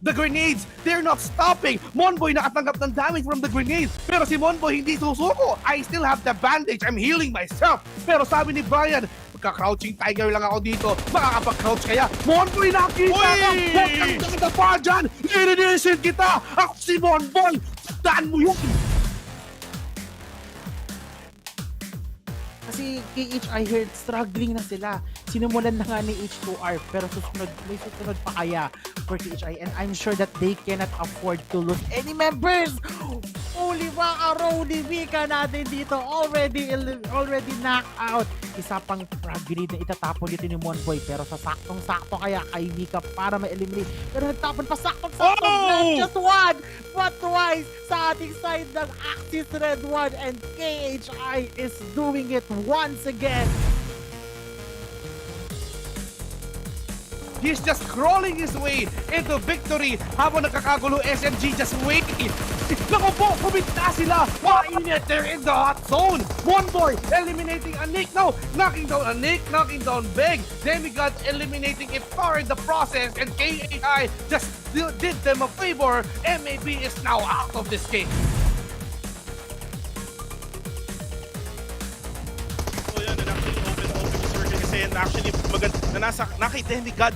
The grenades, they're not stopping. Homebois nakatanggap ng damage from the grenades. Pero si Homebois hindi susuko. I still have the bandage. I'm healing myself. Pero sabi ni Brian, magka-crouching tiger lang ako dito. Makakapag-crouch kaya. Homebois, nakita ka! Huwag kang dadapa dyan! Nilinisin kita! Ako si Homebois! Tandaan mo yun! Kasi KHI here, struggling na sila. Sinimulan na nga ni H2R, pero may susunod pa kaya for KHI. And I'm sure that they cannot afford to lose any members. Holy baka Rowdy Mika natin dito. Already knocked out. Isa pang frag grenade na itatapon dito ni Homebois. Pero sa saktong-sakto kaya kay Mika para ma-eliminate. Pero nagtapon pa saktong-sakto. Not just one, but twice sa ating side ng Axis Red 1. And KHI is doing it once again. He's just crawling his way into victory habang nakakagulo SMG just waiting. Naku po, kumit na sila. Mainit, they're in the hot zone. Homebois eliminating a Nick. No, knocking down a Nick, knocking down Big. Demigod eliminating Iftar in the process. And KAI just did them a favor. MAB is now out of this game. So yan, and actually open the circle kasi and actually nasa Demigod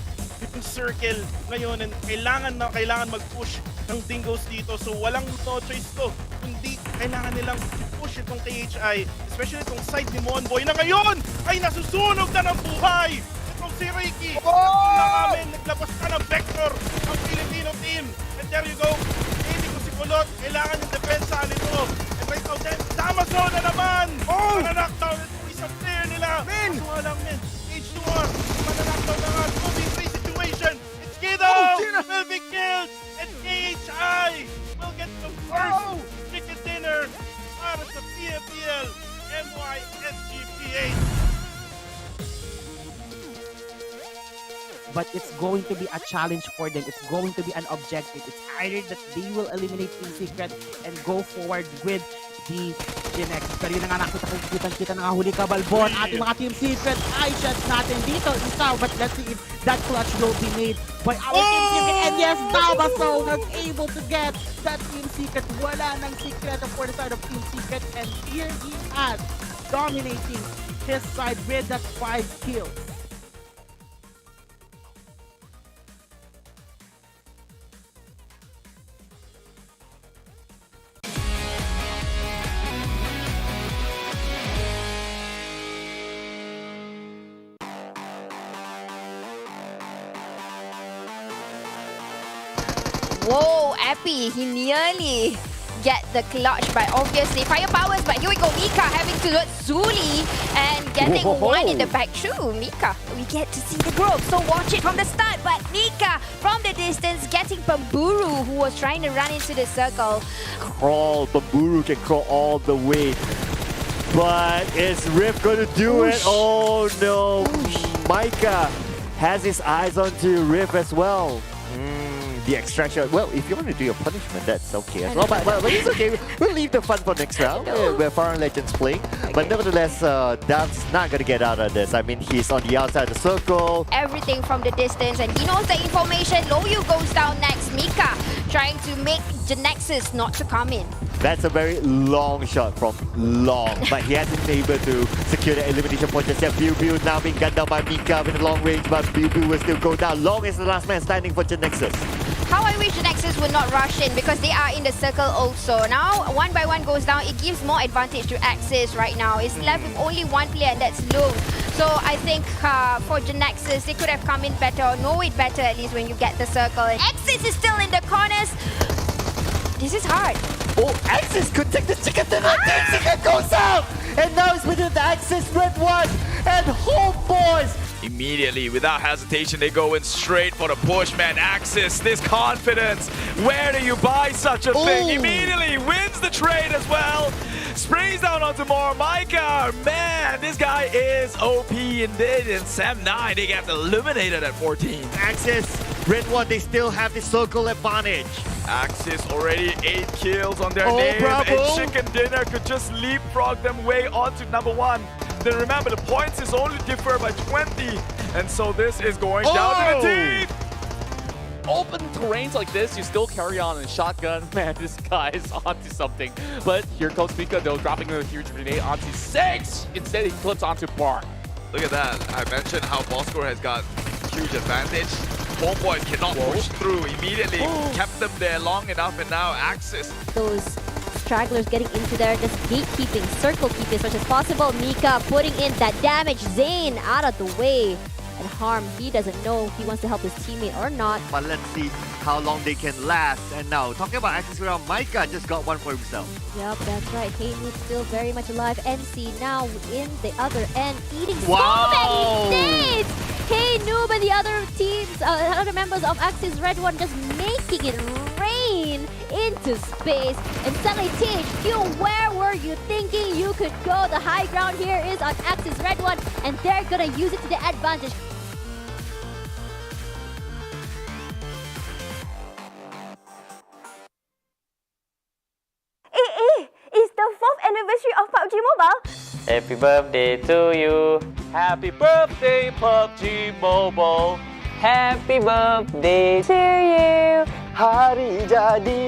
yung circle ngayon and kailangan mag-push ng Dingoz dito. So walang no choice to. Hindi kailangan nilang push itong KHI, especially itong side ni Homebois na ngayon ay nasusunog na ng buhay. Itong si Ricky, naglabas na ng vector ang Filipino team. And there you go. Hindi ko si Kulot, kailangan yung depensa nito. And right now, Amazon na naman! Mananakdown itong isang player nila. Kaso nga lang, men. H2R, mananakdown na nga. 2v3 situation. It's Yoodo will be killed. And KHI will get the first chicken dinner out of the PMPL MYSGPH. But it's going to be a challenge for them. It's going to be an objective. It's either that they will eliminate Team Secret and go forward with the GENEXUS. Pero yun na nga nakita na nga huli ka, Balbon. Ating mga Team Secret eye shots natin dito. Isa, but let's see if that clutch will be made by our Team Secret. And yes, TABAH was able to get that Team Secret. Wala ng secret for the side of Team Secret. And here he has dominating his side with that 5 kills. Whoa, Epi, he nearly get the clutch by obviously firepowers, but here we go, Mika having to look Zuli and getting one in the back. True, Mika, we get to see the growth, so watch it from the start, but Mika from the distance getting Bamburu, who was trying to run into the circle. Crawl, Bamburu can crawl all the way, but is Riff going to do it? Oh no, Micah has his eyes onto Riff as well. The extraction. Well, if you want to do your punishment, that's okay as well. But it's okay. We'll leave the fun for next round where Farang Legend's playing. Okay. But nevertheless, Dav's not going to get out of this. I mean, he's on the outside of the circle. Everything from the distance, and he knows the information. Loyu goes down next. Mika trying to make GENEXUS not to come in. That's a very long shot from long, but he hasn't been able to secure the elimination point just yet. Biu now being gunned down by Mika with a long range, but Biu will still go down. Long is the last man standing for GENEXUS. How I wish GENEXUS would not rush in because they are in the circle also. Now, one by one goes down. It gives more advantage to Axis right now. It's left with only one player, and that's Loom. So I think for GENEXUS, they could have come in better or know it better at least when you get the circle. And Axis is still in the corners. This is hard. Oh, Axis could take the chicken dinner. Chicken goes out! And now it's within the Axis Red 1 and Homebois. Immediately, without hesitation, they go in straight for the push, man. Axis, this confidence. Where do you buy such a thing? Immediately wins the trade as well. Sprays down onto more. Micah, man, this guy is OP indeed. In SEM9, they get eliminated at 14. Axis, Red 1, they still have the circle advantage. Axis already 8 kills on their name, Bravo. and Chicken Dinner could just leapfrog them way onto #1. Then remember, the points is only differ by 20, and so this is going down to the deep. open terrains like this, you still carry on and shotgun. Man, this guy is onto something. But here comes Mika, though, dropping a huge grenade onto 6. Instead, he clips onto Bar. Look at that. I mentioned how Bosskur has got huge advantage. Homebois cannot push through immediately. Kept them there long enough, and now Axis. Those stragglers getting into there, just gatekeeping, circle keeping as much as possible. Mika putting in that damage. Zane out of the way. And Harm, he doesn't know if he wants to help his teammate or not. But let's see how long they can last. And now, talking about access round, Micah just got one for himself. Yep, that's right. Haywood still very much alive. NC now in the other end, eating Wow. so many nades. Hey Noob and the other teams, other members of Axis redONE just making it rain into space. And suddenly THQ, where were you thinking you could go? The high ground here is on Axis redONE, and they're gonna use it to the advantage. It's the 4th anniversary of PUBG Mobile. Happy birthday to you. Happy birthday, PUBG Mobile. Happy birthday to you. Hari jadi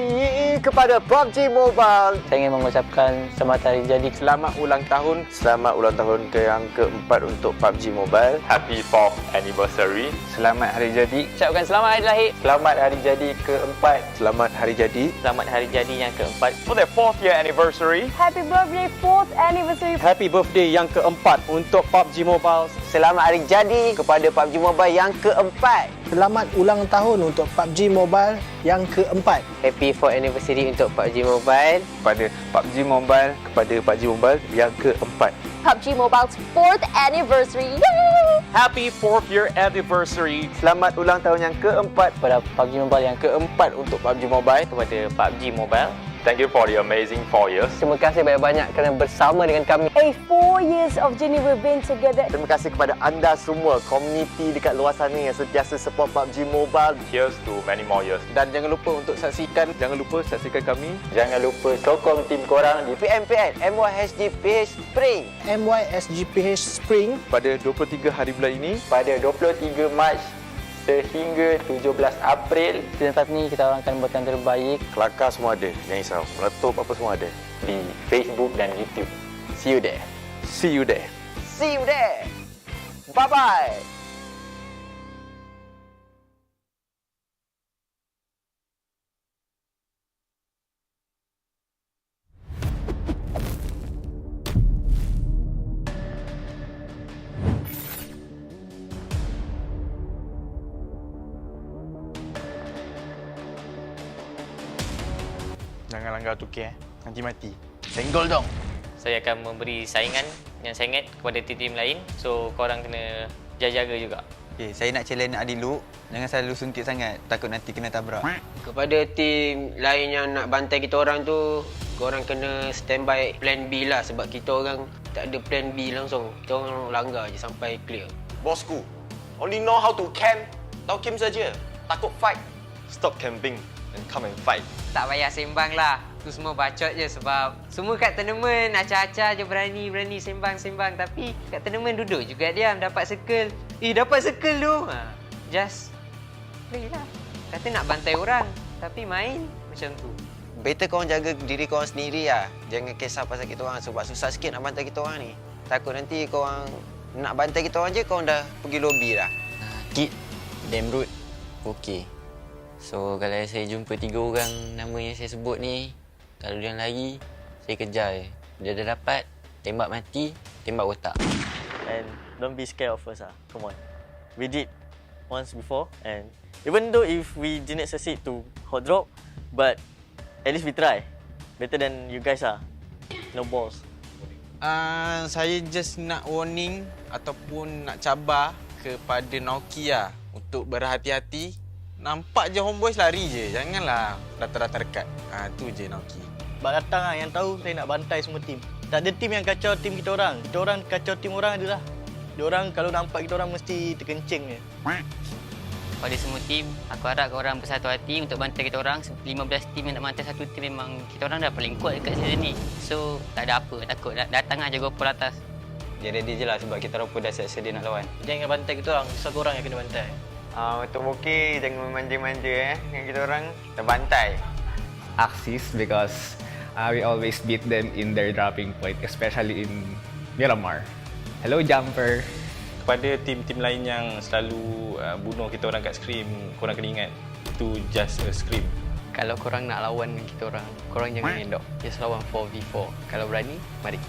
kepada PUBG Mobile. Saya ingin mengucapkan selamat hari jadi. Selamat ulang tahun. Selamat ulang tahun ke yang keempat untuk PUBG Mobile. Happy 4th anniversary. Selamat hari jadi. Ucapkan selamat hari lahir. Selamat hari jadi keempat. Selamat hari jadi. Selamat hari jadi yang keempat. For their 4th year anniversary. Happy birthday 4th anniversary. Happy birthday yang keempat untuk PUBG Mobile. Selamat hari jadi kepada PUBG Mobile yang keempat. Selamat ulang tahun untuk PUBG Mobile yang keempat. Happy 4th anniversary untuk PUBG Mobile. Kepada PUBG Mobile, kepada PUBG Mobile yang keempat. PUBG Mobile's 4th anniversary. Yay! Happy 4th year anniversary. Selamat ulang tahun yang keempat Kepada PUBG Mobile yang keempat untuk PUBG Mobile. kepada PUBG Mobile. Thank you for the amazing 4 years. Terima kasih banyak-banyak kerana bersama dengan kami. 4 years of journey we've been together. Terima kasih kepada anda semua, komuniti dekat luar sana yang sentiasa support PUBG Mobile. Here's to many more years. Dan jangan lupa saksikan kami. Jangan lupa sokong tim korang di PMPL MYSGPH Spring. MYSGPH Spring Pada 23 hari bulan ini. pada 23 Mac sehingga 17 April. Selepas ni kita orang akan buat yang terbaik Kelakar semua ada. Jangan risau. Meletup apa semua ada. di Facebook dan YouTube. See you there. See you there. See you there. Bye-bye. Jangan langgar tukar nanti mati. Senggol dong. Saya akan memberi saingan yang sangat kepada tim-tim lain. So korang kena jaga juga. Okay, saya nak challenge Adilu. Jangan selalu suntik sangat. Takut nanti kena tabrak. Kepada tim lain yang nak bantai kita orang tu, korang kena standby plan B lah. Sebab kita orang tak ada plan B langsung. Kita orang langgar je sampai clear. Bossku, only know how to camp. Tahu camp saja. Takut fight. Stop camping and come and fight. Tak payah sembang lah. Tu semua bacot je sebab semua kat tournament acah-acah je berani sembang. Tapi kat tournament duduk juga diam dapat circle. Dapat circle tu. Just play lah. Kata nak bantai orang tapi main macam tu. Better korang jaga diri korang sendiri lah. Jangan kisah pasal kita orang sebab susah sikit nak bantai kita orang ni. Takut nanti korang nak bantai kita orang je korang dah pergi lobby dah. Geek, damn rude. Okay. So kalau saya jumpa 3 orang nama yang saya sebut ni, kalau dia lari, saya kejar je. Dia dah dapat, tembak mati, tembak otak. And don't be scared of us. Come on. We did once before, and even though if we didn't succeed to hot drop, but at least we try. Better than you guys no balls. Saya just nak warning ataupun nak cabar kepada Naoki untuk berhati-hati. Nampak je Homebois lari je. Janganlah rata-rata dekat. Tu je Naoki. Bak datang yang tahu saya nak bantai semua tim. Tak ada tim yang kacau tim kita orang. Kita orang kacau tim orang adalah. Dia orang kalau nampak kita orang mesti terkencing je. Pada semua tim, aku harap korang bersatu hati untuk bantai kita orang. 15 tim yang nak bantai satu tim memang kita orang dah paling kuat dekat season ni. So tak ada apa takut. Datang aja gopol atas. Dia ready je lah sebab kita orang pun dah sedia nak lawan. Jangan bantai kita orang, susah korang yang kena bantai. Untuk Boki, jangan manja-manja dengan kita orang. Kita bantai. Axis because we always beat them in their dropping point, especially in Miramar. Hello, Jumper. Kepada tim-tim lain yang selalu bunuh kita orang kat scrim, korang kena ingat, itu just a scrim. Kalau korang nak lawan kita orang, korang jangan endok. Just lawan 4v4. Kalau berani, mari.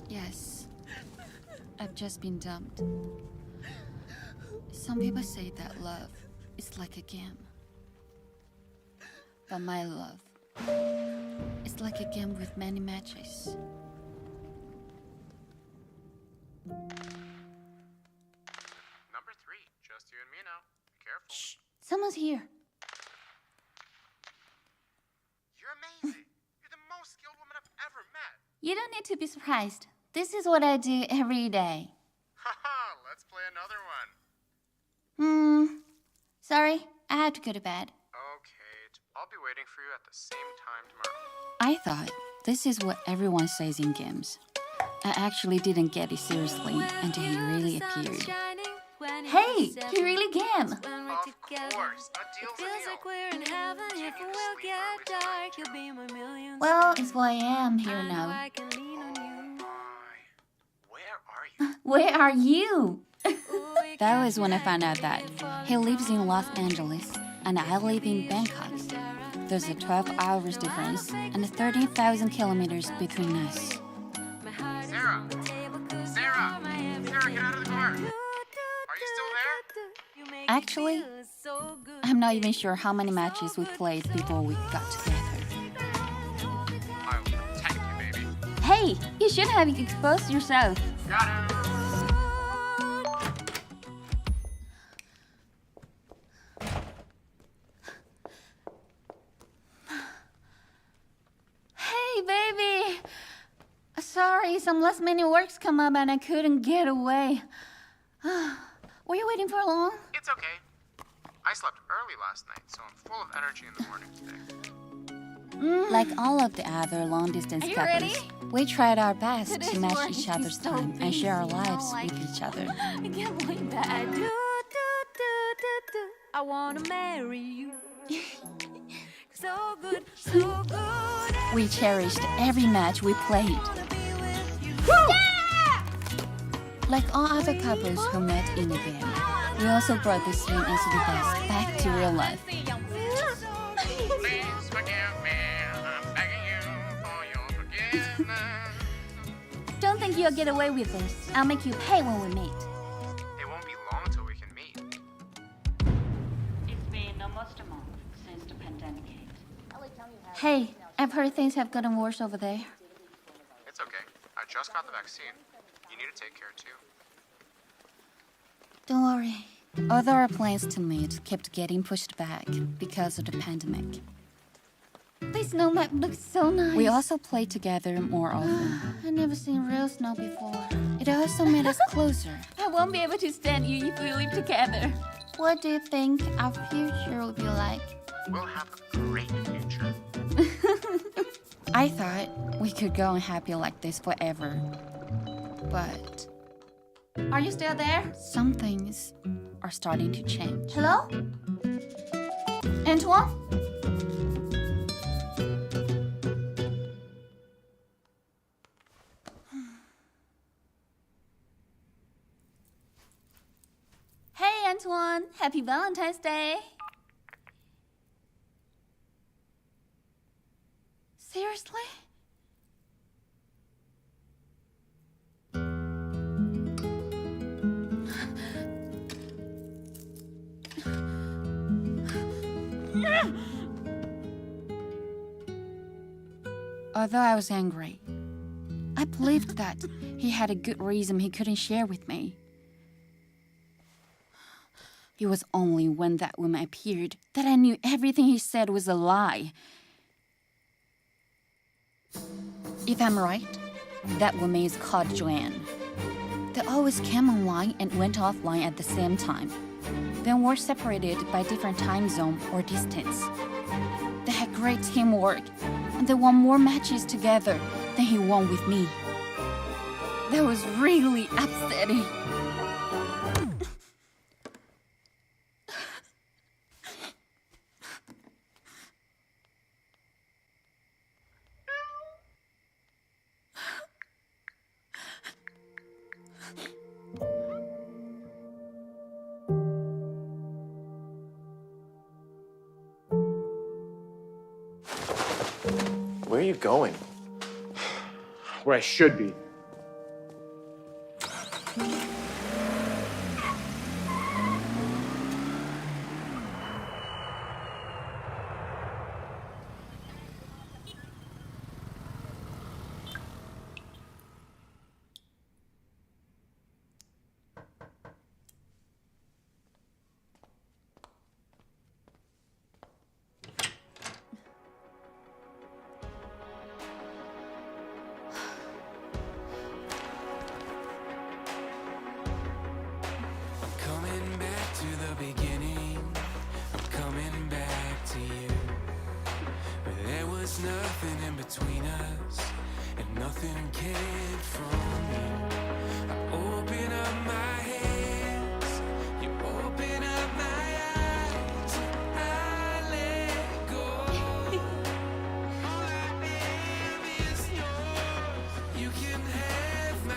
Yes, I've just been dumped. Some people say that love is like a game. But my love is like a game with many matches. Number 3, just you and me now. Be careful. Shh, someone's here. You're amazing. You're the most skilled woman I've ever met. You don't need to be surprised. This is what I do every day. Haha, let's play another one. Sorry, I have to go to bed. Okay, I'll be waiting for you at the same time tomorrow. I thought this is what everyone says in games. I actually didn't get it seriously until he really appeared. Hey, he really can! Of course, a deal's a deal. Well, it's why I am here now. Where are you? That was when I found out that he lives in Los Angeles and I live in Bangkok. There's a 12 hours difference and 13,000 kilometers between us. Sarah! Sarah! Sarah, get out of the car! Are you still there? Actually, I'm not even sure how many matches we played before we got together. I will protect you, baby. Hey, you should have exposed yourself. Got it! Hey, baby! Sorry, some last minute works come up and I couldn't get away. Were you waiting for long? It's okay. I slept early last night, so I'm full of energy in the morning today. Like all of the other long-distance Are you couples, ready? we tried our best Today's to match work each is other's so time and share our busy, lives like- with each other. I can't believe that. I wanna marry you. So good, so good. We cherished every match we played. Like all other couples who met in the game, we also brought the same incident back to real life. Please forgive me. I'm begging you for your forgiveness. Don't think you'll get away with this. I'll make you pay when we meet. It won't be long till we can meet. It's been almost a month since the pandemic hit. Hey, I've heard things have gotten worse over there. It's okay. I just got the vaccine. You need to take care too. Don't worry. Although our plans to meet kept getting pushed back because of the pandemic. This snow map looks so nice. We also played together more often. I've never seen real snow before. It also made us closer. I won't be able to stand you if we live together. What do you think our future will be like? We'll have a great future. I thought we could go on happy like this forever. But are you still there? Some things are starting to change. Hello? Antoine? Hey, Antoine. Happy Valentine's Day. Seriously? Although I was angry, I believed that he had a good reason he couldn't share with me. It was only when that woman appeared that I knew everything he said was a lie. If I'm right, that woman is called Joanne. They always came online and went offline at the same time, then were separated by different time zone or distance. They had great teamwork, and they won more matches together than he won with me. That was really upsetting. you going? Where I should be. Nothing in between us, and nothing cared from you. I open up my hands, you open up my eyes, I let go. All I am is yours. You can have my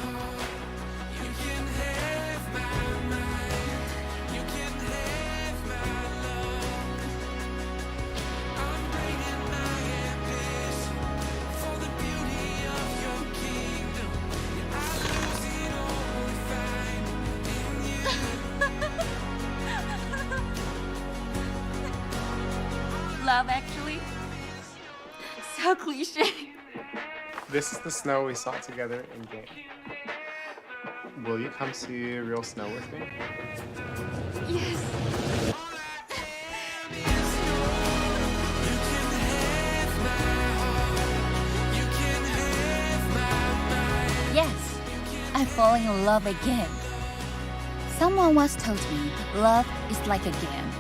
heart, you can have my mind, you can have my love. I'm bringing my for the beauty of your kingdom, and I lose it all to find in you. Love, actually. So cliche. This is the snow we saw together in game. Will you come see real snow with me? Yes. Yes, I'm falling in love again. Someone once told me love is like a game.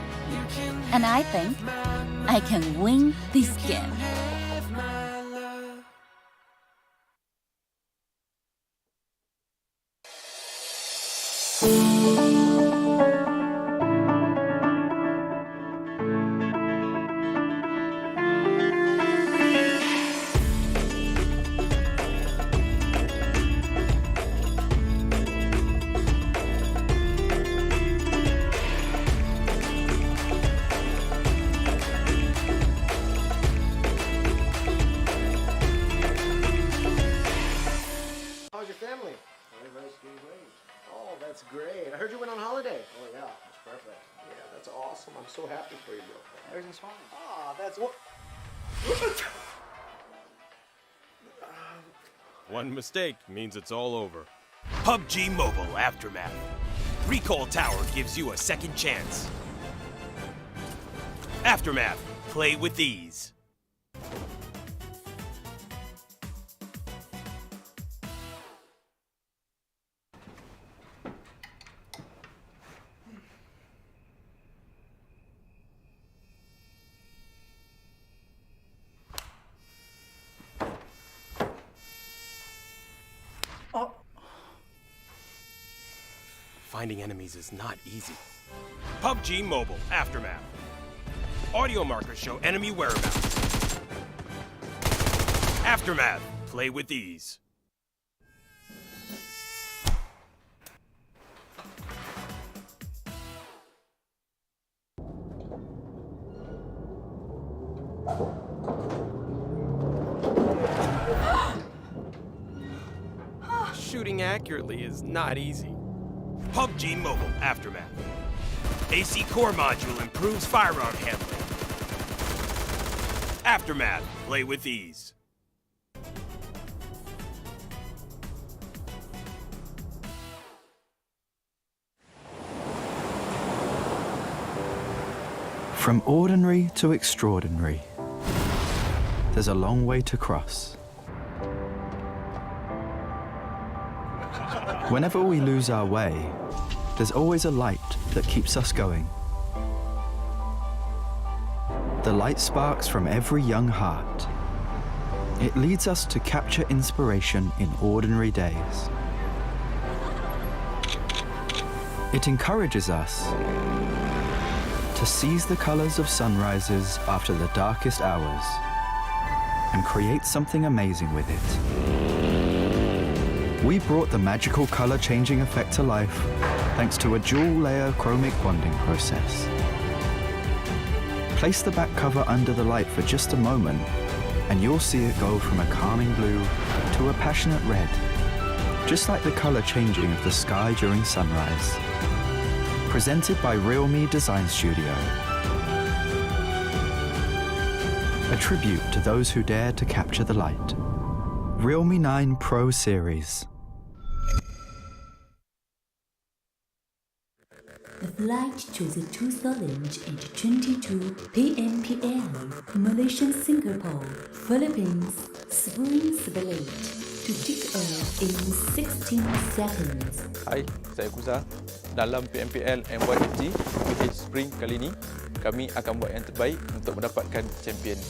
And I think I can win this game. How's your family? Everybody's doing great. Oh, that's great. I heard you went on holiday. Oh, yeah, that's perfect. Yeah, that's awesome. I'm so happy for you, bro. Everything's fine. Ah, that's what. One mistake means it's all over. PUBG Mobile Aftermath. Recall Tower gives you a second chance. Aftermath. Play with ease. Finding enemies is not easy. PUBG Mobile Aftermath. Audio markers show enemy whereabouts. Aftermath. Play with ease. Shooting accurately is not easy. PUBG Mobile Aftermath. AC Core Module improves firearm handling. Aftermath. Play with ease. From ordinary to extraordinary, there's a long way to cross. Whenever we lose our way, there's always a light that keeps us going. The light sparks from every young heart. It leads us to capture inspiration in ordinary days. It encourages us to seize the colors of sunrises after the darkest hours and create something amazing with it. We brought the magical color-changing effect to life thanks to a dual-layer chromic bonding process. Place the back cover under the light for just a moment and you'll see it go from a calming blue to a passionate red, just like the color changing of the sky during sunrise. Presented by RealMe Design Studio. A tribute to those who dare to capture the light. RealMe 9 Pro Series. The flight to the tooth launch at 22 PMPL, Malaysia, Singapore, Philippines, Spring Split to take off in 16 seconds. Hai, saya Kuza. Dalam PMPL MYSGPH Spring kali ini, kami akan buat yang terbaik untuk mendapatkan champion.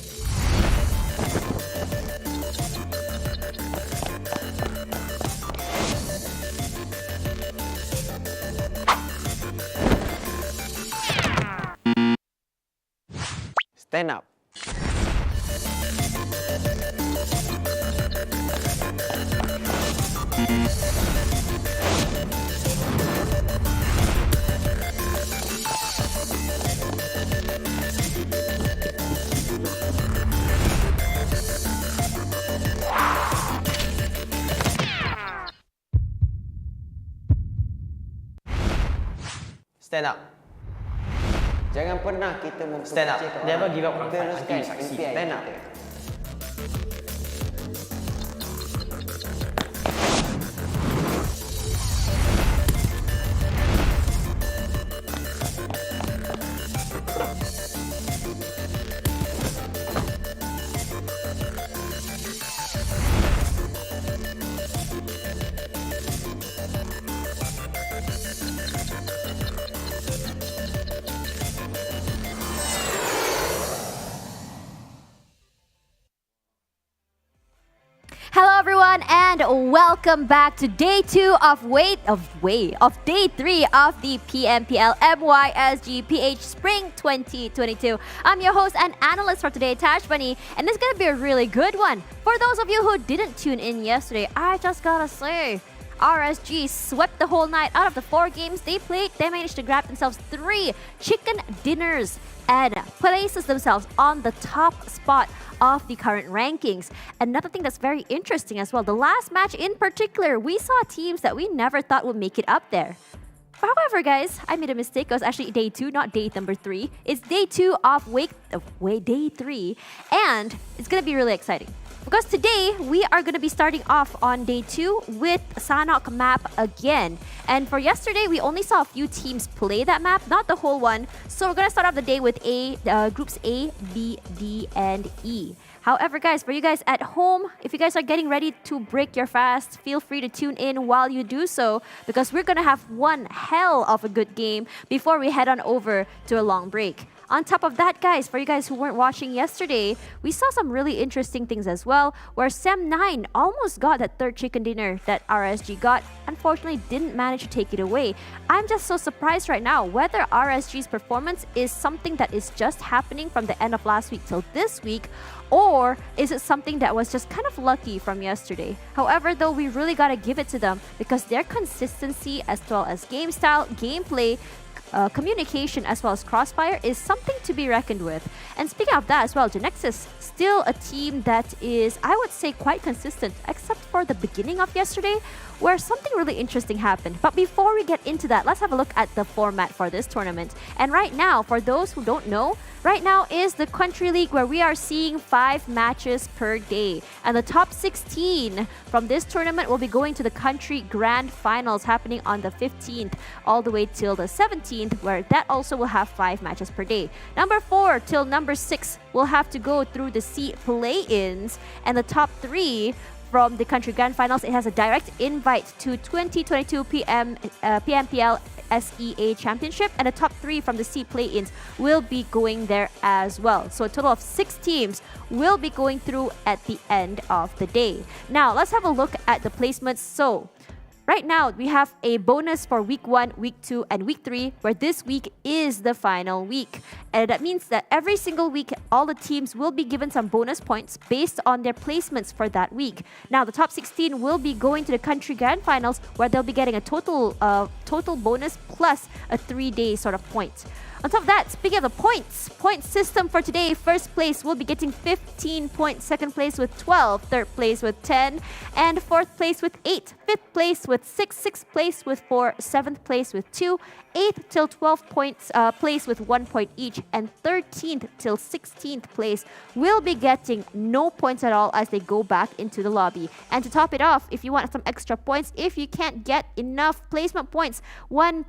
Stand up. Stand up. Jangan pernah kita Stand up. Never give up on fight until you succeed. Stand up. Hello everyone and welcome back to day 2 of day 3 of the PMPL MYSGPH Spring 2022. I'm your host and analyst for today, Tash Bunny, and this is going to be a really good one. For those of you who didn't tune in yesterday, I just gotta say, RSG swept the whole night. Out of the 4 games they played, they managed to grab themselves 3 chicken dinners and places themselves on the top spot of the current rankings. Another thing that's very interesting as well, the last match in particular, we saw teams that we never thought would make it up there. However, guys, I made a mistake. It was actually day 2, not day number 3. It's day 2 of day 3, and it's gonna be really exciting. Because today, we are going to be starting off on day 2 with Sanhok map again. And for yesterday, we only saw a few teams play that map, not the whole one. So we're going to start off the day with groups A, B, D, and E. However, guys, for you guys at home, if you guys are getting ready to break your fast, feel free to tune in while you do so, because we're going to have one hell of a good game before we head on over to a long break. On top of that, guys, for you guys who weren't watching yesterday, we saw some really interesting things as well, where SEM9 almost got that 3rd chicken dinner that RSG got. Unfortunately, didn't manage to take it away. I'm just so surprised right now whether RSG's performance is something that is just happening from the end of last week till this week, or is it something that was just kind of lucky from yesterday? However, though, we really gotta give it to them because their consistency as well as game style, gameplay, communication as well as crossfire is something to be reckoned with. And speaking of that as well, GENEXUS, still a team that is, I would say, quite consistent, except for the beginning of yesterday, where something really interesting happened. But before we get into that, let's have a look at the format for this tournament. And right now, for those who don't know, right now is the Country League, where we are seeing 5 matches per day. And the top 16 from this tournament will be going to the Country Grand Finals happening on the 15th all the way till the 17th, where that also will have 5 matches per day. Number 4 till number 6 will have to go through the C play-ins, and the top 3 from the Country Grand Finals, it has a direct invite to 2022 PMPL SEA Championship, and the top 3 from the C play-ins will be going there as well. So a total of 6 teams will be going through at the end of the day. Now, let's have a look at the placements. So right now, we have a bonus for week 1, week 2, and week 3, where this week is the final week. And that means that every single week, all the teams will be given some bonus points based on their placements for that week. Now, the top 16 will be going to the Country Grand Finals, where they'll be getting a total bonus plus a 3-day sort of point. On top of that, speaking of the point system for today, first place will be getting 15 points, second place with 12, third place with 10, and fourth place with 8, fifth place with 6, sixth place with 4, seventh place with 2, 8th till 12th points place with 1 point each, and 13th till 16th place will be getting no points at all as they go back into the lobby. And to top it off, if you want some extra points, if you can't get enough placement points, one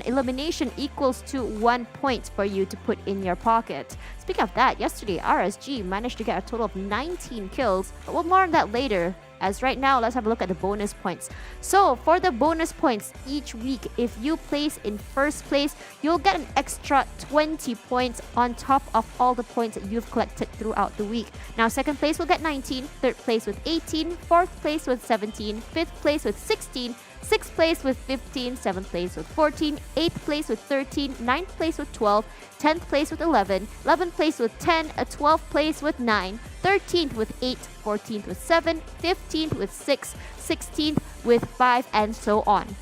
elimination equals to 1 point for you to put in your pocket. Speaking of that, yesterday RSG managed to get a total of 19 kills, but we'll more on that later. As right now, let's have a look at the bonus points. So for the bonus points each week, if you place in first place, you'll get an extra 20 points on top of all the points that you've collected throughout the week. Now second place will get 19, third place with 18, fourth place with 17, fifth place with 16, 6th place with 15, 7th place with 14, 8th place with 13, 9th place with 12, 10th place with 11, 11th place with 10, 12th place with 9, 13th with 8, 14th with 7, 15th with 6, 16th with 5, and so on.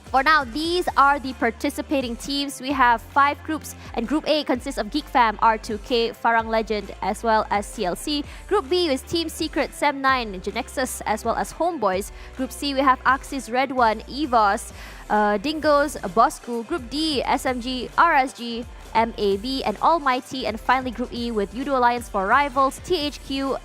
For now, these are the participating teams. We have 5 groups, and Group A consists of Geek Fam, R2K, Farang, Lejund, as well as CLC. Group B is Team Secret, SEM9, GENEXUS, as well as Homebois. Group C, we have Axis, redONE, EVOS, Dingoz, Bosskur. Group D, SMG, RSG, MAB, and ALMGHTY, and finally Group E with Yoodo Alliance for Rivals, THQ,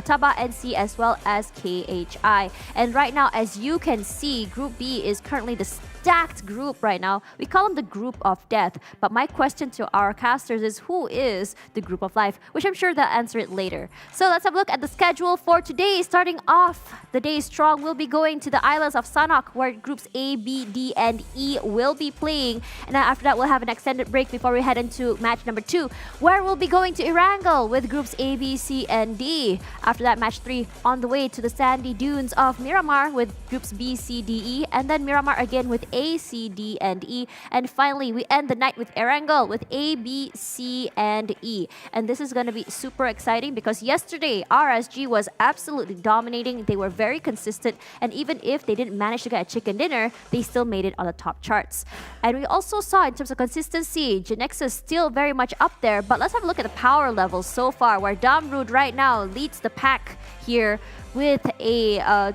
TABAH, NC, as well as KHI. And right now, as you can see, Group B is currently the stacked group right now. We call them the group of death. But my question to our casters is, who is the group of life? Which I'm sure they'll answer it later. So let's have a look at the schedule for today. Starting off the day strong, we'll be going to the islands of Sanhok, where groups A, B, D, and E will be playing. And then after that, we'll have an extended break before we head into match number 2, where we'll be going to Erangel with groups A, B, C, and D. After that, match 3, on the way to the sandy dunes of Miramar with groups B, C, D, E, and then Miramar again with A, C, D, and E. And finally, we end the night with Erangel with A, B, C, and E. And this is going to be super exciting because yesterday, RSG was absolutely dominating. They were very consistent, and even if they didn't manage to get a chicken dinner, they still made it on the top charts. And we also saw, in terms of consistency, GENEXUS still very much up there, but let's have a look at the power levels so far, where Damrud right now leads the pack here with a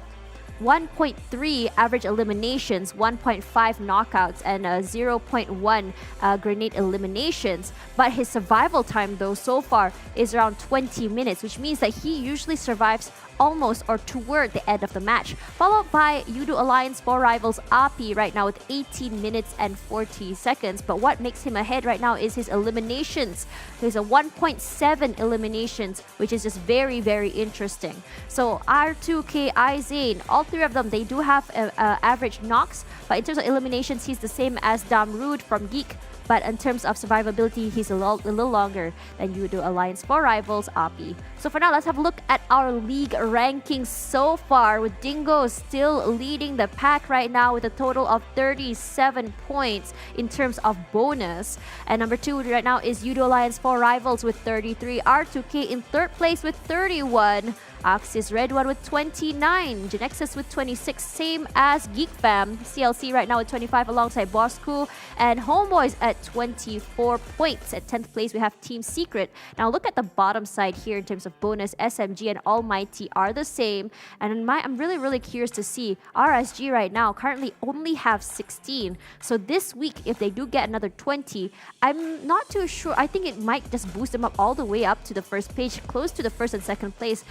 1.3 average eliminations, 1.5 knockouts, and 0.1 grenade eliminations. But his survival time, though, so far is around 20 minutes, which means that he usually survives almost or toward the end of the match. Followed by Yoodo Alliance for Rivals API right now with 18 minutes and 40 seconds. But what makes him ahead right now is his eliminations. There's a 1.7 eliminations, which is just very, very interesting. So R2K, Izane, all 3 of them, they do have average knocks, but in terms of eliminations, he's the same as Damrud from Geek. But in terms of survivability, he's a little longer than Yoodo Alliance for Rivals API. So for now, let's have a look at our league rankings so far, with Dingoz still leading the pack right now with a total of 37 points in terms of bonus. And number 2 right now is Yoodo Alliance for Rivals with 33. R2K in third place with 31. Axis redONE with 29, GENEXUS with 26, same as Geek Fam. CLC right now with 25 alongside Bosskur, and Homebois at 24 points. At 10th place, we have Team Secret. Now look at the bottom side here in terms of bonus. SMG and ALMGHTY are the same. And I'm really, really curious to see RSG right now currently only have 16. So this week, if they do get another 20, I'm not too sure. I think it might just boost them up all the way up to the first page, close to the first and second place.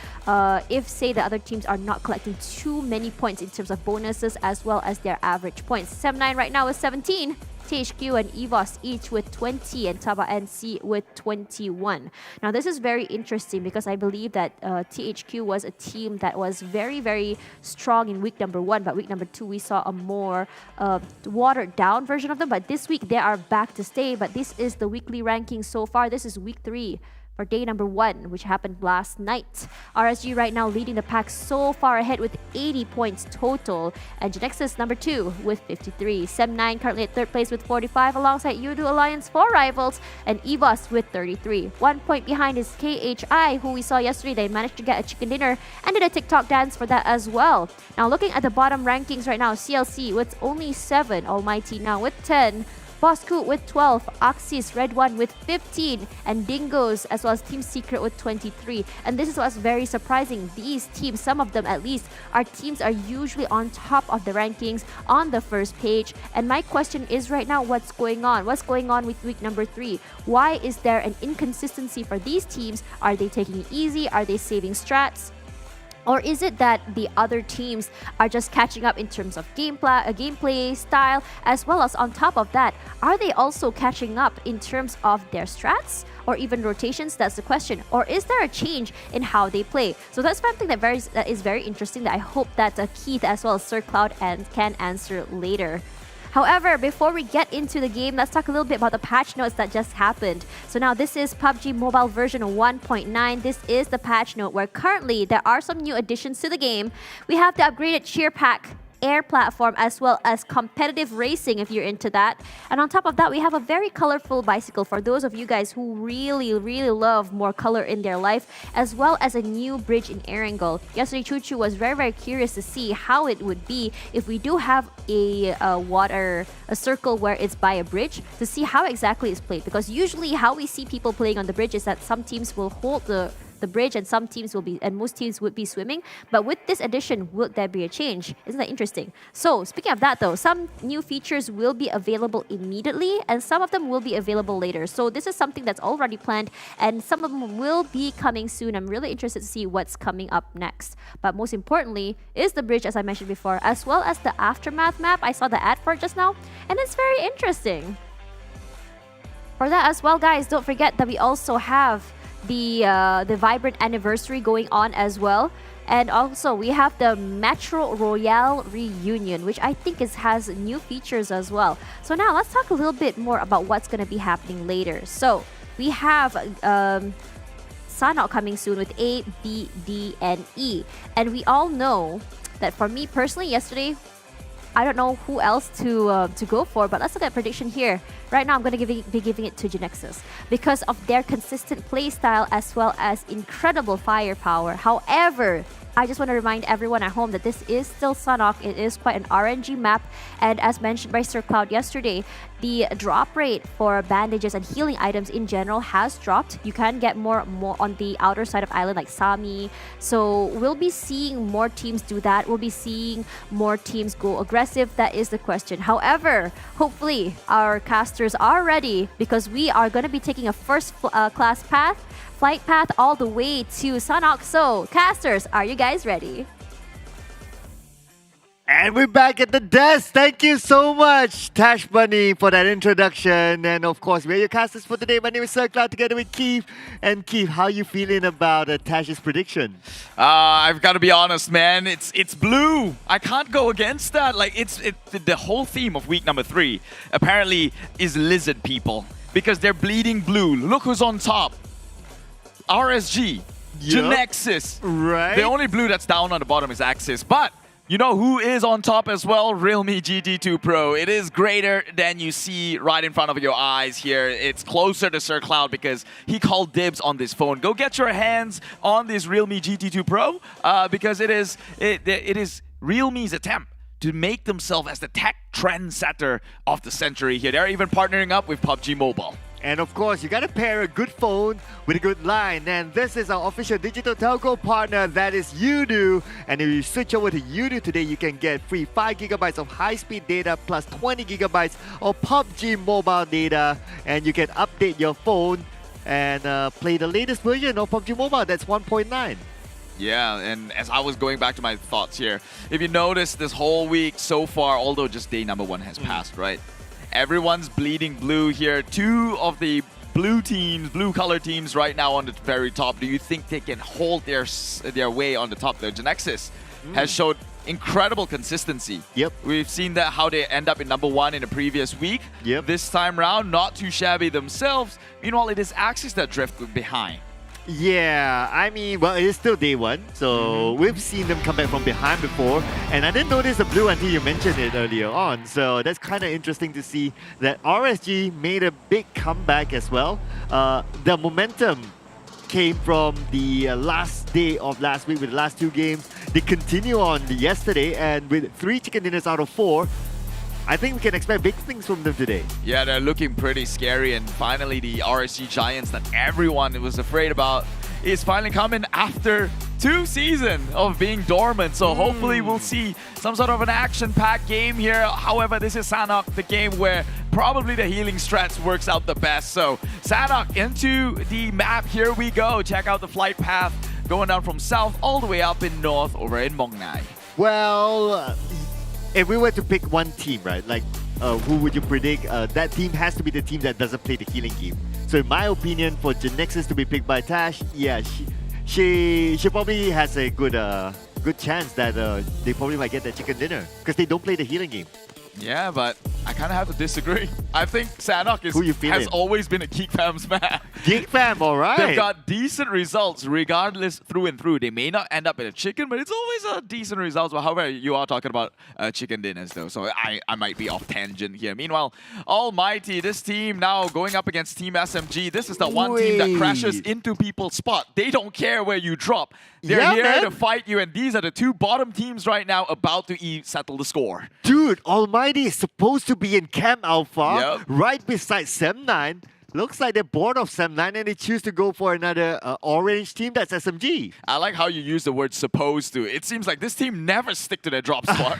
If, say, the other teams are not collecting too many points in terms of bonuses as well as their average points. SEM9 right now is 17. THQ and EVOS each with 20, and TABAH NC with 21. Now this is very interesting because I believe that THQ was a team that was very, very strong in week number 1, but week number 2 we saw a more watered down version of them. But this week they are back to stay. But this is the weekly ranking so far. This is week 3. For day number 1, which happened last night. RSG right now leading the pack so far ahead with 80 points total. And GENEXUS number 2 with 53. SEM9 currently at third place with 45 alongside Yoodo Alliance for Rivals, and EVOS with 33. 1 point behind is KHI, who we saw yesterday. They managed to get a chicken dinner and did a TikTok dance for that as well. Now looking at the bottom rankings right now, CLC with only 7. ALMGHTY now with 10. Bosskur with 12, Axis, redONE with 15, and Dingoz as well as Team Secret with 23. And this is what's very surprising. These teams, some of them at least, are usually on top of the rankings on the first page. And my question is right now, what's going on? What's going on with week number 3? Why is there an inconsistency for these teams? Are they taking it easy? Are they saving strats? Or is it that the other teams are just catching up in terms of gameplay style, as well as on top of that, are they also catching up in terms of their strats or even rotations? That's the question. Or is there a change in how they play? So that's something that is very interesting that I hope that Keith as well as Sir Cloud can answer later. However, before we get into the game, let's talk a little bit about the patch notes that just happened. So now this is PUBG Mobile version 1.9. This is the patch note where currently there are some new additions to the game. We have the upgraded cheer pack, air platform, as well as competitive racing if you're into that. And on top of that, we have a very colorful bicycle for those of you guys who really love more color in their life, as well as a new bridge in air angle. Yesterday, Chuchu was very curious to see how it would be if we do have a circle where it's by a bridge, to see how exactly it's played. Because usually how we see people playing on the bridge is that some teams will hold the bridge and most teams would be swimming. But with this addition, will there be a change? Isn't that interesting? So speaking of that though, some new features will be available immediately and some of them will be available later. So this is something that's already planned and some of them will be coming soon. I'm really interested to see what's coming up next. But most importantly is the bridge, as I mentioned before, as well as the Aftermath map. I saw the ad for it just now and it's very interesting. For that as well, guys, don't forget that we also have the Vibrant Anniversary going on as well. And also we have the Metro Royale Reunion, which I think has new features as well. So now let's talk a little bit more about what's going to be happening later. So we have Sanok coming soon with A, B, D, and E. And we all know that for me personally yesterday, I don't know who else to go for, but let's look at prediction here. Right now, I'm going to be giving it to GENEXUS because of their consistent play style as well as incredible firepower. However, I just want to remind everyone at home that this is still Sanok. It is quite an RNG map, and as mentioned by Sir Cloud yesterday, the drop rate for bandages and healing items in general has dropped. You can get more on the outer side of island like Sami. So we'll be seeing more teams do that. We'll be seeing more teams go aggressive. That is the question. However, hopefully our casters are ready because we are going to be taking a first class flight path all the way to Sanok. So casters, are you guys ready? And we're back at the desk. Thank you so much, Tash Bunny, for that introduction. And of course, we're your casters for today. My name is Sir Cloud together with Keith. And Keith, how are you feeling about Tash's prediction? I've got to be honest, man. It's blue. I can't go against that. Like the whole theme of week number 3 apparently is lizard people because they're bleeding blue. Look who's on top. RSG, GENEXUS. Right. The only blue that's down on the bottom is Axis. But you know who is on top as well? Realme GT2 Pro. It is greater than you see right in front of your eyes here. It's closer to Sir Cloud because he called dibs on this phone. Go get your hands on this Realme GT2 Pro because it is Realme's attempt to make themselves as the tech trendsetter of the century here. They're even partnering up with PUBG Mobile. And of course, you gotta pair a good phone with a good line. And this is our official digital telco partner, that is Yoodo. And if you switch over to Yoodo today, you can get free 5 GB of high-speed data plus 20 GB of PUBG Mobile data. And you can update your phone and play the latest version of PUBG Mobile. That's 1.9. Yeah, and as I was going back to my thoughts here, if you notice this whole week so far, although just day number 1 has passed, right? Everyone's bleeding blue here. 2 of the blue color teams right now on the very top. Do you think they can hold their way on the top there? GENEXUS has showed incredible consistency. Yep. We've seen that how they end up in number 1 in the previous week. Yep. This time round, not too shabby themselves. Meanwhile, it is Axis that drift behind. Yeah, I mean, well, it is still day 1, so we've seen them come back from behind before, and I didn't notice the blue until you mentioned it earlier on, so that's kind of interesting to see that RSG made a big comeback as well. The momentum came from the last day of last week with the last 2 games. They continue on yesterday, and with 3 chicken dinners out of 4, I think we can expect big things from them today. Yeah, they're looking pretty scary, and finally the RSG Giants that everyone was afraid about is finally coming after 2 seasons of being dormant. So hopefully we'll see some sort of an action-packed game here. However, this is Sanhok, the game where probably the healing strats works out the best. So Sanhok into the map. Here we go. Check out the flight path going down from south all the way up in north over in Mong Nai. Well, if we were to pick one team, right, like who would you predict? That team has to be the team that doesn't play the healing game. So in my opinion, for GENEXUS to be picked by Tash, yeah, she probably has a good chance that they probably might get that chicken dinner because they don't play the healing game. Yeah, but I kind of have to disagree. I think Sanhok has always been a Geek Fam's man. Geek Fam, all right. They've got decent results regardless through and through. They may not end up in a chicken, but it's always a decent result. However, you are talking about chicken dinners though, so I might be off tangent here. Meanwhile, Almighty, this team now going up against Team SMG. This is the one team that crashes into people's spot. They don't care where you drop. They're here to fight you, and these are the 2 bottom teams right now about to settle the score. Dude, Almighty is supposed to be in Camp Alpha, right beside SEM9. Looks like they're bored of SEM9 and they choose to go for another orange team, that's SMG. I like how you use the word supposed to. It seems like this team never stick to their drop spot.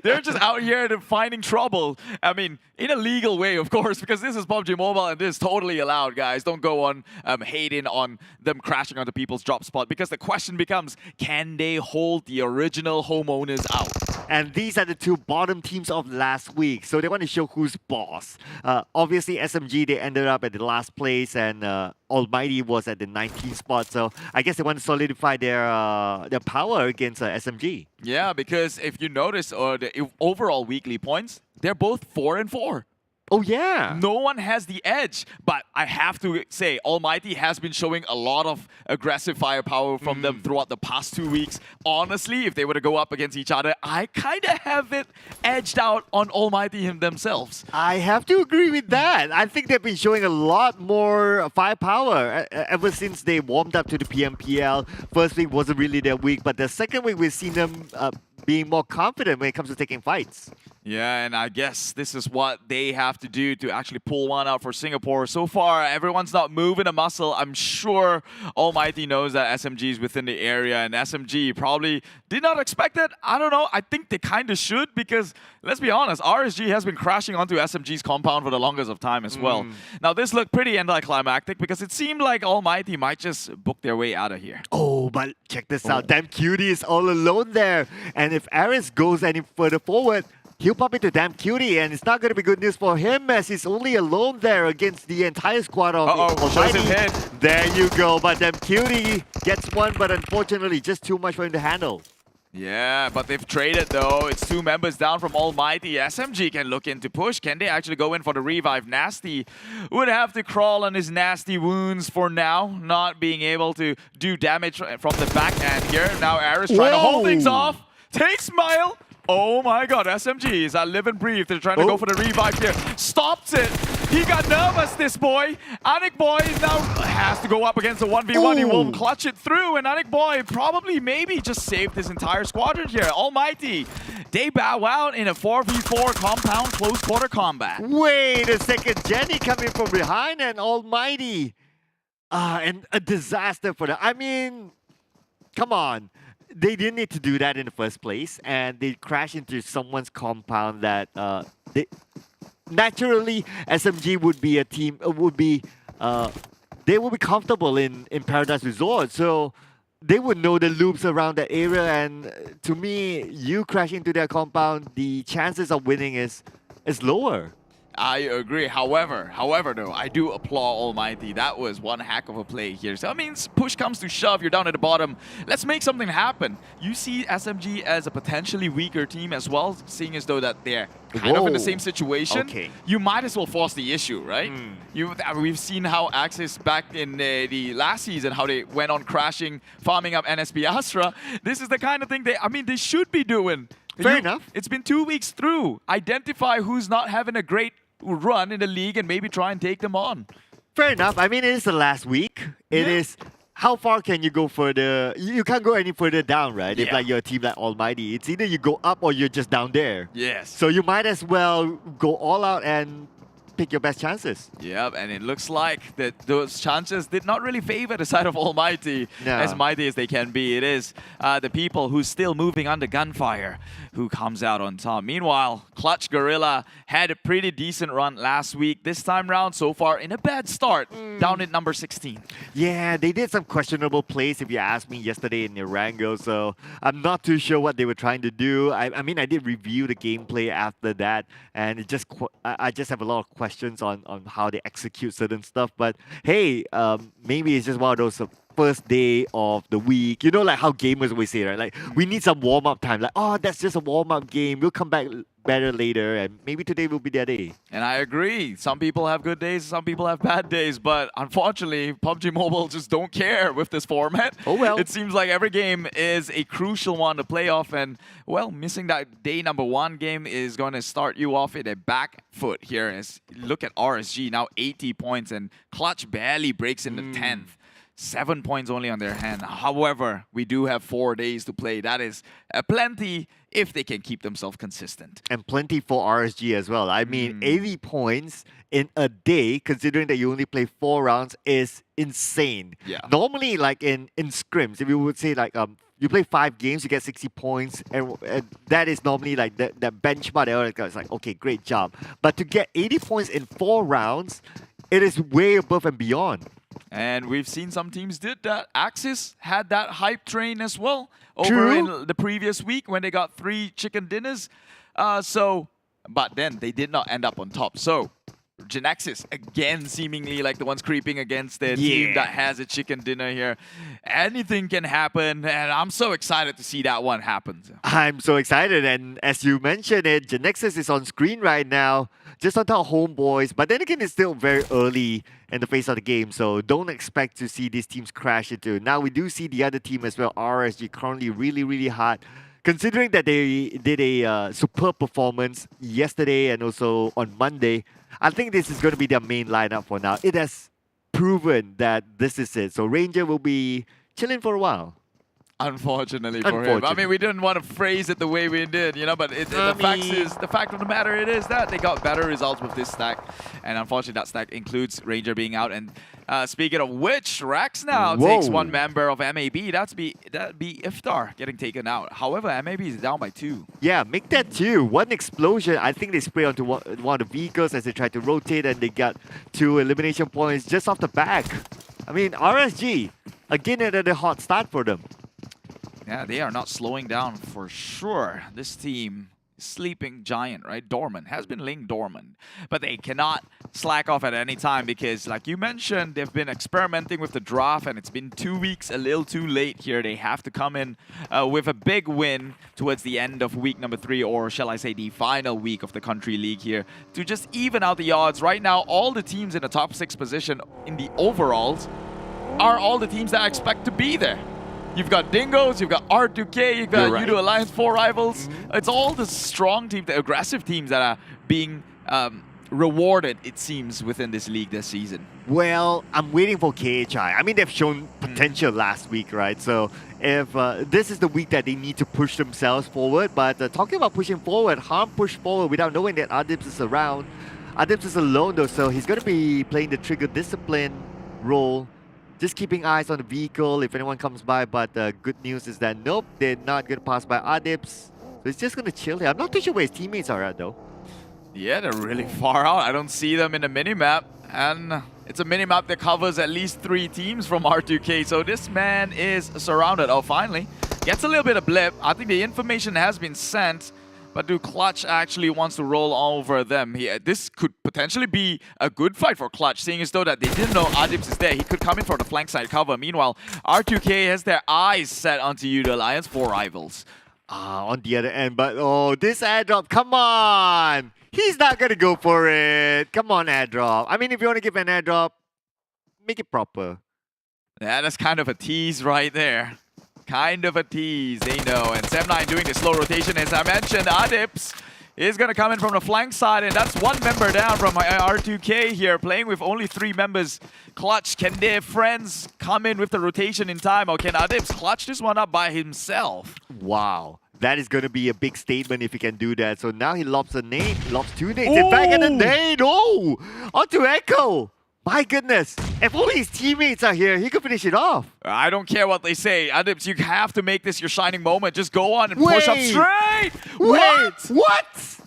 They're just out here finding trouble. I mean, in a legal way, of course, because this is PUBG Mobile and this is totally allowed, guys. Don't go on hating on them crashing onto people's drop spot, because the question becomes, can they hold the original homeowners out? And these are the 2 bottom teams of last week, so they want to show who's boss. Obviously, SMG, they ended up at the last place, and Almighty was at the 19th spot. So I guess they want to solidify their power against SMG. Yeah, because if you notice the overall weekly points, they're both 4 and 4. Oh, yeah. No one has the edge, but I have to say, Almighty has been showing a lot of aggressive firepower from them throughout the past 2 weeks. Honestly, if they were to go up against each other, I kind of have it edged out on Almighty themselves. I have to agree with that. I think they've been showing a lot more firepower ever since they warmed up to the PMPL. First week wasn't really their week, but the second week we've seen them being more confident when it comes to taking fights. Yeah, and I guess this is what they have to do to actually pull one out for Singapore. So far, everyone's not moving a muscle. I'm sure Almighty knows that SMG is within the area, and SMG probably did not expect it. I don't know. I think they kind of should, because let's be honest, RSG has been crashing onto SMG's compound for the longest of time as well. Now, this looked pretty anticlimactic because it seemed like Almighty might just book their way out of here. Oh, but check this out. Damn Cutie is all alone there. And if Aris goes any further forward, he'll pop into Damn Cutie, and it's not going to be good news for him as he's only alone there against the entire squad of shows his head. There you go, but Damn Cutie gets one, but unfortunately just too much for him to handle. Yeah, but they've traded though. It's 2 members down from Almighty. SMG can look in to push. Can they actually go in for the revive? Nasty would have to crawl on his nasty wounds for now, not being able to do damage from the back end here. Now Aris trying to hold things off. Takes Smile. Oh my god, SMG is at live and breathe. They're trying to go for the revive here. Stops it. He got nervous, this boy. Anik Boy now has to go up against a 1v1. He will clutch it through, and Anik Boy probably maybe just saved his entire squadron here. Almighty, they bow out in a 4v4 compound close quarter combat. Wait a second, Jenny coming from behind, and Almighty. And a disaster for them. I mean, come on. They didn't need to do that in the first place, and they crashed into someone's compound that naturally SMG would be a team they would be comfortable in Paradise Resort, so they would know the loops around that area, and to me, you crashing into their compound, the chances of winning is lower. I agree. However, though, I do applaud Almighty. That was one heck of a play here. So that means push comes to shove. You're down at the bottom. Let's make something happen. You see SMG as a potentially weaker team as well, seeing as though that they're kind of in the same situation. You might as well force the issue, right? We've seen how Axis back in the last season, how they went on crashing, farming up NSP Astra. This is the kind of thing they should be doing. Fair enough. It's been 2 weeks through. Identify who's not having a great run in the league and maybe try and take them on. Fair enough. I mean, it is the last week. It is how far can you go further? You can't go any further down, right? If Yeah. like you're a team like Almighty, it's either you go up or you're just down there. Yes. So you might as well go all out and pick your best chances. Yep, and it looks like that those chances did not really favor the side of Almighty, No. as mighty as they can be. It is the people who's still moving under gunfire who comes out on top. Meanwhile, Clutch Guerilla had a pretty decent run last week. This time round, so far, in a bad start, down at number 16. Yeah, they did some questionable plays, if you ask me, yesterday in Erangel, so I'm not too sure what they were trying to do. I mean, I did review the gameplay after that, and it just I just have a lot of questions on how they execute certain stuff. But hey, maybe it's just one of those first day of the week. You know, like how gamers always say, right? Like, we need some warm-up time. Like, oh, that's just a warm-up game. We'll come back better later, and maybe today will be their day. And I agree. Some people have good days, some people have bad days, but unfortunately, PUBG Mobile just don't care with this format. Oh well. It seems like every game is a crucial one to play off, and well, missing that day number 1 game is going to start you off in a back foot here. As look at RSG, now 80 points, and Clutch barely breaks into 10th. 7 points only on their hand. However, we do have 4 days to play. That is plenty if they can keep themselves consistent. And plenty for RSG as well. I mean, 80 points in a day, considering that you only play 4 rounds, is insane. Yeah. Normally, like in scrims, if you would say like you play 5 games, you get 60 points, and that is normally like that benchmark. It's like, okay, great job. But to get 80 points in 4 rounds, it is way above and beyond. And we've seen some teams did that. Axis had that hype train as well over True. in the previous week when they got 3 chicken dinners. But then they did not end up on top. So GENEXUS, again, seemingly like the ones creeping against their team that has a chicken dinner here. Anything can happen, and I'm so excited to see that one happen. I'm so excited, and as you mentioned it, GENEXUS is on screen right now, just on top of Homebois, but then again, it's still very early in the phase of the game, so don't expect to see these teams crash into it. Now, we do see the other team as well, RSG, currently really, really hot. Considering that they did a superb performance yesterday and also on Monday, I think this is going to be their main lineup for now. It has proven that this is it. So Ranger will be chilling for a while. Unfortunately for him. I mean, we didn't want to phrase it the way we did, you know, but the fact of the matter it is that they got better results with this stack. And unfortunately, that stack includes Ranger being out. And speaking of which, Rax now takes 1 member of MAB. That'd be Iftar getting taken out. However, MAB is down by 2. Yeah, make that 2. 1 explosion. I think they spray onto one of the vehicles as they try to rotate, and they got 2 elimination points just off the back. I mean, RSG, again, another hot start for them. Yeah, they are not slowing down for sure. This team, sleeping giant, right? Dormant, has been laying dormant. But they cannot slack off at any time because, like you mentioned, they've been experimenting with the draft and it's been 2 weeks a little too late here. They have to come in with a big win towards the end of week number 3, or shall I say the final week of the country league here, to just even out the odds. Right now, all the teams in the top 6 position in the overalls are all the teams that I expect to be there. You've got Dingoz, you've got R2K, you've got Yoodo Alliance 4 Rivals. It's all the strong teams, the aggressive teams that are being rewarded, it seems, within this league this season. Well, I'm waiting for KHI. I mean, they've shown potential last week, right? So if this is the week that they need to push themselves forward, but talking about pushing forward, Harm pushed forward without knowing that Adips is around. Adips is alone though, so he's going to be playing the trigger discipline role. Just keeping eyes on the vehicle if anyone comes by, but good news is that nope, they're not going to pass by Adips. So he's just going to chill here. I'm not too sure where his teammates are at though. Yeah, they're really far out. I don't see them in the minimap, and it's a minimap that covers at least 3 teams from R2K, so this man is surrounded. Oh, finally. Gets a little bit of blip. I think the information has been sent, but do Clutch actually wants to roll over them here? This could potentially be a good fight for Clutch, seeing as though that they didn't know Adips is there. He could come in for the flank side cover. Meanwhile, R2K has their eyes set onto Yoodo Alliance 4 Rivals. On the other end, but oh, this airdrop, come on! He's not gonna go for it. Come on, airdrop. I mean, if you want to give an airdrop, make it proper. Yeah, that's kind of a tease right there. Kind of a tease, they know. And SEM9 doing the slow rotation, as I mentioned. Adips, is going to come in from the flank side, and that's one member down from R2K here, playing with only 3 members. Clutch, can their friends come in with the rotation in time, or can Adibs clutch this one up by himself? Wow. That is going to be a big statement if he can do that. So now he lobs a nade, lobs 2 nades. In fact, and a nade. Oh! Onto Echo. My goodness. If only his teammates are here, he could finish it off. I don't care what they say. Adibs, you have to make this your shining moment. Just go on and push up straight. What?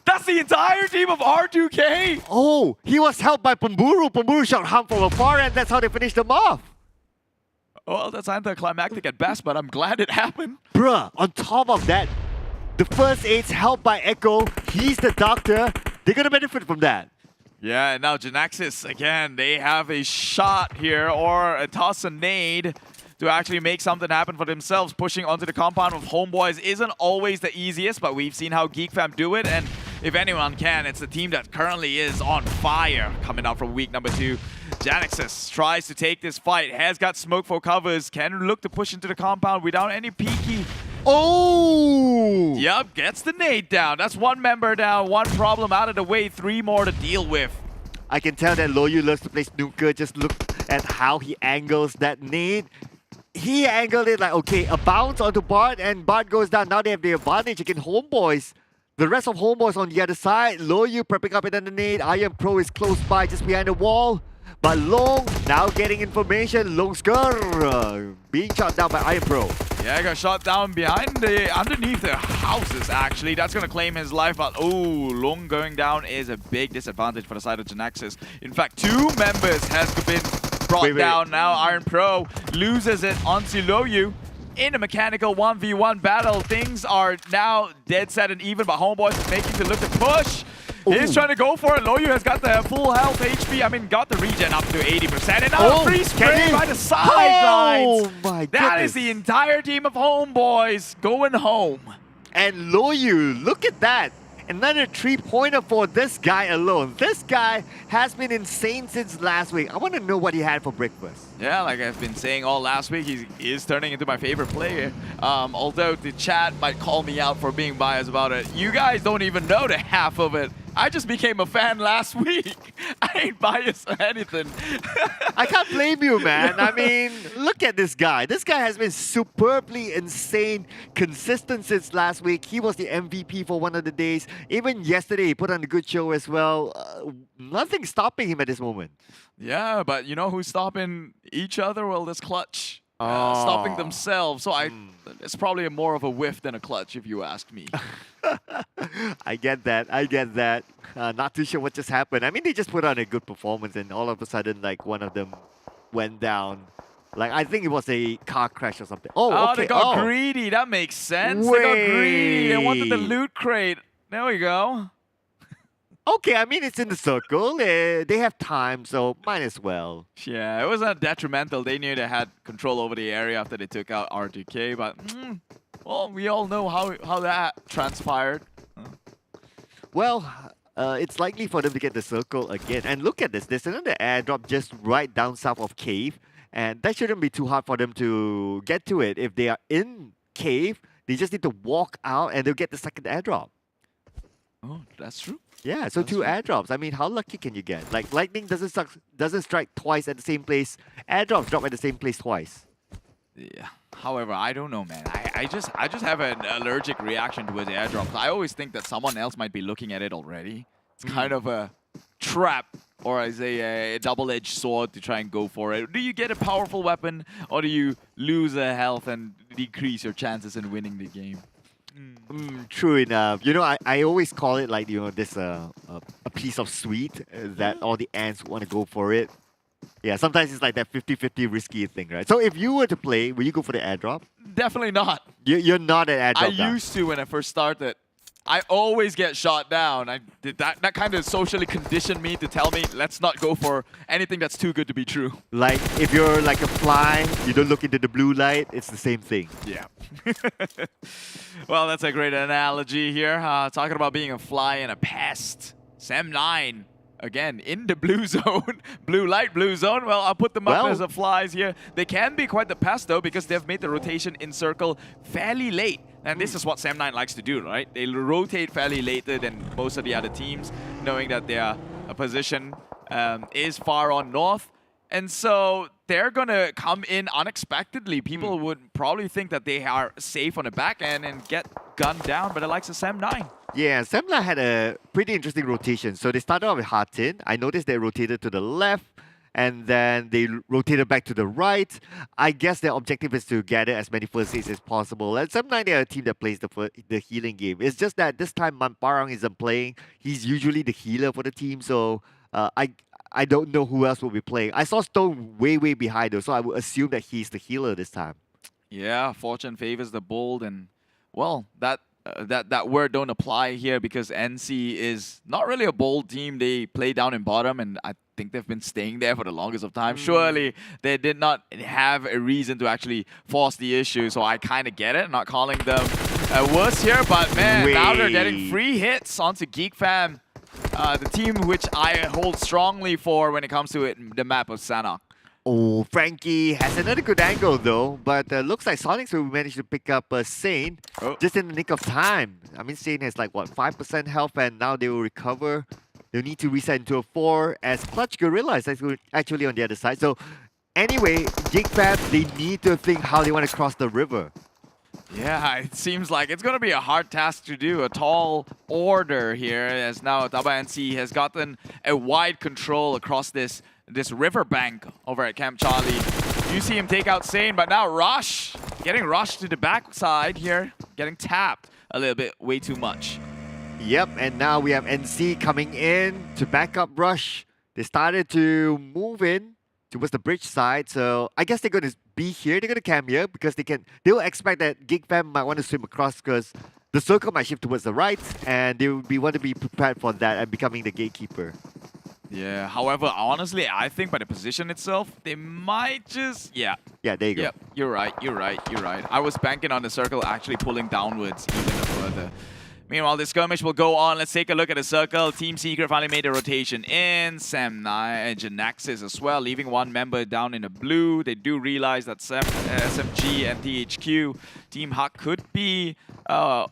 That's the entire team of R2K. Oh, he was helped by Pamburu. Pamburu shot harm from afar, and that's how they finished them off. Well, that's anticlimactic at best, but I'm glad it happened. Bruh, on top of that, the first aid's helped by Echo. He's the doctor. They're going to benefit from that. Yeah, and now GENEXUS, again, they have a shot here, or a toss a nade to actually make something happen for themselves. Pushing onto the compound of Homebois isn't always the easiest, but we've seen how Geek Fam do it, and if anyone can, it's the team that currently is on fire coming out from week number 2. GENEXUS tries to take this fight, has got smoke for covers, can look to push into the compound without any peeky. Oh! Yep, gets the nade down. That's one member down, one problem out of the way, 3 more to deal with. I can tell that Loyu loves to play snooker. Just look at how he angles that nade. He angled it like, okay, a bounce onto Bart, and Bart goes down. Now they have the advantage against Homebois. The rest of Homebois on the other side. Loyu prepping up another nade. Iron Pro is close by, just behind the wall. But Long now getting information. Bosskur being shot down by Iron Pro. Yeah, got shot down underneath the houses, actually. That's going to claim his life, but Long going down is a big disadvantage for the side of GENEXUS. In fact, 2 members has been brought down. Now Iron Pro loses it onto Loyu. In a mechanical 1v1 battle, things are now dead set and even, but Homebois is making to look to push. He's trying to go for it. Loyu has got the full health HP. I mean, got the regen up to 80%. And now a free spray by the sidelines. Oh my That goodness. is the entire team of Homebois going home. And Loyu, look at that. Another 3-pointer for this guy alone. This guy has been insane since last week. I want to know what he had for breakfast. Yeah, like I've been saying all last week, he is turning into my favorite player. Although the chat might call me out for being biased about it. You guys don't even know the half of it. I just became a fan last week. I ain't biased or anything. I can't blame you, man. I mean, look at this guy. This guy has been superbly insane, consistent since last week. He was the MVP for one of the days. Even yesterday, he put on a good show as well. Nothing stopping him at this moment. Yeah, but you know who's stopping each other? Well, this Clutch. Stopping themselves. So it's probably more of a whiff than a clutch, if you ask me. I get that. I get that. Not too sure what just happened. I mean, they just put on a good performance, and all of a sudden, like, one of them went down. Like, I think it was a car crash or something. Oh, okay. They got greedy. That makes sense. They got greedy. They wanted the loot crate. There we go. Okay, I mean, it's in the circle. They have time, so might as well. Yeah, it was not detrimental. They knew they had control over the area after they took out R2K, but well, we all know how that transpired. Well, it's likely for them to get the circle again. And look at this. There's another airdrop just right down south of Cave, and that shouldn't be too hard for them to get to it. If they are in Cave, they just need to walk out, and they'll get the second airdrop. Oh, that's true. Yeah, so 2 airdrops. I mean, how lucky can you get? Like, lightning doesn't strike twice at the same place. Airdrops drop at the same place twice. Yeah. However, I don't know, man. I just have an allergic reaction towards airdrops. I always think that someone else might be looking at it already. It's kind of a trap, or I say a double-edged sword to try and go for it. Do you get a powerful weapon, or do you lose a health and decrease your chances in winning the game? True enough. You know, I always call it like, you know, this a piece of sweet that all the ants want to go for it. Yeah, sometimes it's like that 50-50 risky thing, right? So if you were to play, will you go for the airdrop? Definitely not. You're not an airdrop guy. I used to when I first started. I always get shot down. That kind of socially conditioned me to tell me, let's not go for anything that's too good to be true. Like, if you're like a fly, you don't look into the blue light, it's the same thing. Yeah. Well, that's a great analogy here. Talking about being a fly and a pest. SEM9 again, in the blue zone, blue light, blue zone. Well, I'll put them up as a flies here. They can be quite the pest though, because they've made the rotation in circle fairly late. And this is what SEM9 likes to do, right? They rotate fairly later than most of the other teams, knowing that their position is far on north. And so they're going to come in unexpectedly. People would probably think that they are safe on the back end and get gunned down by the likes of SEM9. Yeah, SEM9 had a pretty interesting rotation. So they started off with Hartin. I noticed they rotated to the left, and then they rotated back to the right. I guess their objective is to gather as many first aids as possible. And SEM9, they're a team that plays the healing game. It's just that this time Farang isn't playing. He's usually the healer for the team, so I don't know who else will be playing. I saw Stone way behind though, so I would assume that he's the healer this time. Yeah, fortune favors the bold, and well, that word don't apply here because NC is not really a bold team. They play down in bottom, and I think they've been staying there for the longest of time. Surely they did not have a reason to actually force the issue, so I kind of get it. I'm not calling them worse here, but man, now they're getting free hits onto Geek Fam. The team which I hold strongly for when it comes to the map of Sanhok. Oh, Frankie has another good angle though, but looks like Sonics will manage to pick up Sane just in the nick of time. I mean, Sane has like, what, 5% health, and now they will recover. They'll need to reset into a 4 as Clutch Guerilla is actually on the other side. So anyway, Geek Fam, they need to think how they want to cross the river. Yeah, it seems like it's going to be a hard task to do. A tall order here, as now TABAH NC has gotten a wide control across this riverbank over at Camp Charlie. You see him take out Sane, but now Rush, getting rushed to the backside here, getting tapped a little bit, way too much. Yep, and now we have NC coming in to back up Rush. They started to move in towards the bridge side, so I guess they're going to be here. They're going to camp here because they'll expect that Geek Fam might want to swim across because the circle might shift towards the right, and they will want to be prepared for that and becoming the gatekeeper. Yeah, however, honestly, I think by the position itself, they might just... Yeah, there you go. Yep, you're right. I was banking on the circle actually pulling downwards even further. Meanwhile, the skirmish will go on. Let's take a look at the circle. Team Secret finally made a rotation in. SEM9 and GENEXUS as well, leaving one member down in the blue. They do realize that SMG and THQ, Team Huck could be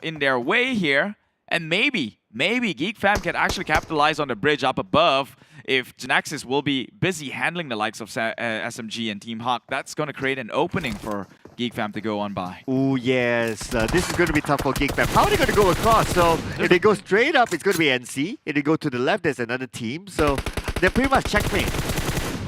in their way here. And maybe Geek Fam can actually capitalize on the bridge up above if GENEXUS will be busy handling the likes of SMG and Team Huck. That's going to create an opening for Geek Fam to go on by. Oh yes, this is going to be tough for Geek Fam. How are they going to go across? So if they go straight up, it's going to be NC. If they go to the left, there's another team. So they're pretty much checkmate.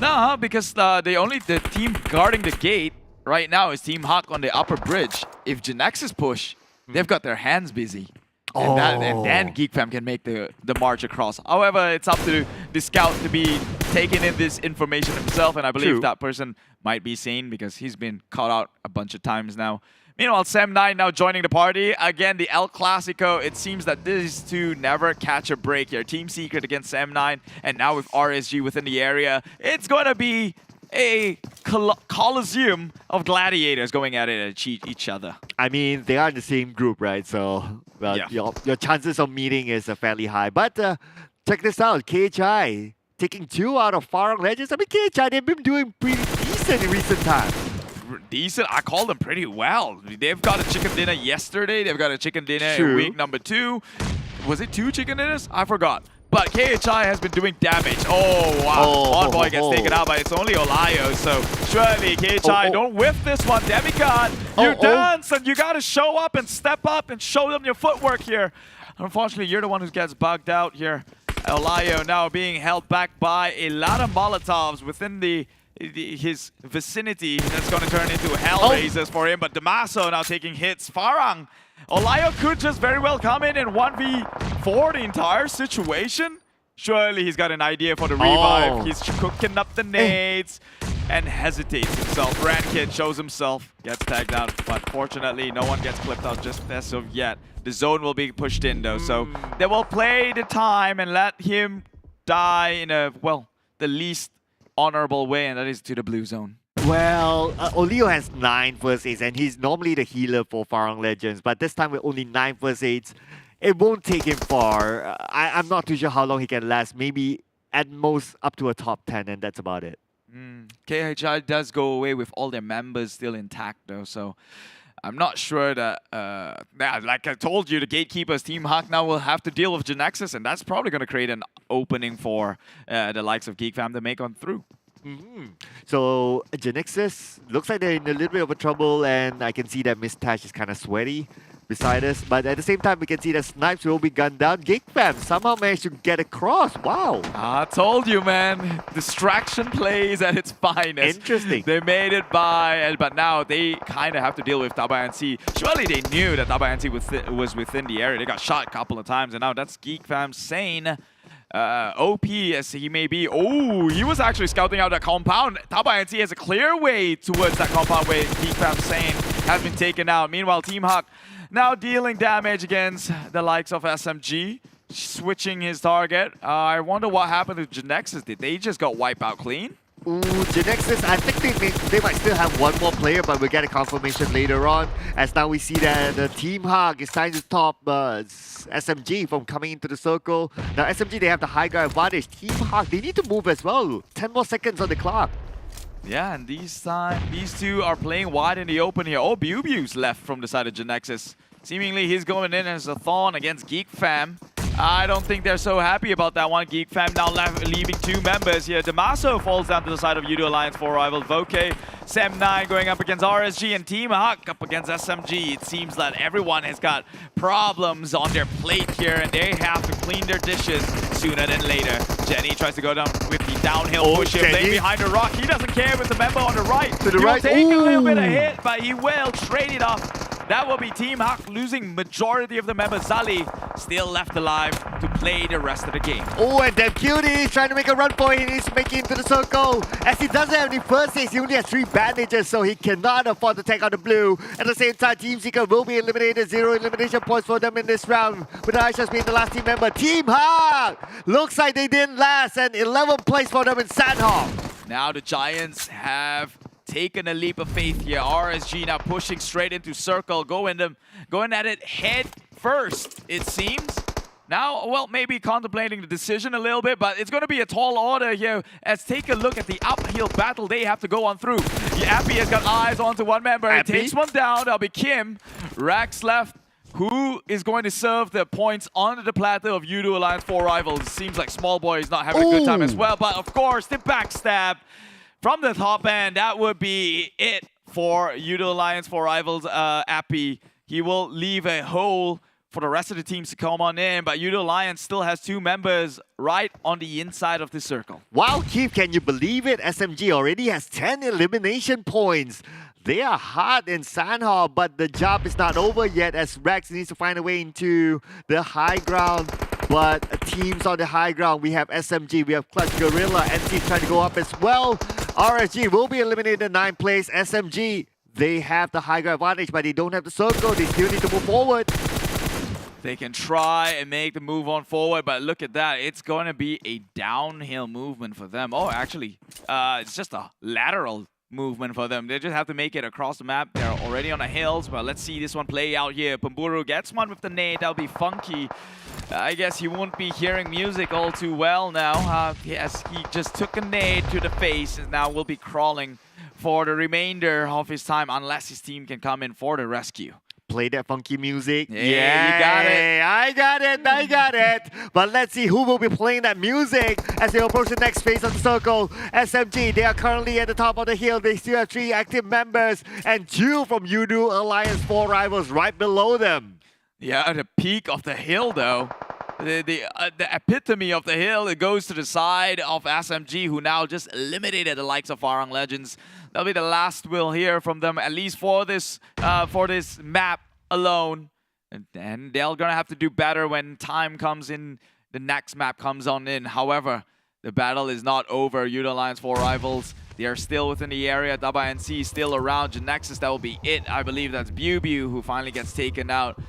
No, because the team guarding the gate right now is Team Huck on the upper bridge. If GENEXUS push, they've got their hands busy. And then Geek Fam can make the march across. However, it's up to the scout to be taking in this information himself, and I believe that person might be Sane because he's been caught out a bunch of times now. Meanwhile, SEM9 now joining the party. Again, the El Clasico, it seems that these two never catch a break here. Team Secret against SEM9, and now with RSG within the area, it's going to be a coliseum of gladiators going at it and cheat each other. I mean, they are in the same group, right? So, well, your chances of meeting is fairly high. But check this out, KHI taking 2 out of Farang Legends. I mean, KHI, they've been doing pretty decent in recent times. Decent? I call them pretty well. They've got a chicken dinner yesterday. They've got a chicken dinner in week number 2. Was it 2 chicken dinners? I forgot. But KHI has been doing damage. Oh, wow. Homebois gets taken out, but it's only Olayo. So surely KHI, don't whiff this one. Demigod, you dance and you got to show up and step up and show them your footwork here. Unfortunately, you're the one who gets bugged out here. Olayo now being held back by a lot of Molotovs within his vicinity. That's going to turn into Hellraisers for him. But Damaso now taking hits. Farang. Olayo could just very well come in and 1v4 the entire situation. Surely he's got an idea for the revive. He's cooking up the nades and hesitates himself. Rankid shows himself, gets tagged out, but fortunately no one gets clipped out just as of yet. The zone will be pushed in though, so they will play the time and let him die in a, well, the least honorable way, and that is to the blue zone. Well, Olio has 9 first aids, and he's normally the healer for Farang Legends, but this time with only 9 first aids, it won't take him far. I'm not too sure how long he can last. Maybe at most up to a top 10, and that's about it. KHI does go away with all their members still intact though, so I'm not sure that, like I told you, the Gatekeepers Team Hawk now will have to deal with GENEXUS, and that's probably going to create an opening for the likes of Geek Fam to make on through. So GENEXUS looks like they're in a little bit of a trouble, and I can see that Miss Tash is kind of sweaty beside us. But at the same time, we can see that Snipes will be gunned down. Geek Fam somehow managed to get across. Wow. I told you, man. Distraction plays at its finest. Interesting. They made it by, but now they kind of have to deal with TABAH NC. Surely they knew that TABAH NC was within the area. They got shot a couple of times, and now that's Geek Fam saying, OP as he may be. Oh, he was actually scouting out that compound. TABAH NC has a clear way towards that compound where Geek Fam saying has been taken out. Meanwhile, Team Hawk now dealing damage against the likes of SMG, switching his target. I wonder what happened to GENEXUS. Did they just got wiped out clean? Ooh, GENEXUS, I think they might still have one more player, but we'll get a confirmation later on. As now we see that the Team Hawk is trying to stop SMG from coming into the circle. Now SMG, they have the high ground advantage. Team Hawk, they need to move as well. 10 more seconds on the clock. Yeah, and these two are playing wide in the open here. Oh, Bubu's left from the side of GENEXUS. Seemingly he's going in as a Thorn against Geek Fam. I don't think they're so happy about that one. Geek Fam now leaving two members here. Damaso falls down to the side of Yoodo Alliance 4 rival Voke. SEM9 going up against RSG, and Team Hawk up against SMG. It seems that everyone has got problems on their plate here, and they have to clean their dishes sooner than later. Jenny tries to go down with the downhill push here, playing behind the rock. He doesn't care with the member on the right. To the right. Will take a little bit of hit, but he will trade it off. That will be Team Hawk losing majority of the members. Zali still left alive to play the rest of the game. Oh, and then Cutie is trying to make a run for it. He's making it into the circle. As he doesn't have any first aids, he only has 3 bandages, so he cannot afford to take out the blue. At the same time, Team Seeker will be eliminated. 0 elimination points for them in this round, with Aisha's being the last team member. Team Hawk! Looks like they didn't last, and 11th place for them in Sandhawk. Now the Giants have taken a leap of faith here. RSG now pushing straight into circle, going at it head first, it seems. Now, well, maybe contemplating the decision a little bit, but it's going to be a tall order here. As take a look at the uphill battle they have to go on through. Appy has got eyes onto one member. It takes one down. That'll be Kim. Rax left. Who is going to serve the points onto the plateau of Yoodo Alliance 4 rivals? It seems like Smallboy is not having a good time as well, but of course, the backstab from the top end, that would be it for Yoodo Alliance 4 rivals. Appy, he will leave a hole for the rest of the teams to come on in, but Yoodo Alliance still has 2 members right on the inside of the circle. Wow, Keith, can you believe it? SMG already has 10 elimination points. They are hot in Sandhawk, but the job is not over yet as Rex needs to find a way into the high ground. But teams on the high ground, we have SMG, we have Clutch, Guerilla, NC trying to go up as well. RSG will be eliminated in 9th place. SMG, they have the high ground advantage, but they don't have the circle. They still need to move forward. They can try and make the move on forward, but look at that. It's going to be a downhill movement for them. Oh, actually, it's just a lateral movement for them. They just have to make it across the map. They're already on the hills, but let's see this one play out here. Pamburu gets one with the nade. That'll be funky. I guess he won't be hearing music all too well now. Yes, he just took a nade to the face and now will be crawling for the remainder of his time unless his team can come in for the rescue. Play that funky music. Yeah, you got it. I got it. But let's see who will be playing that music as they approach the next phase of the circle. SMG, they are currently at the top of the hill. They still have 3 active members. And 2 from Yoodo Alliance 4 rivals right below them. Yeah, the peak of the hill, though. The epitome of the hill, it goes to the side of SMG, who now just eliminated the likes of Farang Legends. That'll be the last we'll hear from them, at least for this map alone. And they're gonna have to do better when time comes in, the next map comes on in. However, the battle is not over. Yoodo Alliance 4 rivals, they are still within the area. TABAH NC still around. GENEXUS, that will be it. I believe that's Bubu who finally gets taken out.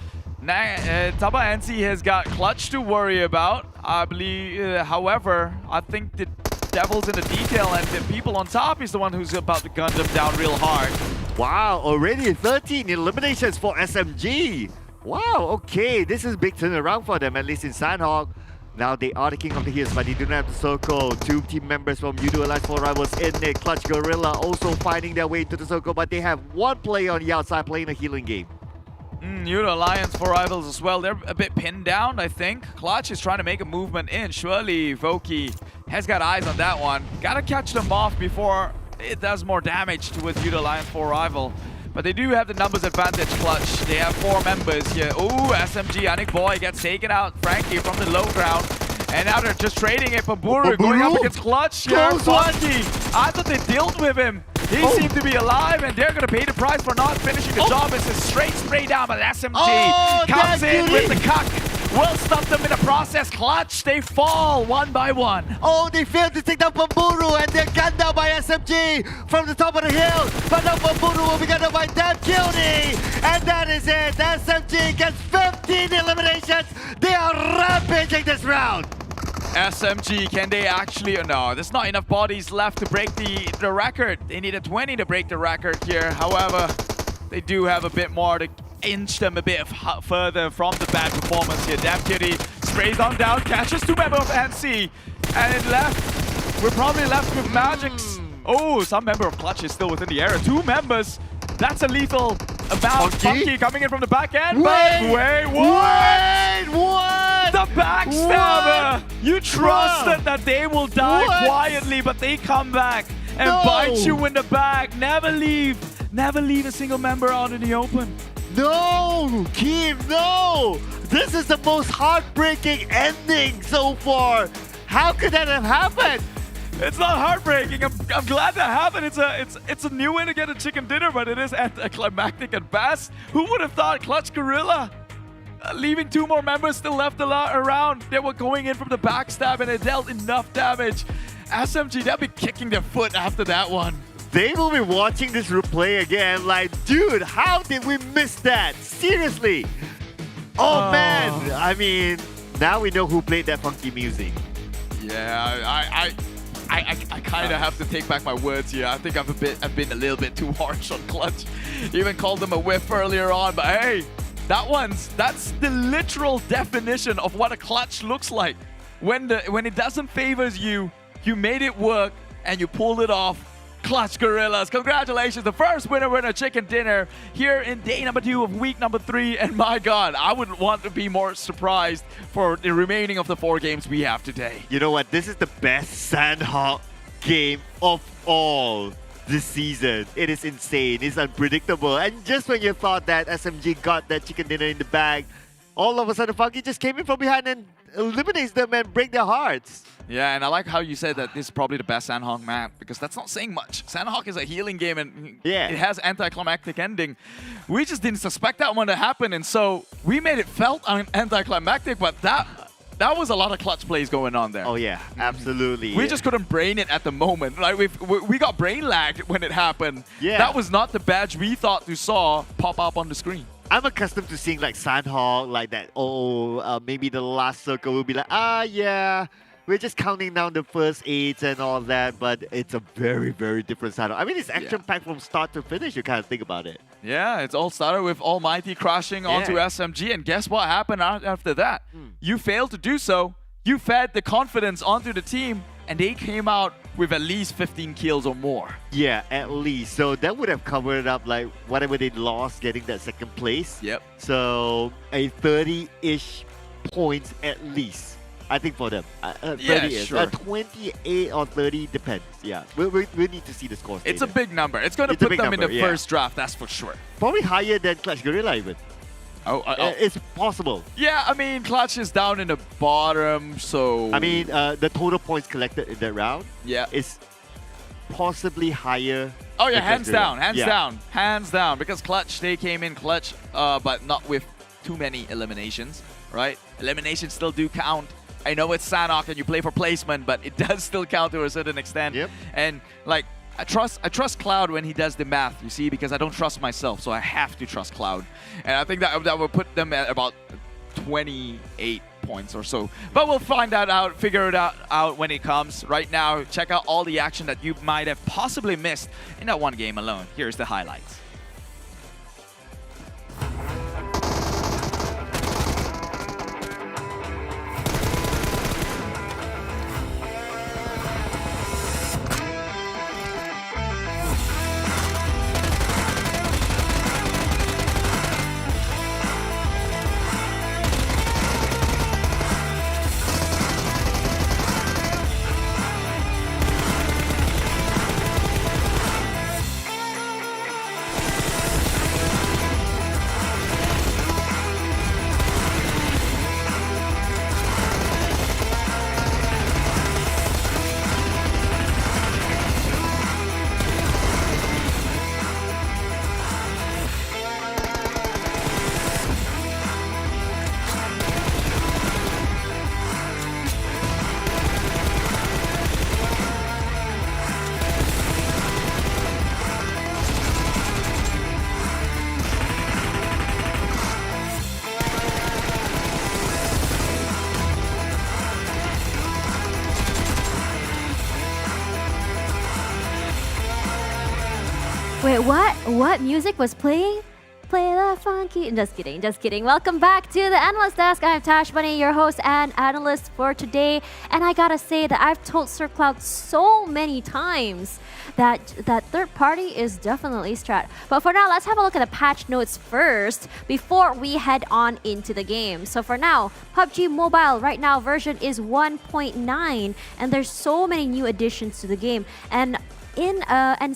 TABAH NC has got Clutch to worry about. I believe, however, I think the devil's in the detail, and the people on top is the one who's about to gun them down real hard. Wow, already 13 eliminations for SMG. Wow, okay, this is a big turnaround for them, at least in Sandhawk. Now they are the king of the hills, but they do not have the circle. 2 team members from Yoodo Alliance 4 Rivals in it. Clutch Guerilla also finding their way into the circle, but they have 1 player on the outside playing a healing game. Yoodo Alliance 4 Rivals as well. They're a bit pinned down, I think. Clutch is trying to make a movement in. Surely Voki has got eyes on that one. Gotta catch them off before it does more damage towards Yoodo Alliance 4 Rival. But they do have the numbers advantage, Clutch. They have 4 members here. Ooh, SMG, Homebois gets taken out. Frankie from the low ground. And now they're just trading it. Pamburu going up against Clutch here. Funky. I thought they dealt with him. He seemed to be alive, and they're going to pay the price for not finishing the job. It's a straight spray down, but SMG comes in with the cuck. Will stop them in the process. Clutch, they fall 1 by 1. Oh, they failed to take down Pamburu, and they're gunned down by SMG from the top of the hill. But now Pamburu will be gunned down by DWWCD. And that is it. SMG gets 15 eliminations. They are rampaging this round. SMG, can they actually? No, there's not enough bodies left to break the record. They need a 20 to break the record here. However, they do have a bit more to inch them a bit further from the bad performance here. DWWCD sprays on down, catches 2 members of NSEA, and it left. We're probably left with Magix. Oh, some member of Clutch is still within the area. 2 members. That's a lethal amount. Funky coming in from the back end. Wait, what? The backstabber. You trusted that they will die quietly, but they come back and bite you in the back. Never leave a single member out in the open. No, Kim, no! This is the most heartbreaking ending so far. How could that have happened? It's not heartbreaking. I'm glad that happened. It's a new way to get a chicken dinner, but it is anticlimactic at best. Who would have thought Clutch Guerilla leaving 2 more members still left around? They were going in from the backstab and it dealt enough damage. SMG, they'll be kicking their foot after that one. They will be watching this replay again like, dude, how did we miss that? Seriously. Oh man. I mean, now we know who played that funky music. Yeah, I kind of have to take back my words here. I think I've been a little bit too harsh on Clutch. Even called them a whiff earlier on, but hey, that's the literal definition of what a clutch looks like. When it doesn't favor you, you made it work and you pulled it off. Clutch Guerillas, congratulations, the first winner chicken dinner here in day number 2 of week number 3. And my God, I wouldn't want to be more surprised for the remaining of the 4 games we have today. You know what? This is the best Sandhawk game of all this season. It is insane. It's unpredictable. And just when you thought that SMG got that chicken dinner in the bag, all of a sudden Funky just came in from behind and eliminates them and break their hearts. Yeah, and I like how you said that this is probably the best Sandhawk map, because that's not saying much. Sandhawk is a healing game and it has anticlimactic ending. We just didn't suspect that one to happen, and so we made it felt anticlimactic, but that was a lot of clutch plays going on there. Oh yeah, absolutely. We just couldn't brain it at the moment. Like we got brain lagged when it happened. Yeah. That was not the badge we thought we saw pop up on the screen. I'm accustomed to seeing like Sandhawk, like that, maybe the last circle will be like, yeah, we're just counting down the first 8s and all that, but it's a very, very different Sandhawk. I mean, it's action-packed from start to finish, you kind of think about it. Yeah, it's all started with Almighty crashing onto SMG, and guess what happened after that? You failed to do so, you fed the confidence onto the team, and they came out with at least 15 kills or more. Yeah, at least. So that would have covered up like whatever they lost getting that 2nd place. Yep. So a 30-ish points at least. I think for them. 30-ish. Sure. 28 or 30 depends. Yeah, we need to see the scores. It's a big number. It's going to put them in the first draft, that's for sure. Probably higher than Clutch Guerilla even. It's possible. Yeah, I mean, Clutch is down in the bottom, so... I mean, the total points collected in that round is possibly higher. Oh yeah, hands down. Because Clutch, they came in clutch, but not with too many eliminations, right? Eliminations still do count. I know it's Sandhawk and you play for placement, but it does still count to a certain extent. Yep. And like, I trust Cloud when he does the math, you see, because I don't trust myself, so I have to trust Cloud. And I think that will put them at about 28 points or so. But we'll find that out, figure it out when it comes. Right now, check out all the action that you might have possibly missed in that one game alone. Here's the highlights. Wait, what? What music was playing? Play that funky. Just kidding, just kidding. Welcome back to the Analyst Desk. I'm Tash Bunny, your host and analyst for today. And I gotta say that I've told Sir Cloud so many times that third party is definitely strat. But for now, let's have a look at the patch notes first before we head on into the game. So for now, PUBG Mobile right now version is 1.9, and there's so many new additions to the game. And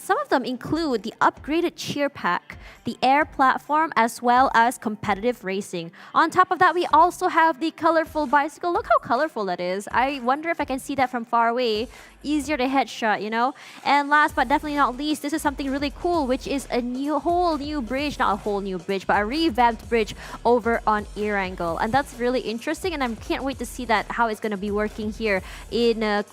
some of them include the upgraded cheer pack, the air platform, as well as competitive racing. On top of that, we also have the colorful bicycle. Look how colorful that is. I wonder if I can see that from far away. Easier to headshot, you know? And last but definitely not least, this is something really cool, which is a whole new bridge. Not a whole new bridge, but a revamped bridge over on Erangel. And that's really interesting, and I can't wait to see that, how it's going to be working here in at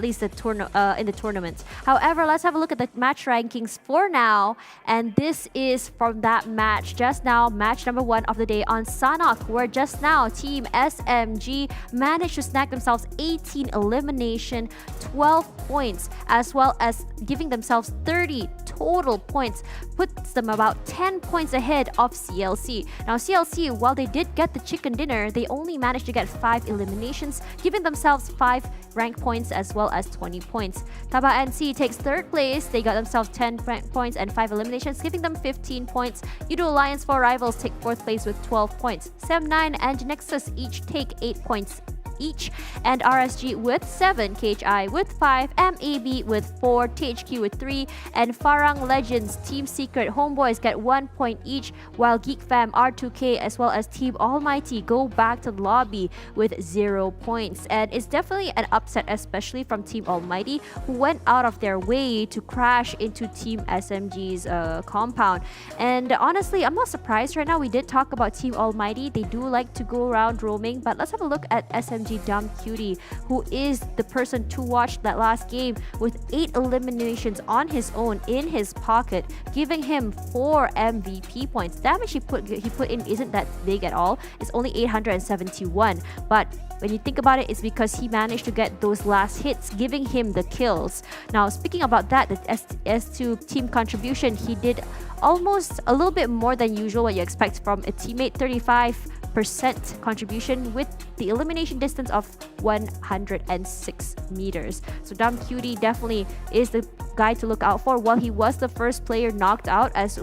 least the tournament. However, let's have a look at the match rankings for now. And this is from that match just now, match number 1 of the day on Sanok, where just now Team SMG managed to snag themselves 18 elimination, 12 points, as well as giving themselves 30 total points, puts them about 10 points ahead of CLC. Now CLC, while they did get the chicken dinner, they only managed to get 5 eliminations, giving themselves 5 rank points as well as 20 points. TABAH NC takes 3rd place. They got themselves 10 rank points and 5 eliminations, giving them 15 points. Yoodo Alliance 4 Rivals take 4th place with 12 points. SEM9 and GENEXUS each take 8 points each, and RSG with 7, KHI with 5, MAB with 4, THQ with 3, and Farang Legends, Team Secret, Homebois get 1 point each, while Geek Fam, R2K, as well as Team Almighty go back to the lobby with 0 points. And it's definitely an upset, especially from Team Almighty, who went out of their way to crash into Team SMG's compound. And honestly, I'm not surprised right now. We did talk about Team Almighty. They do like to go around roaming, but let's have a look at SMG Dumb Cutie, who is the person to watch that last game with 8 eliminations on his own in his pocket, giving him 4 MVP points. Damage he put in isn't that big at all. It's only 871, but when you think about it, it's because he managed to get those last hits, giving him the kills. Now, speaking about that, as to team contribution, he did almost a little bit more than usual, what you expect from a teammate, 35% contribution with the elimination distance of 106 meters. So Dumb Cutie definitely is the guy to look out for. While he was the first player knocked out as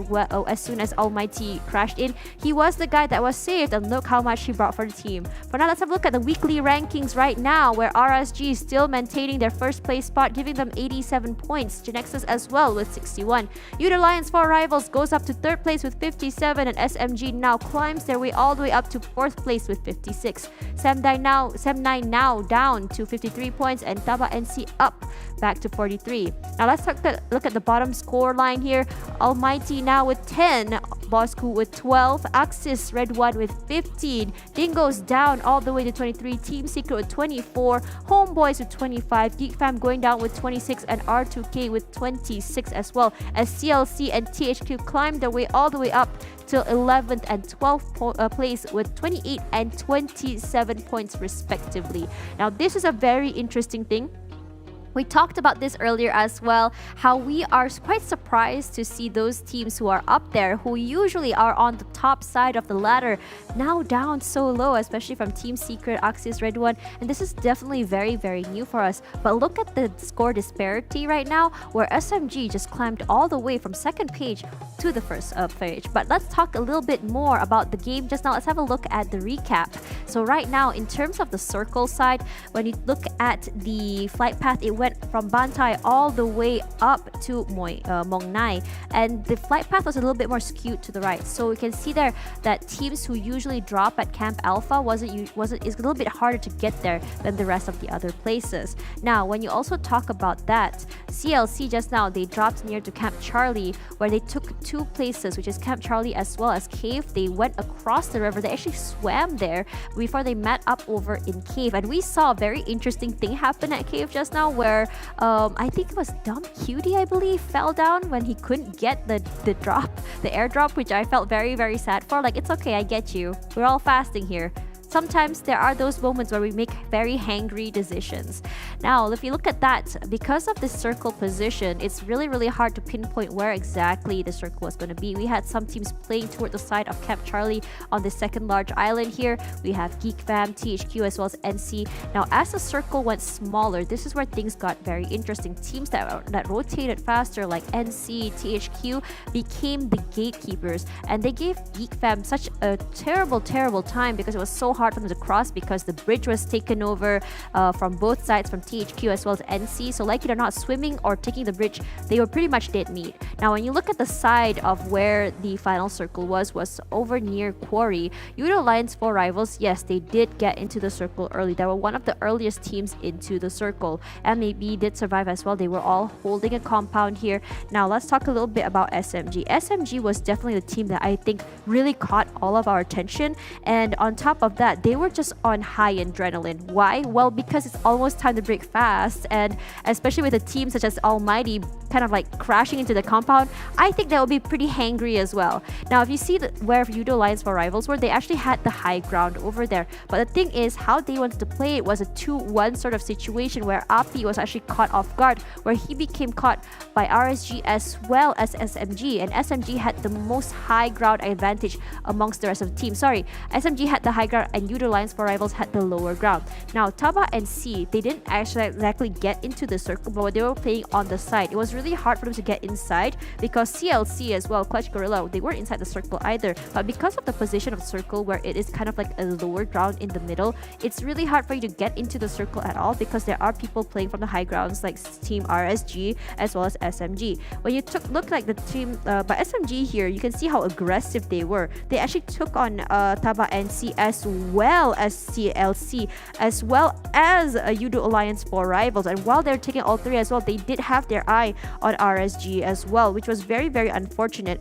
soon as Almighty crashed in, he was the guy that was saved, and look how much he brought for the team. For now, let's have a look at the weekly rankings right now, where RSG is still maintaining their first place spot, giving them 87 points. GENEXUS as well with 61. Yoodo Alliance 4 Rivals goes up to 3rd place with 57, and SMG now climbs their way all the way up to 4th place with 56. SEM9 now down to 53 points, and TABAH NC up back to 43. Now let's look at the bottom score line here. Almighty now with 10, Bosskur with 12, Axis redONE with 15, Dingoz down all the way to 23, Team Secret with 24, Homebois with 25, Geek Fam going down with 26, and R2K with 26 as well, as CLC and THQ climb their way all the way up till 11th and 12th place with 28 and 27 points respectively. Now this is a very interesting thing. We talked about this earlier as well, how we are quite surprised to see those teams who are up there, who usually are on the top side of the ladder, now down so low, especially from Team Secret, Axis, redONE, and this is definitely very, very new for us. But look at the score disparity right now, where SMG just climbed all the way from 2nd page to the 1st page. But let's talk a little bit more about the game just now. Let's have a look at the recap. So right now, in terms of the circle side, when you look at the flight path, it went from Bantai all the way up to Mong Nai, and the flight path was a little bit more skewed to the right. So we can see there that teams who usually drop at Camp Alpha is a little bit harder to get there than the rest of the other places. Now, when you also talk about that, CLC just now, they dropped near to Camp Charlie, where they took 2 places, which is Camp Charlie as well as Cave. They went across the river. They actually swam there before they met up over in Cave, and we saw a very interesting thing happen at Cave just now, where I think it was Dumb Cutie, I believe, fell down when he couldn't get the airdrop, which I felt very, very sad for. Like, it's okay, I get you. We're all fasting here. sometimes there are those moments where we make very hangry decisions. Now, if you look at that, because of the circle position, it's really, really hard to pinpoint where exactly the circle was going to be. We had some teams playing toward the side of Camp Charlie on the second large island here. We have Geek Fam, THQ, as well as NC. Now, as the circle went smaller, this is where things got very interesting. Teams that rotated faster, like NC, THQ, became the gatekeepers, and they gave Geek Fam such a terrible time because it was so hard for them to cross because the bridge was taken over from both sides, from THQ as well as NC. So like it or not, swimming or taking the bridge, they were pretty much dead meat. Now, when you look at the side of where the final circle was over near Quarry. Yoodo Alliance 4 Rivals, yes, they did get into the circle early. They were one of the earliest teams into the circle, and maybe did survive as well. They were all holding a compound here. Now, let's talk a little bit about SMG. SMG was definitely the team that I think really caught all of our attention, and on top of that, they were just on high adrenaline. Why? Well, because it's almost time to break fast, and especially with a team such as ALMGHTY kind of like crashing into the compound, I think that would be pretty hangry as well. Now, if you see where Yoodo Alliance for Rivals were, they actually had the high ground over there. But the thing is, how they wanted to play it was a 2-1 sort of situation where Api was actually caught off guard, where he became caught by RSG as well as SMG, and SMG had the most high ground advantage amongst the rest of the team. Sorry, SMG had the high ground and Yoodo Alliance for Rivals had the lower ground. Now, TABAH and C, they didn't actually exactly get into the circle, but they were playing on the side. It was really hard for them to get inside because CLC as well, Clutch Guerilla, they weren't inside the circle either. But because of the position of the circle where it is kind of like a lower ground in the middle, it's really hard for you to get into the circle at all because there are people playing from the high grounds like Team RSG as well as SMG. When you look like the team by SMG here, you can see how aggressive they were. They actually took on TABAH NC as well as CLC as well as Yoodo Alliance 4 Rivals, and while they're taking all three as well, they did have their eye on RSG as well, which was very, very unfortunate.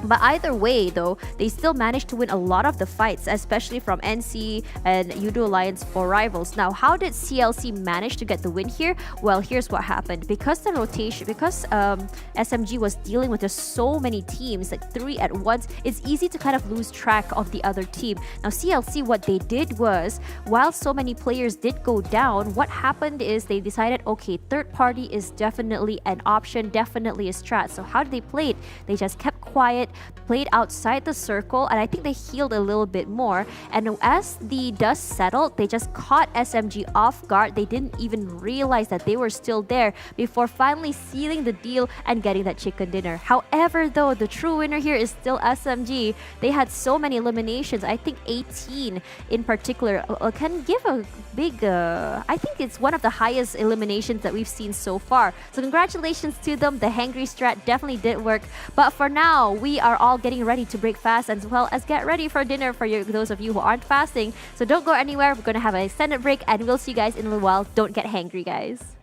But either way, though, they still managed to win a lot of the fights, especially from NC and Yoodo Alliance 4 Rivals. Now, how did CLC manage to get the win here? Well, here's what happened. Because the rotation, because SMG was dealing with just so many teams, like 3 at once, it's easy to kind of lose track of the other team. Now, CLC, what they did was, while so many players did go down, what happened is they decided, okay, third party is definitely an option, definitely a strat. So how did they play it? They just kept quiet, played outside the circle, and I think they healed a little bit more. And as the dust settled, they just caught SMG off guard. They didn't even realize that they were still there before finally sealing the deal and getting that chicken dinner. However, though, the true winner here is still SMG. They had so many eliminations. I think 18 in particular can give a big, I think it's one of the highest eliminations that we've seen so far. So congratulations to them. The hangry strat definitely did work. But for now, we are all getting ready to break fast as well as get ready for dinner for those of you who aren't fasting. So don't go anywhere. We're going to have an extended break and we'll see you guys in a little while. Don't get hangry, guys.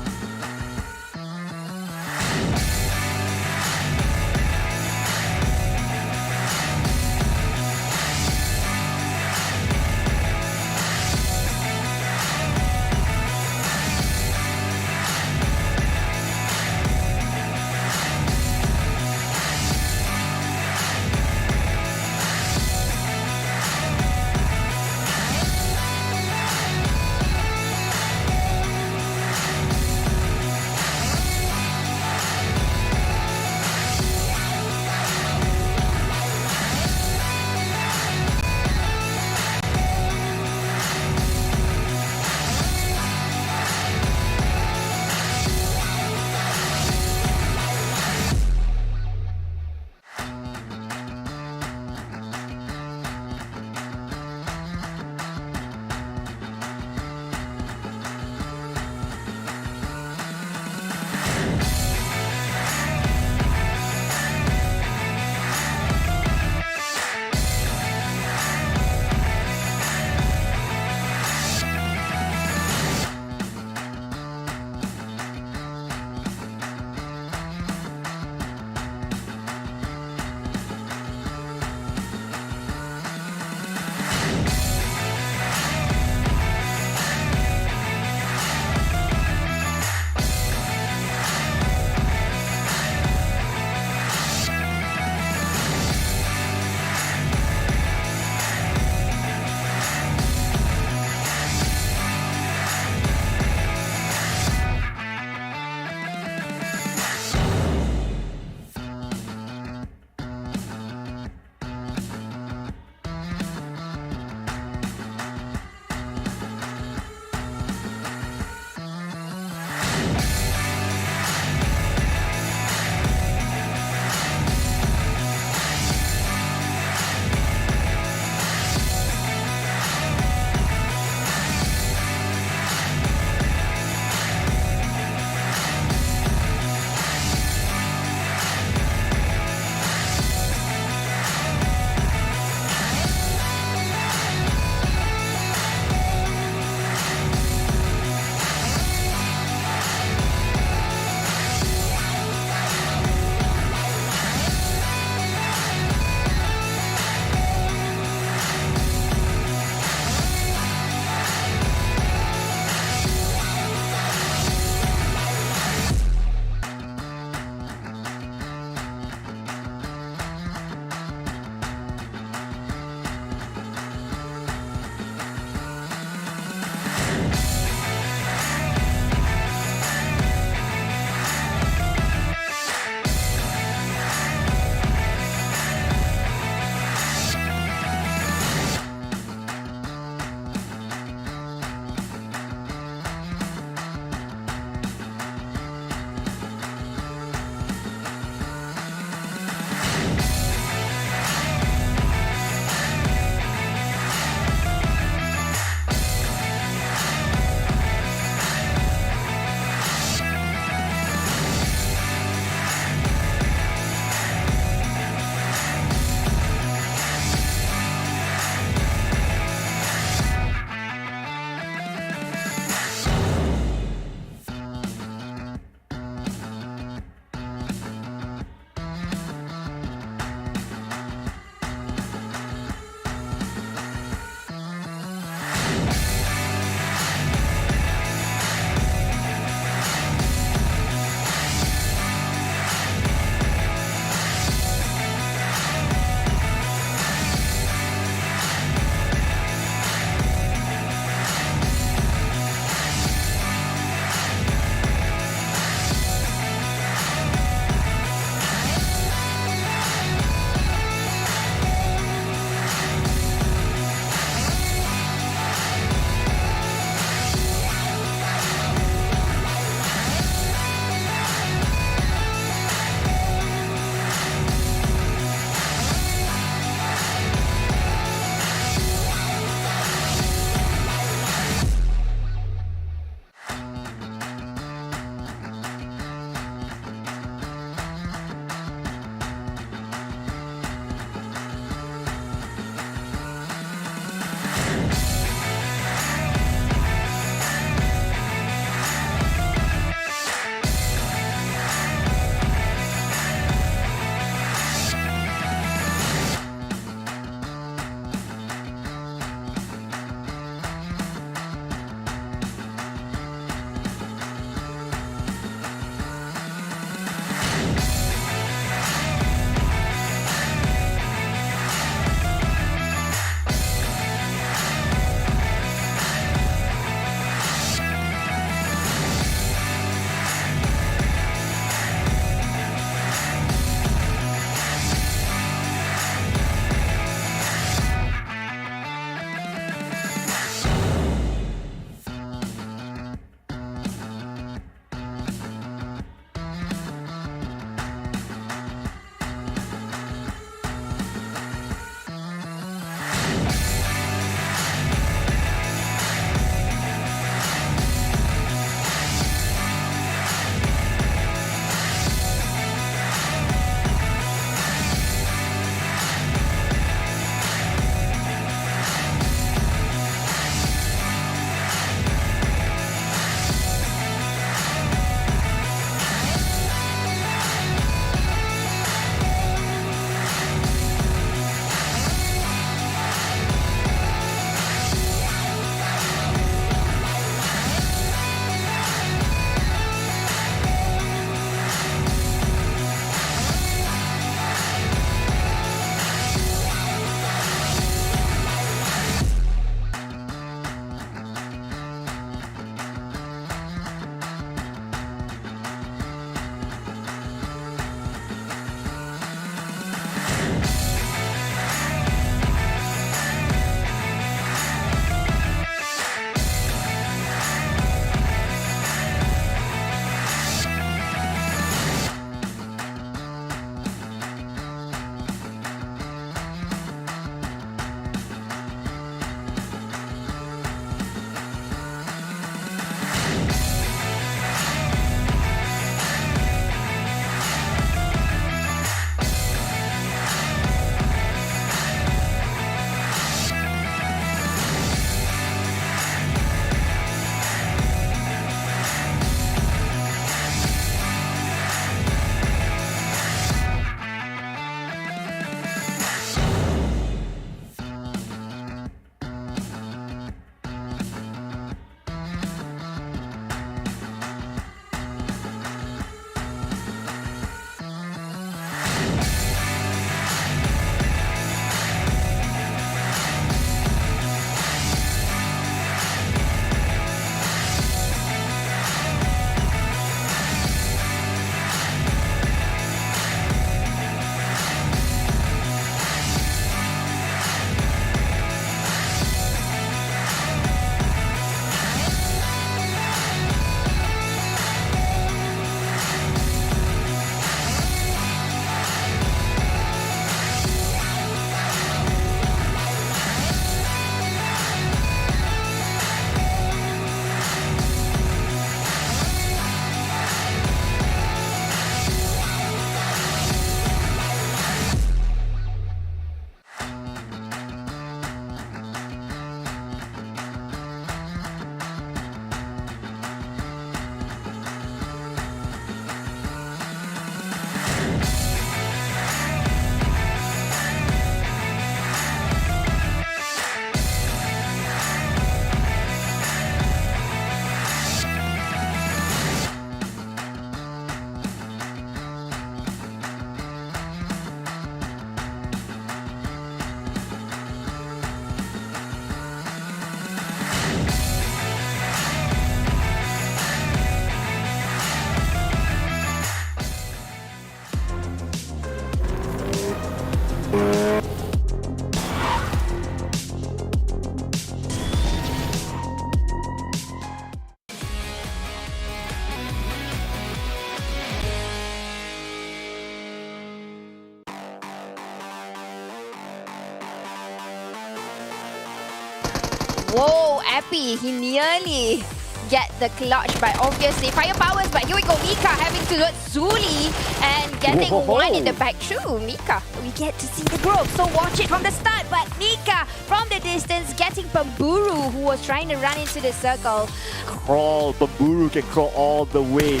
Whoa, Epi, he nearly get the clutch by obviously Firepowers, but here we go, Mika having to look Zuli and getting one in the back. True, Mika, we get to see the growth, so watch it from the start, but Mika from the distance getting Pamburu, who was trying to run into the circle. Crawl, Pamburu can crawl all the way.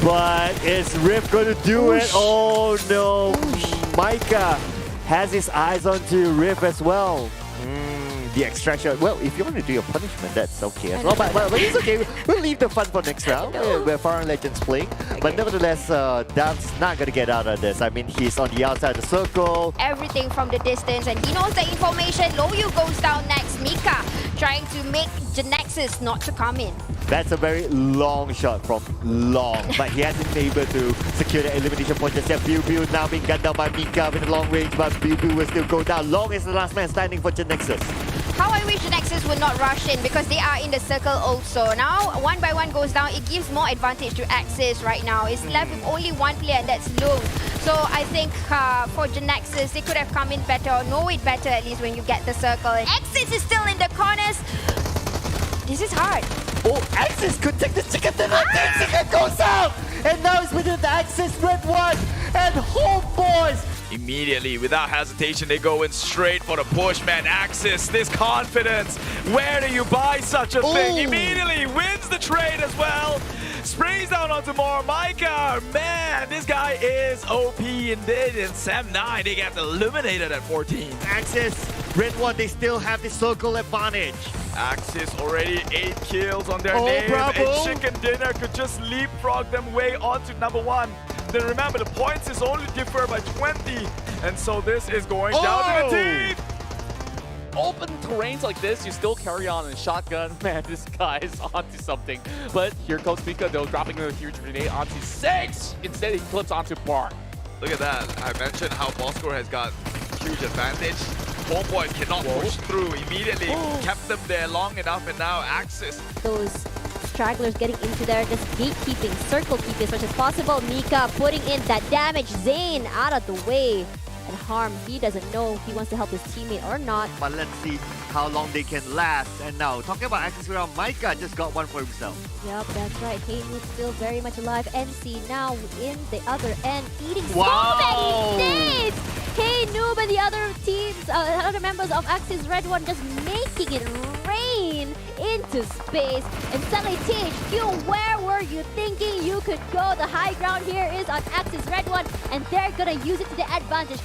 But is Riff going to do it? Oh no, Micah has his eyes onto Riff as well. The extraction. Well, if you want to do your punishment, that's okay as well. But it's okay. We'll leave the fun for next round where Farang Legend's playing. Okay. But nevertheless, Dav's not going to get out of this. I mean, he's on the outside of the circle. Everything from the distance, and he knows the information. Loyu goes down next. Mika trying to make GENEXUS not to come in. That's a very long shot from long, but he hasn't been able to secure the elimination point just yet. Biu now being gunned down by Mika with a long range, but Biu will still go down. Long is the last man standing for GENEXUS. How I wish GENEXUS would not rush in because they are in the circle also. Now, one by one goes down. It gives more advantage to Axis right now. It's left with only one player, and that's Lung. So I think for GENEXUS, they could have come in better or know it better at least when you get the circle. Axis is still in the corners. This is hard. Oh, Axis could take the chicken dinner. The chicken goes out! And now it's within the Axis red one. And Homebois. Immediately, without hesitation, they go in straight for the push, man. Axis, this confidence. Where do you buy such a thing? Immediately wins the trade as well. Springs down onto more. Micah, man, this guy is OP indeed. In SEM9, they get eliminated at 14. Axis, red one, they still have the circle advantage. Axis already 8 kills on their name, bravo. and Chicken Dinner could just leapfrog them way onto number 1. Then remember, the points is only differ by 20, and so this is going down to the teeth. Open terrains like this, you still carry on in shotgun. Man, this guy is onto something. But here comes Mika, though, dropping a huge grenade onto 6. Instead, he clips onto Bar. Look at that. I mentioned how Bosskur has got huge advantage. Homebois cannot push through immediately. Kept them there long enough, and now Axis. Those stragglers getting into there, just gatekeeping, circle keeping as much as possible. Mika putting in that damage. Zane out of the way. And Harm, he doesn't know if he wants to help his teammate or not. But let's see how long they can last. And now, talking about Axis round, Micah just got one for himself. Yep, that's right. Haywood still very much alive. NC now in the other end, eating so many nades! Hey, Noob and the other teams, other members of Axis Red One just making it rain into space. And suddenly, THQ, where were you thinking you could go? The high ground here is on Axis Red One, and they're gonna use it to their advantage.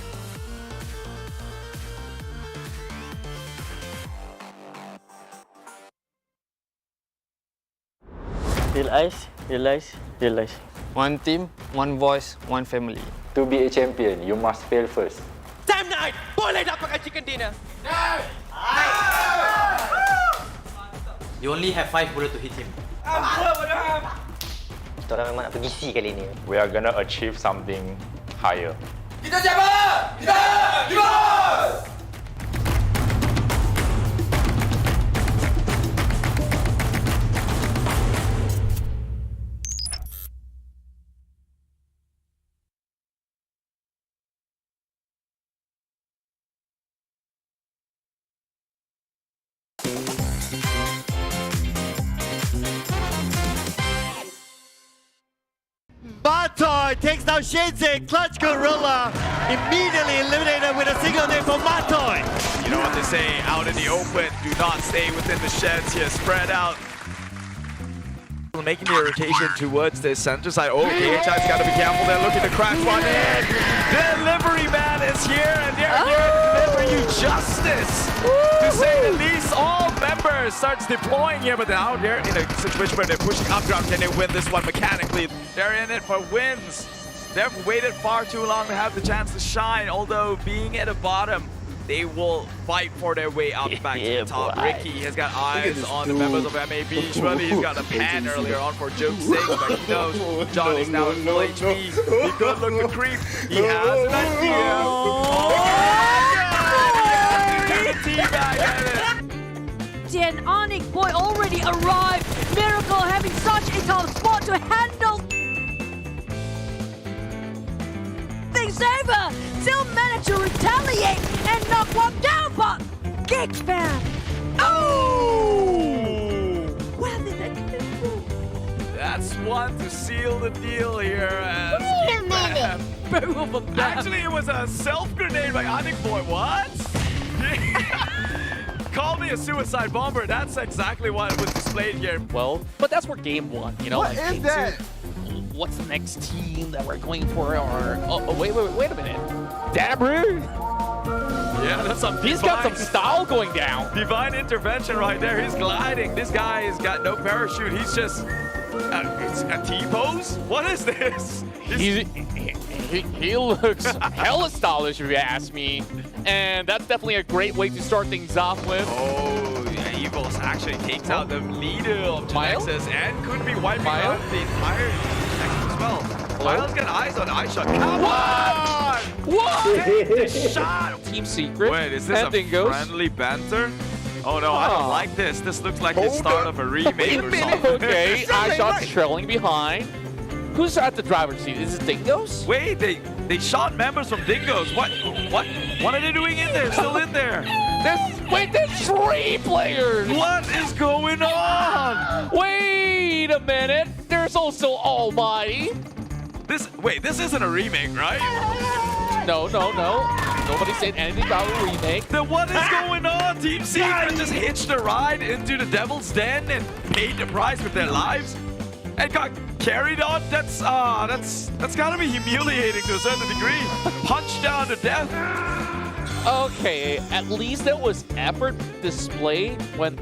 Realize. One team, one voice, one family. To be a champion, you must fail first. SEM9, boleh dapatkan chicken dinner? No! You only have 5 bullets to hit him. Kita orang memang nak pergi C kali ni. We are gonna achieve something higher. Kita siapa? Kita! Dingoz! Matoy takes down Shinze, clutch Guerilla, immediately eliminated with a single name for Matoy. You know what they say, out in the open, do not stay within the sheds here, spread out. Making the rotation towards the center side. Oh, KHI's got to be careful, they're looking to crash one in. Delivery man is here, and they're here to deliver you justice. To say the least, all members starts deploying here, but now they're in a situation where they're pushing up drop. Can they win this one mechanically? They're in it for wins. They've waited far too long to have the chance to shine, although being at the bottom, they will fight for their way up back to the top. Boy. Ricky has got eyes on the members of MAB. Surely he's got a pan earlier on for joke's sake, but he knows John is now at full HP. He could look to creep. He has an idea. Jen Onyx boy already arrived. Miracle having such a tough spot to handle things over. Still managed to retaliate and knock one down, but Geek fan. Oh! one to seal the deal here. As Wait a minute. Both of them. Actually, it was a self-grenade by Boy. What? Call me a suicide bomber. That's exactly what was displayed here. Well, but that's for game one, you know? What like is game that? two. What's the next team that we're going for? Or wait a minute. Dabru? Yeah, that's some He's got some style going down. Divine intervention right there. He's gliding. This guy has got no parachute. He's just it's a T-pose? What is this? He looks hella stylish if you ask me. And that's definitely a great way to start things off with. Oh, yeah, EVOS actually takes out the leader of GENEXUS and could be wiping out the entire GENEXUS as well. Miles got eyes on iShot. Come on! What? Take the shot! Team Secret. Wait, is this and a Dingoz. friendly banter? Oh no, I don't like this. This looks like the start of a remake or something. Okay, iShot's trailing behind. Who's at the driver's seat? Is it Dingoz? Wait, they shot members from Dingoz. What are they doing in there? Still in there? There's 3 players. What is going on? Wait a minute. There's also Almighty. This isn't a remake, right? No. Nobody said anything about a remake. Then what is going on? Team Secret just hitched a ride into the Devil's Den and paid the price with their lives and got carried on. That's gotta be humiliating to a certain degree. Punched down to death. Okay, at least there was effort displayed when...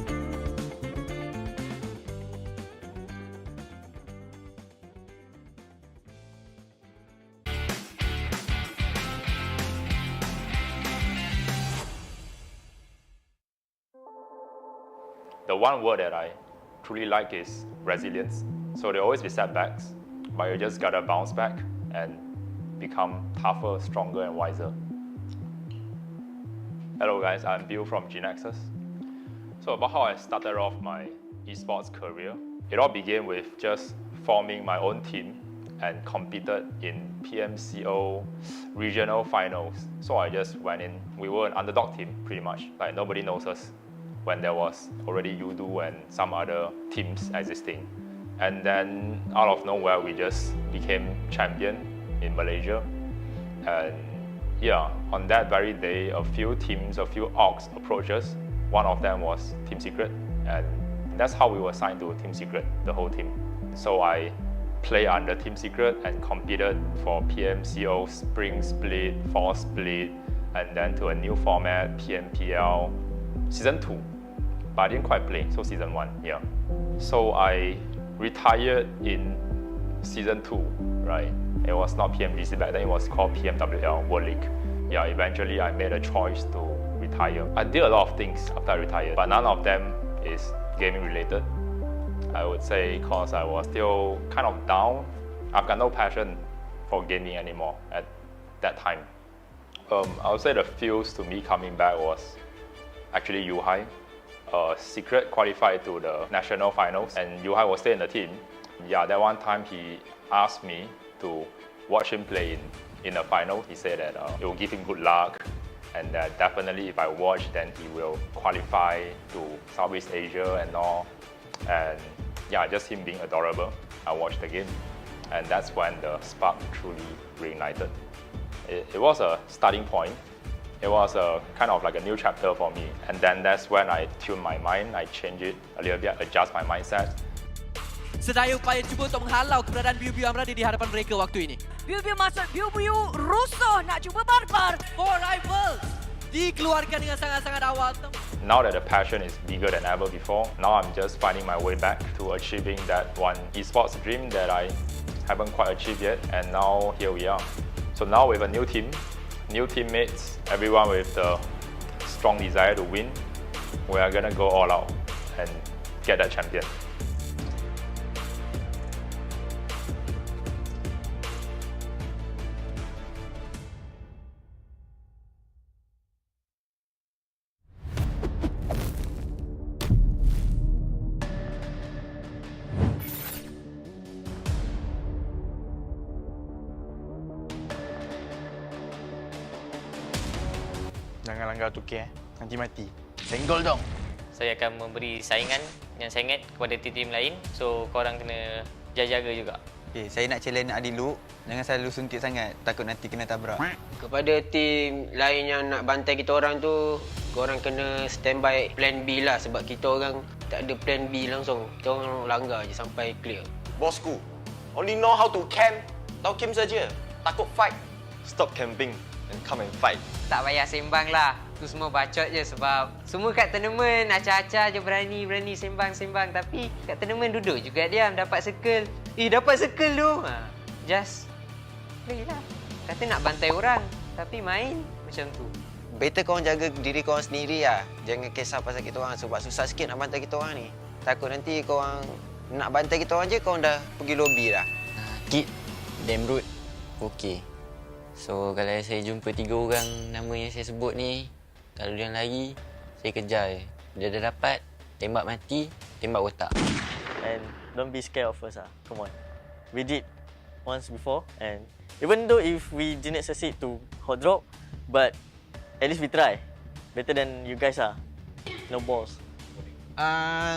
The one word that I truly like is resilience. So there'll always be setbacks, but you just gotta bounce back and become tougher, stronger, and wiser. Hello guys, I'm Bill from GENEXUS. So about how I started off my esports career, it all began with just forming my own team and competed in PMCO regional finals. So I just went in. We were an underdog team pretty much, like nobody knows us when there was already Yoodo and some other teams existing. And then out of nowhere, we just became champion in Malaysia. And yeah, on that very day, a few orgs approached us. One of them was Team Secret, and that's how we were signed to Team Secret, the whole team. So I played under Team Secret and competed for PMCO Spring Split, Fall Split, and then to a new format, PMPL Season 2. But I didn't quite play, so Season 1, yeah. So I retired in Season 2, right? It was not PMGC back then, it was called PMWL World League. Yeah, eventually I made a choice to retire. I did a lot of things after I retired, but none of them is gaming related. I would say because I was still kind of down. I've got no passion for gaming anymore at that time. I would say the fuse to me coming back was actually Yuhai. Secret qualified to the national finals and Yuhai was still in the team. Yeah, that one time he asked me to watch him play in the final. He said that it will give him good luck and that definitely if I watch then he will qualify to Southeast Asia and all. And yeah, just him being adorable. I watched the game and that's when the spark truly reignited. It was a starting point. It was a kind of like a new chapter for me. And then that's when I tuned my mind, I changed it a little bit, adjust my mindset. Sedaya upaya cuba untuk menghalau keberadaan Biu-Biu yang berada di hadapan mereka waktu ini. Biu-Biu masuk, Biu-Biu rusuh nak cuba barbar. 4 rivals dikeluarkan dengan sangat-sangat awal. Now that the passion is bigger than ever before, now I'm just finding my way back to achieving that one esports dream that I haven't quite achieved yet. And now here we are. So now with a new team, new teammates, everyone with the strong desire to win, we are gonna go all out and get that champion. Jangan langgar tukar, nanti mati. Senggol dong. Saya akan memberi saingan yang sangat kepada tim-tim lain. So korang kena jaga juga. Okay, saya nak challenge Adilu. Jangan selalu suntik sangat, takut nanti kena tabrak. Kepada tim lain yang nak bantai kita orang tu, korang kena standby plan B lah sebab kita orang tak ada plan B langsung. Kita orang langgar je sampai clear. Bosskur, only know how to camp. Tahu camp saja. Takut fight. Stop camping and come and fight. Tak payah sembang lah. Tu semua bacot je sebab semua kat tournament acah-acah je berani sembang-sembang. Tapi kat tournament duduk juga diam, dapat circle. Dapat circle tu. Just play lah. Kata nak bantai orang, tapi main macam tu. Better korang jaga diri korang sendiri lah. Jangan kisah pasal kita orang sebab susah sikit nak bantai kita orang ni. Takut nanti korang nak bantai kita orang je, korang dah pergi lobby dah. Geek, Dingoz, okey. So kalau saya jumpa 3 orang nama yang saya sebut ni, kalau dia lari, saya kejar je. Dia dah dapat, tembak mati, tembak otak. And don't be scared of us lah. Come on. We did once before, and even though if we didn't succeed to hot drop, but at least we try. Better than you guys lah. No balls.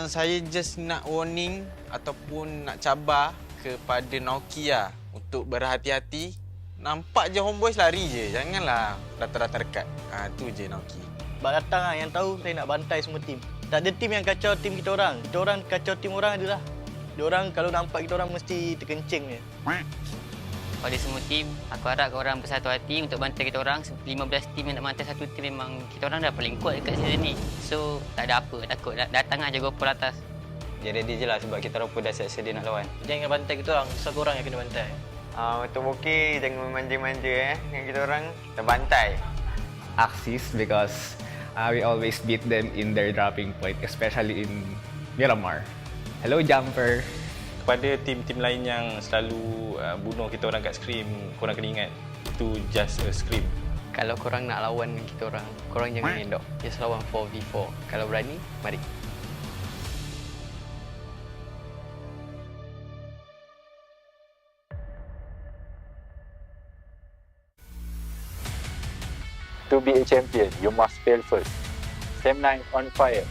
Saya just nak warning ataupun nak cabar kepada Naoki lah untuk berhati-hati. Nampak je Homebois lari je. Janganlah rata-rata dekat. Tu je Naoki. Bak datang lah yang tahu saya nak bantai semua tim. Tak ada tim yang kacau tim kita orang. Kita orang kacau tim orang adalah. Dia orang kalau nampak kita orang mesti terkencing je. Pada semua tim, aku harap korang bersatu hati untuk bantai kita orang. 15 tim yang nak bantai satu tim memang kita orang dah paling kuat dekat season ni. So, tak ada apa takut. Datang aja gopol atas. Dia ready je lah sebab kita orang pun dah sedia nak lawan. Jangan bantai kita orang, besar korang yang kena bantai. Untuk Boki, jangan manja-manja dengan kita orang. Kita bantai. Axis because we always beat them in their dropping point, especially in Miramar. Hello, Jumper. Kepada tim-tim lain yang selalu bunuh kita orang kat scrim, korang kena ingat, itu just a scrim. Kalau korang nak lawan kita orang, korang jangan elok. Just lawan 4v4. Kalau berani, mari. To be a champion, you must fail first. SEM9 on fire.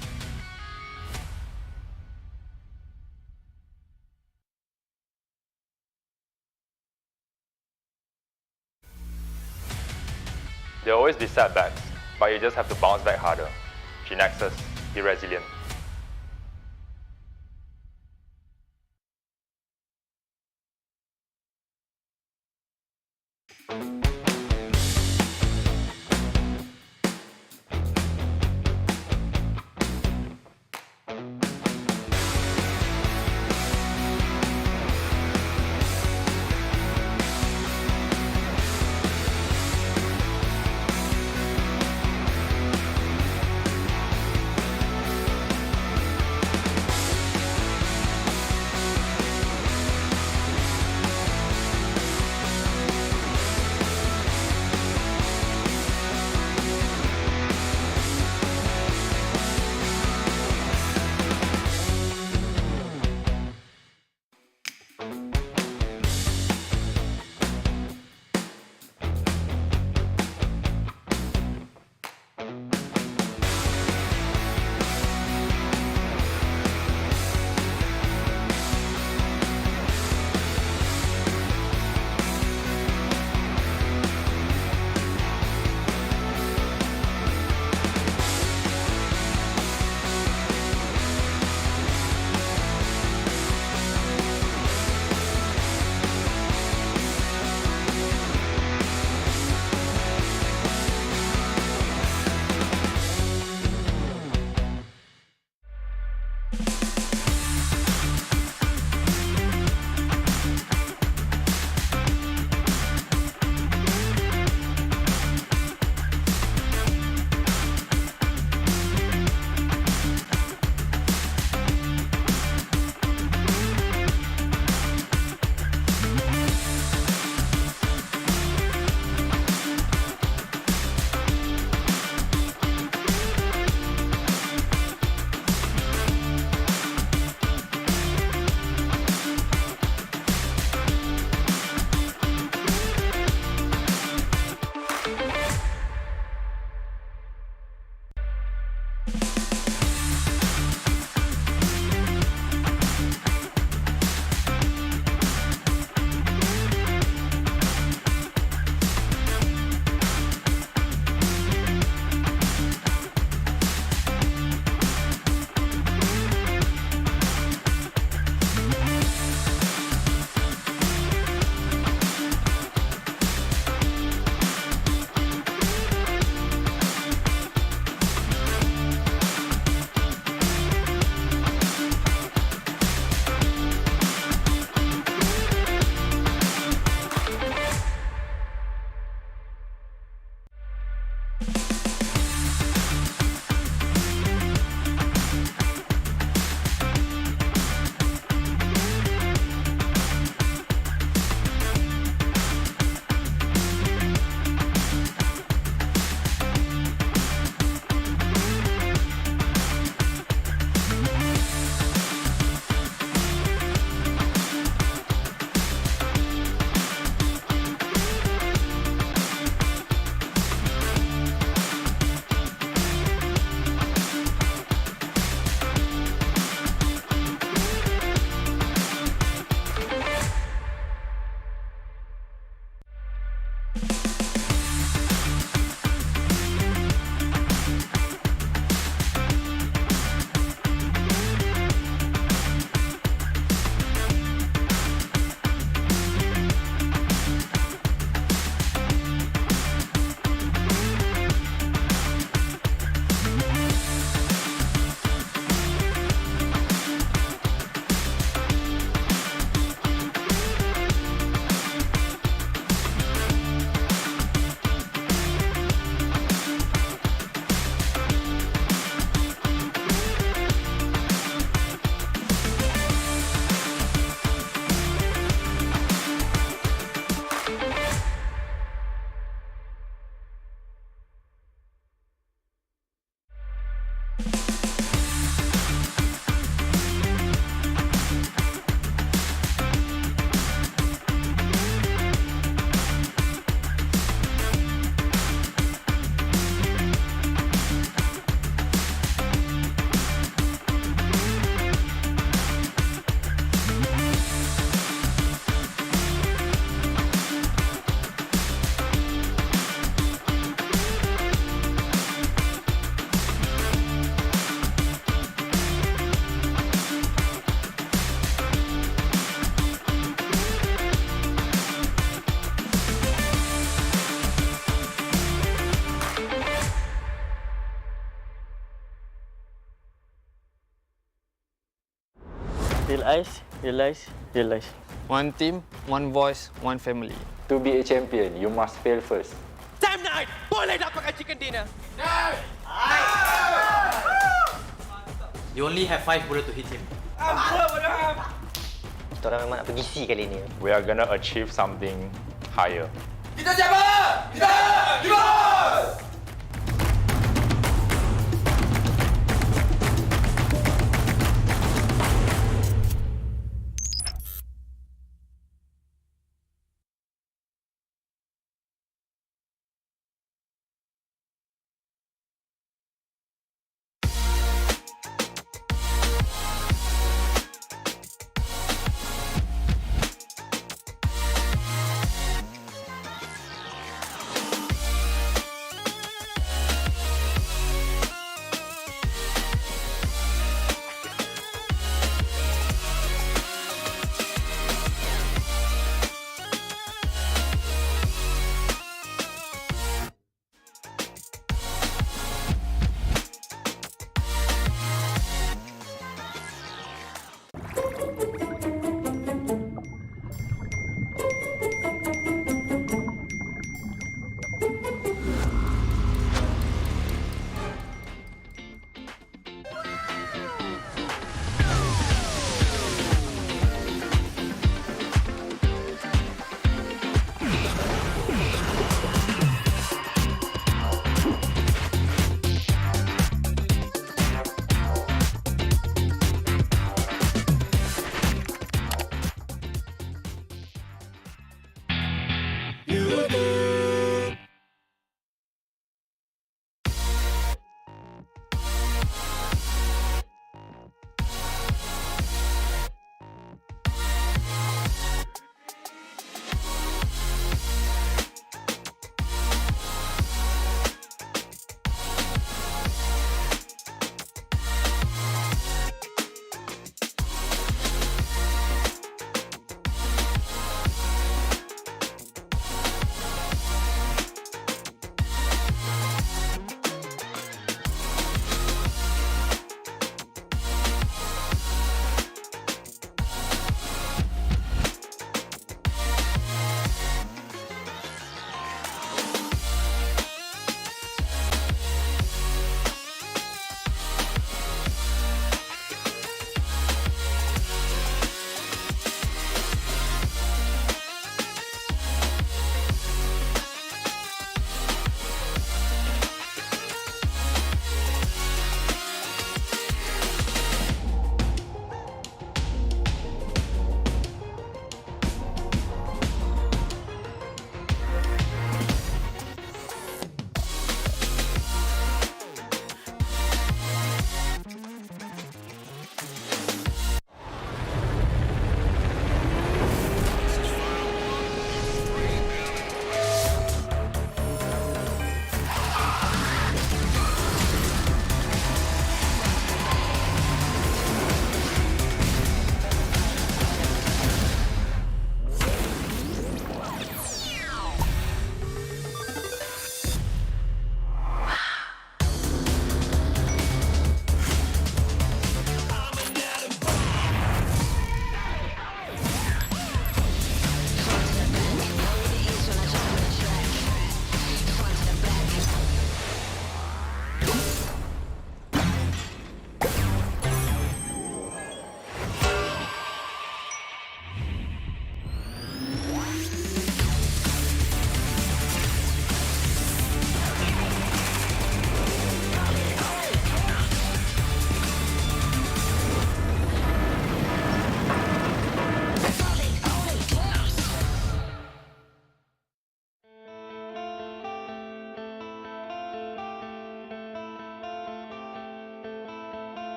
There will always be setbacks, but you just have to bounce back harder. GENEXUS, be resilient. realize. One team, one voice, one family. To be a champion, you must fail first. SEM9 boleh dapatkan chicken dinner. You only have 5 bullets to hit him. Kita orang memang nak pergi C kali ni. We are gonna achieve something higher. Kita siapa? Kita Dingoz!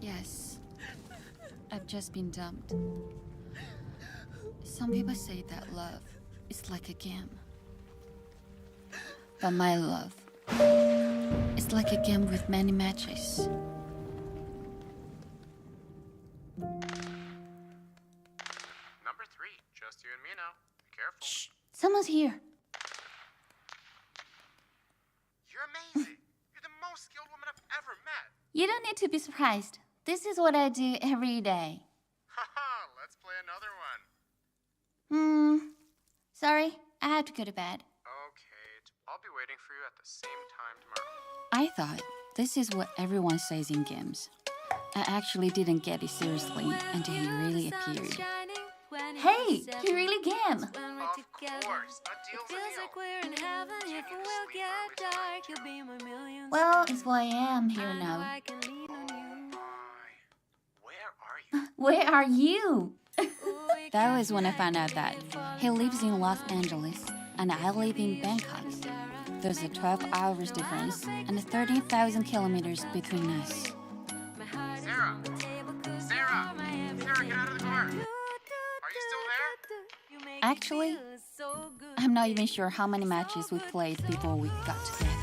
Yes, I've just been dumped. Some people say that love is like a game. But my love is like a game with many matches. Number 3, just you and me now. Be careful. Shh, someone's here. You're amazing. You're the most skilled woman I've ever met. You don't need to be surprised. This is what I do every day. Haha, let's play another one. Sorry, I have to go to bed. Okay, I'll be waiting for you at the same time tomorrow. I thought this is what everyone says in games. I actually didn't get it seriously until he really appeared. Hey, he really can. Of course, a deal's a deal. Well, it's why I am here now. Where are you? That was when I found out that he lives in Los Angeles and I live in Bangkok. There's a 12 hours difference and 13,000 kilometers between us. Sarah! Sarah! Sarah, get out of the car! Are you still there? Actually, I'm not even sure how many matches we played before we got together.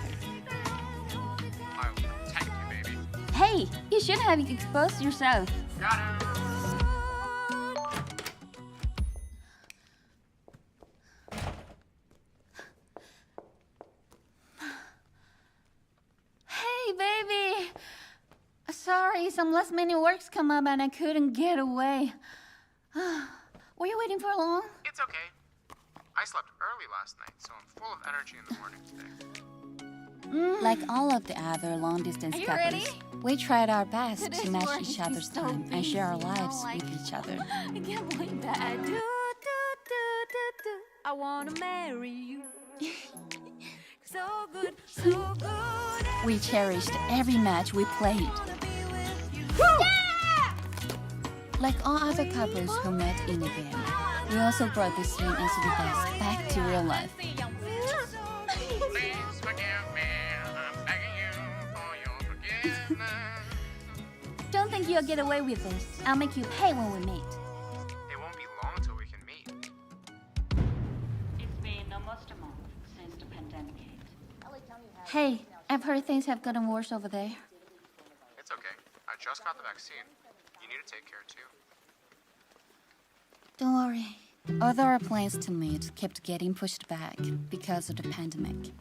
I'll protect you, baby. Hey, you should have exposed yourself. Got it! Hey, baby! Sorry, some last minute works come up and I couldn't get away. Were you waiting for long? It's okay. I slept early last night, so I'm full of energy in the morning today. Like all of the other long-distance you couples, ready? we tried our best Today's to match work each is other's so time and share our busy, lives like- with each other. I can't believe that. I wanna marry you. So good, so good. We cherished every match we played. Like all other couples who met in a game, we also brought the same NCT back to real life. Please forgive me, I'm begging you for your forgiveness. Don't think you'll get away with this. I'll make you pay when we meet. It won't be long till we can meet. It's been almost a month since the pandemic hit. Hey, I've heard things have gotten worse over there. It's okay. I just got the vaccine. You need to take care too. Don't worry. Although our plans to meet kept getting pushed back because of the pandemic.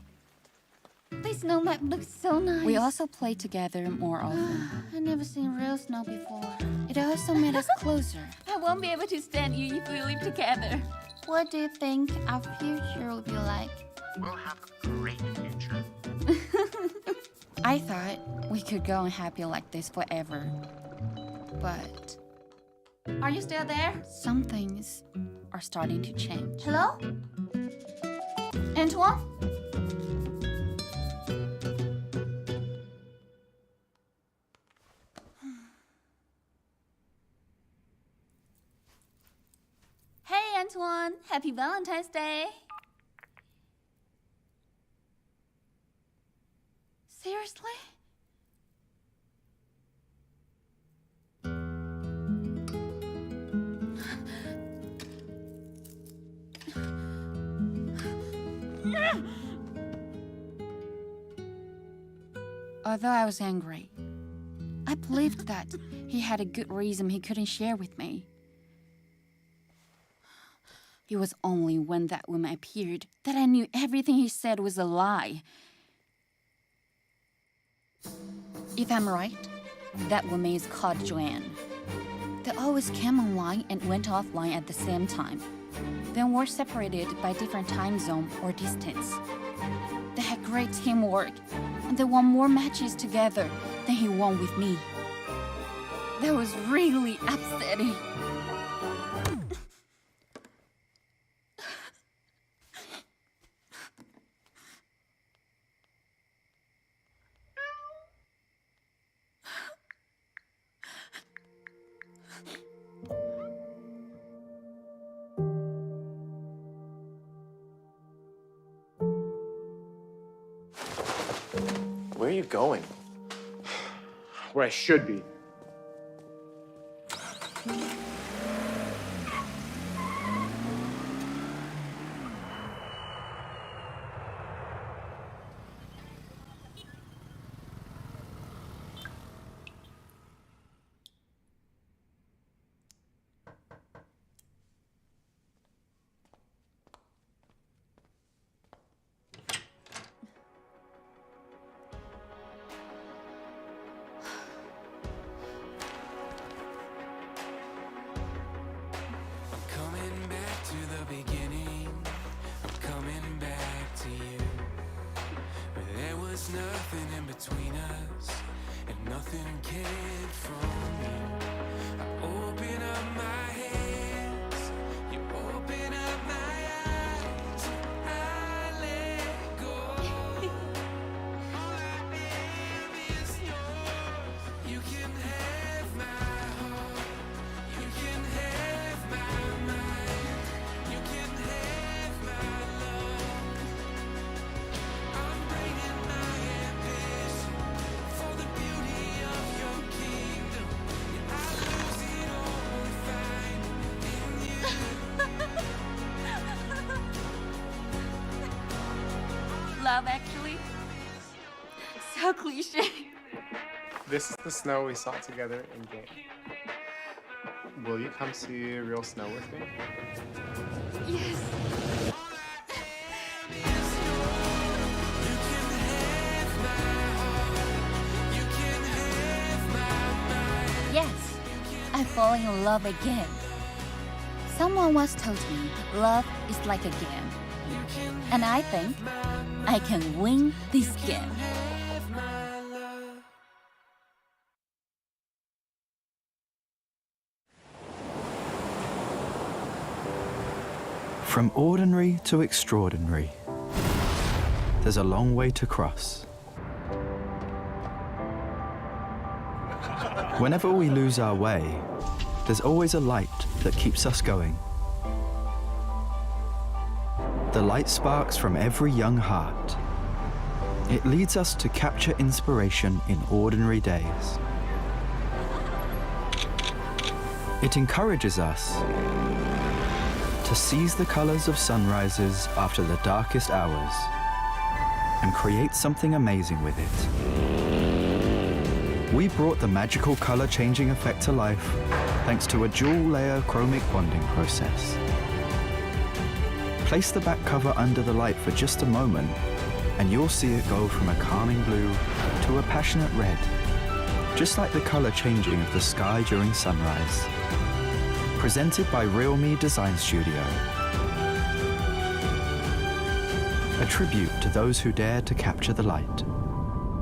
This snow map looks so nice. We also played together more often. I've never seen real snow before. It also made us closer. I won't be able to stand you if we live together. What do you think our future will be like? We'll have a great future. I thought we could go on happy like this forever. But are you still there? Some things are starting to change. Hello? Antoine? Hey, Antoine. Happy Valentine's Day. Seriously? Although I was angry, I believed that he had a good reason he couldn't share with me. It was only when that woman appeared that I knew everything he said was a lie. If I'm right, that woman is called Joanne. They always came online and went offline at the same time, then were separated by different time zone or distance. They had great teamwork, and they won more matches together than he won with me. That was really upsetting. are you going? Where I should be. Nothing in between us, and nothing cared from you. I open up my hands, you open up my eyes, I let go. All I am is yours. You can have my heart, you can have my mind, you can have my love. I'm bringing my for the beauty of your kingdom. I lose it all to find in you. Love, actually. So cliche. This is the snow we saw together in game. Will you come see real snow with me? Yes. Yes, I'm falling in love again. Someone once told me love is like a game. And I think I can win this game. From ordinary to extraordinary, there's a long way to cross. Whenever we lose our way, there's always a light that keeps us going. The light sparks from every young heart. It leads us to capture inspiration in ordinary days. It encourages us to seize the colors of sunrises after the darkest hours and create something amazing with it. We brought the magical color-changing effect to life thanks to a dual-layer chromic bonding process. Place the back cover under the light for just a moment, and you'll see it go from a calming blue to a passionate red, just like the color changing of the sky during sunrise. Presented by RealMe Design Studio. A tribute to those who dare to capture the light.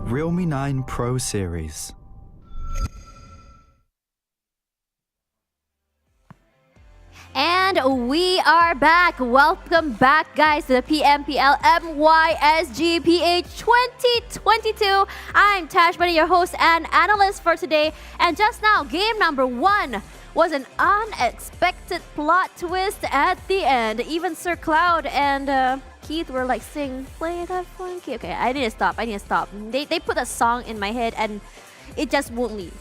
Realme 9 Pro Series. And we are back. Welcome back, guys, to the PMPL MYSGPH 2022. I'm Tash Bunny, your host and analyst for today. And just now, game number 1 was an unexpected plot twist at the end. Even Sir Cloud and Keith were like saying, play that funky. Okay, I need to stop. They put a song in my head and it just won't leave.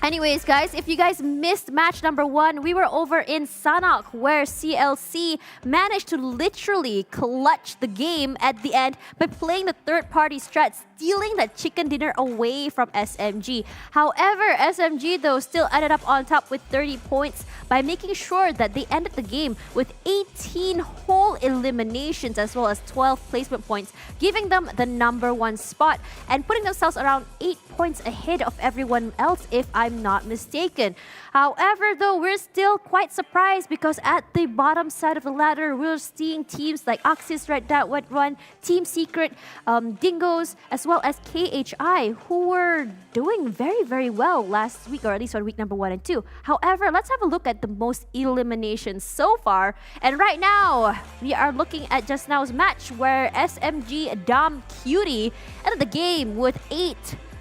Anyways, guys, if you guys missed match number 1, we were over in Sanok where CLC managed to literally clutch the game at the end by playing the third-party strat, stealing that chicken dinner away from SMG. However, SMG though still ended up on top with 30 points by making sure that they ended the game with 18 whole eliminations as well as 12 placement points, giving them the number 1 spot and putting themselves around 8 points ahead of everyone else, if I'm not mistaken. However, though, we're still quite surprised because at the bottom side of the ladder, we're seeing teams like Axis, redONE, Team Secret, Dingoz, as well as KHI, who were doing very, very well last week, or at least on week number 1 and 2. However, let's have a look at the most eliminations so far. And right now, we are looking at just now's match where SMG Dom Cutie ended the game with 8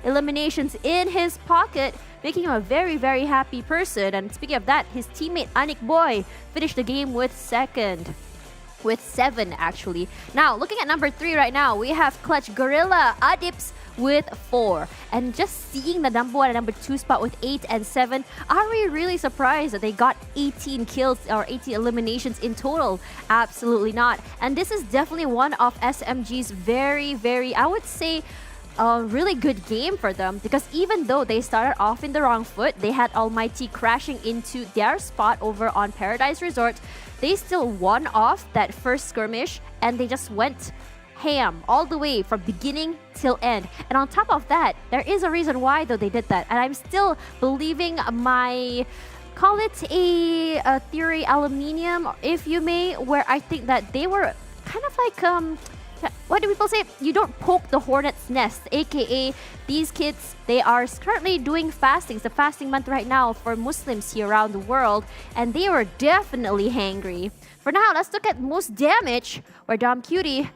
eliminations in his pocket, making him a very, very happy person. And speaking of that, his teammate Anik Boy finished the game with 2nd. With 7 actually. Now, looking at number 3 right now, we have Clutch Guerilla, Adips with 4. And just seeing the number 1 and number 2 spot with 8 and 7, are we really surprised that they got 18 kills or 18 eliminations in total? Absolutely not. And this is definitely one of SMG's very, I would say, a really good game for them, because even though they started off in the wrong foot, they had ALMGHTY crashing into their spot over on Paradise Resort, they still won off that first skirmish and they just went ham all the way from beginning till end. And on top of that, there is a reason why though they did that, and I'm still believing my, call it a theory aluminium if you may, where I think that they were kind of like what do people say? You don't poke the hornet's nest, aka these kids, they are currently doing fasting. It's the fasting month right now for Muslims here around the world, and they were definitely hangry. For now, let's look at most damage, where WWCD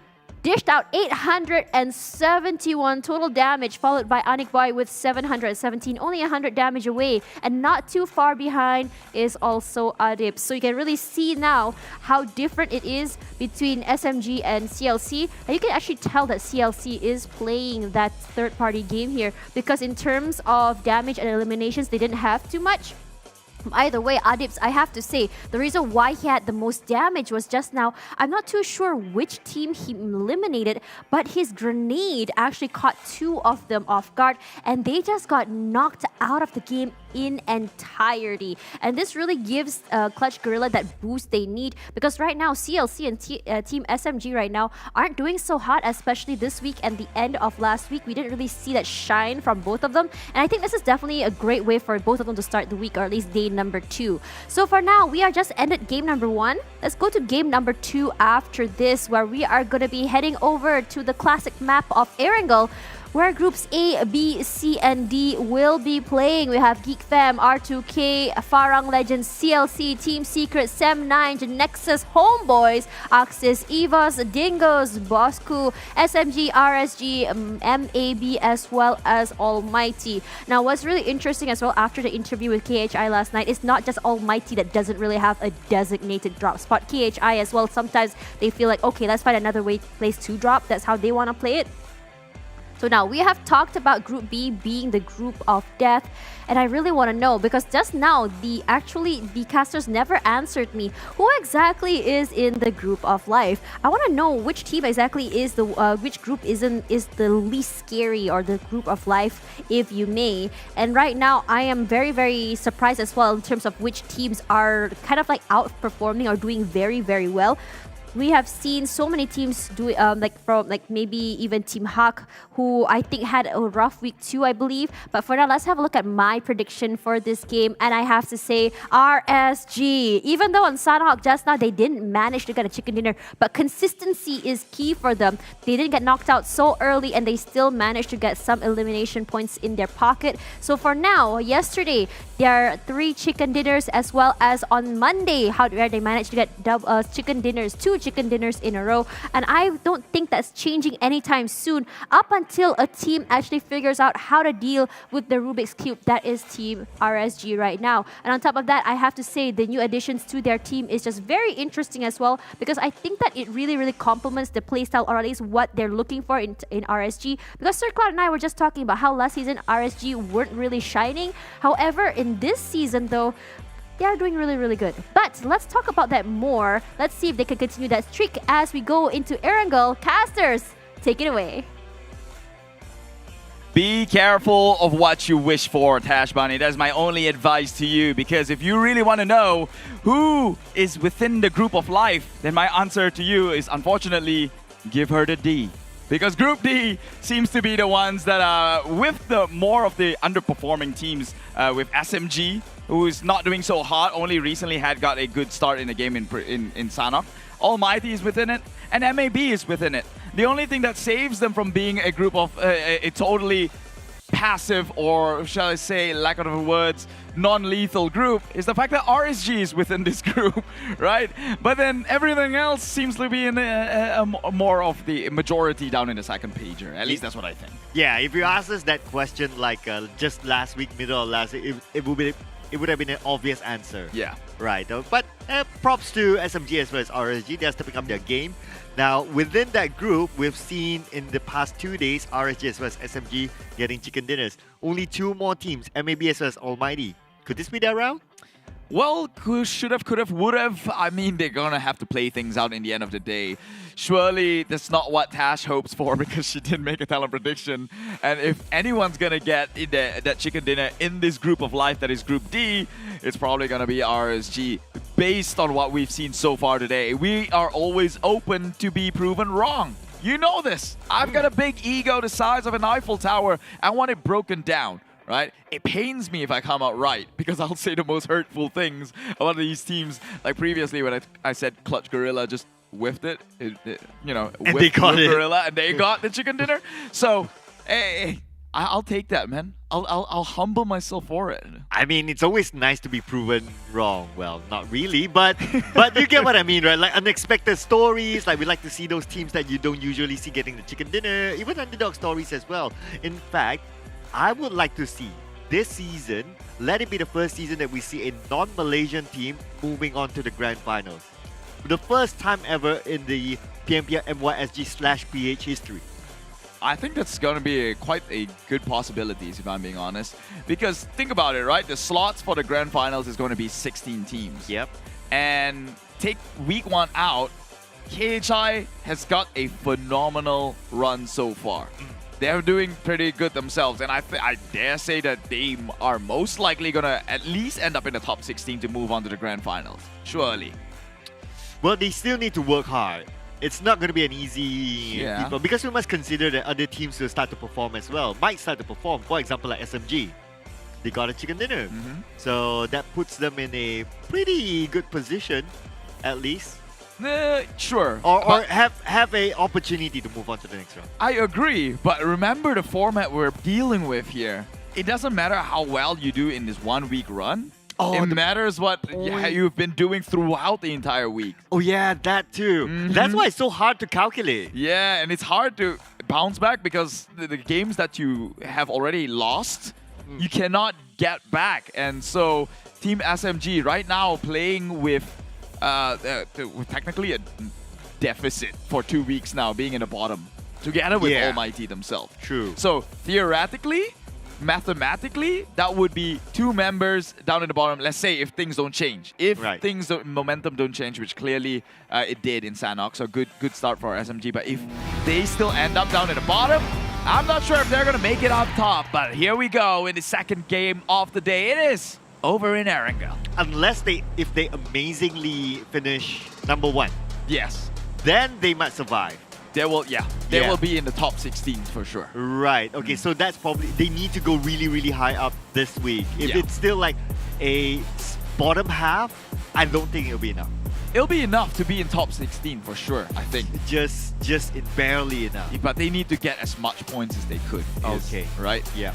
dished out 871 total damage, followed by Homebois with 717, only 100 damage away. And not too far behind is also Adib. So you can really see now how different it is between SMG and CLC. And you can actually tell that CLC is playing that third-party game here, because in terms of damage and eliminations, they didn't have too much. Either way, Adibs, I have to say, the reason why he had the most damage was just now, I'm not too sure which team he eliminated, but his grenade actually caught 2 of them off guard, and they just got knocked out of the game in entirety. And this really gives Clutch Guerilla that boost they need, because right now CLC and Team SMG right now aren't doing so hot, especially this week and the end of last week. We didn't really see that shine from both of them, and I think this is definitely a great way for both of them to start the week, or at least day number 2. So for now, we are just ended game number 1. Let's go to game number 2 after this, where we are going to be heading over to the classic map of Erangel, where groups A, B, C, and D will be playing. We have Geek Fam, R2K, Farang, Lejund, CLC, Team Secret, SEM9, GENEXUS, Homebois, Axis, EVOS, Dingoz, Bosskur, SMG, RSG, MAB, as well as ALMGHTY. Now, what's really interesting as well after the interview with KHI last night is not just ALMGHTY that doesn't really have a designated drop spot. KHI as well, sometimes they feel like, okay, let's find another place to drop. That's how they want to play it. So now we have talked about Group B being the group of death, and I really want to know, because just now the casters never answered me who exactly is in the group of life. I want to know which team exactly is the which group is the least scary, or the group of life, if you may. And right now I am very surprised as well in terms of which teams are kind of like outperforming or doing very well. We have seen so many teams do maybe even Team Hawk, who I think had a rough week too, I believe. But for now, let's have a look at my prediction for this game. And I have to say, RSG. Even though on Sanhawk just now, they didn't manage to get a chicken dinner, but consistency is key for them. They didn't get knocked out so early, and they still managed to get some elimination points in their pocket. So for now, yesterday, there are 3 chicken dinners, as well as on Monday, where they managed to get chicken dinners, 2 chicken dinners in a row. And I don't think that's changing anytime soon, up until a team actually figures out how to deal with the Rubik's Cube. That is Team RSG right now. And on top of that, I have to say the new additions to their team is just very interesting as well, because I think that it really complements the playstyle, or at least what they're looking for in RSG. Because Sir Cloud and I were just talking about how last season RSG weren't really shining. However, in this season though, they are doing really good. But let's talk about that more. Let's see if they can continue that streak as we go into Erangel. Casters, take it away. Be careful of what you wish for, Tash Bunny. That's my only advice to you, because if you really want to know who is within the group of life, then my answer to you is, unfortunately, give her the D. Because Group D seems to be the ones that are with the more of the underperforming teams, with SMG, who is not doing so hot, only recently had got a good start in the game in Sanhok. ALMGHTY is within it, and MAB is within it. The only thing that saves them from being a group of a totally passive, or shall I say, lack of words, non-lethal group is the fact that RSG is within this group, right? But then everything else seems to be in more of the majority down in the second pager. At least that's what I think. Yeah, if you ask us that question like just last week, middle of last week, it would be it would have been an obvious answer. Yeah. Right. But props to SMG as well as RSG. They're stepping up their game. Now, within that group, we've seen in the past 2 days, RSG as well as SMG getting chicken dinners. Only 2 more teams, MAB as well as ALMGHTY. Could this be their round? Well, should have, could have, would have. I mean, they're gonna have to play things out in the end of the day. Surely, that's not what Tash hopes for because she didn't make a talent prediction. And if anyone's gonna get in that chicken dinner in this group of life that is Group D, it's probably gonna be RSG. Based on what we've seen so far today, we are always open to be proven wrong. You know this. I've got a big ego the size of an Eiffel Tower. I want it broken down. Right? It pains me if I come out right because I'll say the most hurtful things about these teams. Like previously when I said Clutch Guerilla just whiffed it, you know, and whiffed they got it. Guerilla and they got the chicken dinner. So, hey, I'll take that, man. I'll humble myself for it. I mean, it's always nice to be proven wrong. Well, not really, but you get what I mean, right? Like unexpected stories. Like we like to see those teams that you don't usually see getting the chicken dinner. Even underdog stories as well. In fact, I would like to see this season, let it be the first season that we see a non-Malaysian team moving on to the grand finals. For the first time ever in the PMPL MYSG/PH history. I think that's going to be quite a good possibility, if I'm being honest. Because think about it, right? The slots for the grand finals is going to be 16 teams. Yep. And take week 1 out, KHI has got a phenomenal run so far. They're doing pretty good themselves, and I dare say that they are most likely going to at least end up in the top 16 to move on to the grand finals. Surely. Well, they still need to work hard. It's not going to be an easy people, because we must consider that other teams will start to perform as well. Might start to perform. For example, like SMG. They got a chicken dinner. So that puts them in a pretty good position, at least. Sure. Or have a opportunity to move on to the next round. I agree, but remember the format we're dealing with here. It doesn't matter how well you do in this 1 week run. It matters what you've been doing throughout the entire week. Oh yeah, that too. That's why it's so hard to calculate. Yeah, and it's hard to bounce back because the games that you have already lost, you cannot get back. And so Team SMG right now playing with technically a deficit for 2 weeks now, being in the bottom, together with ALMGHTY themselves. True. So theoretically, mathematically, that would be 2 members down in the bottom. Let's say if things don't change, if momentum don't change, which clearly it did in Sanox. So good start for SMG. But if they still end up down in the bottom, I'm not sure if they're gonna make it up top. But here we go in the second game of the day. It is over in Erangel. Unless if they amazingly finish number 1. Yes. Then they might survive. They will be in the top 16 for sure. Right. Okay, so that's probably, they need to go really, really high up this week. If it's still like a bottom half, I don't think it'll be enough. It'll be enough to be in top 16 for sure, I think. Just barely enough. But they need to get as much points as they could. Okay. Right? Yeah.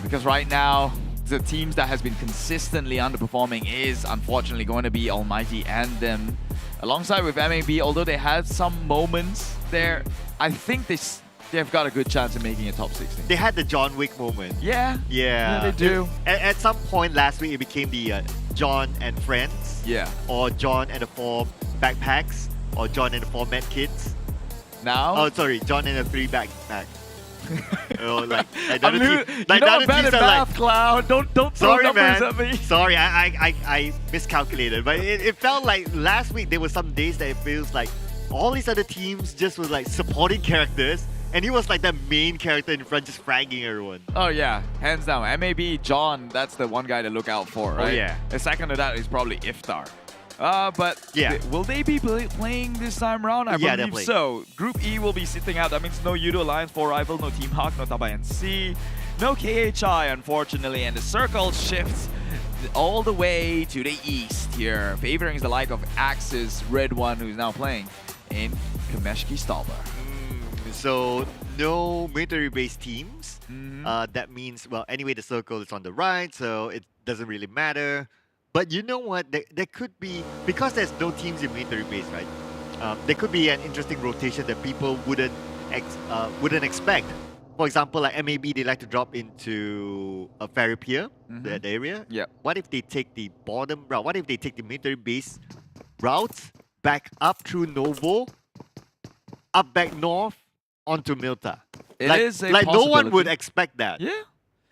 Because right now, the teams that has been consistently underperforming is unfortunately going to be ALMGHTY and them. Alongside with MAB, although they had some moments there, I think they've got a good chance of making it top 16. They had the John Wick moment. Yeah. Yeah. They do. At some point last week, it became the John and Friends. Yeah. Or John and the 4 backpacks. Or John and the 4 med kids. Now? Oh, sorry. John and the 3 backpacks. Oh, like I'm bad at math, Cloud. Don't throw numbers at me. Sorry, I miscalculated. But it felt like last week there were some days that it feels like all these other teams just was like supporting characters, and he was like that main character in front just fragging everyone. Oh yeah, hands down. MAB John, that's the one guy to look out for, right? Oh yeah. The second to that is probably Iftar. But will they be playing this time around? I believe so. Group E will be sitting out. That means no Yoodo Alliance 4 rival, no Team Hawk, no TABAH NC, no KHI, unfortunately. And the circle shifts all the way to the east here, favoring the like of Axis, redONE, who's now playing in Kameshki Stalber. So no military-based teams. That means, well, anyway, the circle is on the right, so it doesn't really matter. But you know what? There could be, because there's no teams in military base, right? There could be an interesting rotation that people wouldn't expect. for example, like MAB, they like to drop into a ferry pier, that area. Yeah. What if they take the bottom route? What if they take the military base route back up through Novo, up back north onto Milta? It like, is a like no one would possibility. expect that. Yeah.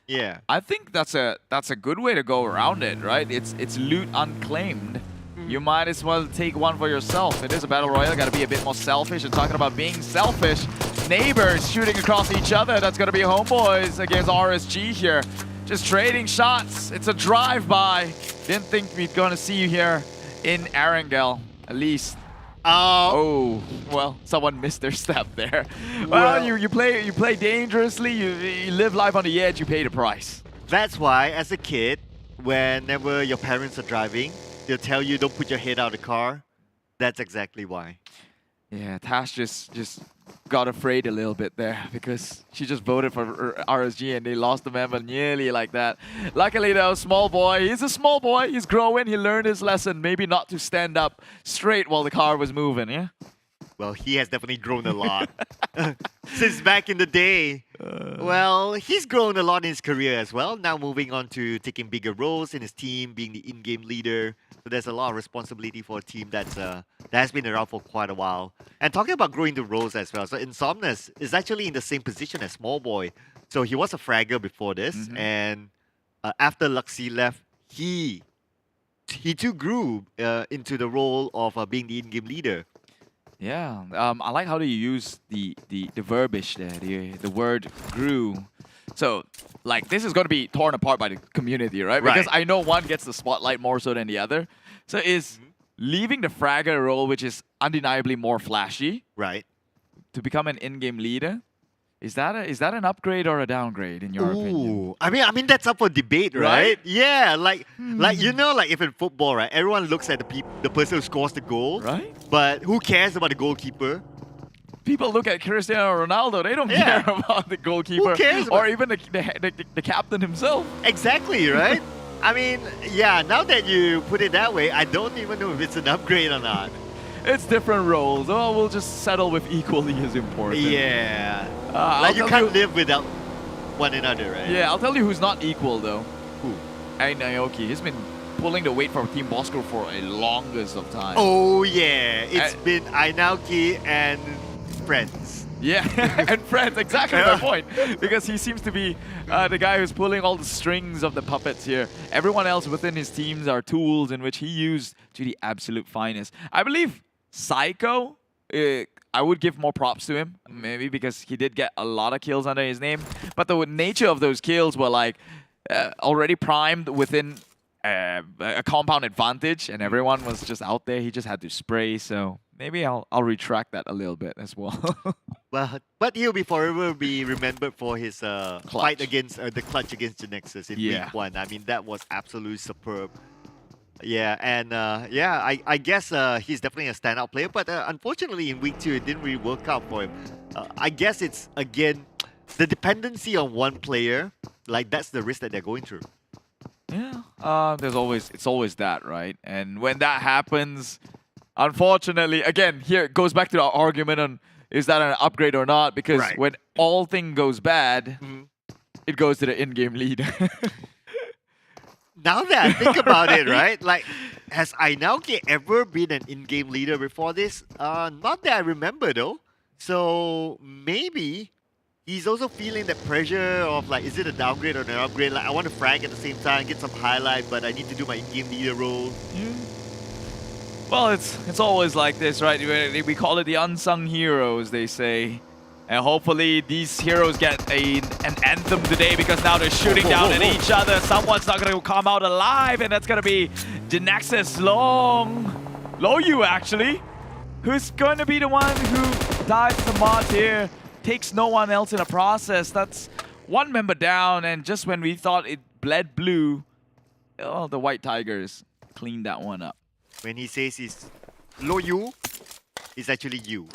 Yeah. I think that's a good way to go around it, right? It's loot unclaimed. You might as well take one for yourself. It is a battle royale. Got to be a bit more selfish. And talking about being selfish, neighbors shooting across each other. That's going to be Homebois against RSG here. Just trading shots. It's a drive-by. Didn't think we'd going to see you here in Arangel, at least. Oh, well, someone missed their step there. Well, you play dangerously. You live life on the edge. You pay the price. That's why, as a kid, whenever your parents are driving, they'll tell you don't put your head out of the car. That's exactly why. Yeah, Tash just got afraid a little bit there because she just voted for RSG and they lost the member nearly like that. Luckily though, small boy, he's a small boy, he's growing, he learned his lesson, maybe not to stand up straight while the car was moving, yeah? Well, he has definitely grown a lot. Since back in the day. Well, he's grown a lot in his career as well. Now moving on to taking bigger roles in his team, being the in-game leader. So there's a lot of responsibility for a team that has been around for quite a while. And talking about growing the roles as well. So Insomnus is actually in the same position as Small Boy. So he was a fragger before this. And after Luxy left, he too grew into the role of being the in-game leader. Yeah, I like how they use the verbiage there, the word grew. So, like, this is going to be torn apart by the community, right? Because I know one gets the spotlight more so than the other. So is leaving the fragger role, which is undeniably more flashy, to become an in-game leader, is that an upgrade or a downgrade in your opinion? I mean that's up for debate, right? Yeah, like you know, like if in football, right, everyone looks at the person who scores the goal, right? But who cares about the goalkeeper? People look at Cristiano Ronaldo; they don't care about the goalkeeper, Who cares or even the captain himself. Exactly, right? I mean, yeah. Now that you put it that way, I don't even know if it's an upgrade or not. It's different roles. Oh, we'll just settle with equally as important. Yeah. Like you can't live without one another, right? Yeah, I'll tell you who's not equal though. Who? Naoki. He's been pulling the weight for Team Bosskur for a longest of time. Oh yeah, it's been Naoki and friends. Yeah, and friends, exactly my point. Because he seems to be the guy who's pulling all the strings of the puppets here. Everyone else within his teams are tools in which he used to the absolute finest. I believe Psycho, I would give more props to him, maybe because he did get a lot of kills under his name. But the nature of those kills were like already primed within a compound advantage, and everyone was just out there. He just had to spray, so maybe I'll retract that a little bit as well. Well, but he'll be forever be remembered for his fight against the clutch against GENEXUS in week 1. I mean, that was absolutely superb. Yeah, and I guess he's definitely a standout player, but unfortunately in week 2 it didn't really work out for him. I guess it's again the dependency on one player. Like that's the risk that they're going through. Yeah, it's always that, right? And when that happens, unfortunately, again, here it goes back to our argument on is that an upgrade or not? Because when all thing goes bad, it goes to the in-game leader. Now that I think about it, right? Like, has Naoki ever been an in-game leader before this? Not that I remember though. So maybe he's also feeling the pressure of like, is it a downgrade or an upgrade? Like, I want to frag at the same time, get some highlight, but I need to do my in-game leader role. Well, it's always like this, right? We call it the unsung heroes, they say. And hopefully these heroes get an anthem today because now they're shooting down at each other. Someone's not going to come out alive, and that's going to be GENEXUS Loyu, actually, who's going to be the one who dies the mod here. Takes no one else in the process. That's one member down, and just when we thought it bled blue, oh, the White Tigers cleaned that one up. When he says he's Loyu, it's actually you.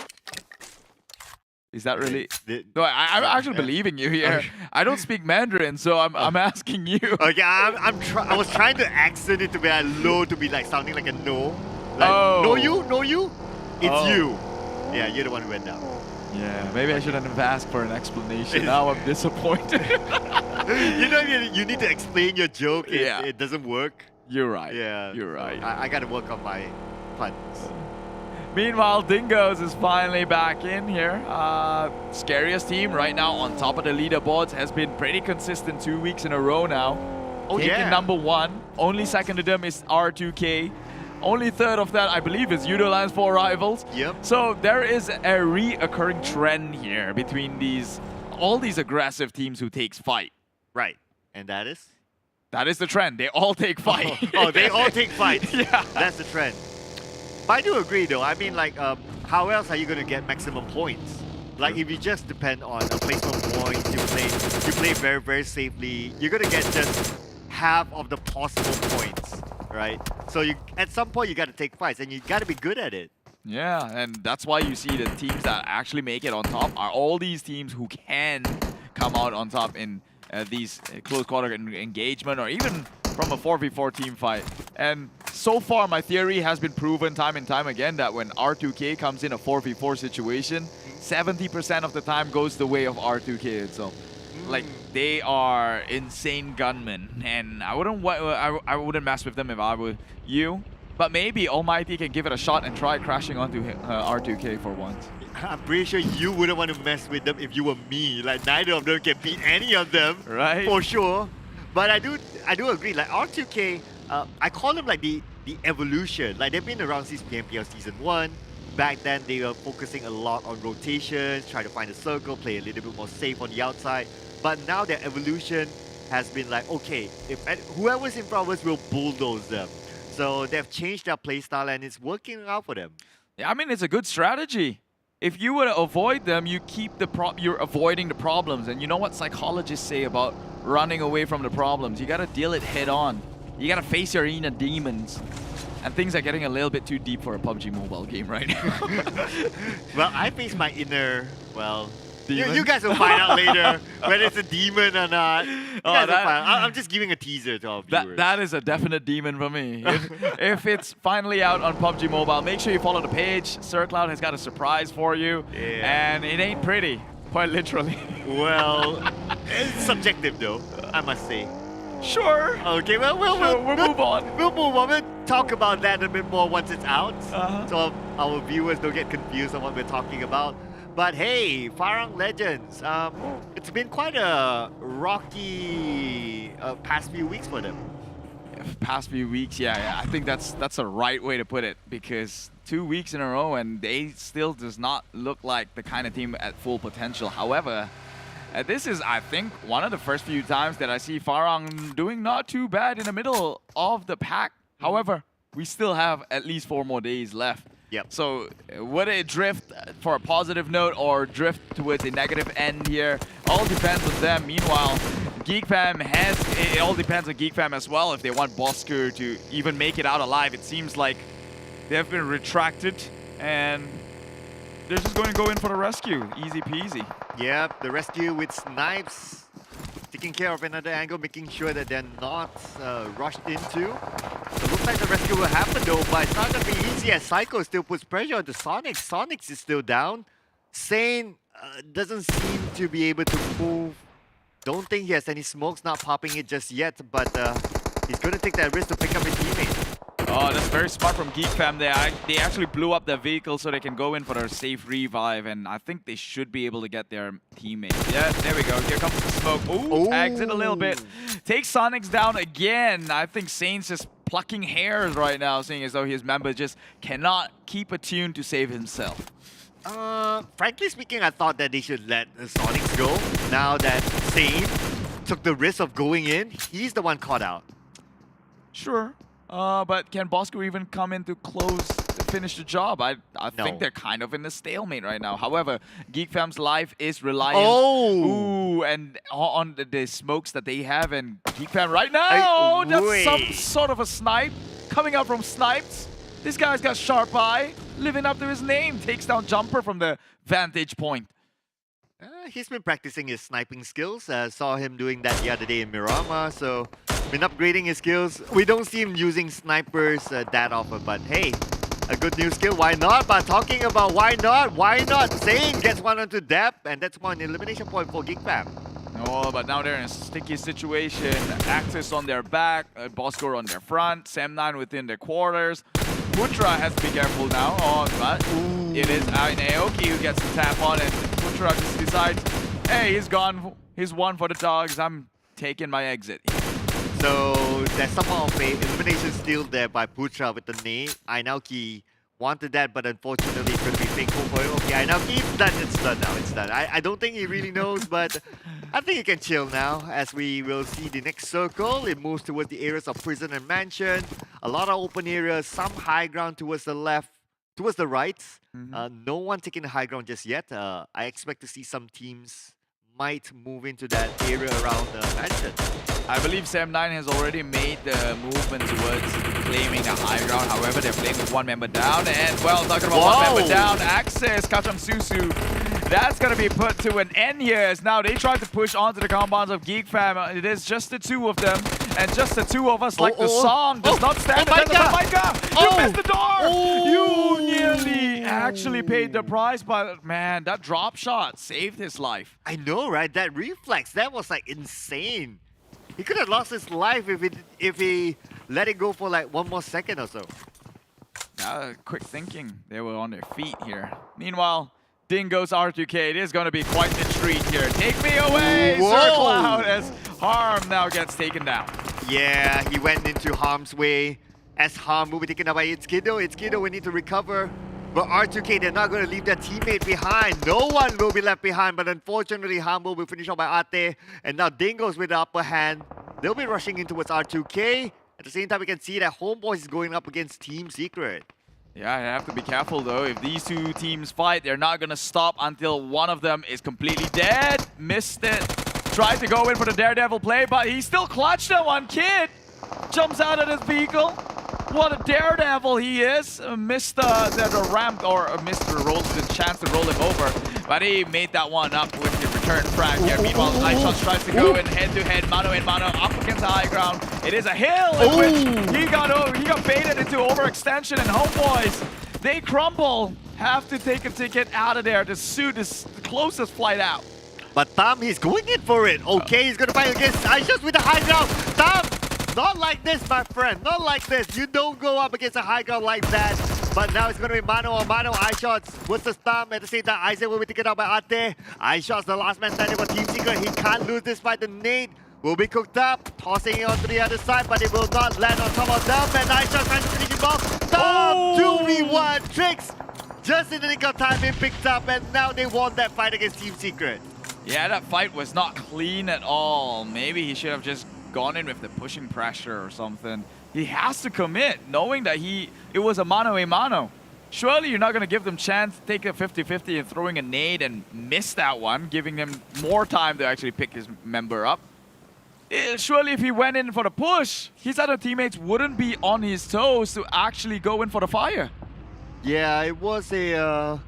Is that really? No, I'm actually believing you here. I don't speak Mandarin, so I'm asking you. Okay, I was trying to accent it to be like low, to be like sounding like a no. Like, no you? It's you. Yeah, you're the one who went down. Yeah, maybe I shouldn't have asked for an explanation. Now I'm disappointed. You need to explain your joke. It doesn't work. You're right. Yeah. You're right. I got to work on my puns. Meanwhile, Dingoz is finally back in here. Scariest team right now on top of the leaderboards, has been pretty consistent 2 weeks in a row now. Taking number 1. Only second to them is R2K. Only third of that, I believe, is Yoodo Lands 4 rivals. Yep. So there is a reoccurring trend here between all these aggressive teams who takes fight. Right. And that is? That is the trend. They all take fight. Oh, they all take fights. Yeah. That's the trend. But I do agree, though. I mean, like, how else are you going to get maximum points? Like, if you just depend on a placement points, you play very, very safely, you're going to get just half of the possible points, right? So at some point, you got to take fights, and you got to be good at it. Yeah, and that's why you see the teams that actually make it on top are all these teams who can come out on top in these close quarter engagement, or even from a 4v4 team fight. And so far, my theory has been proven time and time again that when R2K comes in a 4v4 situation, 70% of the time goes the way of R2K. So, like, they are insane gunmen, and I wouldn't mess with them if I were you. But maybe Almighty can give it a shot and try crashing onto R2K for once. I'm pretty sure you wouldn't want to mess with them if you were me. Like, neither of them can beat any of them, right? For sure. But I do agree. Like, R2K, I call them like the evolution. Like, they've been around since PMPL Season 1. Back then, they were focusing a lot on rotations, try to find a circle, play a little bit more safe on the outside. But now their evolution has been like, okay, if whoever's in front of us will bulldoze them. So they've changed their playstyle, and it's working out for them. Yeah, I mean, it's a good strategy. If you were to avoid them, you keep you're avoiding the problems. And you know what psychologists say about running away from the problems? You gotta deal it head on. You gotta face your inner demons. And things are getting a little bit too deep for a PUBG Mobile game right now. Well, I face my inner, well, you guys will find out later whether it's a demon or not. I'm just giving a teaser to our viewers. That is a definite demon for me. If it's finally out on PUBG Mobile, make sure you follow the page. SirCloud has got a surprise for you. Yeah. And it ain't pretty, quite literally. Well, it's subjective though, I must say. Sure. Okay, well, we'll move on. We'll move on. We'll talk about that a bit more once it's out. So our viewers don't get confused on what we're talking about. But hey, Farang Legends, it's been quite a rocky past few weeks for them. Past few weeks, yeah, I think that's a right way to put it, because 2 weeks in a row and they still does not look like the kind of team at full potential. However, this is, I think, one of the first few times that I see Farang doing not too bad in the middle of the pack. However, we still have at least 4 more days left. Yep. So would it drift for a positive note or drift towards a negative end here? All depends on them. Meanwhile, GeekFam it all depends on GeekFam as well if they want Bosskur to even make it out alive. It seems like they have been retracted and they're just going to go in for the rescue. Easy peasy. Yep, the rescue with snipes, taking care of another angle, making sure that they're not rushed into. It looks like the rescue will happen though, but it's not going to be easy as Psycho still puts pressure on the Sonics. Sonics is still down. Sane doesn't seem to be able to move. Don't think he has any smokes, not popping it just yet, but he's going to take that risk to pick up his teammate. Oh, that's very smart from GeekFam. They actually blew up their vehicle so they can go in for their safe revive, and I think they should be able to get their teammate. Yeah, there we go. Here comes the smoke. Ooh, tags it a little bit. Takes Sonics down again. I think Sane's just plucking hairs right now, seeing as though his member just cannot keep a tune to save himself. Frankly speaking, I thought that they should let the Sonics go. Now that Sane took the risk of going in, he's the one caught out. Sure. But can Bosskur even come in to finish the job? I think they're kind of in a stalemate right now. However, GeekFam's life is reliant on the smokes that they have, and GeekFam right now, that's some sort of a snipe coming out from Snipes. This guy's got sharp eye, living up to his name, takes down Jumper from the vantage point. He's been practicing his sniping skills. Saw him doing that the other day in Miramar, so been upgrading his skills. We don't see him using snipers that often, but hey, A good new skill, why not? But talking about why not? Zane gets one onto depth, and that's one elimination point for Geek fam. Oh, but now they're in a sticky situation. Axis on their back, Bosskur on their front, SEM9 within their quarters. Putra has to be careful now, but it is Aoki who gets the tap on it. Putra just decides, hey, he's gone. He's one for the dogs. I'm taking my exit. So there's somewhat of a elimination steal there by Putra with the nade. Aoki wanted that, but unfortunately it's going to be painful for him. Okay, Aoki, it's done now, it's done. I don't think he really knows, but I think he can chill now as we will see the next circle. It moves towards the areas of prison and mansion. A lot of open areas, some high ground towards the left, towards the right. No one taking the high ground just yet. I expect to see some teams might move into that area around the mansion. I believe SEM9 has already made the movement towards claiming a high ground. However, they're playing with one member down. And, well, talking about one member down, Axis, Kacham Susu. That's going to be put to an end here as now they try to push onto the compounds of Geek fam. It is just the two of them. And just the two of us, the song does not stand the test of Micah! You missed the door! You nearly actually paid the price, but man, that drop shot saved his life. I know, right? That reflex, that was like insane. He could have lost his life if he let it go for like one more second or so. Quick thinking. They were on their feet here. Meanwhile, Dingoz R2K, it is going to be quite the treat here. Take me away, Sir Cloud, as Harm now gets taken down. Yeah, he went into harm's way. As Harm will be taken out by Itskido will need to recover. But R2K, they're not going to leave their teammate behind. No one will be left behind, but unfortunately, Harm will be finished off by Ate. And now Dingoz with the upper hand. They'll be rushing in towards R2K. At the same time, we can see that Homebois is going up against Team Secret. Yeah, I have to be careful though. If these two teams fight, they're not going to stop until one of them is completely dead. Missed it. Tried to go in for the Daredevil play, but he still clutched that one. Kid jumps out of his vehicle. What a daredevil he is. Missed the ramp, or missed the chance to roll him over. But he made that one up with the return frag here. Meanwhile, iShots tries to go in head-to-head, mano-in-mano, up against the high ground. It is a hill in which he got baited into overextension, and Homebois, they crumble. Have to take a ticket out of there to suit the closest flight out. But Tam, he's going in for it. Okay, he's going to fight against iShots with the high ground. Tam! Not like this, my friend. Not like this. You don't go up against a high ground like that. But now it's going to be mano on mano. iShots versus Tam. At the same time, Isaac will be taken out by Ate. iShots, the last man standing for Team Secret. He can't lose this fight. The nade will be cooked up. Tossing it onto the other side, but it will not land on top of them. And iShots trying to finish him off. Tam, 2v1 tricks. Just in the nick of time, being picked up. And now they won that fight against Team Secret. Yeah, that fight was not clean at all. Maybe he should have just gone in with the pushing pressure or something. He has to commit, knowing that it was a mano-a-mano. Surely you're not going to give them chance to take a 50-50 and throwing a nade and miss that one, giving them more time to actually pick his member up. Surely if he went in for the push, his other teammates wouldn't be on his toes to actually go in for the fire. Yeah, it was a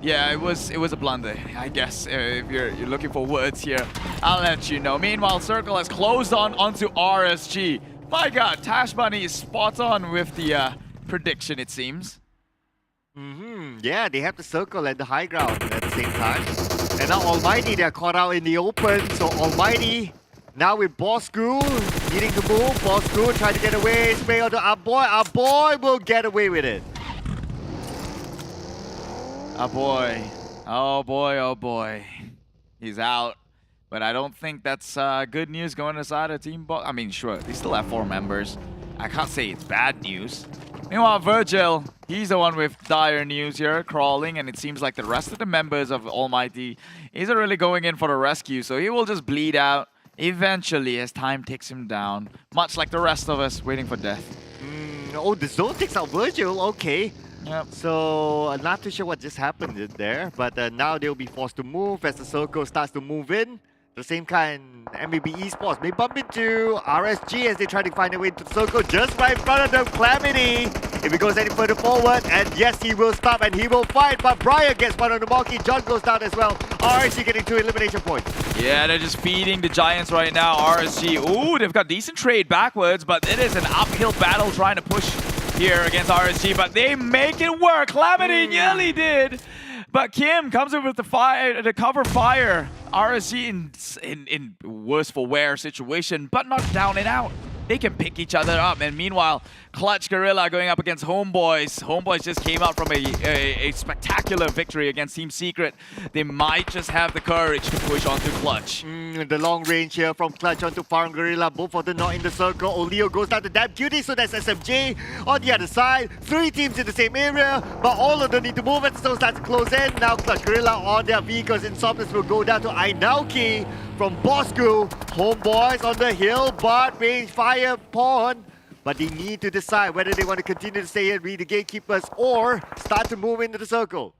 Yeah, it was a blunder, I guess, if you're looking for words here. I'll let you know. Meanwhile, Circle has closed onto RSG. My God, Tash Bunny is spot on with the prediction, it seems. Yeah, they have the Circle and the high ground at the same time. And now Almighty, they're caught out in the open. So Almighty, now with Bosskur needing to move. Bosskur trying to get away. Spray onto our boy. Our boy will get away with it. Oh boy. Oh boy, oh boy. He's out. But I don't think that's good news going aside of Team Boss. I mean, sure, they still have 4 members. I can't say it's bad news. Meanwhile, Virgil, he's the one with dire news here, crawling, and it seems like the rest of the members of Almighty isn't really going in for the rescue, so he will just bleed out eventually as time takes him down, much like the rest of us waiting for death. Oh, the zone takes out Virgil, okay. Yep. So, not too sure what just happened there, but now they'll be forced to move as the circle starts to move in. The same kind, MBB Esports may bump into RSG as they try to find a way into the circle just right in front of them. Calamity, if he goes any further forward, and yes, he will stop and he will fight, but Brian gets one on the marquee. John goes down as well. RSG getting 2 elimination points. Yeah, they're just feeding the Giants right now. RSG, ooh, they've got decent trade backwards, but it is an uphill battle trying to push here against RSG, but they make it work. Calamity nearly did, but Kim comes in with the cover fire. RSG in worse for wear situation, but not down and out. They can pick each other up, and meanwhile, Clutch Guerilla going up against Homebois. Homebois just came out from a spectacular victory against Team Secret. They might just have the courage to push onto Clutch. The long range here from Clutch onto Farang Guerilla. Both of them not in the circle. Oleo goes down to WWCD, so that's SMJ on the other side. 3 teams in the same area, but all of them need to move and still start to close in. Now Clutch Guerilla on their vehicles. Insomnius will go down to ALMGHTY from Bosskur. Homebois on the hill, but range fire pawn. But they need to decide whether they want to continue to stay here and read the gatekeepers or start to move into the circle.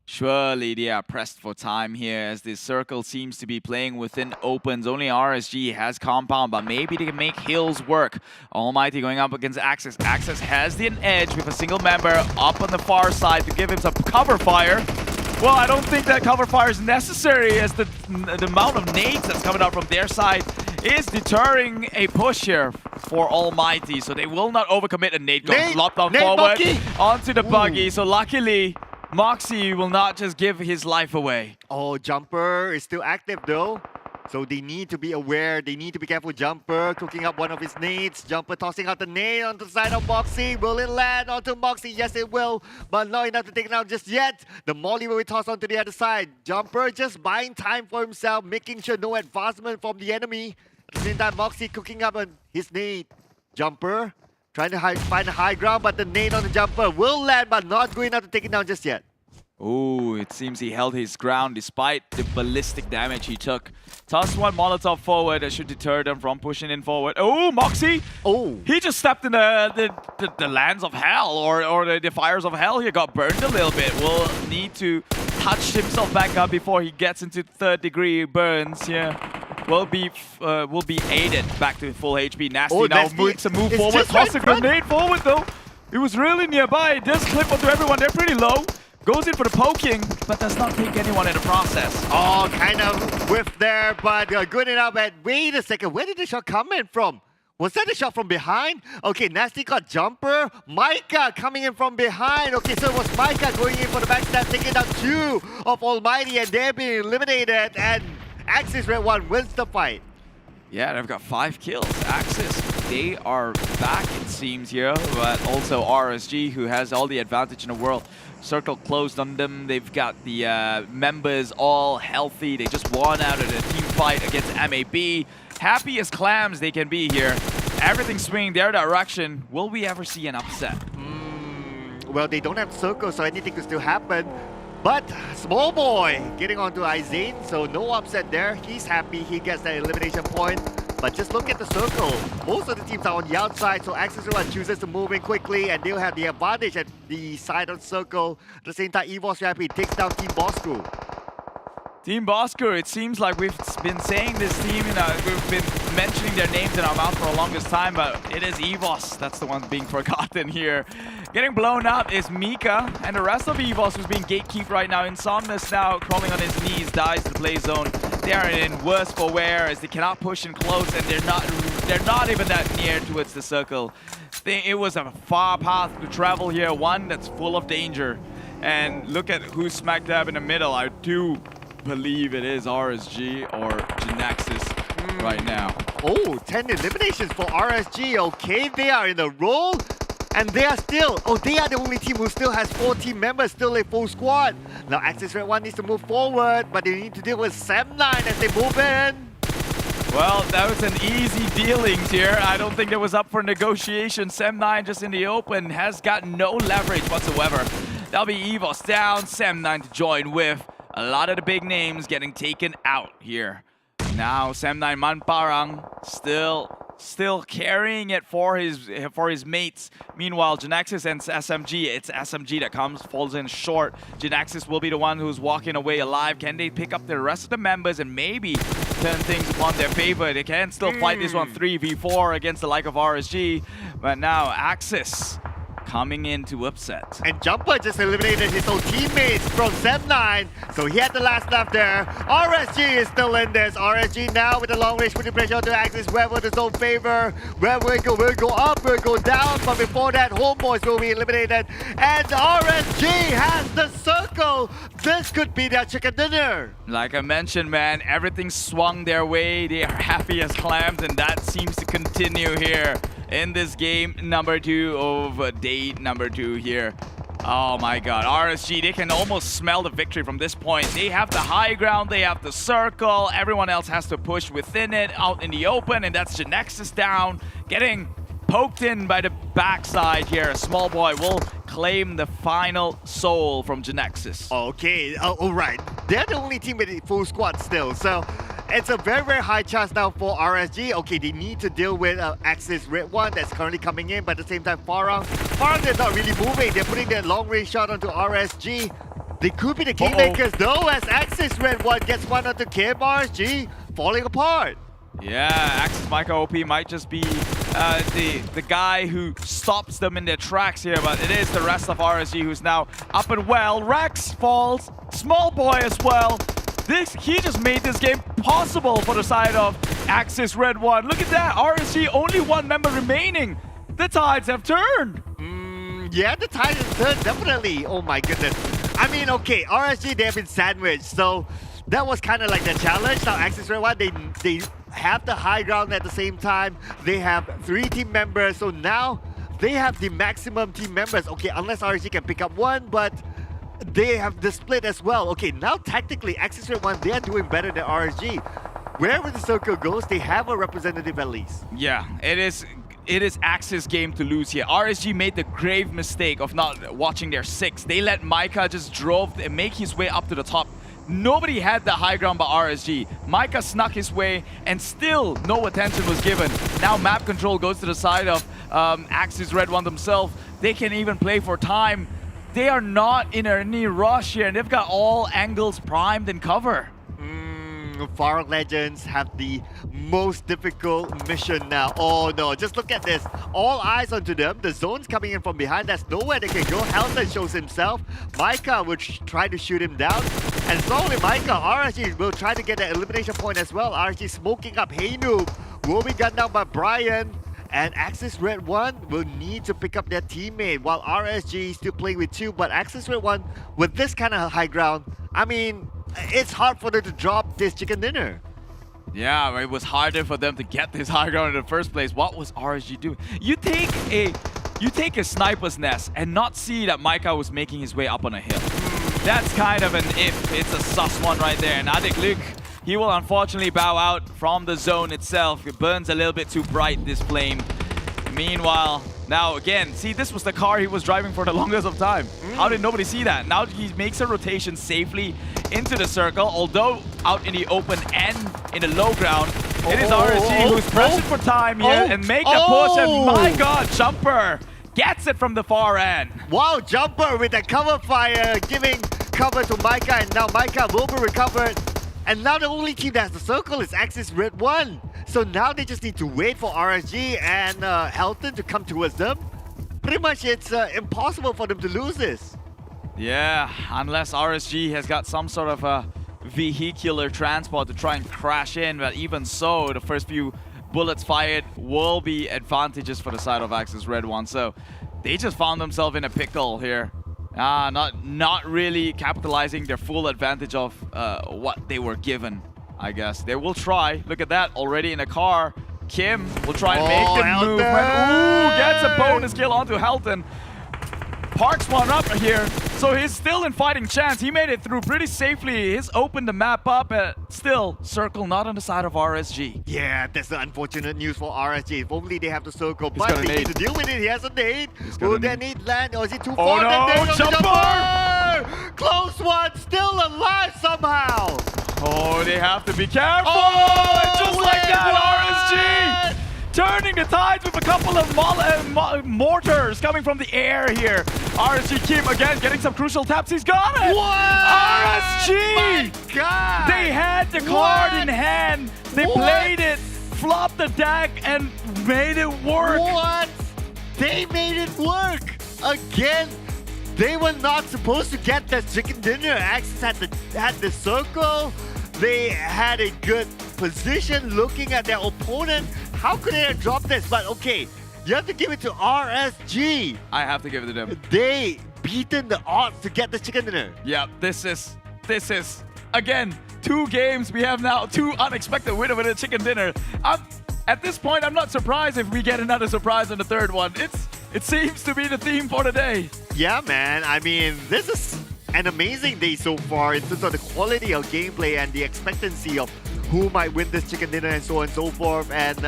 Surely they are pressed for time here as this circle seems to be playing within opens. Only RSG has compound, but maybe they can make hills work. Almighty going up against Axis. Axis has the edge with a single member up on the far side to give him some cover fire. Well, I don't think that cover fire is necessary as the amount of nades that's coming out from their side is deterring a push here for Almighty. So they will not overcommit, and nade goes lopped on forward onto the buggy. So luckily, Moxie will not just give his life away. Oh, Jumper is still active though. So they need to be aware, they need to be careful. Jumper cooking up one of his nades. Jumper tossing out the nade onto the side of Moxie. Will it land onto Moxie? Yes, it will, but not enough to take it out just yet. The molly will be tossed onto the other side. Jumper just buying time for himself, making sure no advancement from the enemy. At the same time, Moxie cooking up on his nade. Jumper trying to find a high ground, but the nade on the Jumper will land, but not going out to take it down just yet. Oh, it seems he held his ground despite the ballistic damage he took. Toss one Molotov forward that should deter them from pushing in forward. Oh, Moxie! Oh, he just stepped in the lands of hell, or the fires of hell here. Got burned a little bit. Will need to touch himself back up before he gets into 3rd degree burns here. Will be aided back to full HP. Nasty now moves a move forward. Toss a grenade forward though. It was really nearby. It does clip onto everyone. They're pretty low. Goes in for the poking, but does not take anyone in the process. Oh, kind of whiffed there, but good enough. And wait a second, where did the shot come in from? Was that a shot from behind? Okay, Nasty got Jumper. Micah coming in from behind. Okay, so it was Micah going in for the backstab, taking down 2 of Almighty, and they're being eliminated. And Axis Red One wins the fight. Yeah, they've got 5 kills. Axis, they are back, it seems, here, but also RSG, who has all the advantage in the world. Circle closed on them. They've got the members all healthy. They just won out of the team fight against MAB. Happy as clams they can be here. Everything swinging their direction. Will we ever see an upset? Well, they don't have circle, so anything could still happen. But Small Boy getting onto Izane, so no upset there. He's happy. He gets that elimination point. But just look at the circle. Most of the teams are on the outside, so Axis One chooses to move in quickly, and they'll have the advantage at the side of the circle. At the same time, EVOS Rapid takes down Team Bosskur. Team Bosskur, it seems like we've been saying this team, we've been mentioning their names in our mouth for the longest time, but it is EVOS that's the one being forgotten here. Getting blown up is Mika, and the rest of EVOS who's being gatekeeped right now. Insomnius now crawling on his knees, dies to the play zone. They are in worse for wear as they cannot push in close, and they're not even that near towards the circle. It was a far path to travel here, one that's full of danger. And look at who's smack dab in the middle. I do believe it is RSG or GENEXUS right now. Oh, 10 eliminations for RSG. Okay, they are in a roll. And they are still, they are the only team who still has 4 team members, still a full squad. Now Axis Red One needs to move forward, but they need to deal with SEM9 as they move in. Well, that was an easy dealings here. I don't think it was up for negotiation. SEM9 just in the open has got no leverage whatsoever. That'll be EVOS down, SEM9 to join with. A lot of the big names getting taken out here. Now SEM9 Manparang still carrying it for his mates. Meanwhile, GENEXUS and SMG, it's SMG that falls in short. GENEXUS will be the one who's walking away alive. Can they pick up the rest of the members and maybe turn things upon their favor? They can still fight this one 3v4 against the like of RSG. But now Axis coming in to upset. And Jumper just eliminated his own teammates from SEM9, so he had the last lap there. RSG is still in this. RSG now with the long range putting pressure to Axis Web with his own favor. Where will go up, will go down, but before that, Homebois will be eliminated. And RSG has the circle. This could be their chicken dinner. Like I mentioned, man, everything swung their way. They are happy as clams, and that seems to continue here in this game number 2 of day number 2 here. Oh my god, RSG, they can almost smell the victory from this point. They have the high ground, they have the circle, everyone else has to push within it, out in the open, and that's GENEXUS down, getting poked in by the backside here. A small boy will claim the final soul from GENEXUS. Okay, alright. They're the only team with a full squad still, so it's a very, very high chance now for RSG. Okay, they need to deal with Axis redONE that's currently coming in, but at the same time, Farang, they're not really moving. They're putting their long-range shot onto RSG. They could be the kingmakers though, as Axis redONE gets one onto Kim. RSG falling apart. Yeah, Axis Micah OP might just be the guy who stops them in their tracks here, but it is the rest of RSG who's now up and well. Rex falls, small boy as well. He just made this game possible for the side of Axis redONE. Look at that, RSG only one member remaining. The tides have turned. Yeah, the tides have turned, definitely. Oh my goodness. I mean, okay, RSG, they have been sandwiched, so that was kind of like the challenge. Now, Axis redONE, they have the high ground at the same time. They have 3 team members, so now they have the maximum team members. Okay, unless RSG can pick up one, but they have the split as well. Okay, now tactically, Axis redONE, they are doing better than RSG. Wherever the circle goes, they have a representative at least. Yeah, it is Axis' game to lose here. RSG made the grave mistake of not watching their 6. They let Micah just drove and make his way up to the top. Nobody had the high ground but RSG. Micah snuck his way and still no attention was given. Now map control goes to the side of Axis redONE themselves. They can even play for time. They are not in any rush here, and they've got all angles primed and cover. Farang Legends have the most difficult mission now. Oh no, just look at this. All eyes onto them. The zone's coming in from behind. There's nowhere they can go. Helton shows himself. Micah will try to shoot him down. And so with Micah, RSG will try to get that elimination point as well. RSG smoking up Hey Noob. Will be gunned down by Brian. And Axis redONE will need to pick up their teammate while RSG is still playing with 2. But Axis redONE, with this kind of high ground, I mean, it's hard for them to drop this chicken dinner. Yeah, it was harder for them to get this high ground in the first place. What was RSG doing? You take a sniper's nest and not see that Micah was making his way up on a hill. That's kind of an if. It's a sus one right there. And Adik Luke, he will unfortunately bow out from the zone itself. It burns a little bit too bright, this flame. Meanwhile, now again, see, this was the car he was driving for the longest of time. How did nobody see that? Now he makes a rotation safely into the circle, although out in the open and in the low ground. It is RSG who's pressured for time here and make the push, and my god, Jumper gets it from the far end. Wow, Jumper with a cover fire, giving cover to Micah, and now Micah will be recovered. And now the only team that has the circle is Axis redONE. So now they just need to wait for RSG and Helton to come towards them. Pretty much it's impossible for them to lose this. Yeah, unless RSG has got some sort of a vehicular transport to try and crash in. But even so, the first few bullets fired will be advantages for the side of Axis redONE. So they just found themselves in a pickle here. Not really capitalizing their full advantage of what they were given, I guess. They will try. Look at that, already in a car. Kim will try and make the movement. Ooh, gets a bonus kill onto Helton. Parks one up here, so he's still in fighting chance. He made it through pretty safely. He's opened the map up, still circle not on the side of RSG. Yeah, that's the unfortunate news for RSG. If only they have the circle, but they need to deal with it. He has a nade. Will that nade land, or is it too far? Oh no, Jumper! Close one, still alive somehow. Oh, they have to be careful. And just like that, RSG turning the tides with a couple of mortars coming from the air here. RSG Kim again getting some crucial taps. He's got it! What? RSG! My God! They had the card in hand. They played it, flopped the deck, and made it work. What? They made it work! again. They were not supposed to get the chicken dinner. Axis had the circle. They had a good position looking at their opponent. How could they have dropped this? But okay, you have to give it to RSG. I have to give it to them. They beaten the odds to get the chicken dinner. Yeah, this is again 2 games. We have now 2 unexpected winner with a chicken dinner. At this point, I'm not surprised if we get another surprise in the 3rd one. It seems to be the theme for the day. Yeah, man. I mean, this is an amazing day so far in terms of the quality of gameplay and the expectancy of who might win this chicken dinner and so on and so forth. And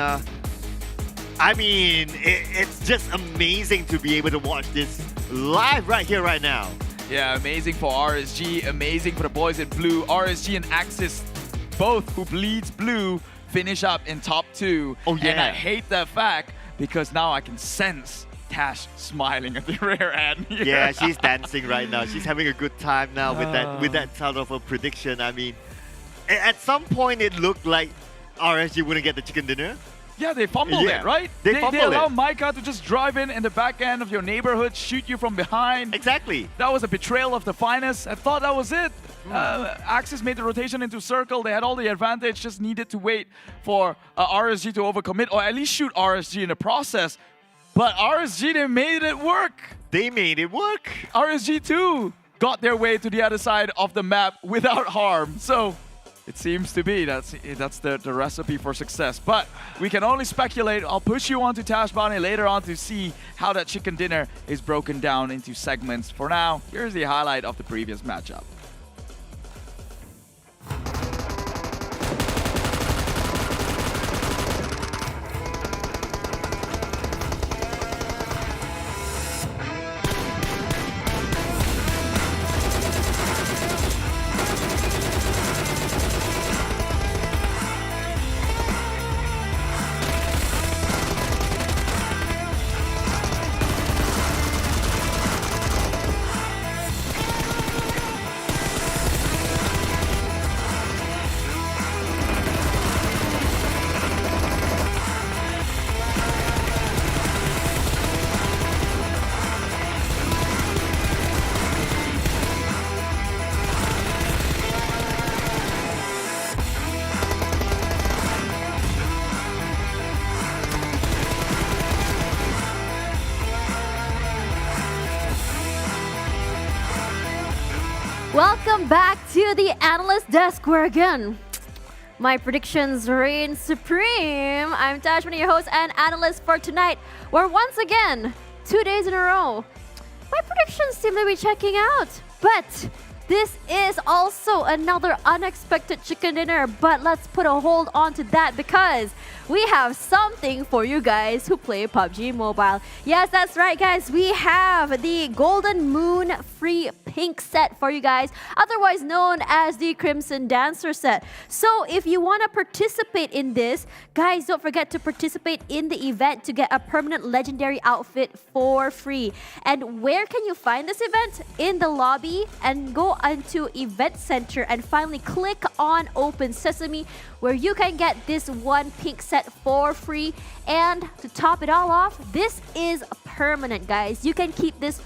I mean, it's just amazing to be able to watch this live right here, right now. Yeah, amazing for RSG, amazing for the boys in blue. RSG and Axis, both who bleeds blue, finish up in top 2. Oh, yeah. And I hate that fact because now I can sense Tash smiling at the rear end here. Yeah, she's dancing right now. She's having a good time now with that sort of a prediction. I mean, at some point it looked like RSG wouldn't get the chicken dinner. Yeah, they fumbled it, right? They fumbled they allow it. Micah to just drive in the back end of your neighborhood, shoot you from behind. Exactly. That was a betrayal of the finest. I thought that was it. Axis made the rotation into circle. They had all the advantage, just needed to wait for RSG to overcommit, or at least shoot RSG in the process. But RSG, they made it work. They made it work. RSG too got their way to the other side of the map without harm. So it seems to be that's the recipe for success. But we can only speculate. I'll push you on to Tash Bani later on to see how that chicken dinner is broken down into segments. For now, here's the highlight of the previous matchup. Welcome back to the analyst desk where again, my predictions reign supreme. I'm Tashmani, your host and analyst for tonight, where once again, 2 days in a row, my predictions seem to be checking out. But this is also another unexpected chicken dinner, but let's put a hold on to that because we have something for you guys who play PUBG Mobile. Yes, that's right, guys. We have the Golden Moon free pink set for you guys, otherwise known as the Crimson Dancer set. So if you want to participate in this, guys, don't forget to participate in the event to get a permanent legendary outfit for free. And where can you find this event? In the lobby, and go into Event Center and finally click on Open Sesame, where you can get this one pink set for free. And to top it all off, this is permanent, guys. You can keep this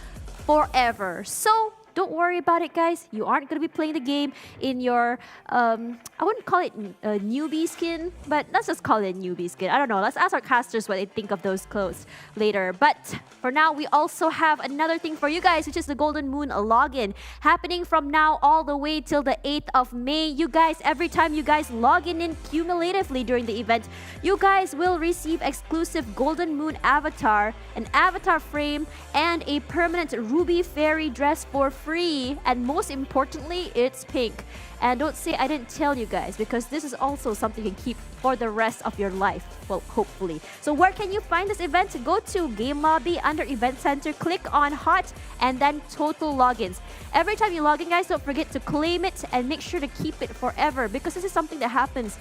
forever. So don't worry about it, guys. You aren't going to be playing the game in your, I wouldn't call it a newbie skin, but let's just call it a newbie skin. I don't know. Let's ask our casters what they think of those clothes later. But for now, we also have another thing for you guys, which is the Golden Moon login, happening from now all the way till the 8th of May. You guys, every time you guys log in cumulatively during the event, you guys will receive exclusive Golden Moon avatar, an avatar frame, and a permanent Ruby Fairy dress for free. And most importantly, it's pink. And don't say I didn't tell you guys, because this is also something you can keep for the rest of your life. Well, hopefully. So where can you find this event? Go to Game Lobby under Event Center, click on Hot, and then Total Logins. Every time you log in, guys, don't forget to claim it and make sure to keep it forever, because this is something that happens,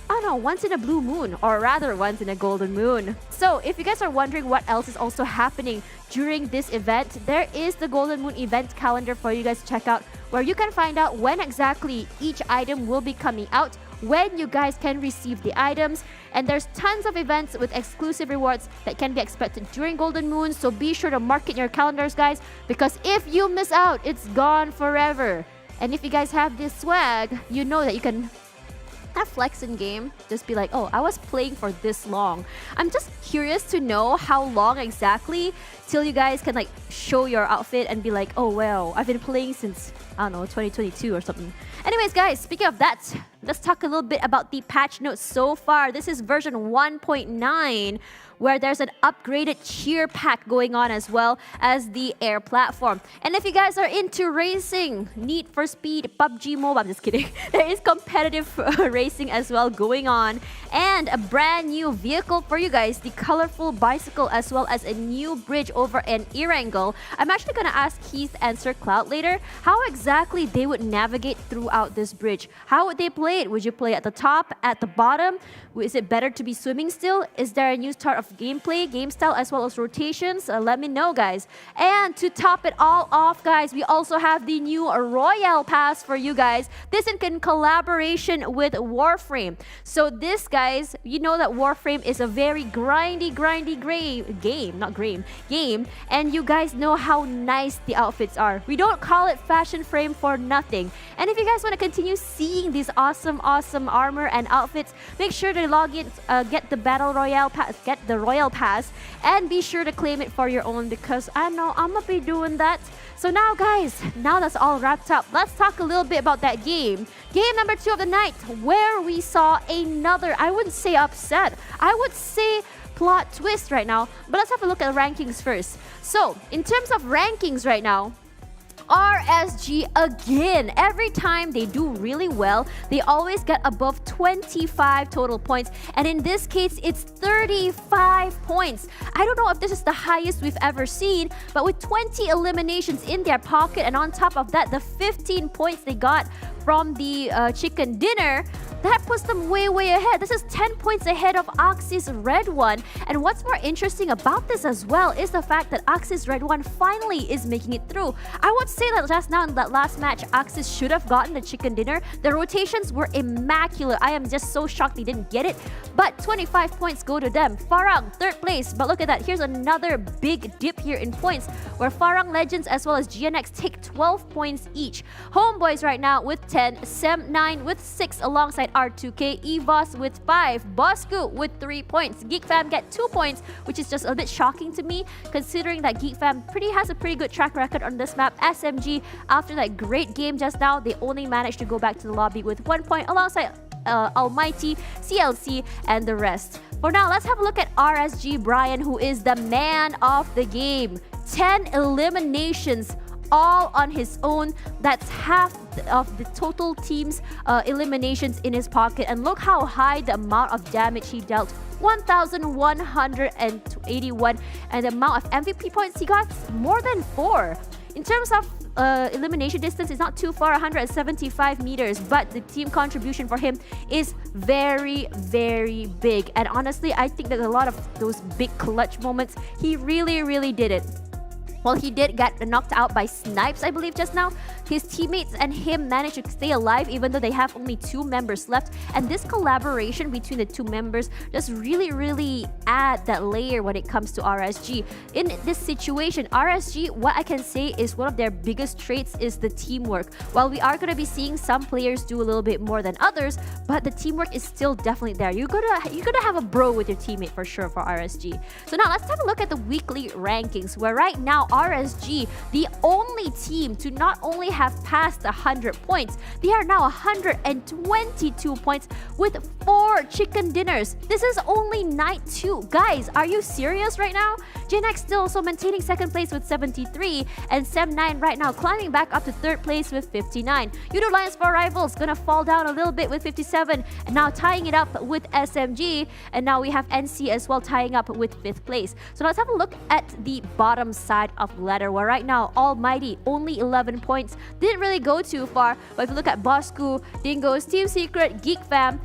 I don't know, once in a blue moon, or rather once in a golden moon. So if you guys are wondering what else is also happening during this event, there is the Golden Moon event calendar for you guys to check out, where you can find out when exactly each item will be coming out, when you guys can receive the items. And there's tons of events with exclusive rewards that can be expected during Golden Moon. So be sure to mark it in your calendars, guys, because if you miss out, it's gone forever. And if you guys have this swag, you know that you can have flex in game. Just be like, oh, I was playing for this long. I'm just curious to know how long exactly till you guys can like show your outfit and be like, oh wow, I've been playing since, I don't know, 2022 or something. Anyways, guys, speaking of that, let's talk a little bit about the patch notes so far. This is version 1.9, where there's an upgraded cheer pack going on as well as the air platform. And if you guys are into racing, Need for Speed, PUBG Mobile, I'm just kidding. There is competitive racing as well going on. And a brand new vehicle for you guys, the colorful bicycle, as well as a new bridge over an Erangel. I'm actually gonna ask Keith and Sir Cloud later how exactly they would navigate throughout this bridge. How would they play it? Would you play at the top, at the bottom? Is it better to be swimming still? Is there a new start of gameplay, game style, as well as rotations? Let me know, guys. And to top it all off, guys, we also have the new Royal Pass for you guys. This is in collaboration with Warframe. So this, guys, you know that Warframe is a very grindy game. And you guys know how nice the outfits are. We don't call it fashion frame for nothing. And if you guys want to continue seeing these awesome armor and outfits, make sure to log in, get the Battle Royale Pass, get the Royal Pass, and be sure to claim it for your own, because I know I'm gonna be doing that. So now, guys, now that's all wrapped up, let's talk a little bit about that game. Game number 2 of the night, where we saw another, I wouldn't say upset, I would say plot twist right now, but let's have a look at the rankings first. So, in terms of rankings right now, RSG again, every time they do really well, they always get above 25 total points, and in this case it's 35 points. I don't know if this is the highest we've ever seen, but with 20 eliminations in their pocket, and on top of that the 15 points they got from the chicken dinner, that puts them way ahead. This is 10 points ahead of Axis redONE. And what's more interesting about this as well is the fact that Axis redONE finally is making it through. I would say that just now in that last match, Axis should have gotten the chicken dinner. The rotations were immaculate. I am just so shocked they didn't get it. But 25 points go to them. Farang, 3rd place. But look at that. Here's another big dip here in points, where Farang Legends as well as GENEXUS take 12 points each. Homebois right now with 10, SEM9 with 6 alongside R2K, EVOS with 5, Bosskur with 3 points. Geek Fam get 2 points, which is just a bit shocking to me, considering that Geek Fam has a pretty good track record on this map. SMG, after that great game just now, they only managed to go back to the lobby with 1 point alongside ALMGHTY, CLC, and the rest. For now, let's have a look at RSG Brian, who is the man of the game. 10 eliminations all on his own. That's half of the total team's eliminations in his pocket. And look how high the amount of damage he dealt. 1,181. And the amount of MVP points he got, more than 4. In terms of elimination distance, it's not too far, 175 meters, but the team contribution for him is very big. And honestly, I think that a lot of those big clutch moments, he really did it. Well, he did get knocked out by Snipes, I believe, just now. His teammates and him managed to stay alive even though they have only 2 members left. And this collaboration between the 2 members just really add that layer when it comes to RSG. In this situation, RSG, what I can say is one of their biggest traits is the teamwork. While we are going to be seeing some players do a little bit more than others, but the teamwork is still definitely there. You're gonna have a bro with your teammate for sure for RSG. So now let's have a look at the weekly rankings, where right now RSG, the only team to not only have passed 100 points, they are now 122 points with 4 chicken dinners. This is only night 2. Guys, are you serious right now? GENEXUS still also maintaining 2nd place with 73, and SEM9 right now climbing back up to 3rd place with 59. Yoodo Lions for Rivals gonna fall down a little bit with 57, and now tying it up with SMG, and now we have NSEA as well tying up with 5th place. So let's have a look at the bottom side of the ladder, where right now ALMGHTY only 11 points, didn't really go too far. But if you look at Bosskur, Dingoz, Team Secret, Geek Fam,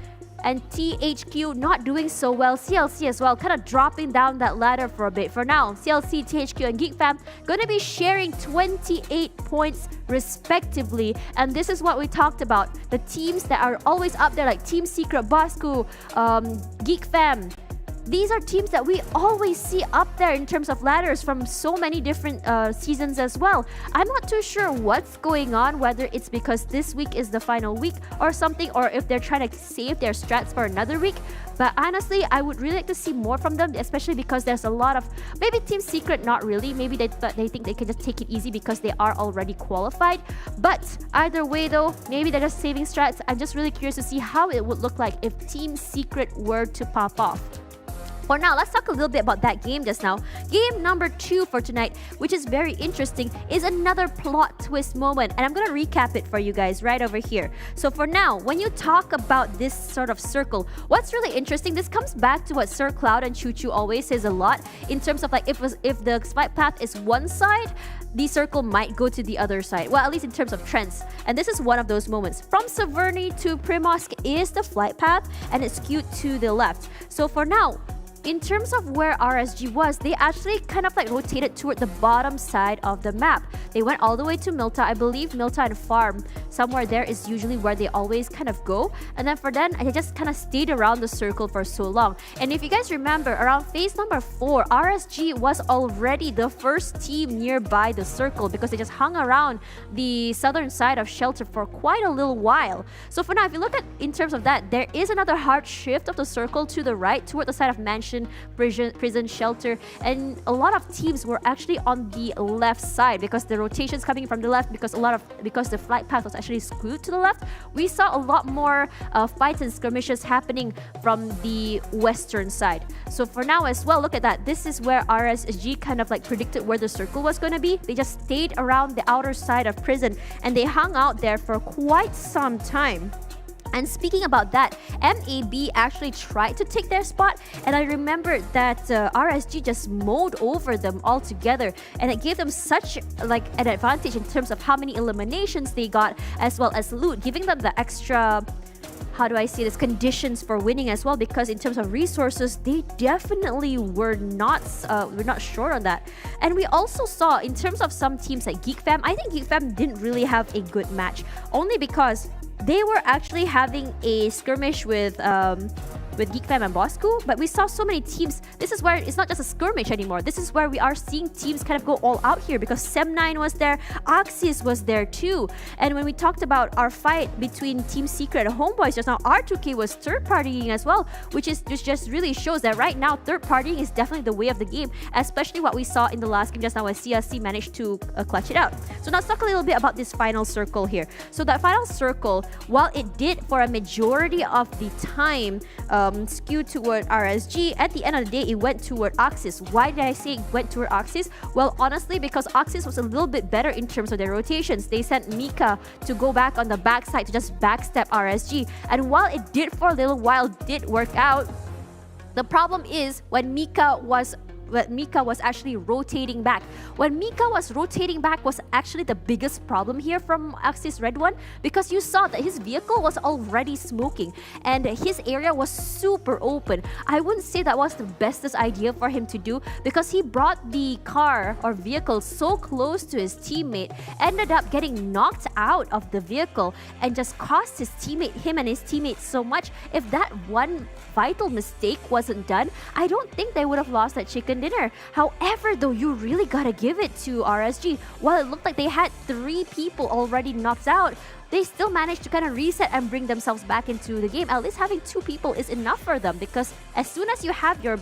and THQ not doing so well. CLC as well, kind of dropping down that ladder for a bit. For now, CLC, THQ, and Geek Fam going to be sharing 28 points respectively. And this is what we talked about. The teams that are always up there, like Team Secret, Bosskur, Geek Fam. These are teams that we always see up there in terms of ladders from so many different seasons as well. I'm not too sure what's going on, whether it's because this week is the final week or something, or if they're trying to save their strats for another week. But honestly, I would really like to see more from them, especially because there's a lot of, maybe Team Secret, not really. Maybe they think they can just take it easy because they are already qualified. But either way though, maybe they're just saving strats. I'm just really curious to see how it would look like if Team Secret were to pop off. For now, let's talk a little bit about that game just now. Game number 2 for tonight, which is very interesting, is another plot twist moment. And I'm going to recap it for you guys right over here. So for now, when you talk about this sort of circle, what's really interesting, this comes back to what Sir Cloud and Choo Choo always says a lot in terms of like if the flight path is one side, the circle might go to the other side. Well, at least in terms of trends. And this is one of those moments. From Severny to Primosk is the flight path, and it's skewed to the left. So for now, in terms of where RSG was, they actually kind of like rotated toward the bottom side of the map. They went all the way to Milta. I believe Milta and Farm, somewhere there is usually where they always kind of go. And then for then, they just kind of stayed around the circle for so long. And if you guys remember, around phase number 4, RSG was already the first team nearby the circle because they just hung around the southern side of Shelter for quite a little while. So for now, if you look at in terms of that, there is another hard shift of the circle to the right toward the side of Mansion, prison, Shelter, and a lot of teams were actually on the left side because the rotations coming from the left, because the flight path was actually skewed to the left. We saw a lot more fights and skirmishes happening from the western side. So for now as well, look at that. This is where RSG kind of like predicted where the circle was going to be. They just stayed around the outer side of prison and they hung out there for quite some time. And speaking about that, MAB actually tried to take their spot, and I remember that RSG just mowed over them altogether, and it gave them such like an advantage in terms of how many eliminations they got, as well as loot, giving them the extra, how do I say this, conditions for winning as well, because in terms of resources, they definitely were not short on that. And we also saw in terms of some teams like Geek Fam, I think Geek Fam didn't really have a good match, only because they were actually having a skirmish with Geek Fam and Bosskur, but we saw so many teams. This is where it's not just a skirmish anymore. This is where we are seeing teams kind of go all out here because SEM9 was there, Axis was there too. And when we talked about our fight between Team Secret and Homebois just now, R2K was third partying as well, which just really shows that right now third partying is definitely the way of the game, especially what we saw in the last game just now when CLC managed to clutch it out. So now let's talk a little bit about this final circle here. So that final circle, while it did for a majority of the time skewed toward RSG, at the end of the day, it went toward Axis. Why did I say it went toward Axis? Well, honestly, because Axis was a little bit better in terms of their rotations. They sent Mika to go back on the backside to just backstep RSG. And while it did for a little while, did work out, the problem is when Mika was actually rotating back. When Mika was rotating back was actually the biggest problem here from Axis redONE, because you saw that his vehicle was already smoking and his area was super open. I wouldn't say that was the bestest idea for him to do, because he brought the car or vehicle so close to his teammate, ended up getting knocked out of the vehicle and just cost him and his teammate so much. If that one vital mistake wasn't done, I don't think they would have lost that chicken dinner. However, though, you really gotta give it to RSG. While it looked like they had 3 people already knocked out, they still managed to kind of reset and bring themselves back into the game. At least having 2 people is enough for them, because as soon as you have your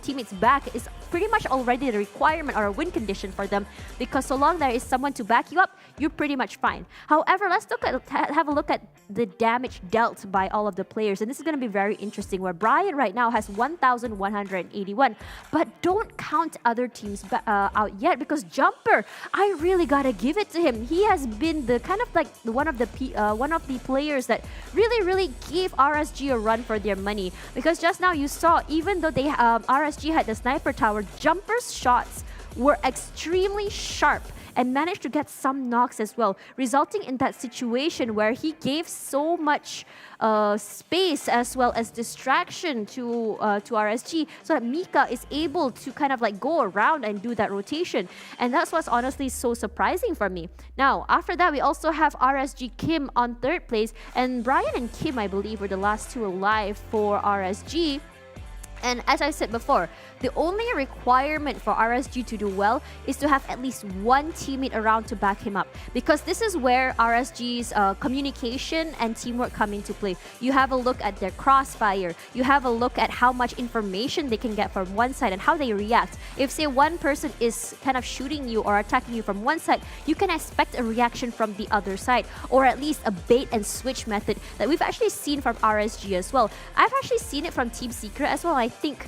teammates back is pretty much already the requirement or a win condition for them, because so long there is someone to back you up, you're pretty much fine. However, let's have a look at the damage dealt by all of the players, and this is going to be very interesting, where Brian right now has 1,181, but don't count other teams out yet, because Jumper, I really gotta give it to him. He has been the kind of like one of the players that really gave RSG a run for their money, because just now you saw, even though they RSG had the sniper tower, Jumper's shots were extremely sharp and managed to get some knocks as well, resulting in that situation where he gave so much space as well as distraction to RSG, so that Mika is able to kind of like go around and do that rotation. And that's what's honestly so surprising for me. Now, after that, we also have RSG Kim on 3rd place, and Brian and Kim, I believe, were the last two alive for RSG. And as I said before, the only requirement for RSG to do well is to have at least one teammate around to back him up, because this is where RSG's communication and teamwork come into play. You have a look at their crossfire, you have a look at how much information they can get from one side and how they react. If say one person is kind of shooting you or attacking you from one side, you can expect a reaction from the other side, or at least a bait and switch method that we've actually seen from RSG as well. I've actually seen it from Team Secret as well. I think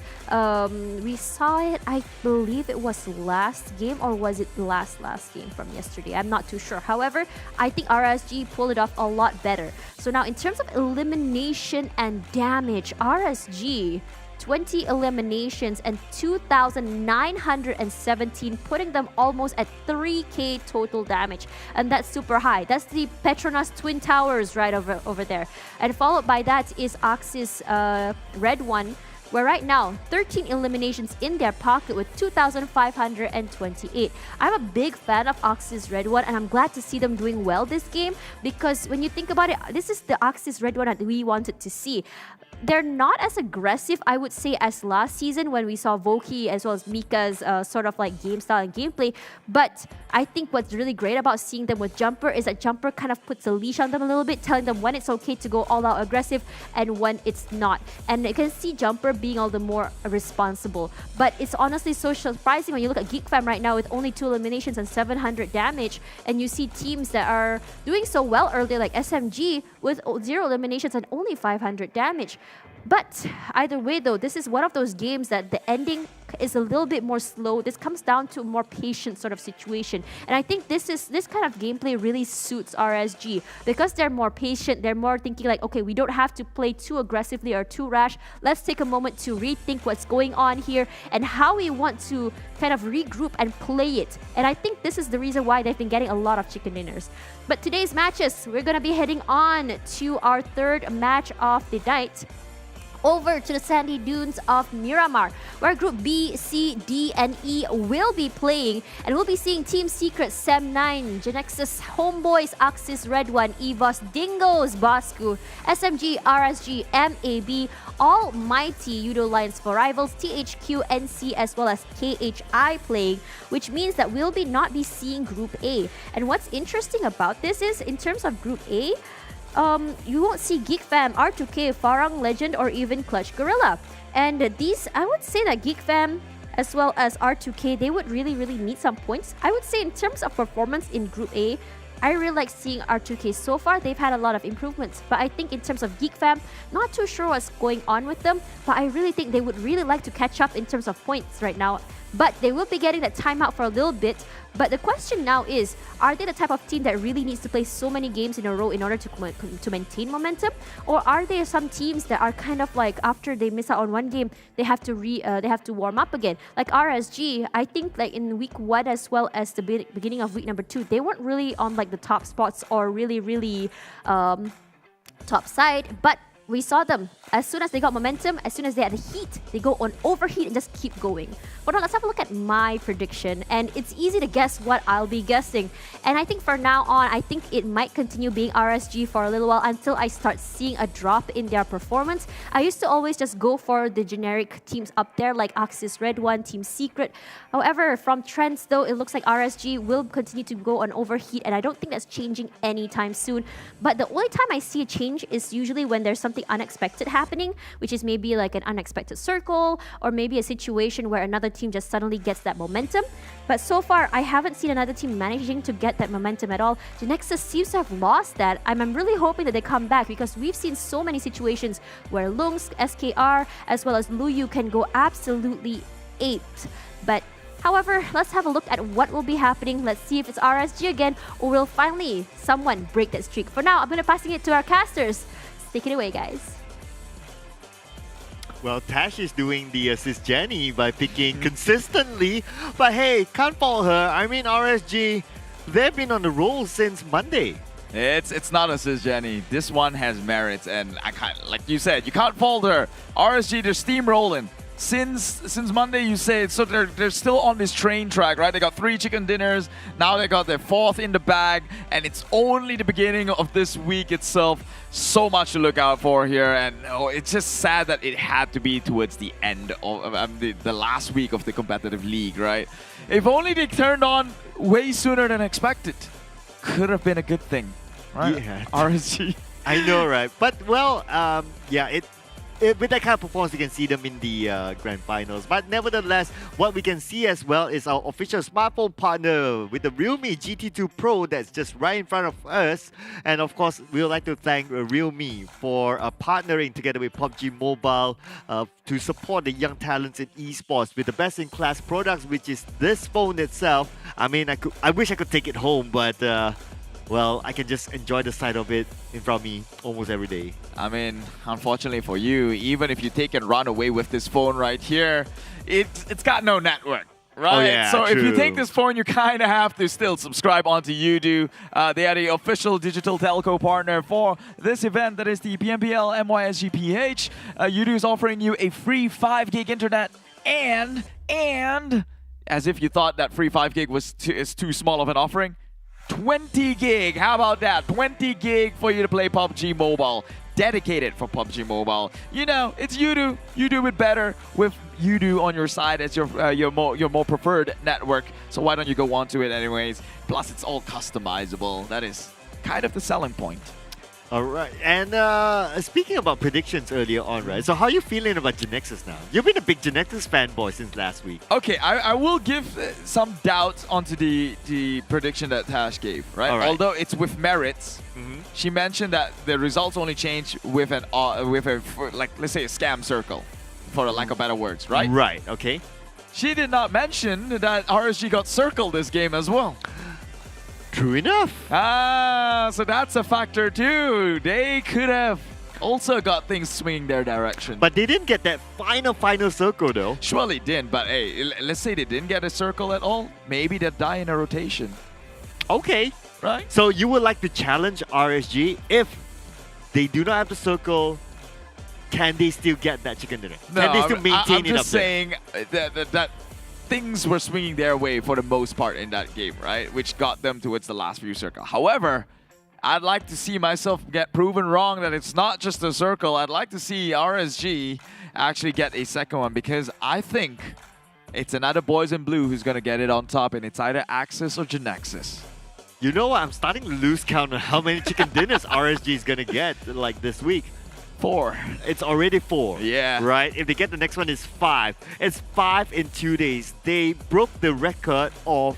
we saw it, I believe it was last game, or was it last game from yesterday? I'm not too sure. However, I think RSG pulled it off a lot better. So now in terms of elimination and damage, RSG 20 eliminations and 2,917, putting them almost at 3k total damage, and that's super high. That's the Petronas Twin Towers right over there. And followed by that is Axis redONE, where right now 13 eliminations in their pocket with 2,528. I'm a big fan of Axis redONE, and I'm glad to see them doing well this game, because when you think about it, this is the Axis redONE that we wanted to see. They're not as aggressive, I would say, as last season when we saw Voki as well as Mika's sort of like game style and gameplay. But I think what's really great about seeing them with Jumper is that Jumper kind of puts a leash on them a little bit, telling them when it's okay to go all out aggressive and when it's not. And you can see Jumper being all the more responsible. But it's honestly so surprising when you look at Geek Fam right now with only 2 eliminations and 700 damage, and you see teams that are doing so well earlier like SMG with 0 eliminations and only 500 damage. But either way though, this is one of those games that the ending is a little bit more slow. This comes down to a more patient sort of situation. And I think this kind of gameplay really suits RSG, because they're more patient. They're more thinking like, okay, we don't have to play too aggressively or too rash. Let's take a moment to rethink what's going on here and how we want to kind of regroup and play it. And I think this is the reason why they've been getting a lot of chicken dinners. But today's matches, we're going to be heading on to our 3rd match of the night, over to the sandy dunes of Miramar, where Group B, C, D, and E will be playing, and we'll be seeing Team Secret, SEM9, GENEXUS, Homebois, Axis redONE, EVOS, Dingoz, Bosskur, SMG, RSG, MAB, ALMGHTY, Yoodo Lions for Rivals, THQ, NC, as well as KHI playing, which means that we'll not be seeing Group A. And what's interesting about this is, in terms of Group A, you won't see Geek Fam, R2K, Farang, Lejund, or even Clutch Guerilla. And these, I would say that Geek Fam as well as R2K, they would really need some points. I would say in terms of performance in Group A, I really like seeing R2K so far. They've had a lot of improvements. But I think in terms of Geek Fam, not too sure what's going on with them. But I really think they would really like to catch up in terms of points right now. But they will be getting that timeout for a little bit. But the question now is, are they the type of team that really needs to play so many games in a row in order to maintain momentum? Or are there some teams that are kind of like, after they miss out on one game, they have to warm up again? Like RSG, I think like in week 1 as well as the beginning of week number 2, they weren't really on like the top spots or really top side. But we saw them, as soon as they got momentum, as soon as they had the heat, they go on overheat and just keep going. But now let's have a look at my prediction. And it's easy to guess what I'll be guessing. And I think for now on, I think it might continue being RSG for a little while until I start seeing a drop in their performance. I used to always just go for the generic teams up there like Axis redONE, Team Secret. However, from trends though, it looks like RSG will continue to go on overheat, and I don't think that's changing anytime soon. But the only time I see a change is usually when there's something unexpected happening, which is maybe like an unexpected circle, or maybe a situation where another team just suddenly gets that momentum. But so far, I haven't seen another team managing to get that momentum at all. GENEXUS seems to have lost that. I'm really hoping that they come back, because we've seen so many situations where Lungs, SKR, as well as Luyu can go absolutely aped. But however, let's have a look at what will be happening. Let's see if it's RSG again, or will finally someone break that streak. For now, I'm going to passing it to our casters. Take it away, guys. Well, Tash is doing the assist Jenny by picking consistently. But hey, can't fault her. I mean, RSG, they've been on the roll since Monday. It's not a sis, Jenny. This one has merits, and I can't, like you said, you can't fault her. RSG, they're steamrolling. Since Monday, you say, so they're still on this train track, right? They got 3 chicken dinners, now they got their 4th in the bag, and it's only the beginning of this week itself. So much to look out for here, and it's just sad that it had to be towards the end of the last week of the competitive league, right? If only they turned on way sooner than expected, could have been a good thing, right? Yeah. RSG. I know, right? But, well, yeah, with that kind of performance, you can see them in the grand finals. But nevertheless, what we can see as well is our official smartphone partner with the Realme GT2 Pro that's just right in front of us. And of course, we would like to thank Realme for partnering together with PUBG Mobile to support the young talents in esports with the best-in-class products, which is this phone itself. I mean, I wish I could take it home, but well, I can just enjoy the sight of it in front of me almost every day. I mean, unfortunately for you, even if you take and run away with this phone right here, it's got no network, right? Oh, yeah, so true. if you take this phone, you kind of have to still subscribe onto Yoodo. They are the official digital telco partner for this event, that is the PMPL MYSGPH. Yoodo is offering you a free 5 gig internet and as if you thought that free 5 gig is too small of an offering, 20 gig, how about that? 20 gig for you to play PUBG Mobile. Dedicated for PUBG Mobile. You know, it's Yoodo. You do it better with Yoodo on your side as your more preferred network. So why don't you go on to it anyways? Plus, it's all customizable. That is kind of the selling point. All right, and speaking about predictions earlier on, right? So how are you feeling about GENEXUS now? You've been a big GENEXUS fanboy since last week. Okay, I will give some doubts onto the prediction that Tash gave, right? All right. Although it's with merits, she mentioned that the results only change with like, let's say a scam circle, for lack of better words, right? Right, okay. She did not mention that RSG got circled this game as well. True enough. So that's a factor too. They could have also got things swinging their direction. But they didn't get that final circle though. Surely didn't, but hey, let's say they didn't get a circle at all. Maybe they'd die in a rotation. Okay. Right? So you would like to challenge RSG if they do not have the circle, can they still get that chicken dinner? No, Can they still maintain it I'm up just saying that things were swinging their way for the most part in that game, right? Which got them towards the last few circles. However, I'd like to see myself get proven wrong that it's not just a circle. I'd like to see RSG actually get a second one because I think it's another Boys in Blue who's going to get it on top, and it's either Axis or GENEXUS. You know what? I'm starting to lose count on how many chicken dinners RSG is going to get like this week. 4. It's already 4. Yeah. Right? If they get the next one, it's 5. It's 5 in 2 days. They broke the record of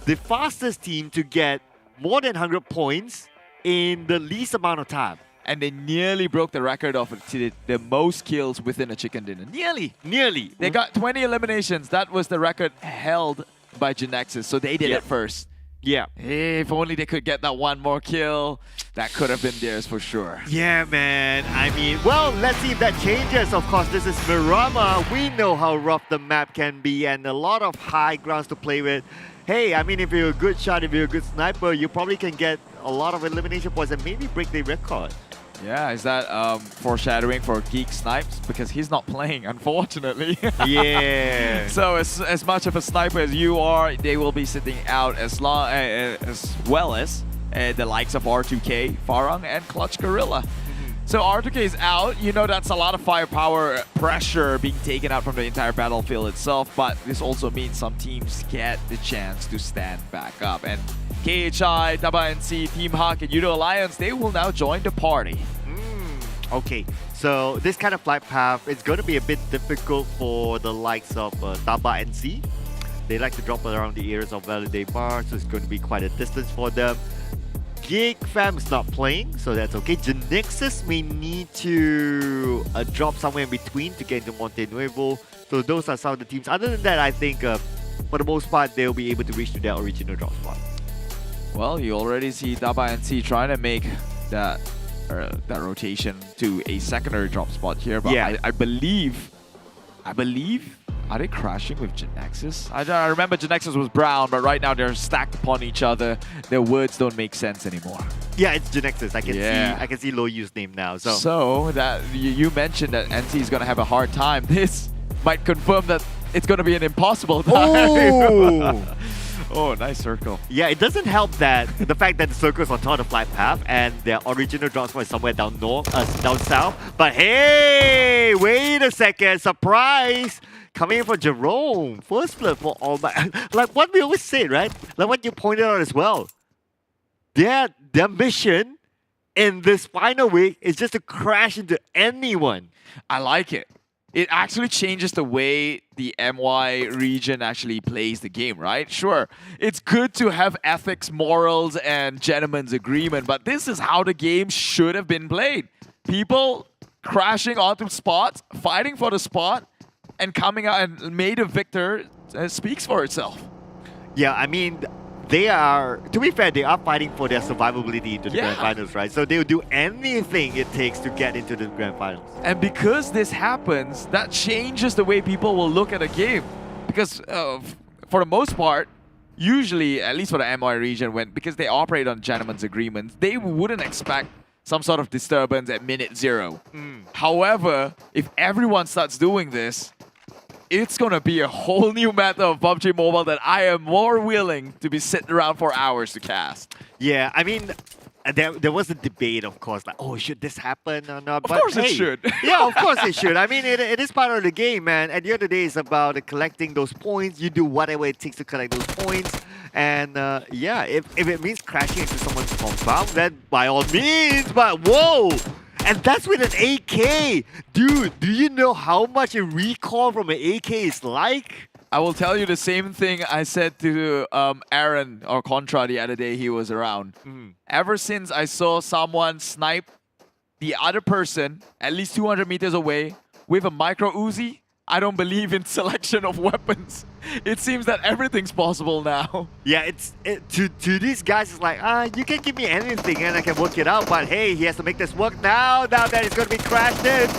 the fastest team to get more than 100 points in the least amount of time. And they nearly broke the record of the most kills within a chicken dinner. Nearly. Nearly. They got 20 eliminations. That was the record held by GENEXUS. So they did it first. Yeah. If only they could get that one more kill, that could have been theirs for sure. Yeah, man. I mean, well, let's see if that changes. Of course, this is Miramar. We know how rough the map can be and a lot of high grounds to play with. Hey, I mean, if you're a good shot, if you're a good sniper, you probably can get a lot of elimination points and maybe break the record. Yeah, is that foreshadowing for Geek Snipes? Because he's not playing, unfortunately. Yeah. So as much of a sniper as you are, they will be sitting out as well as the likes of R2K, Farang, and Clutch Guerilla. So R2K is out. You know that's a lot of firepower pressure being taken out from the entire battlefield itself, but this also means some teams get the chance to stand back up. And KHI, TABAH NC, Team Hawk, and Yoodo Alliance, they will now join the party. Okay, so this kind of flight path is going to be a bit difficult for the likes of TABAH NC. They like to drop around the areas of Validate Bar, so it's going to be quite a distance for them. Geek fam is not playing, so that's okay. GENEXUS may need to drop somewhere in between to get into Monte Nuevo. So those are some of the teams. Other than that, I think for the most part, they'll be able to reach to their original drop spot. Well, you already see TABAH NC trying to make that rotation to a secondary drop spot here, but yeah. I believe Are they crashing with GENEXUS? I remember GENEXUS was brown, but right now they're stacked upon each other. Their words don't make sense anymore. Yeah, it's GENEXUS. I can see Lo Yu's name now. So that you mentioned that NC is gonna have a hard time. This might confirm that it's gonna be an impossible time. Oh! Oh, nice circle. Yeah, it doesn't help that the fact that the circle is on top of the flight path and their original drop spot is somewhere down down south. But hey, wait a second, surprise! Coming in for Jerome, first split for all my like what we always say, right? Like what you pointed out as well. Their mission in this final week is just to crash into anyone. I like it. It actually changes the way the MY region actually plays the game, right? Sure, it's good to have ethics, morals, and gentleman's agreement, but this is how the game should have been played. People crashing onto spots, fighting for the spot, and coming out and made a victor speaks for itself. Yeah, I mean, they are, to be fair, they are fighting for their survivability into the Grand Finals, right? So they'll do anything it takes to get into the Grand Finals. And because this happens, that changes the way people will look at a game. Because for the most part, usually, at least for the MY region, because they operate on gentleman's agreements, they wouldn't expect some sort of disturbance at minute 0. However, if everyone starts doing this, it's going to be a whole new meta of PUBG Mobile that I am more willing to be sitting around for hours to cast. Yeah, I mean, there was a debate, of course, like, oh, should this happen or not? Of course it should. Yeah, of course it should. I mean, it is part of the game, man. At the end of the day, it's about collecting those points. You do whatever it takes to collect those points. And yeah, if it means crashing into someone's compound, then by all means, but whoa! And that's with an AK! Dude, do you know how much a recoil from an AK is like? I will tell you the same thing I said to Aaron or Contra the other day he was around. Ever since I saw someone snipe the other person at least 200 meters away with a micro Uzi, I don't believe in selection of weapons. It seems that everything's possible now. Yeah, to these guys, it's like, you can give me anything and I can work it out, but hey, he has to make this work now that it's going to be crashed in.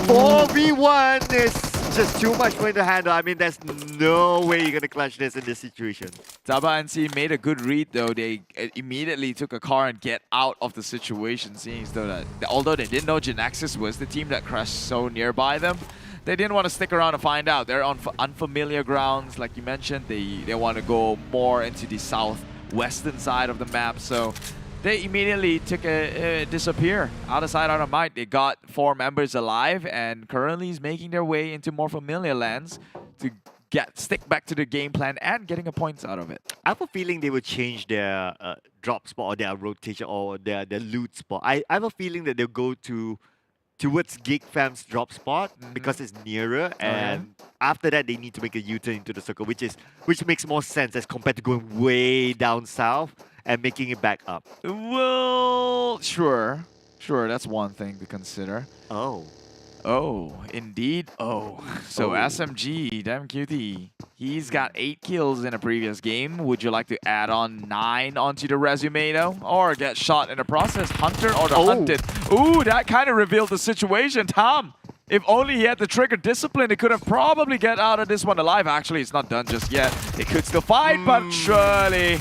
4v1 is just too much for him to handle. I mean, there's no way you're going to clutch this in this situation. TABAH and NC made a good read though. They immediately took a car and get out of the situation, seeing as though that, although they didn't know GENEXUS was the team that crashed so nearby them, they didn't want to stick around to find out. They're on unfamiliar grounds, like you mentioned. They want to go more into the southwestern side of the map, so they immediately took a disappear. Out of sight, out of mind. They got 4 members alive, and currently is making their way into more familiar lands to stick back to the game plan and getting a points out of it. I have a feeling they will change their drop spot or their rotation or their loot spot. I have a feeling that they'll go towards Geek Fam's drop spot because it's nearer, and after that they need to make a U-turn into the circle, which makes more sense as compared to going way down south and making it back up. Well, sure, that's one thing to consider. Oh, indeed. So SMG, damn cutie. He's got 8 kills in a previous game. Would you like to add on 9 onto the resume though? Or get shot in the process? Hunter or the hunted? Ooh, that kind of revealed the situation. Tom, if only he had the trigger discipline, he could have probably get out of this one alive. Actually, it's not done just yet. It could still fight, but surely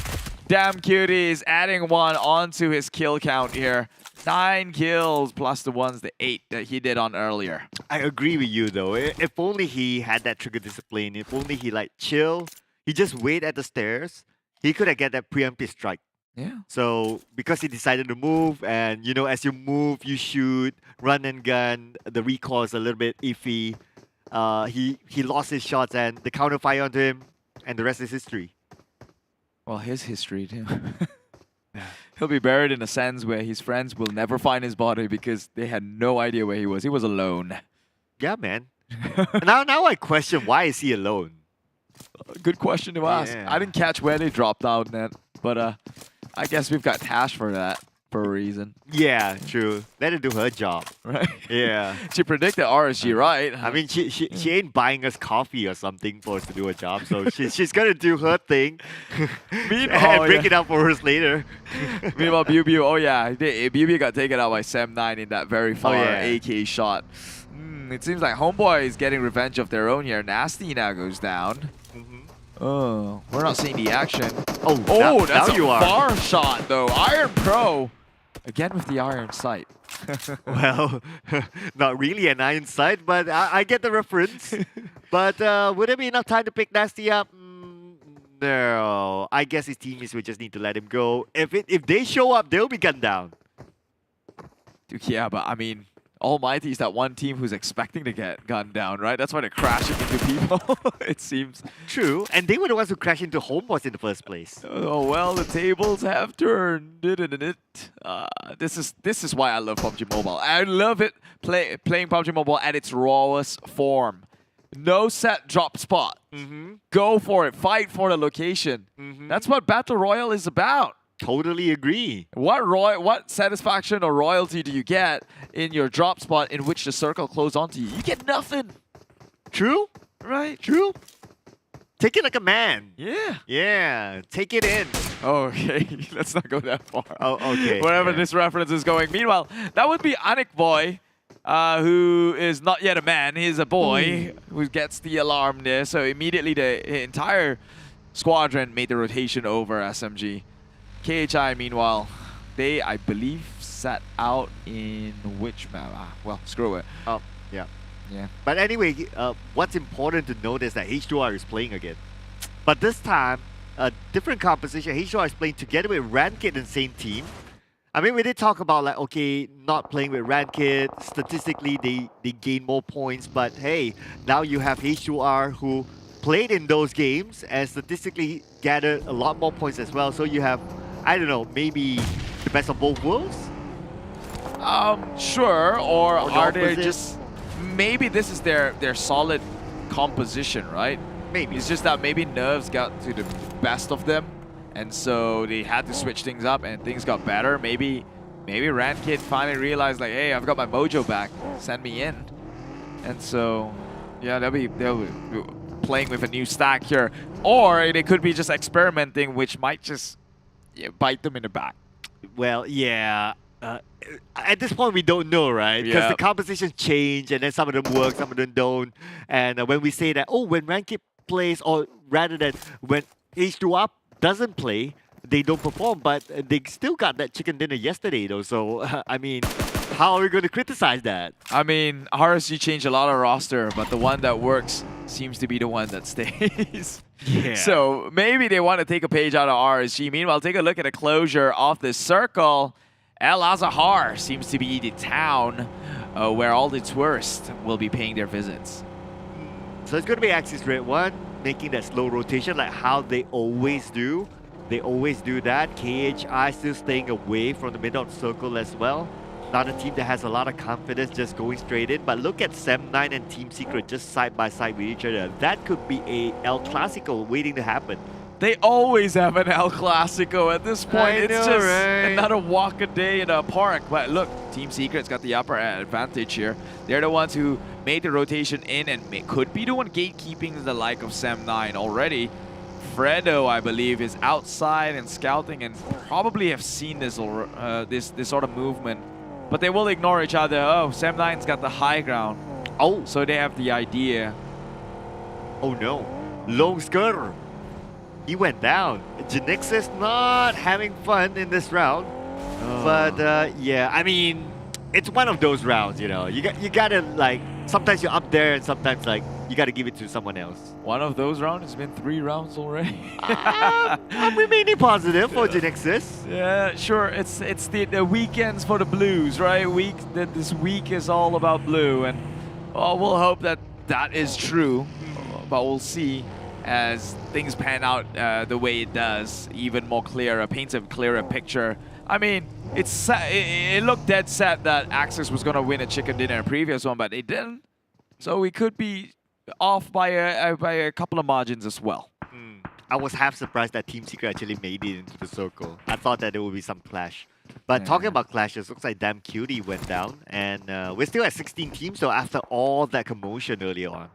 damn cutie is adding 1 onto his kill count here. 9 kills plus the 8 that he did on earlier. I agree with you though. If only he had that trigger discipline, if only he chill, he just wait at the stairs, he could have get that preemptive strike. Yeah. So because he decided to move, and as you move, you shoot, run and gun, the recoil is a little bit iffy. He lost his shots and the counter fire onto him, and the rest is history. Well, his history too. He'll be buried in a sands where his friends will never find his body because they had no idea where he was. He was alone. Yeah, man. now I question, why is he alone? Good question to ask. I didn't catch where they dropped out, Ned, but I guess we've got Tash for that. For a reason. Yeah, true. Let her do her job. Right? Yeah. She predicted RSG, right? I mean, she ain't buying us coffee or something for us to do her job, so she's gonna do her thing. Meanwhile, and break it up for us later. Meanwhile, BUBU, BUBU got taken out by SEM9 in that very far AK shot. It seems like Homebois is getting revenge of their own here. Nasty now goes down. Oh, we're not seeing the action. Oh, that's now a you are. far shot though. Iron Pro, again with the iron sight. Well, not really an iron sight, but I get the reference. But would there be enough time to pick Nasty up? No. I guess his teammates would just need to let him go. If they show up, they'll be gunned down. Yeah, but I mean, Almighty is that one team who's expecting to get gunned down, right? That's why they're crashing into people, it seems. True, and they were the ones who crashed into Homebois in the first place. Oh, well, the tables have turned, didn't it? This is why I love PUBG Mobile. I love it playing PUBG Mobile at its rawest form. No set drop spot. Go for it. Fight for the location. That's what Battle Royale is about. Totally agree. What satisfaction or royalty do you get in your drop spot in which the circle closes onto you? You get nothing. True? Right? True. Take it like a man. Yeah. Yeah. Take it in. Oh, okay. Let's not go that far. Oh, okay. Wherever this reference is going. Meanwhile, that would be Anik Boy, who is not yet a man. He's a boy who gets the alarm there. So immediately the entire squadron made the rotation over SMG. KHI, meanwhile, they, I believe, sat out in which map? Well, screw it. Oh, yeah. Yeah. But anyway, what's important to note is that H2R is playing again. But this time, a different composition. H2R is playing together with Rankid and same team. I mean, we did talk about, like, okay, not playing with Rankid. Statistically, they gain more points. But hey, now you have H2R who played in those games and statistically gathered a lot more points as well. So you have, I don't know, maybe the best of both worlds? Sure, or are they opposite? just... Maybe this is their solid composition, right? Maybe. It's just that maybe nerves got to the best of them, and so they had to switch things up and things got better. Maybe Rankid finally realized, like, hey, I've got my mojo back, send me in. And so, yeah, they'll be playing with a new stack here. Or they could be just experimenting, which might just bite them in the back. Well, yeah. At this point, we don't know, right? Because the compositions change, and then some of them work, some of them don't. And when we say that, oh, when Rankid plays, or rather than when H2R doesn't play, they don't perform, but they still got that chicken dinner yesterday, though. So, I mean, how are we going to criticize that? I mean, RSG changed a lot of roster, but the one that works seems to be the one that stays. Yeah. So maybe they want to take a page out of RSG. Meanwhile, take a look at the closure of this circle. El Azahar seems to be the town where all the tourists will be paying their visits. So it's going to be Axis Red 1 making that slow rotation like how they always do. They always do that. KHI still staying away from the middle of the circle as well. Not a team that has a lot of confidence just going straight in. But look at SEM9 and Team Secret just side by side with each other. That could be a El Clasico waiting to happen. They always have an El Clasico at this point. It's know, just right? another walk a day in a park. But look, Team Secret's got the upper advantage here. They're the ones who made the rotation in and could be the one gatekeeping the like of SEM9 already. Fredo, I believe, is outside and scouting and probably have seen this sort of movement. But they will ignore each other. Oh, SEM9's got the high ground. Oh. So they have the idea. Oh no. Bosskur. He went down. GENEXUS not having fun in this round. But yeah, I mean, it's one of those rounds, you know. You gotta, like, sometimes you're up there and sometimes, like, you gotta give it to someone else. One of those rounds? It's been 3 rounds already. I'm remaining positive for GENEXUS. Yeah, sure. It's the weekends for the Blues, right? This week is all about blue, and we'll hope that is true. But we'll see as things pan out the way it does, even more clearer, paints a clearer picture. I mean, it looked dead set that Axis was gonna win a chicken dinner in a previous one, but they didn't. So we could be off by a couple of margins as well. I was half surprised that Team Secret actually made it into the circle. I thought that there would be some clash. But talking about clashes, looks like Damn Cutie went down. And we're still at 16 teams, though, after all that commotion earlier on.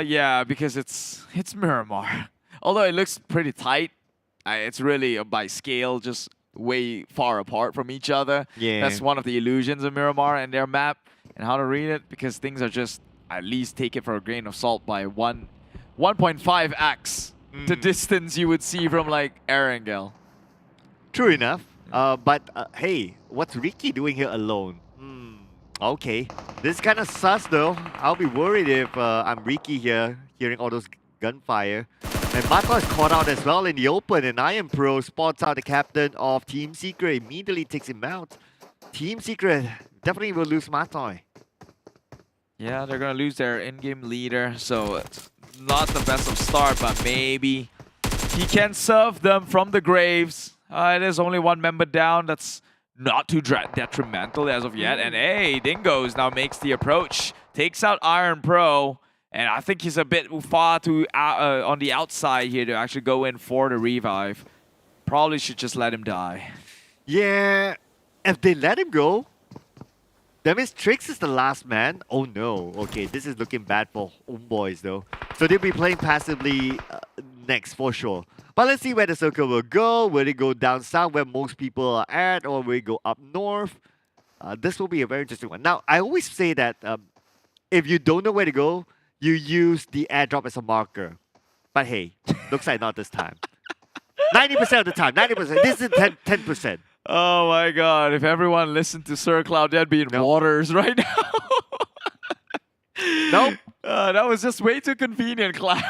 Yeah, because it's Miramar. Although it looks pretty tight, it's really by scale, just way far apart from each other. Yeah. That's one of the illusions of Miramar and their map. and how to read it, because things are just, at least take it for a grain of salt by 1.5x the distance you would see from like Erangel. True enough. But hey, what's Ricky doing here alone? Okay, this is kind of sus though. I'll be worried if I'm Ricky here, hearing all those gunfire. And Mato is caught out as well in the open, and Iron Pro spots out the captain of Team Secret, immediately takes him out. Team Secret definitely will lose Matoy. Yeah, they're gonna lose their in-game leader, so it's not the best of start, but maybe he can serve them from the graves. It is only one member down. That's not too detrimental as of yet. And hey, Dingoz now makes the approach, takes out Iron Pro, and I think he's a bit far too on the outside here to actually go in for the revive. Probably should just let him die. Yeah, if they let him go, that means Trix is the last man. Oh no. Okay, this is looking bad for Homebois though. So they'll be playing passively next for sure. But let's see where the circle will go. Will it go down south where most people are at, or will it go up north? This will be a very interesting one. Now, I always say that if you don't know where to go, you use the airdrop as a marker. But hey, looks like not this time. 90% of the time, 90%. This is 10%. Oh my god, if everyone listened to Sir Cloud, they'd be in waters right now. Nope. That was just way too convenient, Cloud.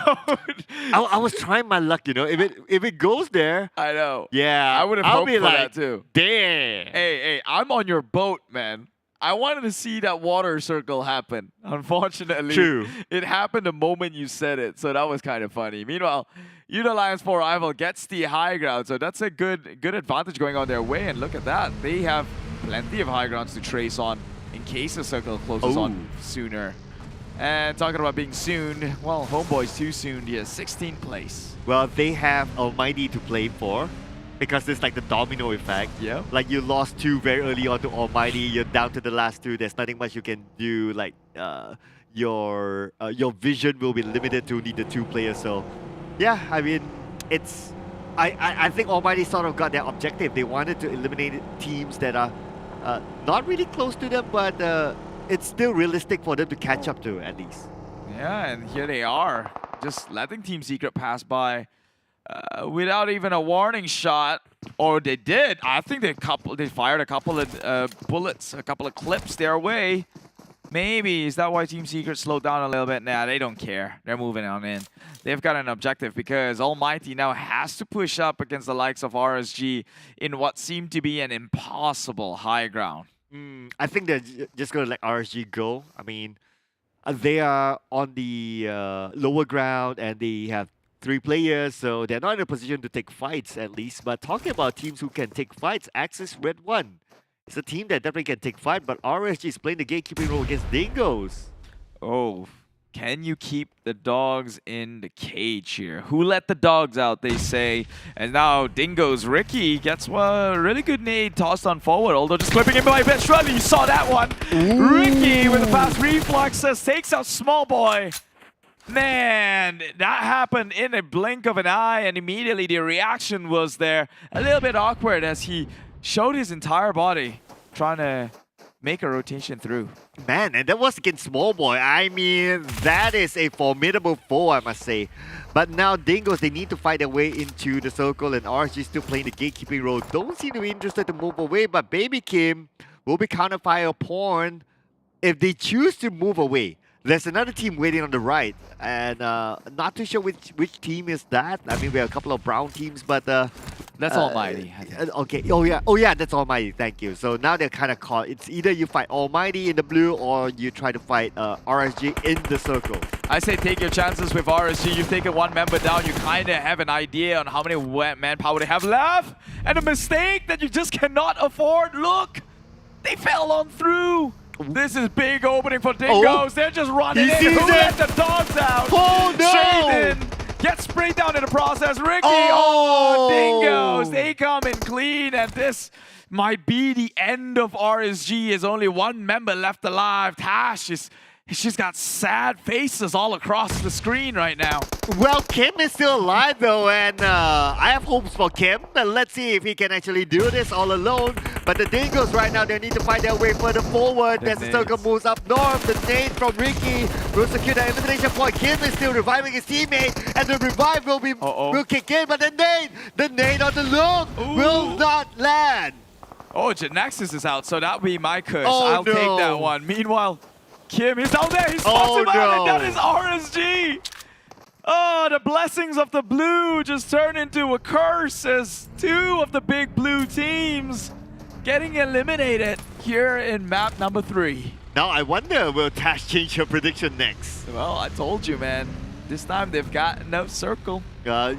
I was trying my luck, you know. If it goes there, I know. Yeah, I would have I'll hoped be for like, that too. Damn. Hey, I'm on your boat, man. I wanted to see that water circle happen. Unfortunately, True. It happened the moment you said it, so that was kind of funny. Meanwhile, Yoodo Lions 4 rival gets the high ground, so that's a good advantage going on their way. And look at that, they have plenty of high grounds to trace on in case the circle closes on sooner. And talking about being soon, well, Homebois too soon. He has 16th place. Well, they have ALMGHTY to play for, because it's like the domino effect. Yeah. Like you lost 2 very early on to ALMGHTY, you're down to the last 2. There's nothing much you can do. Like your vision will be limited to only the 2 players. So, yeah, I mean, it's. I think ALMGHTY sort of got their objective. They wanted to eliminate teams that are not really close to them, but it's still realistic for them to catch up to at least. Yeah, and here they are, just letting Team Secret pass by without even a warning shot. Or they did. I think they fired a couple of bullets, a couple of clips their way. Maybe. Is that why Team Secret slowed down a little bit? Nah, they don't care. They're moving on in. They've got an objective because ALMGHTY now has to push up against the likes of RSG in what seemed to be an impossible high ground. I think they're just going to let RSG go. I mean, they are on the lower ground and they have 3 players, so they're not in a position to take fights at least. But talking about teams who can take fights, Axis Red 1. It's a team that definitely can take fight, but RSG is playing the gatekeeping role against Dingoz. Oh, can you keep the dogs in the cage here? Who let the dogs out, they say. And now Dingoz, Ricky gets a really good nade tossed on forward, although just clipping him by a bit. Surely you saw that one. Ricky with the fast reflexes takes out Small Boy. Man, that happened in a blink of an eye, and immediately the reaction was there. A little bit awkward as he showed his entire body trying to make a rotation through. Man, and that was against Small Boy. I mean, that is a formidable foe, I must say. But now Dingoz, they need to fight their way into the circle, and RSG still playing the gatekeeping role. Don't seem to be interested to move away, but Baby Kim will be counterfire upon if they choose to move away. There's another team waiting on the right, and not too sure which team is that. I mean, we have a couple of brown teams, but that's ALMGHTY. Okay. Oh yeah, that's ALMGHTY. Thank you. So now they're kind of caught. It's either you fight ALMGHTY in the blue, or you try to fight RSG in the circle. I say take your chances with RSG. You've taken 1 member down. You kind of have an idea on how many manpower they have left, and a mistake that you just cannot afford. Look, they fell on through. This is big opening for Dingoz. They're just running in. Who let the dogs out? Oh no! Shaden gets sprayed down in the process. Ricky, Dingoz. They come in clean, and this might be the end of RSG. There's only 1 member left alive. Tash she's got sad faces all across the screen right now. Well, Kim is still alive though, and I have hopes for Kim. Let's see if he can actually do this all alone. But the Dingoz right now, they need to find their way further forward as the circle moves up north. The nade from Ricky will secure the elimination point. Kim is still reviving his teammate, and the revive will kick in, but the nade on the look will not land. Oh, GENEXUS is out, so that'll be my curse. Oh, I'll take no. that one. Meanwhile, Kim is down there. He spots him out, and that is RSG. Oh, the blessings of the blue just turned into a curse as two of the big blue teams getting eliminated here in map number 3. Now I wonder, will Tash change her prediction next? Well, I told you, man. This time they've got no circle.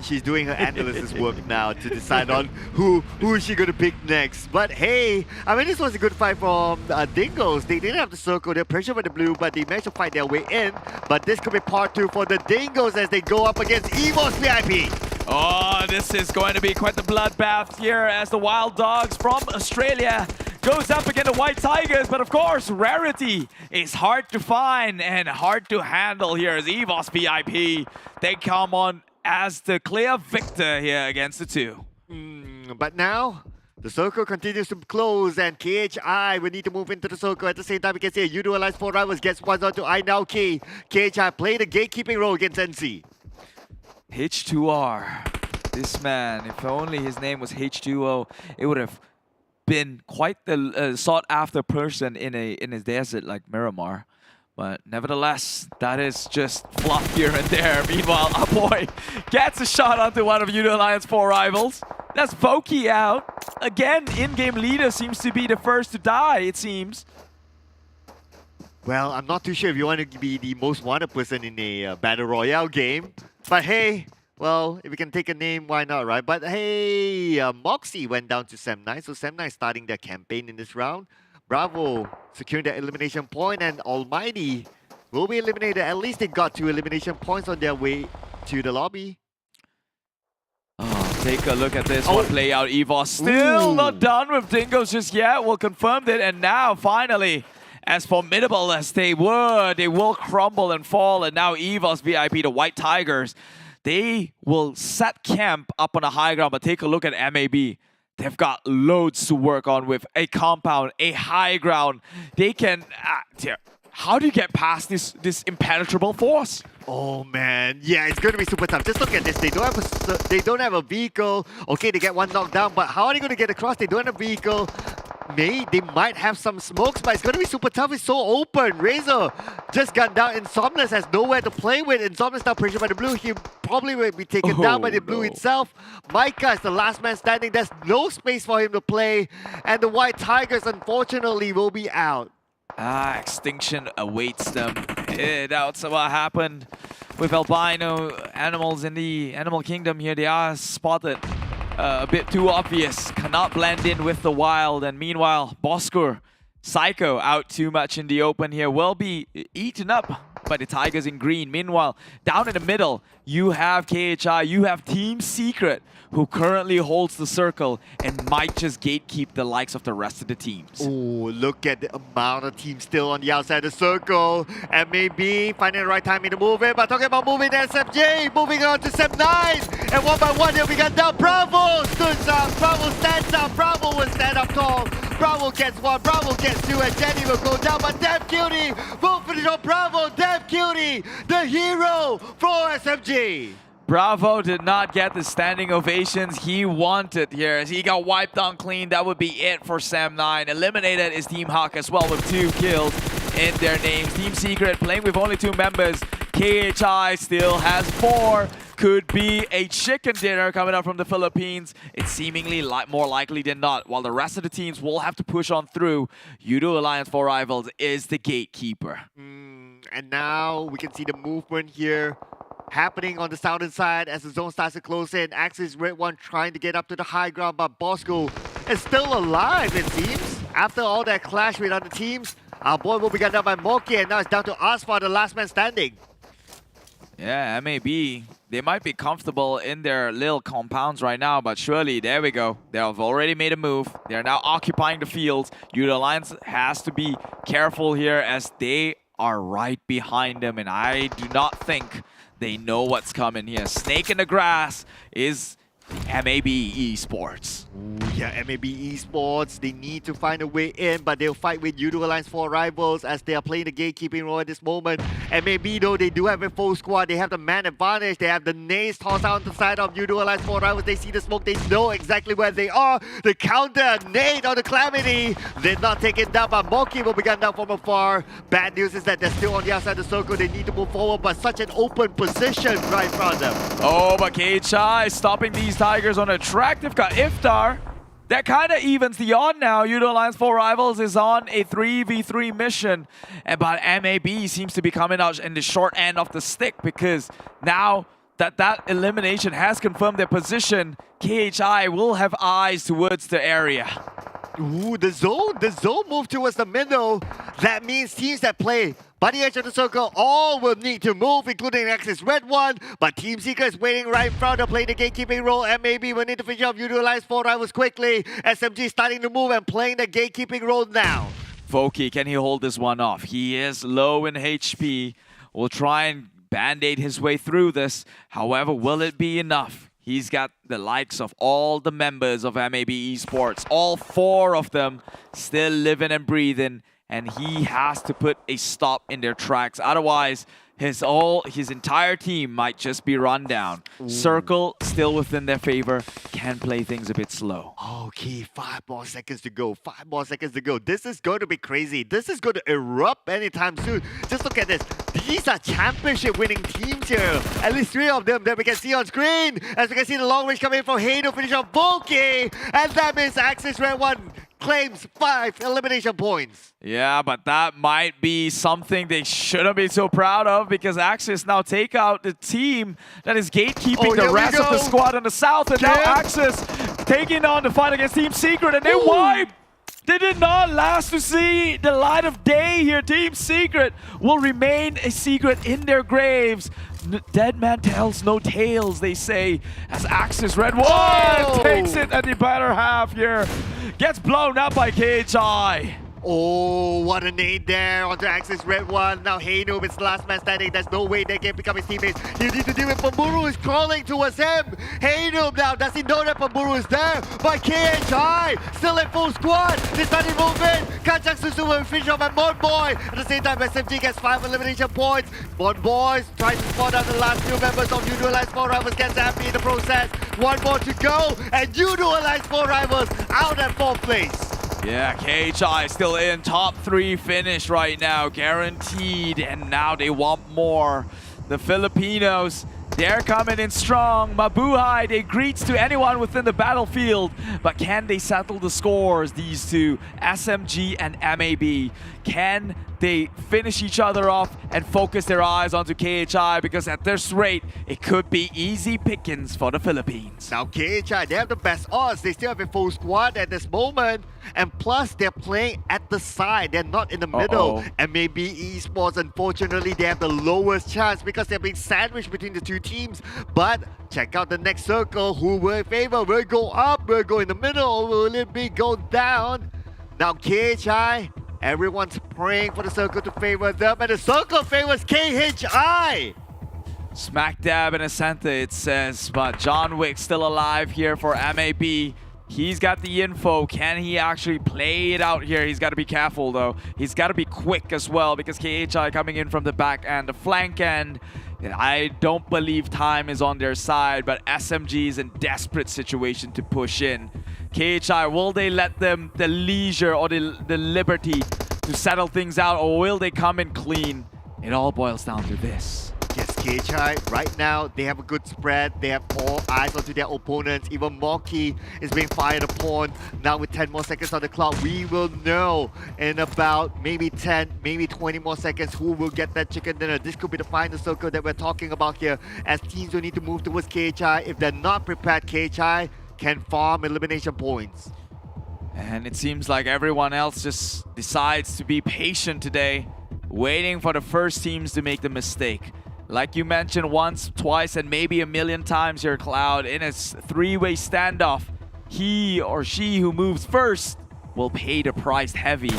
She's doing her analysis work now to decide on who is she going to pick next. But hey, I mean, this was a good fight from Dingoz. They didn't have the circle, they're pressured by the blue, but they managed to fight their way in. But this could be part 2 for the Dingoz as they go up against EVOS VIP. Oh, this is going to be quite the bloodbath here as the Wild Dogs from Australia goes up against the White Tigers. But of course, Rarity is hard to find and hard to handle here as EVOS VIP. They come on as the clear victor here against the two. But now, the circle continues to close and KHI will need to move into the circle. At the same time, we can see Yoodo Alliance 4 Rivals gets one onto INOWKey. KHI play the gatekeeping role against NC. H2R. This man, if only his name was H2O, it would have been quite the sought-after person in a desert like Miramar. But nevertheless, that is just fluff here and there. Meanwhile, our boy gets a shot onto one of Yoodo Alliance 4 Rivals. That's Voki out. Again, in-game leader seems to be the first to die, it seems. Well, I'm not too sure if you want to be the most wanted person in a Battle Royale game. But hey, well, if we can take a name, why not, right? But hey, Moxie went down to SEM9, so SEM9 starting their campaign in this round. Bravo securing the elimination point, and Almighty will be eliminated. At least they got 2 elimination points on their way to the lobby. Oh, take a look at this one play out. EVOS still not done with Dingoz just yet. We'll confirm it, and now finally, as formidable as they were, they will crumble and fall. And now EVOS VIP, the White Tigers, they will set camp up on the high ground. But take a look at MAB. They've got loads to work on with a compound, a high ground. They can... how do you get past this impenetrable force? Oh man, yeah, it's going to be super tough. Just look at this. They don't have a vehicle. Okay, they get one knocked down, but how are they going to get across? They don't have a vehicle. They might have some smokes, but it's going to be super tough. It's so open. Razor just got down. Insomnus has nowhere to play with. Insomnus now pressured by the blue. He probably will be taken down by the blue itself. Micah is the last man standing. There's no space for him to play. And the White Tigers, unfortunately, will be out. Extinction awaits them. That's what happened with albino animals in the animal kingdom here. They are spotted a bit too obvious, cannot blend in with the wild. And meanwhile, Bosskur, Psycho out too much in the open here, will be eaten up by the Tigers in green. Meanwhile, down in the middle, you have KHI, you have Team Secret, who currently holds the circle and might just gatekeep the likes of the rest of the teams. Oh, look at the amount of teams still on the outside of the circle. And maybe finding the right timing to move it. But talking about moving SFJ, moving on to SEM9. And one by one, here we got down. Bravo stands up, Bravo stands up, Bravo will stand up tall. Bravo gets 1, Bravo gets 2, and Jenny will go down. But Damn Cutie will finish on Bravo. Damn Cutie, the hero for SMG. Bravo did not get the standing ovations he wanted here as he got wiped on clean. That would be it for SEM9. Eliminated is Team Hawk as well with 2 kills in their names. Team Secret playing with only 2 members. KHI still has 4. Could be a chicken dinner coming up from the Philippines. It's seemingly more likely than not. While the rest of the teams will have to push on through, Yoodo Alliance 4 Rivals is the gatekeeper. And now we can see the movement here happening on the southern side as the zone starts to close in. Axis Red One trying to get up to the high ground, but Bosskur is still alive, it seems. After all that clash with other teams, our boy will be gunned down by Moki, and now it's down to us for the last man standing. Yeah, MAB, they might be comfortable in their little compounds right now, but surely, there we go. They have already made a move. They're now occupying the field. Yoodo Alliance has to be careful here as they are right behind them, and I do not think they know what's coming here. Snake in the grass is MAB Esports. Yeah, MAB Esports, they need to find a way in, but they'll fight with Yoodo Alliance 4 rivals as they are playing the gatekeeping role at this moment. MAB though, they do have a full squad, they have the man advantage, they have the nades tossed out on the side of Yoodo Alliance 4 rivals, they see the smoke, they know exactly where they are. The counter, nade on the Calamity, did not take it down, but Moki will be gunned down from afar. Bad news is that they're still on the outside of the circle, they need to move forward, but such an open position right in front of them. Oh, but KHI stopping these Tigers on a track. They've got Iftar. That kind of evens the odd now. Yoodo Alliance 4 Rivals is on a 3v3 mission. But MAB seems to be coming out in the short end of the stick because now that elimination has confirmed their position, KHI will have eyes towards the area. Ooh, the zone moved towards the middle. That means teams that play by the edge of the circle all will need to move, including Nexus Red One. But Team Seeker is waiting right in front to play the gatekeeping role. MAB will need to finish off Yoodo Alliance 4 rivals quickly. SMG starting to move and playing the gatekeeping role now. Voki, can he hold this one off? He is low in HP. Will try and band-aid his way through this. However, will it be enough? He's got the likes of all the members of MAB Esports, all 4 of them still living and breathing, and he has to put a stop in their tracks. Otherwise, his entire team might just be run down. Ooh. Circle still within their favor, can play things a bit slow. Okay, 5 more seconds to go. 5 more seconds to go. This is going to be crazy. This is going to erupt anytime soon. Just look at this. These are championship winning teams here. At least 3 of them that we can see on screen. As we can see the long range coming in from Yoodo, finish off Voki. And that means Axis Red One claims 5 elimination points. Yeah, but that might be something they shouldn't be so proud of because Axis now take out the team that is gatekeeping the rest of the squad on the south. And now Axis taking on the fight against Team Secret and they wipe. They did not last to see the light of day here. Team Secret will remain a secret in their graves. Dead man tells no tales, they say, as Axis Red One takes it at the better half here. Gets blown up by KHI. Oh, what a nade there onto Axis Red One. Now Yoodo is the last man standing. There's no way they can become his teammates. You need to deal with Pamburu is crawling towards him. Yoodo now, does he know that Pamburu is there? But KHI still in full squad. They started moving. Kachak Susu will finish off at Homebois. At the same time, SMG gets 5 elimination points. Homebois tries to spot out the last few members of Yoodo Alliance 4 Rivals, gets happy in the process. 1 more to go, and Yoodo Alliance 4 Rivals out at 4th place. Yeah, KHI still in top 3 finish right now, guaranteed, and now they want more. The Filipinos, they're coming in strong. Mabuhay, they greets to anyone within the battlefield, but can they settle the scores, these two, SMG and MAB? Can they finish each other off and focus their eyes onto KHI? Because at this rate, it could be easy pickings for the Philippines. Now KHI, they have the best odds. They still have a full squad at this moment. And plus, they're playing at the side. They're not in the middle. And maybe Esports, unfortunately, they have the lowest chance because they're being sandwiched between the 2 teams. But check out the next circle. Who will favor? Will it go up? Will it go in the middle? Or will it be go down? Now KHI, everyone's praying for the circle to favor them. And the circle favors KHI. Smack dab in a center, it says. But John Wick still alive here for MAB. He's got the info. Can he actually play it out here? He's got to be careful, though. He's got to be quick as well because KHI coming in from the back end, the flank end. I don't believe time is on their side, but SMG is in desperate situation to push in. KHI, will they let them the leisure or the liberty to settle things out, or will they come in clean? It all boils down to this. Yes, KHI, right now, they have a good spread. They have all eyes onto their opponents. Even Moki is being fired upon. Now with 10 more seconds on the clock, we will know in about maybe 10, maybe 20 more seconds who will get that chicken dinner. This could be the final circle that we're talking about here, as teams will need to move towards KHI. If they're not prepared, KHI can farm elimination points. And it seems like everyone else just decides to be patient today, waiting for the first teams to make the mistake. Like you mentioned once, twice, and maybe a million times here, Cloud, in a 3-way standoff, he or she who moves first will pay the price heavy.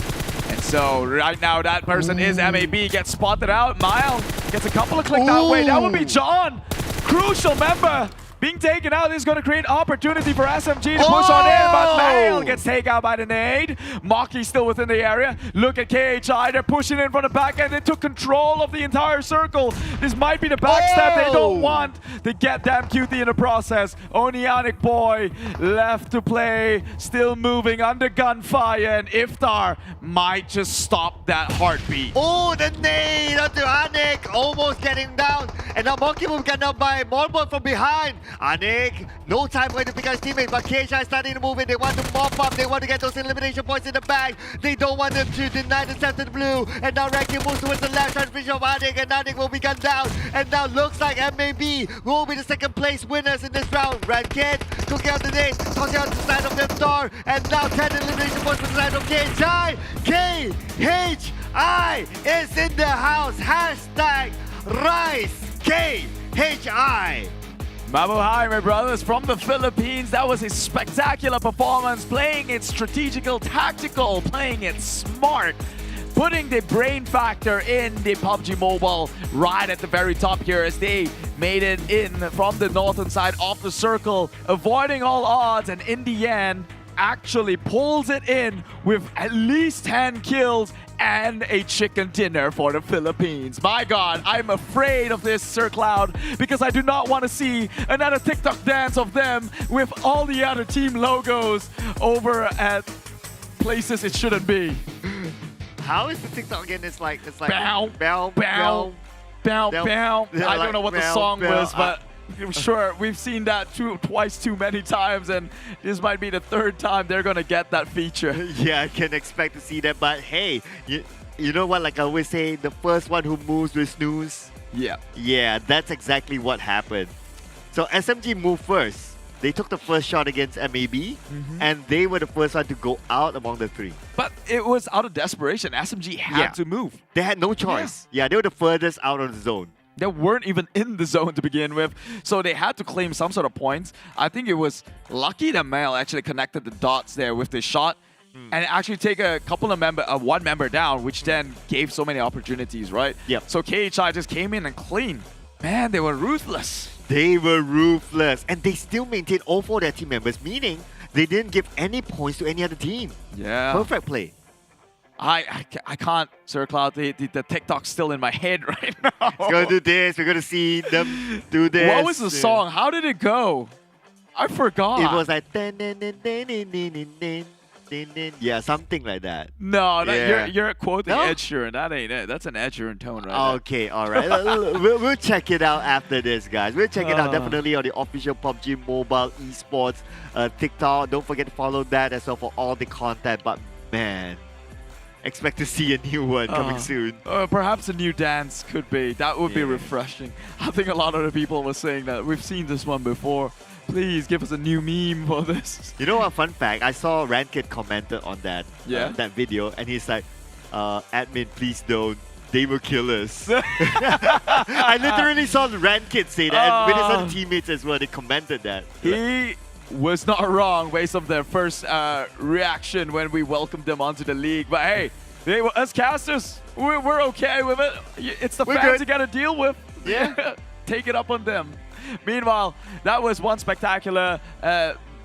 And so right now that person is MAB, gets spotted out. Mile gets a couple of clicks that way. That would be John. Crucial member being taken out is going to create opportunity for SMG to push on in, but Mail gets taken out by the nade. Maki still within the area. Look at KHI, they're pushing in from the back end. They took control of the entire circle. This might be the backstab they don't want. They get damn QT in the process. Onionic Boy left to play, still moving under gunfire, and Iftar might just stop that heartbeat. Oh, the nade onto Anik, almost getting down. And now Monkey will get down by Mormon from behind. Anik, no time for him to pick up his teammate, but KHI is starting to move in. They want to mop up, they want to get those elimination points in the bag. They don't want them to deny the step to the blue. And now Rankin moves towards the left, trying to finish off Anik, and Anik will be gunned down. And now looks like MAB will be the second place winners in this round. Rankin cooking out the nade, tossing out the side of them door. And now 10 elimination points for the side of KHI. KHI is in the house. Hashtag Rise KHI. Mabuhay, my brothers, from the Philippines. That was a spectacular performance, playing it strategical, tactical, playing it smart, putting the brain factor in the PUBG Mobile right at the very top here as they made it in from the northern side of the circle, avoiding all odds, and in the end, actually pulls it in with at least 10 kills and a chicken dinner for the Philippines. My God, I'm afraid of this Sir Cloud because I do not want to see another TikTok dance of them with all the other team logos over at places it shouldn't be. How is the TikTok again? It's like bow, bow, bow, bow, bow. Yeah, I don't know what the song was, but I'm sure we've seen that twice too many times, and this might be the third time they're gonna get that feature. Yeah, I can expect to see that, but hey, you know what, like I always say, the first one who moves will snooze. Yeah. Yeah, that's exactly what happened. So SMG moved first. They took the first shot against MAB, and they were the first one to go out among the three. But it was out of desperation. SMG had to move. They had no choice. Yeah, they were the furthest out of the zone. They weren't even in the zone to begin with, so they had to claim some sort of points. I think it was lucky that Mel actually connected the dots there with the shot and actually take a couple of one member down, which then gave so many opportunities, right? Yep. So KHI just came in and clean. Man, they were ruthless. They were ruthless, and they still maintained all four of their team members, meaning they didn't give any points to any other team. Yeah. Perfect play. I can't, Sir Cloud. The TikTok's still in my head right now. It's gonna do this. We're gonna see them do this. What was the song? How did it go? I forgot. It was like yeah, something like that. No, Yeah. you're quoting No? Ed Sheeran. That ain't it. That's an Ed Sheeran tone right Okay, all right. we'll check it out after this, guys. We'll check it out definitely on the official PUBG Mobile Esports TikTok. Don't forget to follow that as well for all the content. But man, expect to see a new one coming soon. Perhaps a new dance could be. That would be refreshing. I think a lot of the people were saying that we've seen this one before. Please give us a new meme for this. You know what? Fun fact. I saw Rankid commented on that that video, and he's like, "Admin, please don't. They will kill us." I literally saw Rankid say that, and with his other teammates as well. They commented that. He was not wrong based on their first reaction when we welcomed them onto the league. But hey, us casters, we're okay with it. It's the We're fans good. you gotta deal with. Yeah. Take it up on them. Meanwhile, that was one spectacular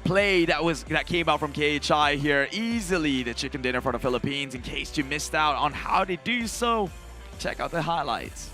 play that came out from KHI here. Easily the chicken dinner for the Philippines. In case you missed out on how they do so, check out the highlights.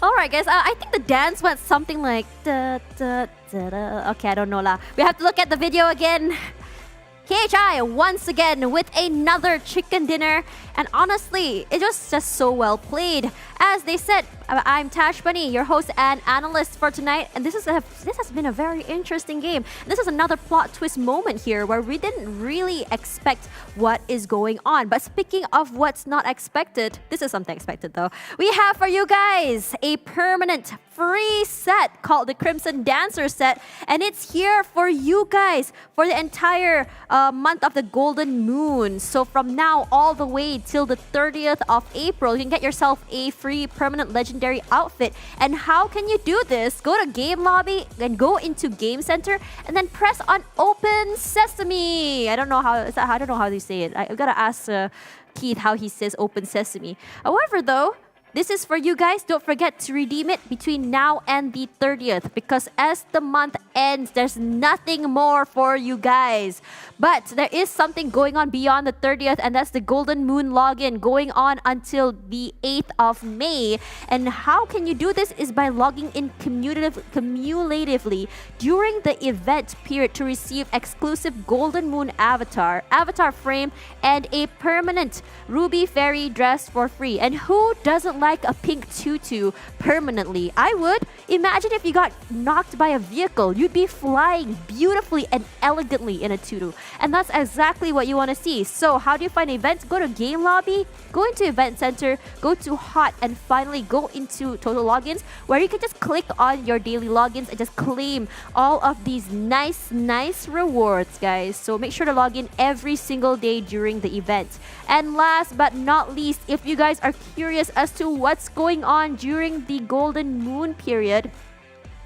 All right, guys. I think the dance went something like da da da da. Okay, I don't know lah. We have to look at the video again. KHI once again with another chicken dinner, and honestly, it was just so well played. As they said, I'm Tash Bunny, your host and analyst for tonight, and this has been a very interesting game. This is another plot twist moment here where we didn't really expect what is going on. But speaking of what's not expected, this is something expected though. We have for you guys a permanent free set called the Crimson Dancer set, and it's here for you guys for the entire month of the Golden Moon. So from now all the way till the 30th of April, you can get yourself a free permanent legendary outfit. And how can you do this? Go to Game Lobby and go into Game Center and then press on Open Sesame. I don't know how you say it. I've got to ask Keith how he says Open Sesame. However though, this is for you guys. Don't forget to redeem it between now and the 30th, because as the month ends, there's nothing more for you guys. But there is something going on beyond the 30th, and that's the Golden Moon login going on until the 8th of May. And how can you do this is by logging in cumulatively during the event period to receive exclusive Golden Moon avatar frame, and a permanent Ruby Fairy dress for free. And who doesn't like a pink tutu permanently? I would. Imagine if you got knocked by a vehicle, you'd be flying beautifully and elegantly in a tutu. And that's exactly what you want to see. So how do you find events? Go to Game Lobby, go into Event Center, go to Hot, and finally go into Total Logins, where you can just click on your daily logins and just claim all of these nice rewards, guys. So make sure to log in every single day during the event. And last but not least, if you guys are curious as to what's going on during the Golden Moon period,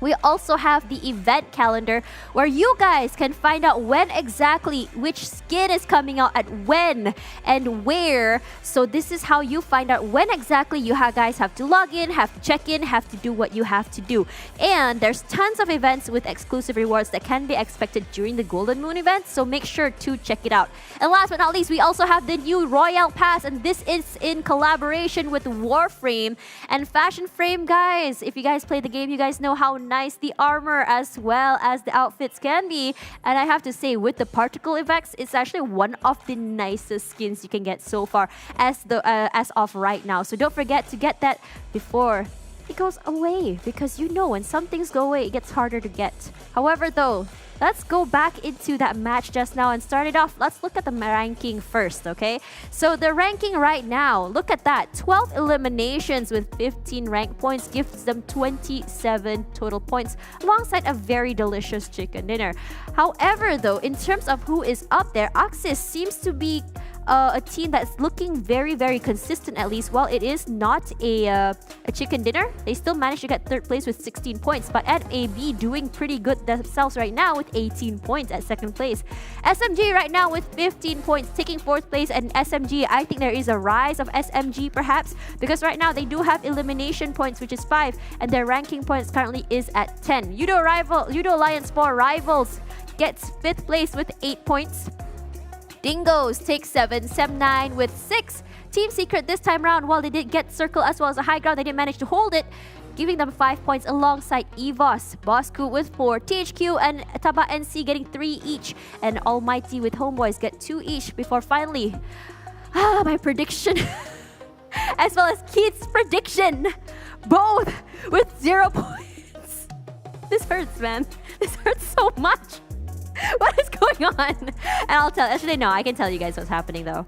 we also have the event calendar where you guys can find out when exactly which skin is coming out at when and where. So this is how you find out when exactly you guys have to log in, have to check in, have to do what you have to do. And there's tons of events with exclusive rewards that can be expected during the Golden Moon event, so make sure to check it out. And last but not least, we also have the new Royale Pass, and this is in collaboration with Warframe and Fashion Frame, guys. If you guys play the game, you guys know how nice the armor as well as the outfits can be. And I have to say, with the particle effects, it's actually one of the nicest skins you can get so far as of right now. So don't forget to get that before it goes away, because you know when some things go away, it gets harder to get. However though, let's go back into that match just now and start it off. Let's look at the ranking first, okay? So the ranking right now, look at that. 12 eliminations with 15 rank points gives them 27 total points alongside a very delicious chicken dinner. However though, in terms of who is up there, Axis seems to be a team that's looking very consistent, at least. While it is not a chicken dinner, they still managed to get third place with 16 points. But NAB doing pretty good themselves right now with 18 points at second place. SMG right now with 15 points taking fourth place, and SMG, I think there is a rise of SMG perhaps, because right now they do have elimination points, which is 5, and their ranking points currently is at 10. Yoodo Lions 4 Rivals gets 5th place with 8 points. Dingoz takes 7, SEM9 with 6. Team Secret this time round, while they did get Circle as well as the high ground, they didn't manage to hold it, giving them 5 points alongside EVOS. Bosskur with 4, THQ and TABAH NC getting 3 each, and ALMGHTY with Homebois get 2 each before finally, my prediction, as well as Keith's prediction, both with 0 points. This hurts, man. This hurts so much. What is going on? And I'll tell. Actually, no, I can tell you guys what's happening though.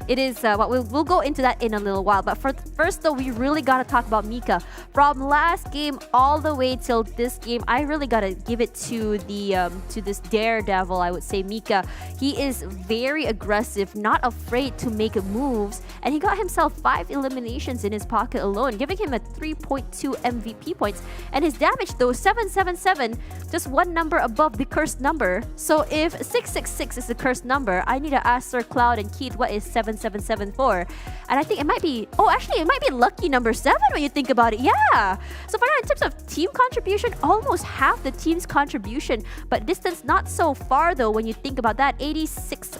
It is we'll go into that in a little while. But first though, we really gotta talk about Mika. From last game all the way till this game, I really gotta give it to this daredevil. I would say Mika. He is very aggressive, not afraid to make moves, and he got himself 5 eliminations in his pocket alone, giving him a 3.2 MVP points. And his damage though, 777, just one number above the cursed number. So if 666 is the cursed number, I need to ask Sir Cloud and Keith what is 777 for. And I think it might be, it might be lucky number 7 when you think about it. Yeah. So for now, in terms of team contribution, almost half the team's contribution, but distance not so far though when you think about that, 86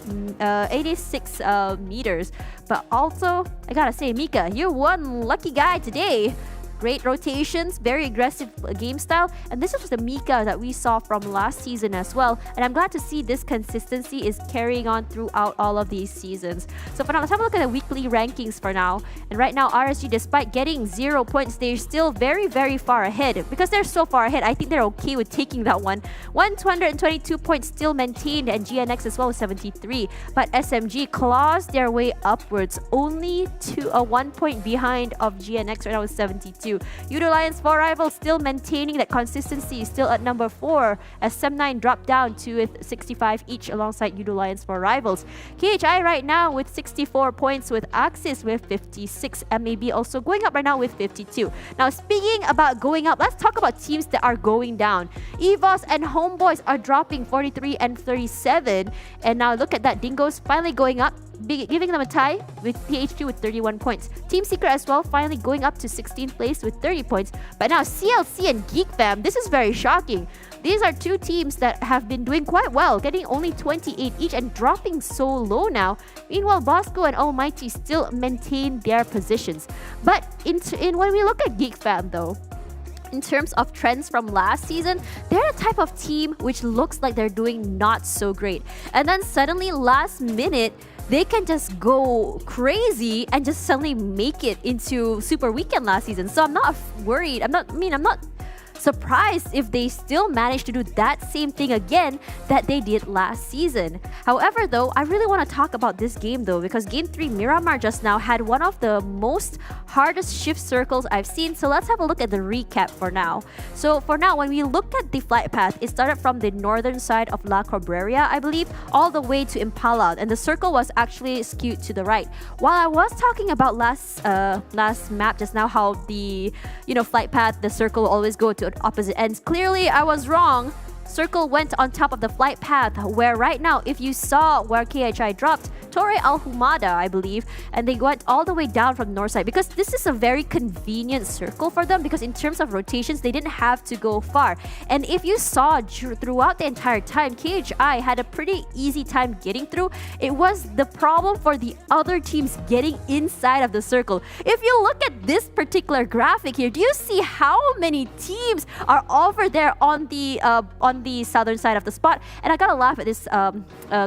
meters. But also, I gotta say, Mika, you're one lucky guy today. great rotations, very aggressive game style, and this is the Mika that we saw from last season as well. And I'm glad to see this consistency is carrying on throughout all of these seasons. So for now, let's have a look at the weekly rankings for now. And right now, RSG, despite getting 0 points, they're still very, very far ahead. Because they're so far ahead, I think they're okay with taking that one. 122 points still maintained, and GNX as well with 73. But SMG claws their way upwards, only to a 1 point behind of GNX right now with 72. Yoodo Lions 4 Rivals still maintaining that consistency, still at number 4, as SEM9 dropped down to 65 each alongside Yoodo Lions 4 Rivals. KHI right now with 64 points, with Axis with 56. MAB also going up right now with 52. Now speaking about going up, let's talk about teams that are going down. EVOS and Homebois are dropping 43 and 37. And now look at that, Dingoz finally going up, giving them a tie with PH2 with 31 points. Team Secret as well finally going up to 16th place with 30 points. But now CLC and Geek fam, this is very shocking. These are two teams that have been doing quite well, getting only 28 each and dropping so low now. Meanwhile, Bosskur and ALMGHTY still maintain their positions. But when we look at Geek fam though, in terms of trends from last season, they're a type of team which looks like they're doing not so great. And then suddenly last minute, they can just go crazy and just suddenly make it into Super Weekend last season. So I'm not worried. I'm not surprised if they still manage to do that same thing again that they did last season. However though, I really want to talk about this game though, because game 3 Miramar just now had one of the most hardest shift circles I've seen. So let's have a look at the recap for now. So for now, when we look at the flight path, it started from the northern side of La Cabrera, I believe, all the way to Impala, and the circle was actually skewed to the right. While I was talking about last map just now, how the flight path, the circle will always go to opposite ends. Clearly, I was wrong. Circle went on top of the flight path, where right now, if you saw where KHI dropped, Torre Al Humada, I believe, and they went all the way down from the north side, because this is a very convenient circle for them, because in terms of rotations, they didn't have to go far. And if you saw throughout the entire time, KHI had a pretty easy time getting through. It was the problem for the other teams getting inside of the circle. If you look at this particular graphic here, do you see how many teams are over there on the southern side of the spot? And I gotta laugh at this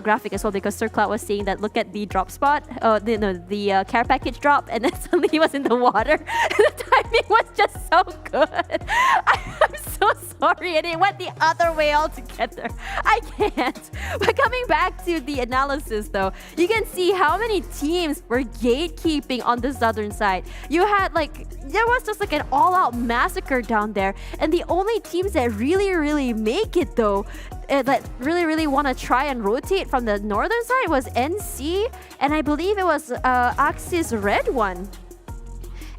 graphic as well, because Sir Cloud was saying that look at the drop spot, the care package drop, and then suddenly he was in the water. The timing was just so good. I'm so sorry, and it went the other way altogether. I can't. But coming back to the analysis though, you can see how many teams were gatekeeping on the southern side. You had there was just an all-out massacre down there, and the only teams that really make it though, that really want to try and rotate from the northern side was NC, and I believe it was Axis Red one.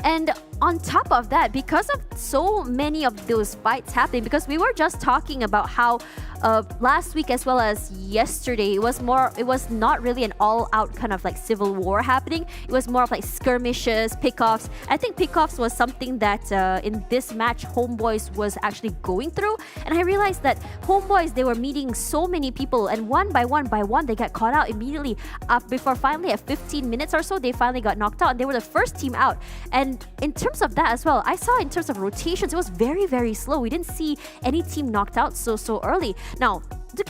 And on top of that, because of so many of those fights happening, because we were just talking about how last week as well as yesterday, it was not really an all-out kind of civil war happening. It was more of skirmishes, pickoffs. I think pickoffs was something that in this match Homebois was actually going through, and I realized that Homebois, they were meeting so many people, and one by one they got caught out immediately. Before finally at 15 minutes or so, they finally got knocked out, and they were the first team out. And in terms of that as well, I saw in terms of rotations, it was very slow. We didn't see any team knocked out so early. Now,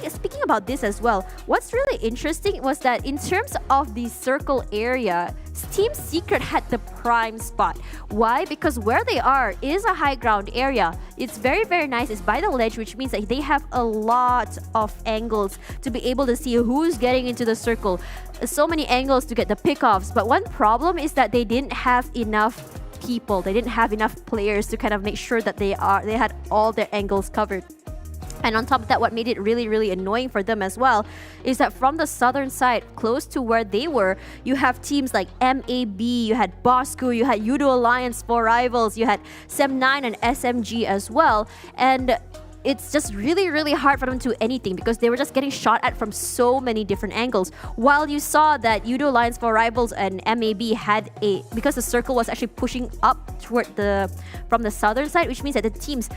speaking about this as well, what's really interesting was that in terms of the circle area, Team Secret had the prime spot. Why? Because where they are is a high ground area. It's very nice. It's by the ledge, which means that they have a lot of angles to be able to see who's getting into the circle. So many angles to get the pickoffs. But one problem is that they didn't have enough people. They didn't have enough players to kind of make sure that they had all their angles covered. And on top of that, what made it really annoying for them as well is that from the southern side, close to where they were, you have teams like MAB, you had Bosskur, you had Yoodo Alliance 4 Rivals, you had SEM9 and SMG as well. And it's just really hard for them to do anything because they were just getting shot at from so many different angles. While you saw that Yoodo Alliance 4 Rivals and MAB had because the circle was actually pushing up toward from the southern side, which means that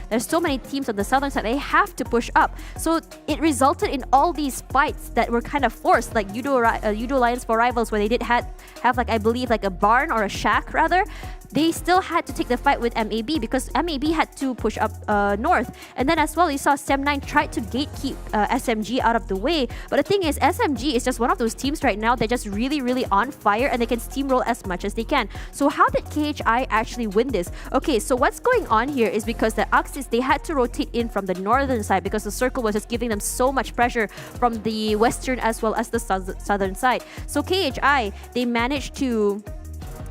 there's so many teams on the southern side, they have to push up. So it resulted in all these fights that were kind of forced, like Yoodo Alliance 4 Rivals, where they did have I believe a barn or a shack rather. they still had to take the fight with MAB because MAB had to push up north. And then as well, you saw SEM9 tried to gatekeep SMG out of the way. But the thing is, SMG is just one of those teams right now. They're just really, really on fire and they can steamroll as much as they can. So how did KHI actually win this? Okay, so what's going on here is because the Axis, they had to rotate in from the northern side because the circle was just giving them so much pressure from the western as well as the southern side. So KHI, they managed to...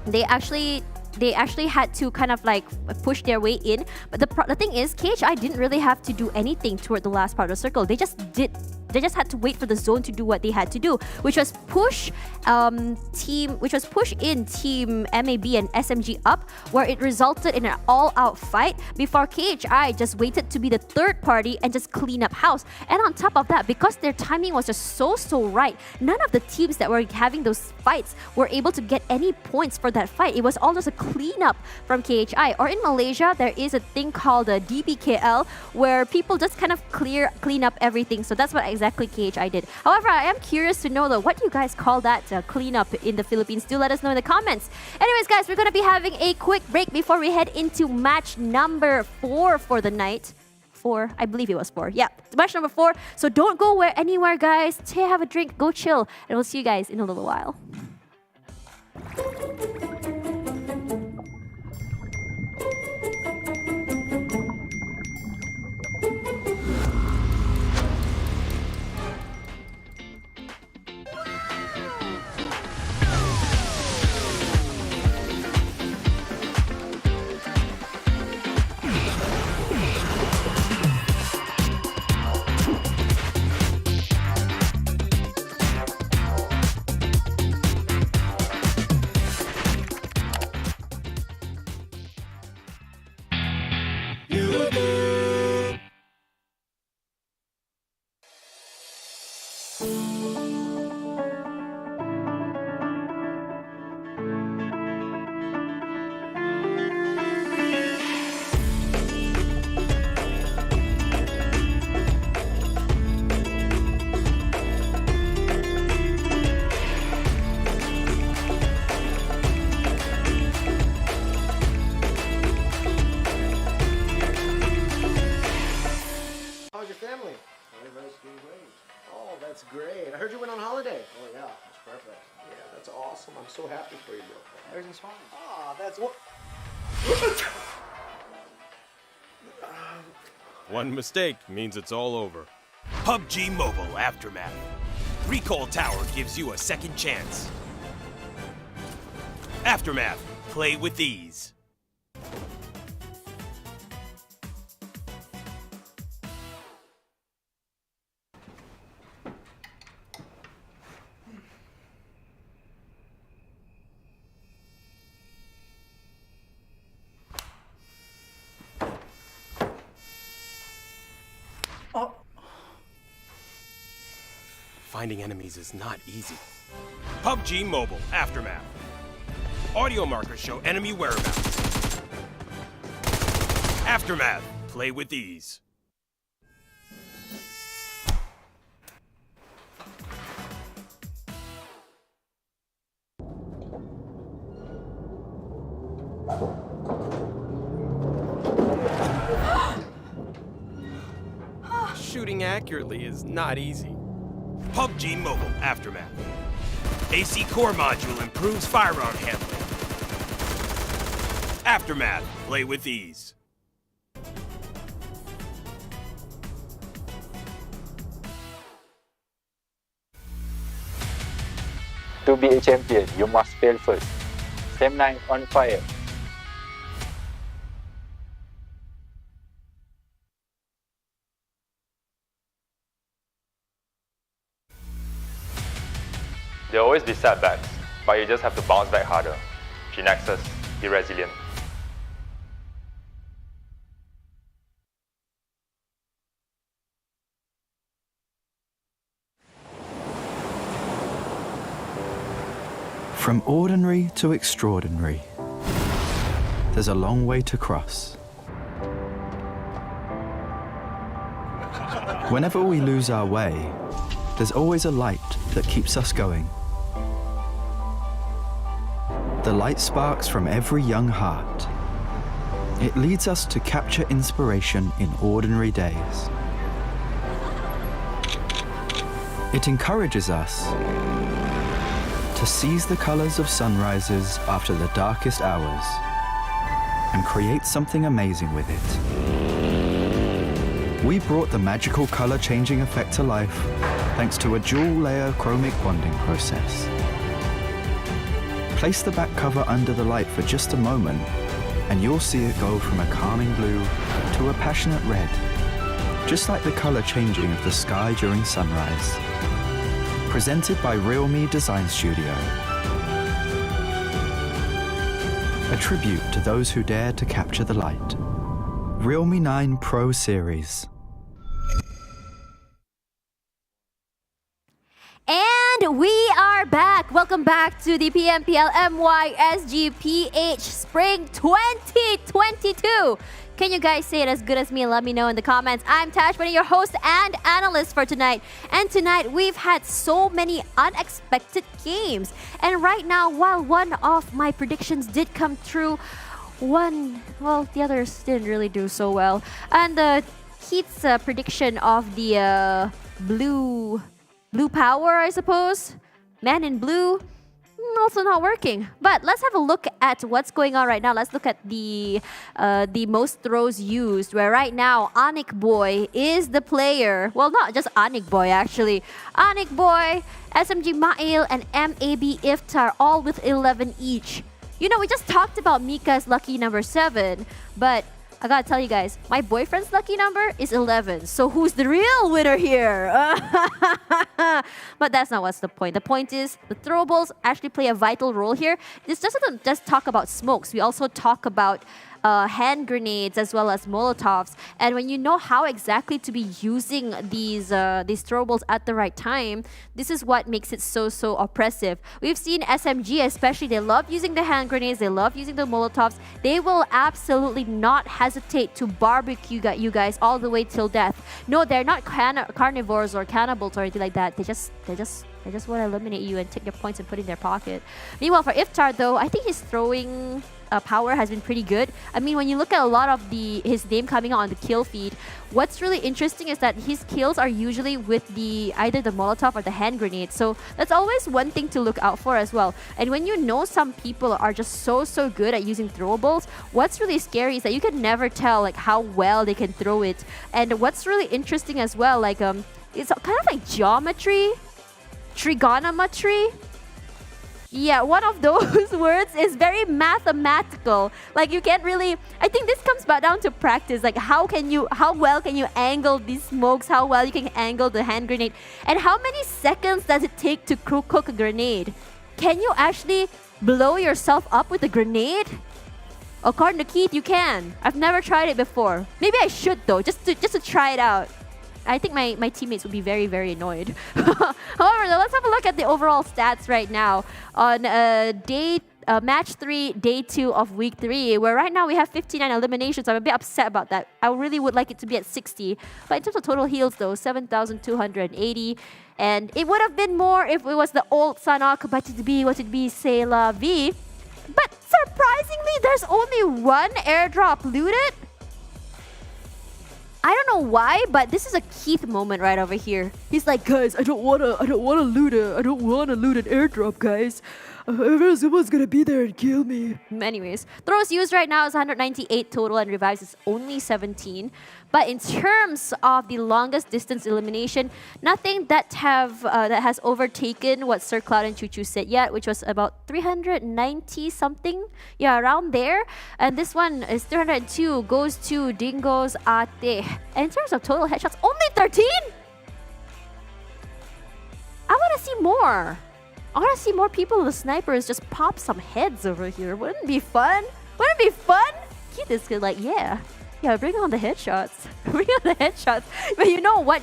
They actually had to kind of like push their way in. But the thing is, KHI didn't really have to do anything toward the last part of the circle. They just had to wait for the zone to do what they had to do, which was push in team MAB and SMG up, where it resulted in an all-out fight before KHI just waited to be the third party and just clean up house. And on top of that, because their timing was just so right, none of the teams that were having those fights were able to get any points for that fight. It was all just a cleanup from KHI. Or in Malaysia, there is a thing called a DBKL where people just kind of clean up everything. So that's what exactly KHI did. However, I am curious to know though, what do you guys call that cleanup in the Philippines? Do let us know in the comments. Anyways, guys, we're going to be having a quick break before we head into match number 4 for the night. 4, I believe it was 4. Yeah, match number 4. So don't go anywhere, guys. Have a drink, go chill, and we'll see you guys in a little while. That's great. I heard you went on holiday. Oh yeah, that's perfect. Yeah, that's awesome. I'm so happy for you, bro. Everything's fine. Ah, that's what. One mistake means it's all over. PUBG Mobile Aftermath. Recall Tower gives you a second chance. Aftermath. Play with ease. Finding enemies is not easy. PUBG Mobile Aftermath. Audio markers show enemy whereabouts. Aftermath. Play with ease. Shooting accurately is not easy. PUBG Mobile Aftermath. AC Core Module improves firearm handling. Aftermath. Play with ease. To be a champion, you must fail first. SEM9 on fire. There will always be setbacks, but you just have to bounce back harder. GENEXUS, be resilient. From ordinary to extraordinary, there's a long way to cross. Whenever we lose our way, there's always a light that keeps us going. the light sparks from every young heart. It leads us to capture inspiration in ordinary days. It encourages us to seize the colors of sunrises after the darkest hours and create something amazing with it. We brought the magical color-changing effect to life thanks to a dual-layer chromic bonding process. Place the back cover under the light for just a moment and you'll see it go from a calming blue to a passionate red, just like the color changing of the sky during sunrise. Presented by RealMe Design Studio. A tribute to those who dare to capture the light. Realme 9 Pro Series. And we are back. Welcome back to the PMPL MYSGPH Spring 2022. Can you guys say it as good as me? Let me know in the comments. I'm Tashman, your host and analyst for tonight. And tonight, we've had so many unexpected games. And right now, while one of my predictions did come true, the others didn't really do so well. And Keith's prediction of the blue power, I suppose, man in blue, also not working. But let's have a look at what's going on right now. Let's look at the most throws used, where right now Anik Boy is the player. Well, not just Anik Boy actually. Anik Boy, SMG Mail, and MAB Iftar all with 11 each. You know, we just talked about Mika's lucky number 7, but I gotta tell you guys, my boyfriend's lucky number is 11. So who's the real winner here? But that's not what's the point. The point is the throwables actually play a vital role here. This doesn't just talk about smokes. We also talk about hand grenades as well as Molotovs. And when you know how exactly to be using these throwables at the right time, this is what makes it so oppressive. We've seen SMG especially, they love using the hand grenades, they love using the Molotovs. They will absolutely not hesitate to barbecue you guys all the way till death. No, they're not carnivores or cannibals or anything like that. They just want to eliminate you and take your points and put it in their pocket. Meanwhile, for Iftar though, I think his throwing power has been pretty good. I mean, when you look at a lot of his name coming out on the kill feed, what's really interesting is that his kills are usually with either the Molotov or the hand grenade. So that's always one thing to look out for as well. And when you know some people are just so good at using throwables, what's really scary is that you can never tell like how well they can throw it. And what's really interesting as well, like it's kind of like geometry, trigonometry. Yeah, one of those words is very mathematical. Like you can't really, I think this comes back down to practice. Like how well can you angle these smokes, how well you can angle the hand grenade, and how many seconds does it take to cook a grenade? Can you actually blow yourself up with a grenade? According to Keith, you can. I've never tried it before. Maybe I should though, just to try it out. I think my teammates would be very annoyed. However, though, let's have a look at the overall stats right now on match 3, day 2 of week 3, where right now we have 59 eliminations. I'm a bit upset about that. I really would like it to be at 60. But in terms of total heals, though, 7,280. And it would have been more if it was the old Sanok, but it'd be C'est la vie. But surprisingly, there's only one airdrop looted. I don't know why, but this is a Keith moment right over here. He's like, guys, I don't wanna loot an airdrop, guys. Someone's gonna be there and kill me. Anyways, throws used right now is 198 total and revives is only 17. But in terms of the longest distance elimination, nothing that has overtaken what Sir Cloud and Choo Choo said yet, which was about 390 something. Yeah, around there. And this one is 302, goes to Dingoz Ate. And in terms of total headshots, only 13? I want to see more. I want to see more people with snipers just pop some heads over here. Wouldn't it be fun? Wouldn't it be fun? Keith is good, like, yeah, bring on the headshots. Bring on the headshots. But you know what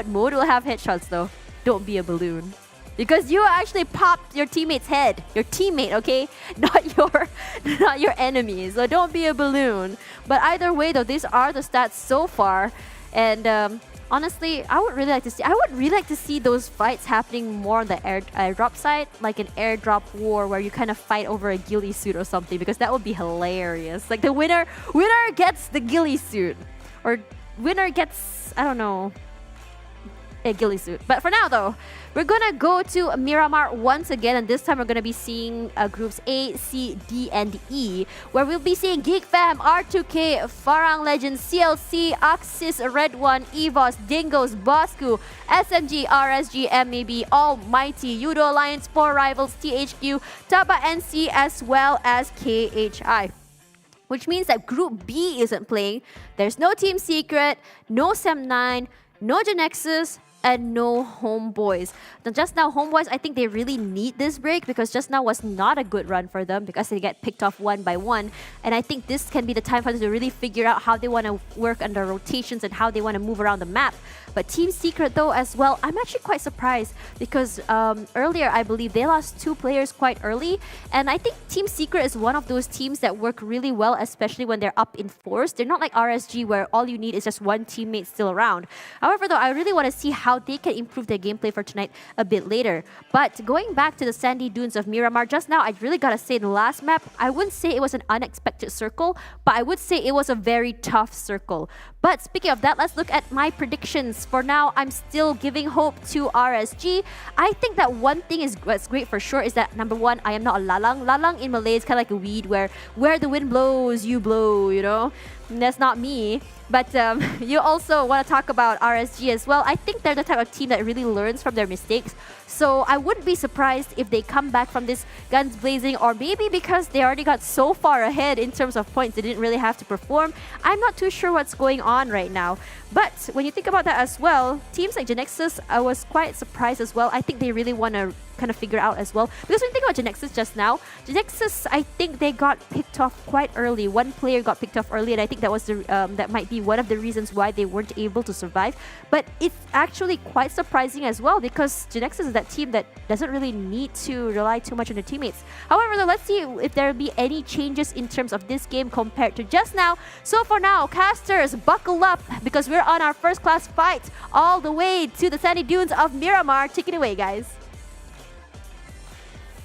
mode will have headshots though? Don't be a balloon. Because you actually popped your teammate's head. Your teammate, okay? Not your enemy. So don't be a balloon. But either way though, these are the stats so far. And Honestly, I would really like to see. I would really like to see those fights happening more on the airdrop side, like an airdrop war where you kind of fight over a ghillie suit or something, because that would be hilarious. Like the winner gets the ghillie suit, or winner gets, I don't know, a ghillie suit. But for now though, we're gonna go to Miramar once again, and this time we're gonna be seeing groups A, C, D, and E, where we'll be seeing Geek Fam, R2K, Farang, Lejund, CLC, Axis, redONE, EVOS, Dingoz, Bosskur, SMG, RSG, MAB, ALMGHTY, Yoodo Alliance, 4 Rivals, THQ, TABAH, NSEA, as well as KHI. Which means that Group B isn't playing. There's no Team Secret, no SEM9, no GENEXUS, and no Homebois. Now, just now, Homebois, I think they really need this break because just now was not a good run for them because they get picked off one by one. And I think this can be the time for them to really figure out how they want to work under rotations and how they want to move around the map. But Team Secret, though, as well, I'm actually quite surprised because earlier, I believe they lost 2 players quite early. And I think Team Secret is one of those teams that work really well, especially when they're up in force. They're not like RSG where all you need is just one teammate still around. However, though, I really want to see how they can improve their gameplay for tonight a bit later. But going back to the sandy dunes of Miramar, just now, I really gotta say the last map, I wouldn't say it was an unexpected circle, but I would say it was a very tough circle. But speaking of that, let's look at my predictions. For now, I'm still giving hope to RSG. I think that one thing is what's great for sure is that, number one, I am not a lalang. Lalang in Malay is kind of like a weed where the wind blows, you blow, you know? And that's not me. But you also want to talk about RSG as well. I think they're the type of team that really learns from their mistakes. So I wouldn't be surprised if they come back from this guns blazing, or maybe because they already got so far ahead in terms of points, they didn't really have to perform. I'm not too sure what's going on right now. But when you think about that as well, teams like GENEXUS, I was quite surprised as well. I think they really want to kind of figure out as well. Because when you think about GENEXUS just now, GENEXUS, I think they got picked off quite early. One player got picked off early, and I think that was the that might be one of the reasons why they weren't able to survive. But it's actually quite surprising as well because GENEXUS is that team that doesn't really need to rely too much on their teammates. However, though, let's see if there will be any changes in terms of this game compared to just now. So for now, casters, buckle up because we're on our first class fight all the way to the sandy dunes of Miramar. Take it away, guys.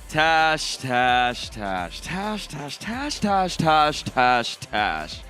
Tash, tash, tash, tash, tash, tash, tash, tash, tash, tash.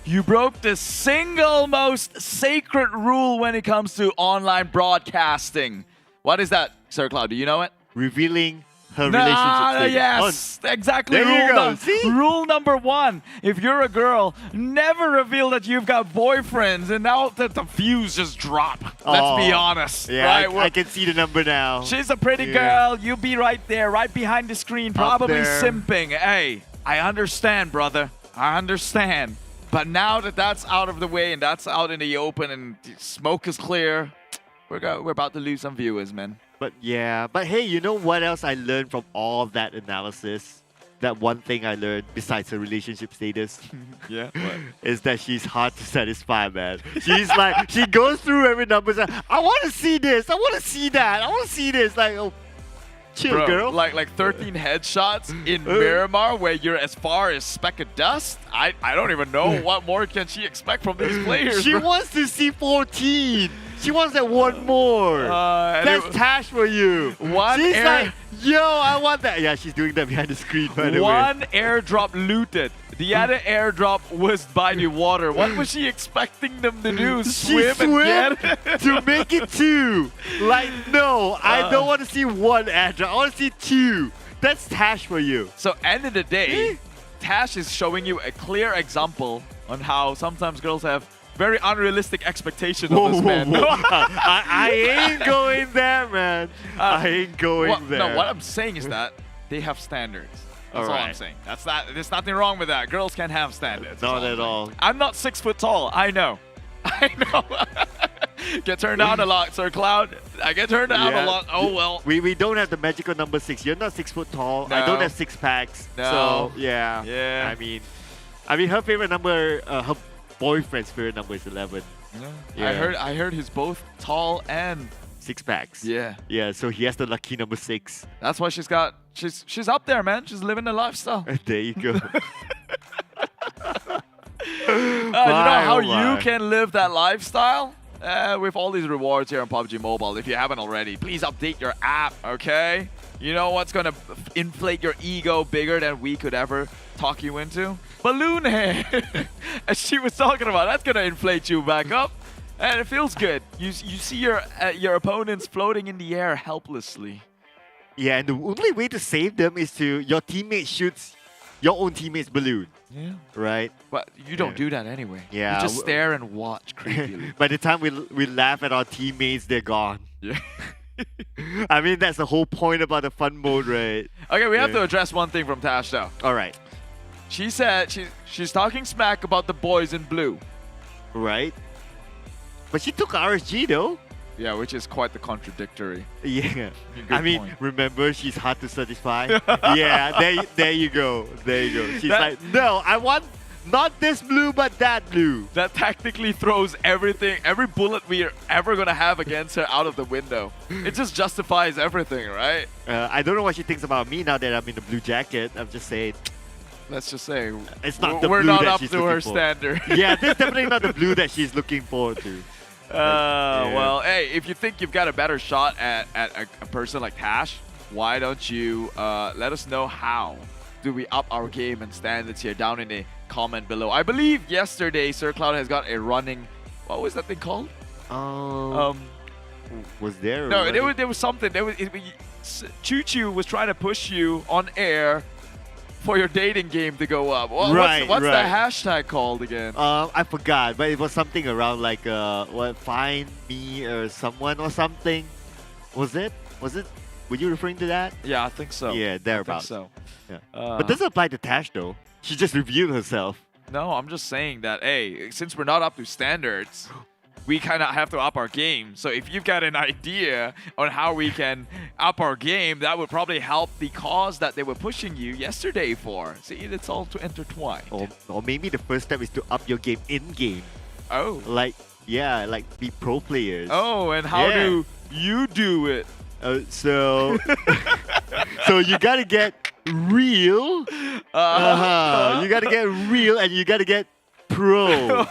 You broke the single most sacred rule when it comes to online broadcasting. What is that, Sir Cloud? Do you know it? Revealing her relationship status. Yes, exactly. There you go. Rule number 1. If you're a girl, never reveal that you've got boyfriends. And now that the views just drop. Let's be honest. Yeah, right? I can see the number now. She's a pretty girl. You be right there, right behind the screen, probably simping. Hey, I understand, brother. I understand. But now that that's out of the way and that's out in the open and smoke is clear, we're about to lose some viewers, man. But yeah, but hey, you know what else I learned from all of that analysis? That one thing I learned besides her relationship status. Yeah, what? Is that she's hard to satisfy, man. She's like, she goes through every number. Like, I want to see this. I want to see that. I want to see this. Like, oh, chill, Bro, girl. Like 13 headshots in Miramar where you're as far as speck of dust. I don't even know what more can she expect from these players. She bro. wants to see 14. She wants that one more. That's Tash for you. She's like, yo, I want that. Yeah, she's doing that behind the screen, by the way. One airdrop looted. The other airdrop was by the water. What was she expecting them to do? Swim and get it? To make it 2. Like, no, I don't want to see one airdrop. I want to see 2. That's Tash for you. So, end of the day, Tash is showing you a clear example on how sometimes girls have very unrealistic expectations of this man. I ain't going there, man. I ain't going there. No, what I'm saying is that they have standards. That's all I'm saying. There's nothing wrong with that. Girls can have standards. Not at all. I'm not 6 foot tall. I know. I know. Get turned down a lot, Sir Cloud. I get turned down a lot. Oh, well. We don't have the magical number 6. You're not 6 foot tall. No. I don't have 6 packs. No. So, yeah. Yeah. I mean, her favorite number, her boyfriend's favorite number is 11. Yeah. I heard he's both tall and 6 packs. Yeah. Yeah, so he has the lucky number 6. That's why she's up there, man. She's living the lifestyle. There you go. You know how you can live that lifestyle? with all these rewards here on PUBG Mobile, if you haven't already, please update your app, okay? You know what's gonna inflate your ego bigger than we could ever talk you into? Balloon hair! As she was talking about, that's gonna inflate you back up. And it feels good. You see your opponents floating in the air helplessly. Yeah, and the only way to save them is to your teammate shoots your own teammate's balloon. Yeah. Right? But you don't do that anyway. Yeah. You just stare and watch creepily. By the time we laugh at our teammates, they're gone. Yeah. I mean, that's the whole point about the fun mode, right? Okay, we have to address one thing from Tash though. All right. She said she's talking smack about the boys in blue. Right. But she took RSG though. Yeah, which is quite the contradictory. Yeah. Good I mean, point. remember, she's hard to satisfy. Yeah, there you go. There you go. She's like, no, I want not this blue, but that blue. That tactically throws everything, every bullet we are ever going to have against her out of the window. It just justifies everything, right? I don't know what she thinks about me now that I'm in the blue jacket. I'm just saying. Let's just say it's not the we're blue not that up she's to looking her for. standard. Yeah, this is definitely not the blue that she's looking forward to. Yeah. Well, hey, if you think you've got a better shot at a person like Tash, why don't you let us know how do we up our game and standards here down in the comment below. I believe yesterday SirCloud has got a running, what was that thing called? Was there? No, there was something. Choo Choo was trying to push you on air for your dating game to go up. What's the hashtag called again? I forgot, but it was something around like what, find me or someone or something. Was it? Were you referring to that? Yeah, I think so. Yeah, thereabouts. I think so. Yeah. But doesn't apply to Tash though. She just revealed herself. No, I'm just saying that, hey, since we're not up to standards, we kind of have to up our game. So if you've got an idea on how we can up our game, that would probably help the cause that they were pushing you yesterday for. See, it's all intertwined. Or maybe the first step is to up your game in-game. Oh. Like be pro players. Oh, and how do you do it? So you gotta get real. You gotta get real and you gotta get pro.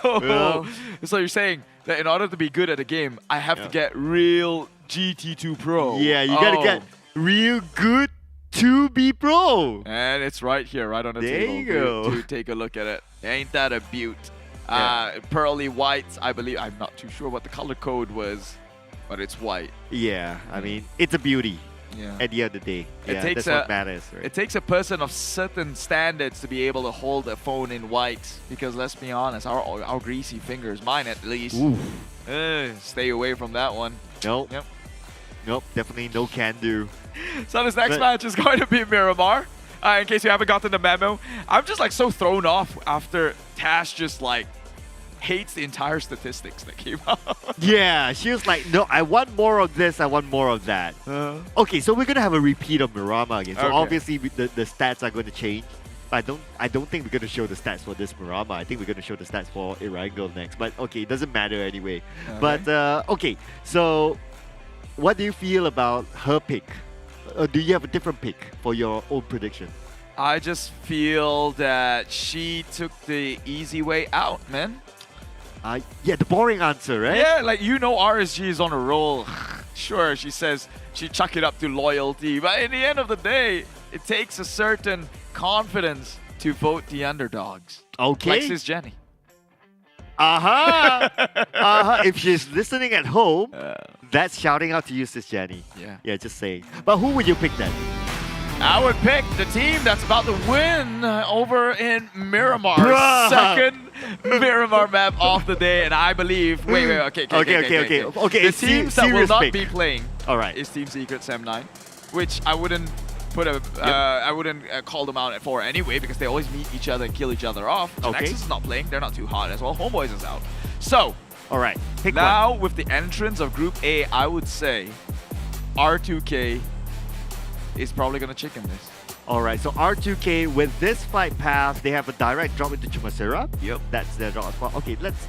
So you're saying that in order to be good at a game, I have to get real GT2 Pro. Yeah, you gotta get real good to be pro. And it's right here, right on the there table. There you go. To take a look at it. Ain't that a beaut? Pearly whites, I believe. I'm not too sure what the color code was, but it's white. Yeah, I mean, it's a beauty. Yeah. At the end of the day, that's what matters. Right? It takes a person of certain standards to be able to hold a phone in white. Because let's be honest, our greasy fingers, mine at least, stay away from that one. Nope. Yep. Nope. Definitely no can do. So this next match is going to be Miramar. In case you haven't gotten the memo, I'm just like so thrown off after Tash just like hates the entire statistics that came out. Yeah, she was like, no, I want more of this, I want more of that. Okay, so we're going to have a repeat of Miramar again. So obviously the stats are going to change. I don't think we're going to show the stats for this Miramar. I think we're going to show the stats for Erangel next. But okay, it doesn't matter anyway. But okay, so what do you feel about her pick? Do you have a different pick for your own prediction? I just feel that she took the easy way out, man. Yeah, the boring answer, right? Yeah, like RSG is on a roll. Sure, she says she chuck it up to loyalty, but in the end of the day, it takes a certain confidence to vote the underdogs. Okay. Like Sis Jenny. If she's listening at home, that's shouting out to you, Sis Jenny. Yeah, just saying. But who would you pick then? I would pick the team that's about to win over in Miramar. Bruh. Second Miramar map of the day, and I believe. Wait, okay. The teams that will not be playing. All right. Is Team Secret SEM9, which I wouldn't put I wouldn't call them out for anyway because they always meet each other and kill each other off. GENEXUS is not playing; they're not too hot as well. Homebois is out. So, all right. Pick now one. With the entrance of Group A, I would say R2K is probably gonna chicken this. Alright, so R2K, with this fight pass, they have a direct drop into Chumasera. Yep. That's their drop spot. Okay, let's...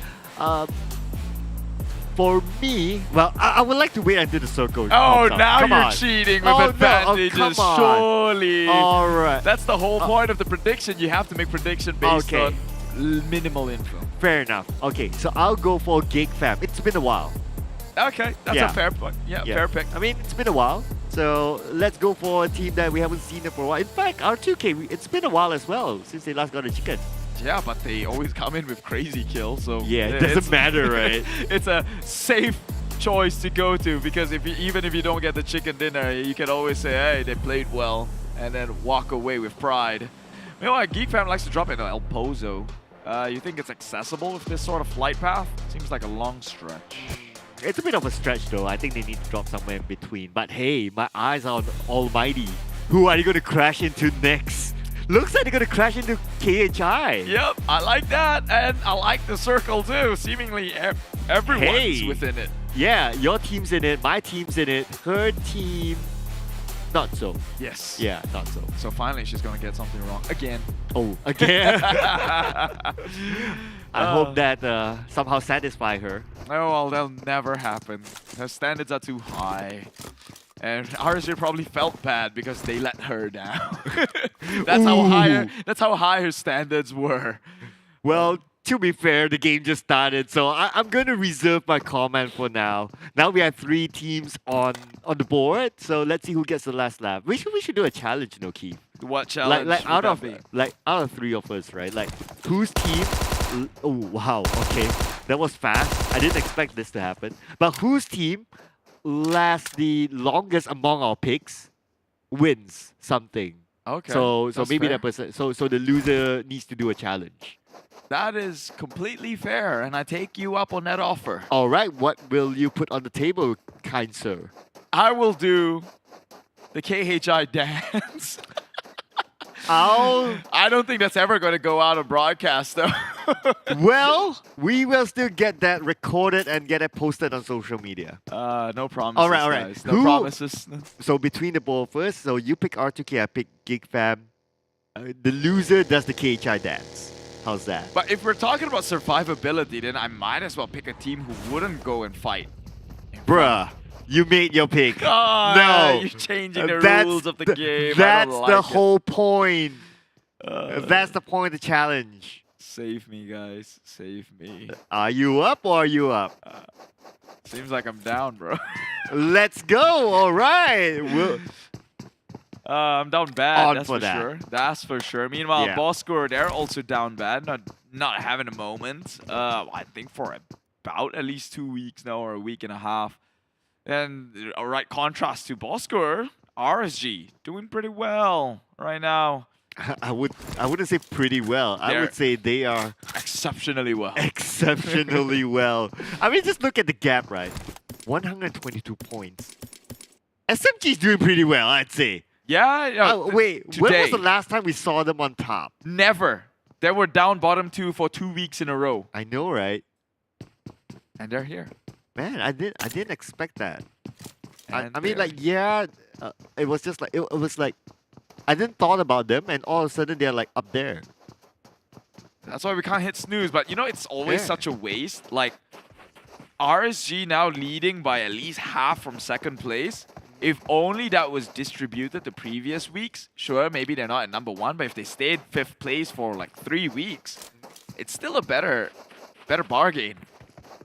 for me, well, I would like to wait until the circle Oh, comes now out. you're cheating with advantages, surely. Alright. That's the whole point of the prediction. You have to make prediction based on... minimal info. Fair enough. Okay, so I'll go for Geek Fam. It's been a while. Okay, that's Yeah. a fair point. Yeah, fair pick. I mean, it's been a while. So let's go for a team that we haven't seen it for a while. In fact, R2K, it's been a while as well since they last got a chicken. Yeah, but they always come in with crazy kills, so Yeah, it it's- doesn't matter, right? It's a safe choice to go to because even if you don't get the chicken dinner, you can always say, hey, they played well, and then walk away with pride. Meanwhile, Geek Fam likes to drop into El Pozo. You think it's accessible with this sort of flight path? Seems like a long stretch. It's a bit of a stretch though. I think they need to drop somewhere in between. But hey, my eyes are on Almighty. Who are you going to crash into next? Looks like they're going to crash into KHI. Yep, I like that, and I like the circle too. Seemingly everyone's within it. Yeah, your team's in it, my team's in it, her team, not so. Yes. Yeah, not so. So finally she's going to get something wrong again. Oh, again? I hope that somehow satisfy her. Oh, well, that'll never happen. Her standards are too high. And RSG probably felt bad because they let her down. That's how high her standards were. Well, to be fair, the game just started, so I'm going to reserve my comment for now. Now we have 3 teams on the board, so let's see who gets the last lap. We should do a challenge, you know, Keith. What challenge? Like out would of that be? out of 3 of us, right? Like whose team? Oh wow, okay, that was fast. I didn't expect this to happen. But whose team lasts the longest among our picks wins something. Okay. So that's maybe fair. that person. So the loser needs to do a challenge. That is completely fair, and I take you up on that offer. All right, what will you put on the table, kind sir? I will do the KHI dance. I don't think that's ever going to go out on broadcast, though. Well, we will still get that recorded and get it posted on social media. No promises, all right. guys. No promises. So between the ball first, so you pick R2K, I pick Geek Fam. The loser does the KHI dance. How's that? But if we're talking about survivability, then I might as well pick a team who wouldn't go and fight. Bruh, you made your pick. Oh, no, you're changing the That's rules of the game. I That's don't the like whole point. That's the point of the challenge. Save me, guys. Save me. Are you up or are you up? Seems like I'm down, bro. Let's go. All right. I'm down bad. On That's for for that. sure. That's for sure. Meanwhile, Yeah. Bosskur, they're also down bad. Not having a moment. I think for about at least 2 weeks now, or a week and a half. And a right contrast to Bosskur, RSG doing pretty well right now. I wouldn't say pretty well. I They're would say they are exceptionally well. Exceptionally well. I mean, just look at the gap, right? 122 points. SMG is doing pretty well, I'd say. Yeah. Wait, when today. was the last time we saw them on top? Never. They were down bottom 2 for 2 weeks in a row. I know, right? And they're here. Man, I didn't expect that. I And mean, they're- like, yeah, it was just like it was like I didn't thought about them, and all of a sudden they're like up there. That's why we can't hit snooze. But you know, it's always Yeah. such a waste. Like, RSG now leading by at least half from second place. If only that was distributed the previous weeks, sure, maybe they're not at number 1, but if they stayed 5th place for like 3 weeks, it's still a better bargain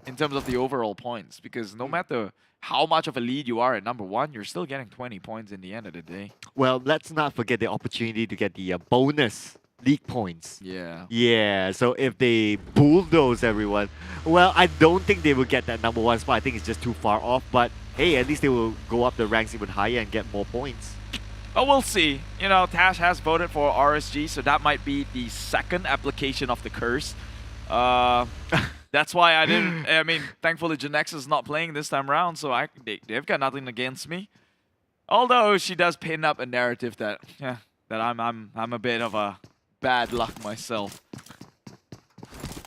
in terms of the overall points. Because no matter how much of a lead you are at number 1, you're still getting 20 points in the end of the day. Well, let's not forget the opportunity to get the bonus league points. Yeah. Yeah, so if they bulldoze everyone, well, I don't think they will get that number 1 spot. I think it's just too far off, but hey, at least they will go up the ranks even higher and get more points. But we'll see. You know, Tash has voted for RSG, so that might be the second application of the curse. That's why I didn't. I mean, thankfully, GENEXUS is not playing this time around, so they've got nothing against me. Although she does pin up a narrative that I'm a bit of a bad luck myself.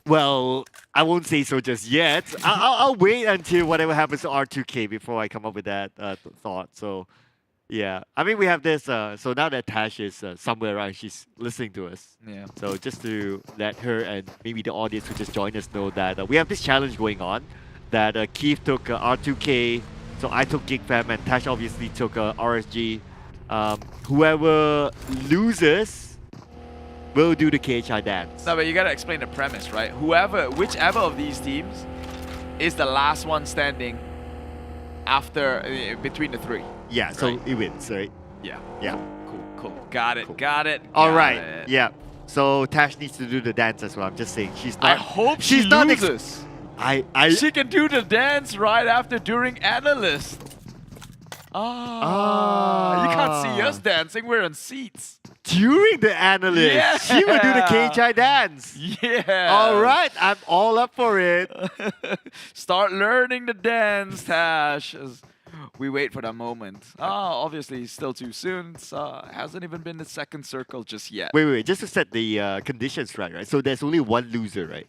Well, I won't say so just yet. I'll wait until whatever happens to R2K before I come up with that thought. So, yeah. I mean, we have this. So now that Tash is somewhere around, she's listening to us. Yeah. So just to let her and maybe the audience who just joined us know that we have this challenge going on. That Keith took R2K, so I took Geek Fam, and Tash obviously took RSG. Whoever loses will do the KHI dance. No, but you gotta explain the premise, right? Whichever of these teams is the last one standing after between the three. Yeah, right? so it wins, right? Yeah. Yeah. Cool. Got it. All right. Yeah. So Tash needs to do the dance as well. I'm just saying she's not. I hope she's she not loses. She can do the dance right after during analyst. You can't see us dancing. We're on seats. During the analyst, Yeah. she will do the KHI dance. Yeah. All right, I'm all up for it. Start learning the dance, Tash. As we wait for that moment. Obviously, still too soon. Hasn't even been the second circle just yet. Wait. Just to set the conditions right? So there's only one loser, right?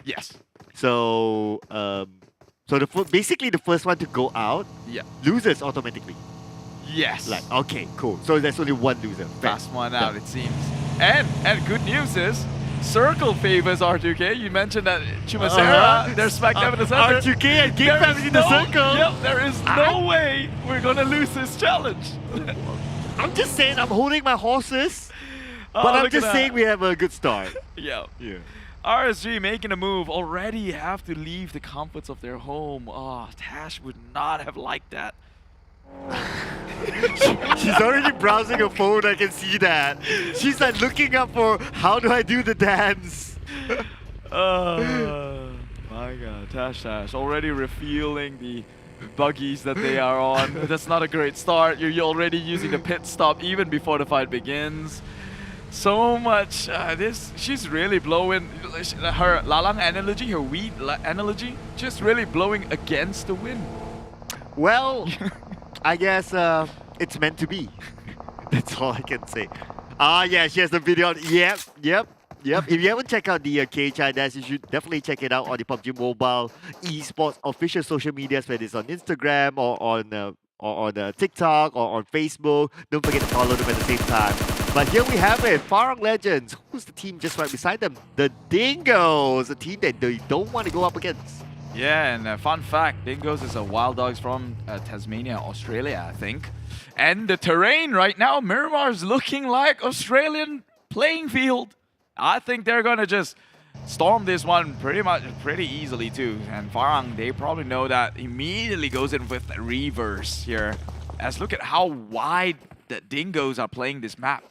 Yes. So, basically the first one to go out loses automatically. Yes. Like, okay, cool. So there's only one loser. Fast one out, it seems. And good news is, Circle favors R2K. You mentioned that Chumasera, they're smack dab in the center. R2K and Geek Fam in the circle. Yep, there is no way we're gonna lose this challenge. I'm just saying, I'm holding my horses. Oh, But I'm look at just that. saying we have a good start. Yeah. Yeah. RSG making a move, already have to leave the comforts of their home. Tash would not have liked that. She's already browsing her phone, I can see that. She's like looking up for how do I do the dance. My god, Tash already refueling the buggies that they are on. That's not a great start. You're already using the pit stop even before the fight begins. So much, she's really blowing, her lalang analogy, her weed analogy, just really blowing against the wind. Well, I guess it's meant to be. That's all I can say. Yeah, she has the video. Yep. If you haven't checked out the KHI dance, you should definitely check it out on the PUBG Mobile Esports official social medias, whether it's on Instagram or on TikTok or on Facebook. Don't forget to follow them at the same time. But here we have it, Farang Legends. Who's the team just right beside them? The Dingoz, a team that they don't want to go up against. Yeah, and fun fact, Dingoz is a wild dogs from Tasmania, Australia, I think. And the terrain right now, Miramar's looking like Australian playing field. I think they're gonna just storm this one pretty easily too. And Farang, they probably know that, immediately goes in with the reverse here. As look at how wide the Dingoz are playing this map.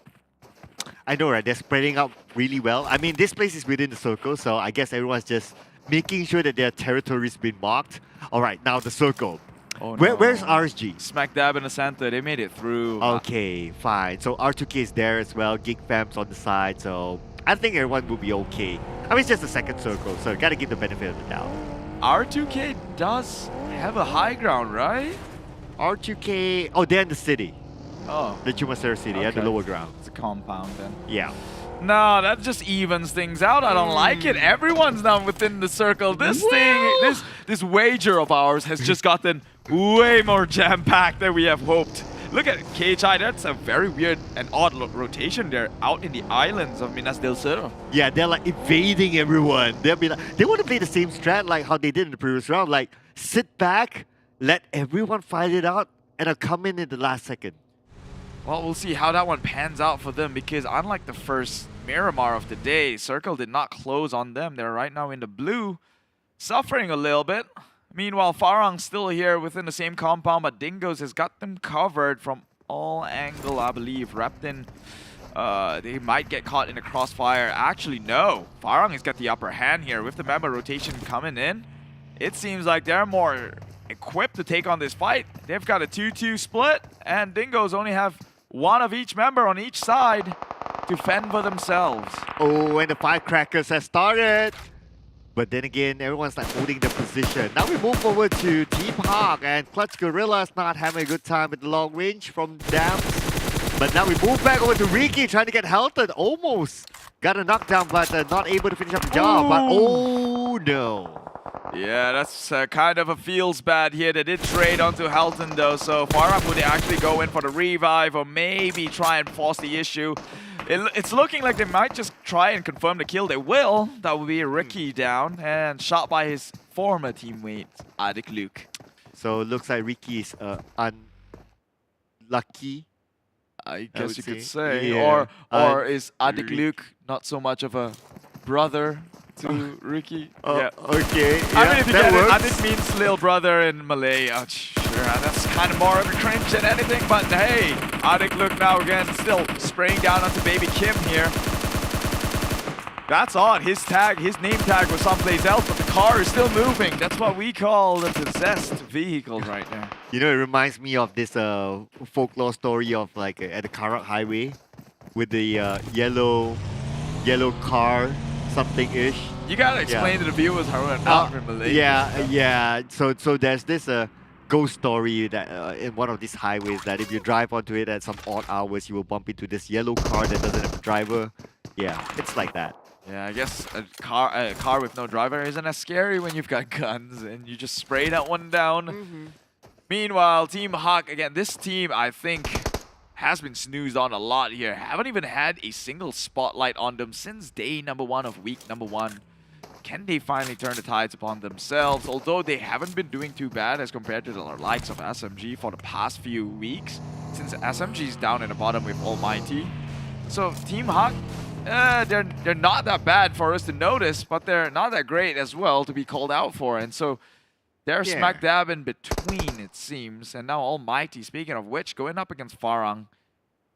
I know, right? They're spreading out really well. I mean, this place is within the circle, so I guess everyone's just making sure that their territory's been marked. All right, now the circle. Oh, no. Where's RSG? Smack dab in the center. They made it through. Okay, fine. So R2K is there as well. Geek Fam's on the side, so I think everyone will be okay. I mean, it's just the second circle, so gotta give the benefit of the doubt. R2K does have a high ground, right? R2K... Oh, they're in the city. Oh. The Chumasera city, at the lower ground. It's a compound then. Yeah. No, that just evens things out. I don't like it. Everyone's now within the circle. This this wager of ours has just gotten way more jam-packed than we have hoped. Look at KHI, that's a very weird and odd rotation there out in the islands of Minas del Sur. Yeah, they're like evading everyone. They'll be like, they want to play the same strat like how they did in the previous round. Like, sit back, let everyone fight it out, and I'll come in the last second. Well, we'll see how that one pans out for them, because unlike the first Miramar of the day, Circle did not close on them. They're right now in the blue, suffering a little bit. Meanwhile, Farang's still here within the same compound, but Dingoz has got them covered from all angles, I believe. Repton, they might get caught in the crossfire. Actually, no. Farang has got the upper hand here with the member rotation coming in. It seems like they're more equipped to take on this fight. They've got a 2-2 split, and Dingoz only have one of each member on each side to fend for themselves. Oh, and the firecrackers have started. But then again, everyone's like holding the position. Now we move forward to Team Hawk, and Clutch Guerilla's not having a good time with the long range from Dams. But now we move back over to Riki, trying to get Helton. Almost got a knockdown, but not able to finish up the job. But oh no. Yeah, that's kind of a feels bad here. They did trade onto Helton though, so Farang, would they actually go in for the revive or maybe try and force the issue? It's looking like they might just try and confirm the kill. They will. That would be Ricky down and shot by his former teammate, Adik Luke. So it looks like Ricky is unlucky. I would guess you could say. say. Yeah. Or is Adik Luke not so much of a brother to Ricky? Yeah. Okay. I yeah, mean, if you that get it, works. Adik means little brother in Malay. Sure, that's kind of more of a cringe than anything. But hey, Adik Luke now again still spraying down onto Baby Kim here. That's odd. His name tag was someplace else, but the car is still moving. That's what we call the possessed vehicle right now. You know, it reminds me of this folklore story of like at the Karak Highway with the yellow car, something-ish. You gotta explain to the viewers how we're not from Malaysia. Yeah. So there's this ghost story that in one of these highways that if you drive onto it at some odd hours, you will bump into this yellow car that doesn't have a driver. Yeah, it's like that. Yeah, I guess a car with no driver isn't as scary when you've got guns and you just spray that one down. Meanwhile, Team Hawk, again, this team, I think, has been snoozed on a lot here. Haven't even had a single spotlight on them since day number 1 of week number 1. Can they finally turn the tides upon themselves? Although they haven't been doing too bad as compared to the likes of SMG for the past few weeks, since SMG's down in the bottom with Almighty. So Team Hawk, they're not that bad for us to notice, but they're not that great as well to be called out for. And so they're smack dab in between, it seems. And now Almighty, speaking of which, going up against Farang,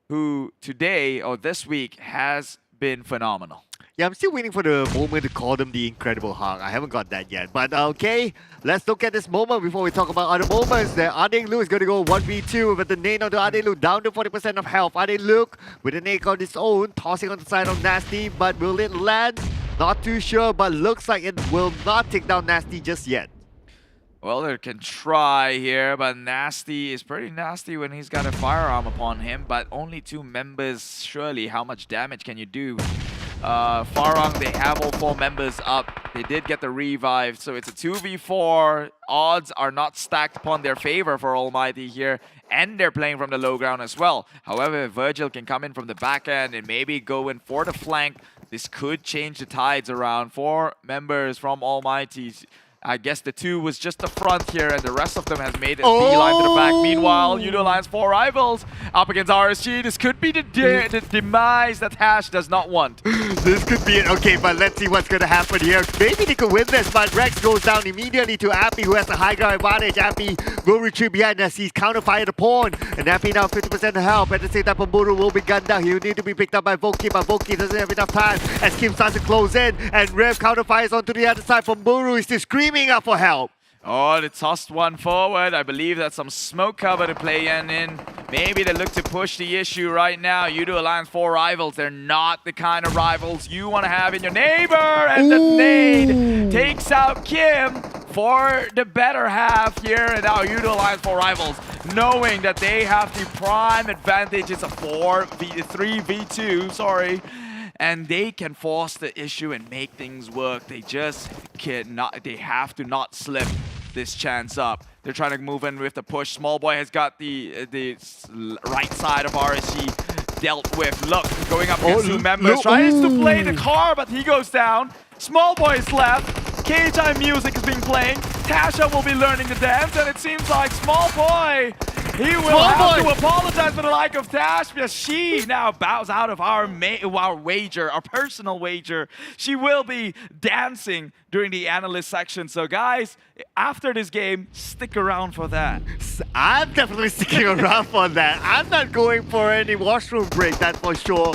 who today or this week has been phenomenal. Yeah, I'm still waiting for the moment to call them the Incredible Hawk. I haven't got that yet. But okay, let's look at this moment before we talk about other moments. There, Adik Luke is going to go 1v2 with the nade onto Adik Luke down to 40% of health. Adik Luke with a nade on his own, tossing on the side of Nasty, but will it land? Not too sure, but looks like it will not take down Nasty just yet. Well, they can try here, but Nasty is pretty nasty when he's got a firearm upon him, but only 2 members, surely. How much damage can you do? Farang, they have all 4 members up. They did get the revive, so it's a 2v4. Odds are not stacked upon their favor for Almighty here, and they're playing from the low ground as well. However, Virgil can come in from the back end and maybe go in for the flank. This could change the tides around. 4 members from Almighty. I guess the 2 was just the front here, and the rest of them has made it beeline to the back. Meanwhile, Yoodo Lions 4 rivals up against RSG. This could be the demise that Hash does not want. This could be it. Okay, but let's see what's going to happen here. Maybe they could win this, but Rex goes down immediately to Appy, who has a high ground advantage. Appy will retreat behind as he's counter-fired the pawn. And Appy now 50% help. At the same time, Pamburu will be gunned down. He'll need to be picked up by Voki, but Voki doesn't have enough time as Kim starts to close in. And Rev counter-fires onto the other side. Pamburu is still screaming up for help. Oh, they tossed one forward. I believe that's some smoke cover to play in. Maybe they look to push the issue right now. Yoodo Alliance 4 rivals. They're not the kind of rivals you want to have in your neighbor. And the nade takes out Kim for the better half here. And now Yoodo Alliance 4 rivals, knowing that they have the prime advantage. It's a 3v2, sorry. And they can force the issue and make things work. They just cannot, they have to not slip this chance up. They're trying to move in with the push. Smallboy has got the right side of RSG dealt with. Look, going up against 2 members. Tries to play the car, but he goes down. Smallboy is left. KHI music is being playing. Tasha will be learning the dance, and it seems like Smallboy, he will have to apologize for the like of Tash, because she now bows out of our wager, our personal wager. She will be dancing during the analyst section. So guys, after this game, stick around for that. I'm definitely sticking around for that. I'm not going for any washroom break, that's for sure.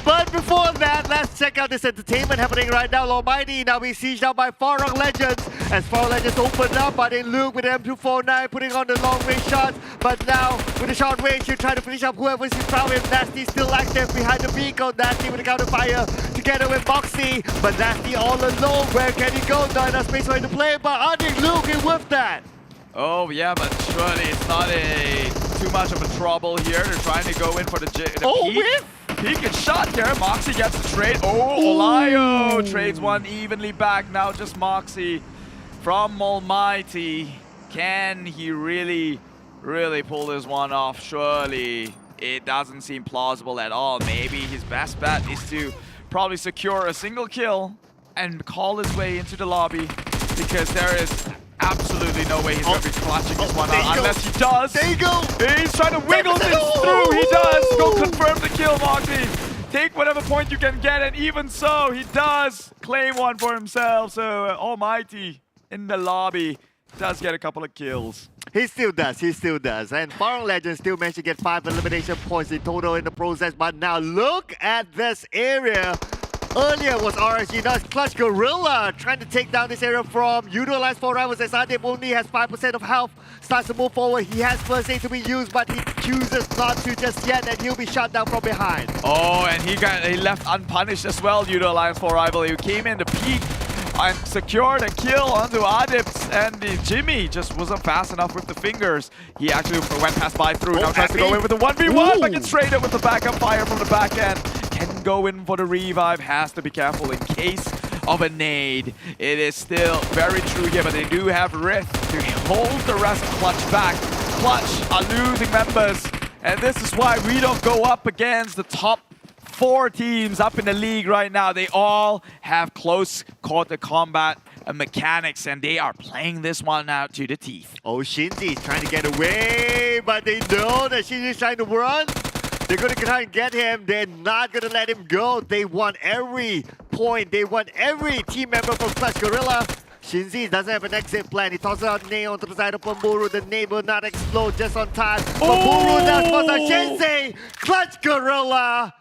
But before that, let's check out this entertainment happening right now. Almighty now being sieged out by Farang Legends. As Farang Legends open up, but they Luke with M249 putting on the long range shots. But now with the short range, you try to finish up whoever's in front of him. Nasty still active behind the vehicle. Nasty with the counter fire together with Moxie. But Nasty all alone. Where can he go? Not enough space for him to play, but Adik Luke is with that. Oh yeah, but surely it's not too much of a trouble here. They're trying to go in for the peek and shot here. Moxie gets the trade. Oh, Olayo trades one evenly back. Now just Moxie from Almighty. Can he really pull this one off? Surely it doesn't seem plausible at all. Maybe his best bet is to probably secure a single kill and call his way into the lobby, because there is absolutely no way he's going to be clutching this one there out you go. unless he does. There you go. He's trying to wiggle this through. He does. Go confirm the kill, Moxie. Take whatever point you can get, and even so, he does claim one for himself. So Almighty in the lobby does get a couple of kills. He still does, he still does. And Farang Lejund still managed to get 5 elimination points in total in the process. But now look at this area. Earlier was RSG, now it's Clutch Guerilla trying to take down this area from Yoodo Alliance 4 Rivals as Adib only has 5% of health. Starts to move forward, he has first aid to be used, but he chooses not to just yet, and he'll be shot down from behind. Oh, and he left unpunished as well, Yoodo Alliance 4 Rival. He came in to peek and secured a kill onto Adibs, and Jimmy just wasn't fast enough with the fingers. He actually went past by through, now tries to go in with the 1v1, but gets traded with the backup fire from the back end. Can go in for the revive, has to be careful in case of a nade. It is still very true here, but they do have Rift to hold the rest of Clutch back. Clutch are losing members, and this is why we don't go up against the top 4 teams up in the league right now. They all have close quarter combat mechanics, and they are playing this one out to the teeth. Oh, Shinzi's trying to get away, but they know that Shinzi's trying to run. They're going to try and get him. They're not going to let him go. They want every point. They want every team member from Clutch Guerilla. Shinzi doesn't have an exit plan. He tosses out Neo onto the side of Pamburu. The nade will not explode just on time. Pamburu now spots out Shinzi. Clutch Guerilla.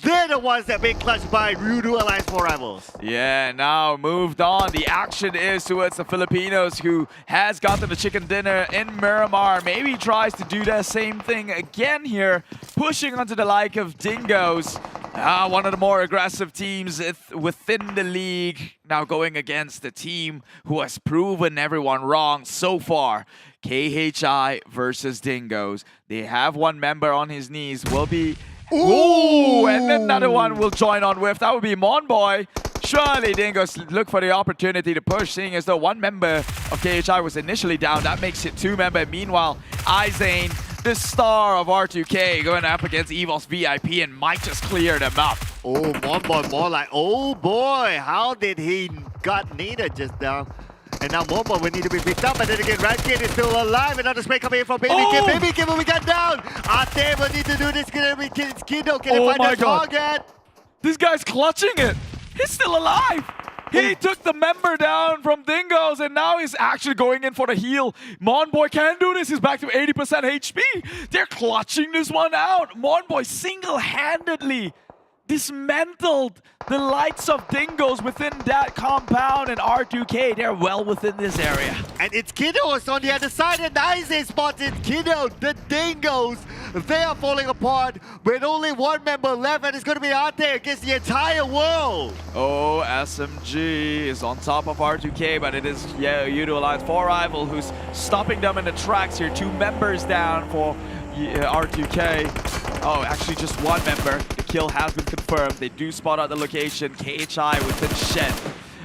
They're the ones that make clutch by Yoodo Alliance 4 Rivals. Yeah, now moved on. The action is towards the Filipinos who has gotten the chicken dinner in Miramar. Maybe tries to do that same thing again here, pushing onto the like of Dingoz. One of the more aggressive teams within the league. Now going against the team who has proven everyone wrong so far. KHI versus Dingoz. They have one member on his knees. Will be... Ooh, and another one will join on with. That would be Homebois. Surely Dingoz look for the opportunity to push, seeing as though one member of KHI was initially down. That makes it 2 member. Meanwhile, Izane, the star of R2K, going up against EVOS VIP and might just clear them up. Oh, Homebois more like, oh boy, how did he got needed just now? And now Homebois will need to be picked up, and then again, Rankid is still alive. Another spray coming in from Baby Kim. Baby Kim will be cut down. Ate will need to do this. Can he find the target? This guy's clutching it. He's still alive. He took the member down from Dingoz, and now he's actually going in for the heal. Homebois can do this. He's back to 80% HP. They're clutching this one out. Homebois single-handedly dismantled the likes of Dingoz within that compound, and R2K, they're well within this area. And it's Kiddo's on the other side, and Izane spotted Kiddo, the Dingoz. They are falling apart with only one member left, and it's going to be out there against the entire world. Oh, SMG is on top of R2K, but it is Yoodo Alliance 4 Rival who's stopping them in the tracks here. 2 members down for R2K. Oh, actually just 1 member. The kill has been confirmed. They do spot out the location. KHI within shed.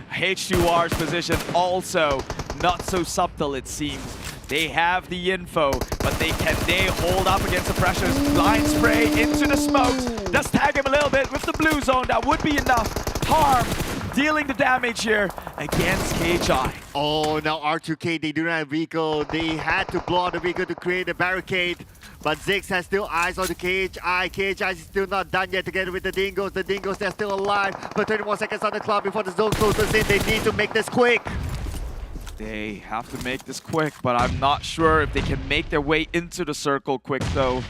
H2R's position also not so subtle, it seems. They have the info, but can they hold up against the pressures? Blind spray into the smokes. Just tag him a little bit with the blue zone. That would be enough harm, dealing the damage here against KHI. Oh, now R2K, they do not have vehicle. They had to blow out the vehicle to create a barricade. But Ziggs has still eyes on the KHI. KHI is still not done yet together with the Dingoz. The Dingoz, they're still alive. But 30 more seconds on the clock before the zone closes in. They need to make this quick. They have to make this quick, but I'm not sure if they can make their way into the circle quick, though.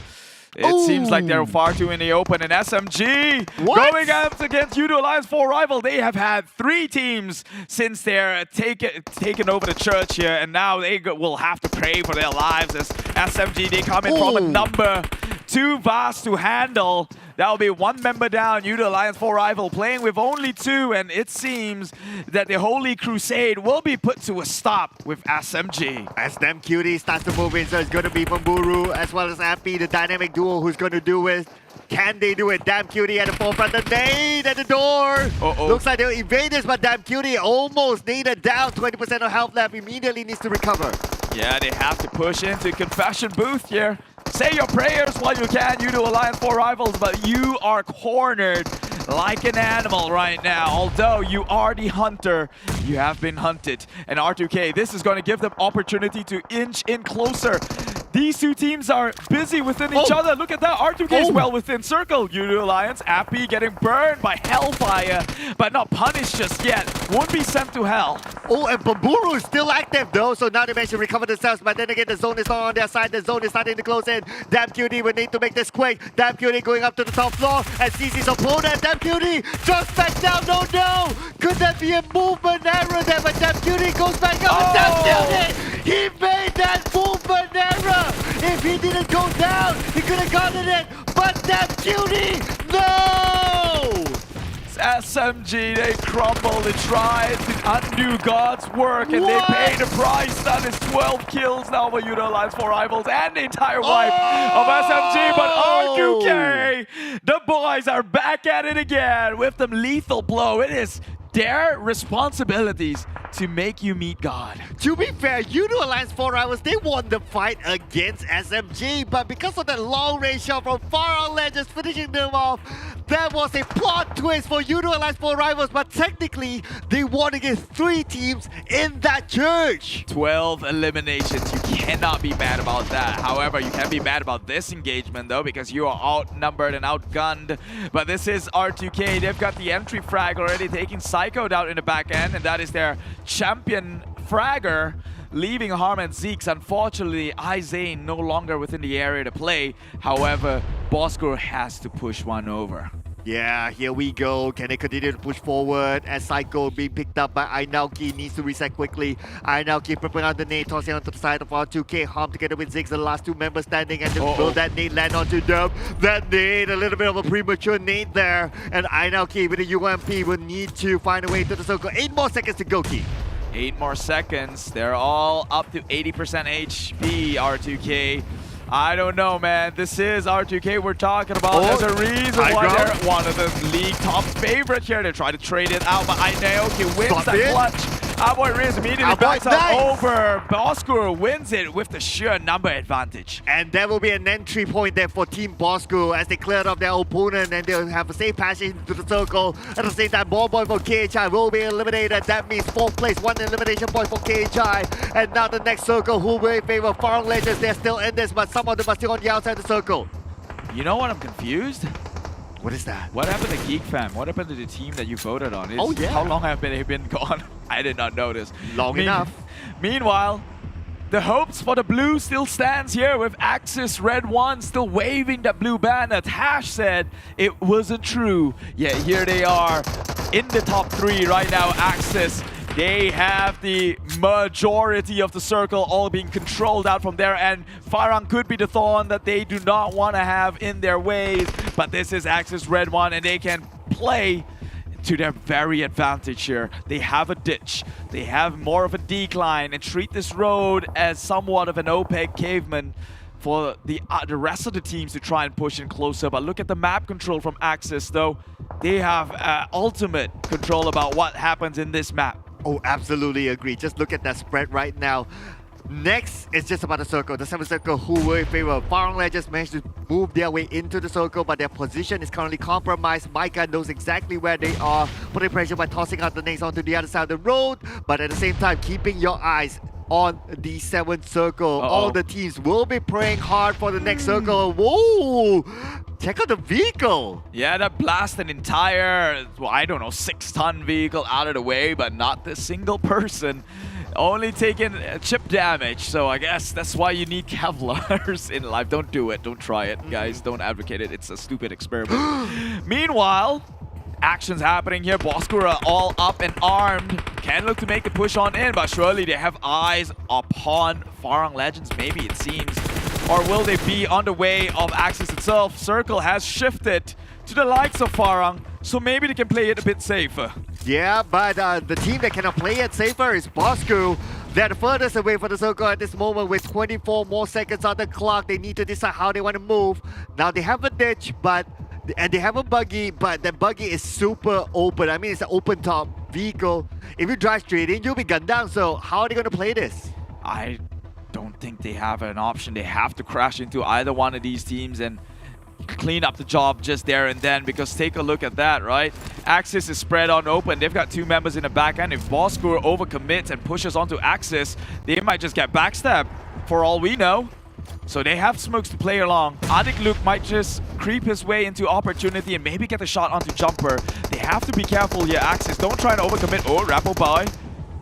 It seems like they're far too in the open. And SMG going up against Yoodo Alliance 4 Rival. They have had 3 teams since they're taken over the church here. And now they will have to pray for their lives as SMG, they come in from a number too vast to handle. That will be 1 member down. Yoodo Alliance 4 Rival playing with only 2. And it seems that the Holy Crusade will be put to a stop with SMG. As them cutie starts to move in, so it's going to be Pamburu as well as Appy, the dynamic duo who's going to do it. Can they do it? Damn Cutie at the forefront. The nade at the door. Looks like they'll evade this, but Damn Cutie almost naded down. 20% of health left. Immediately needs to recover. Yeah, they have to push into confession booth here. Say your prayers while you can, Yoodo Alliance 4 Rivals, but you are cornered like an animal right now. Although you are the hunter, you have been hunted. And R2K, this is going to give them opportunity to inch in closer. These two teams are busy within each other. Look at that. R2K is well within circle. Yoodo Alliance, Appy getting burned by Hellfire, but not punished just yet. Won't be sent to hell. Oh, and Bamburu is still active though, so now they managed to recover themselves, but then again the zone is not on their side. The zone is starting to close in. Damn Cutie will need to make this quick. Damn Cutie going up to the top floor and sees his opponent. Damn Cutie just back down. No. Could that be a movement error there? But Damn Cutie goes back up and Damn Cutie, he made that movement error. If he didn't go down, he could have gotten it. But Damn Cutie, no! SMG, they crumble, they try to undo God's work, and they pay the price. That is 12 kills now for Yoodo Alliance, 4 rivals, and the entire wipe of SMG. But R2K, the boys are back at it again with the lethal blow. It is their responsibilities to make you meet God. To be fair, Yoodo Alliance 4 rivals, they won the fight against SMG, but because of that long range shot from Farang Legends finishing them off, that was a plot twist for Yoodo Alliance 4 rivals, but technically, they won against 3 teams in that church. 12 eliminations, you cannot be mad about that. However, you can be mad about this engagement though, because you are outnumbered and outgunned. But this is R2K, they've got the entry frag already, taking Psycho down in the back end, and that is their champion fragger, leaving Harm and Zeeks. Unfortunately, Izane no longer within the area to play. However, Bosskur has to push one over. Yeah, here we go. Can they continue to push forward as Psycho being picked up by Ainauki needs to reset quickly. Ainauki preparing out the nade, tossing onto the side of R2K. Harm together with Ziggs, the last 2 members standing, and will that nade land onto them? That nade, a little bit of a premature nade there. And Ainauki with the UMP will need to find a way to the circle. 8 more seconds to go, Key. 8 more seconds. They're all up to 80% HP, R2K. I don't know, man. This is R2K we're talking about. There's a reason why they're one of the league top favorites here. They try to trade it out, but Ainauki wins that clutch. Our boy Riz immediately backs up over. Bosskur wins it with the sheer number advantage. And there will be an entry point there for Team Bosskur as they cleared up their opponent, and they'll have a safe passage into the circle. At the same time, Homebois for KHI will be eliminated. That means 4th place, 1 elimination point for KHI. And now the next circle, who will favor Farang Legends? They're still in this, but some of them are still on the outside of the circle. You know what? I'm confused. What is that? What happened to Geek fam? What happened to the team that you voted on? Yeah. How long have they been gone? I did not notice. Long enough. Meanwhile, the hopes for the blue still stands here with Axis Red 1 still waving that blue banner. Tash said it wasn't true. Yet here they are in the top 3 right now. Axis, they have the majority of the circle all being controlled out from there, and Farang could be the thorn that they do not want to have in their ways. But this is Axis Red 1, and they can play to their very advantage here. They have a ditch, they have more of a decline, and treat this road as somewhat of an opaque caveman for the rest of the teams to try and push in closer. But look at the map control from Axis though. They have ultimate control about what happens in this map. Oh, absolutely agree. Just look at that spread right now. Next, it's just about the circle. The 7th circle, who will favor. Farang Legends managed to move their way into the circle, but their position is currently compromised. Micah knows exactly where they are, putting pressure by tossing out the nades onto the other side of the road, but at the same time, keeping your eyes on the 7th circle. All the teams will be praying hard for the next circle. Whoa! Check out the vehicle! Yeah, that blast an entire, well, I don't know, 6-ton vehicle out of the way, but not the single person. Only taking chip damage, so I guess that's why you need Kevlars in life. Don't do it, don't try it, guys. Don't advocate it, it's a stupid experiment. Meanwhile, actions happening here. Bosskur are all up and armed. Can look to make the push on in, but surely they have eyes upon Farang Legends, maybe it seems. Or will they be on the way of Axis itself? Circle has shifted to the likes of Farang, so maybe they can play it a bit safer. Yeah, but the team that cannot play it safer is Bosskur. They're the furthest away from the circle at this moment with 24 more seconds on the clock. They need to decide how they want to move. Now they have a ditch, and they have a buggy, but the buggy is super open. I mean, it's an open top vehicle. If you drive straight in, you'll be gunned down. So how are they going to play this? I don't think they have an option. They have to crash into either one of these teams, and clean up the job just there and then, because take a look at that, right? Axis is spread on open. They've got 2 members in the back end. If Bosskur overcommits and pushes onto Axis, they might just get backstabbed for all we know. So they have smokes to play along. ALMGHTY might just creep his way into opportunity and maybe get a shot onto Jumper. They have to be careful here, Axis. Don't try to overcommit. Oh, Rapple Boy.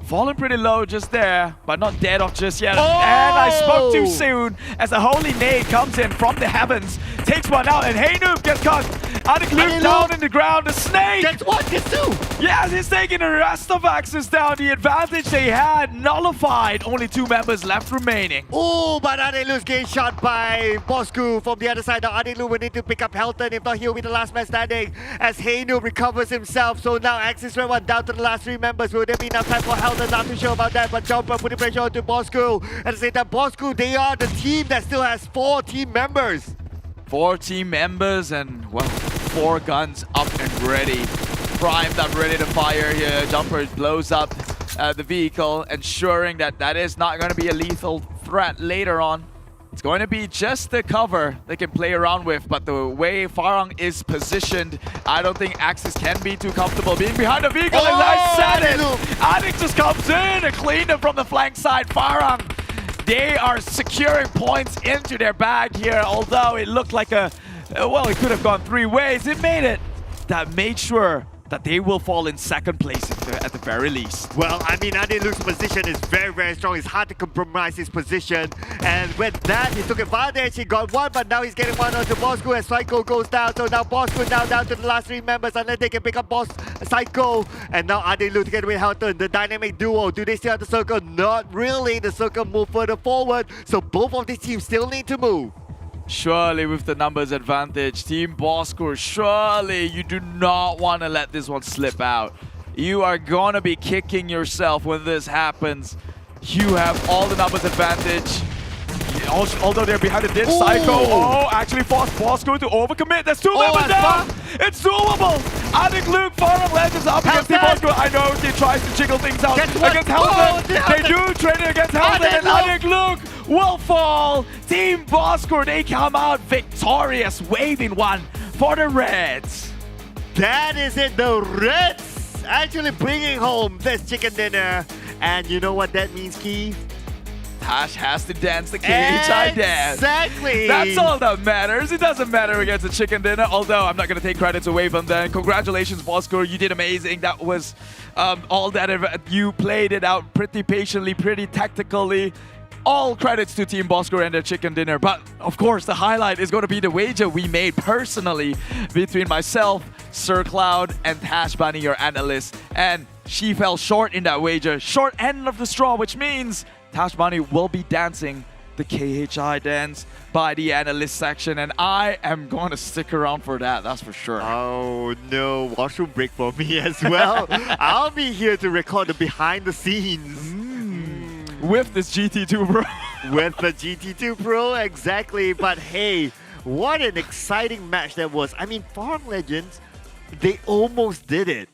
Fallen pretty low just there, but not dead off just yet. Oh! And I spoke too soon as a holy nade comes in from the heavens. Takes one out, and Hey Noob gets caught. ALMGHTY down in the ground. The snake! Gets one, gets 2! Yes, he's taking the rest of Axis down. The advantage they had nullified. Only 2 members left remaining. Oh, but ALMGHTY's getting shot by Bosskur from the other side. Now ALMGHTY will need to pick up Helton. If not, he'll be the last man standing as Hey Noob recovers himself. So now Axis Red 1 down to the last 3 members. Will there be enough time for Helton? Not too sure about that, but Jumper putting pressure onto Bosskur. At the same time, Bosskur, they are the team that still has 4 team members. 4 team members and, well, 4 guns up and ready. Primed up, ready to fire here. Jumper blows up the vehicle, ensuring that that is not going to be a lethal threat later on. It's going to be just the cover they can play around with, but the way Farang is positioned, I don't think Axis can be too comfortable being behind the vehicle. As I said it, ALMGHTY just comes in and cleaned it from the flank side. Farang, they are securing points into their bag here, although it looked like well, it could have gone 3 ways. It made it. That made sure that they will fall in 2nd place at the very least. Well, I mean, ALMGHTY's position is very, very strong. It's hard to compromise his position. And with that, he took advantage. He got 1, but now he's getting 1 onto Bosskur as Psycho goes down. So now Bosskur now down to the last 3 members, unless they can pick up Psycho. And now ALMGHTY together with Helton, the dynamic duo. Do they still have the circle? Not really. The circle moved further forward. So both of these teams still need to move. Surely with the numbers advantage, Team Bosskur, surely you do not want to let this one slip out. You are going to be kicking yourself when this happens. You have all the numbers advantage. Although they're behind the ditch, Psycho. Oh, actually forced Bosskur to overcommit. There's 2 members down. It's doable. ALMGHTY, Farang Legends up against Team Bosskur. I know he tries to jiggle things out against Helton. They do trade it against Helton, and ALMGHTY will fall. Team Bosskur, they come out victorious, waving 1 for the Reds. That is it. The Reds actually bringing home this chicken dinner. And you know what that means, Keith? Tash has to dance the KHI dance. Exactly. That's all that matters. It doesn't matter against the chicken dinner, although I'm not going to take credits away from them. Congratulations, Bosskur. You did amazing. That was all that you played it out pretty patiently, pretty tactically. All credits to Team Bosskur and their chicken dinner. But of course, the highlight is going to be the wager we made personally between myself, Sir Cloud, and Tash Bunny, your analyst. And she fell short in that wager. Short end of the straw, which means Tash Bunny will be dancing the KHI dance by the analyst section, and I am going to stick around for that, that's for sure. Oh no, washroom break for me as well. I'll be here to record the behind the scenes. With this GT2 Pro. With the GT2 Pro, exactly. But hey, what an exciting match that was. I mean, Farang Legends, they almost did it.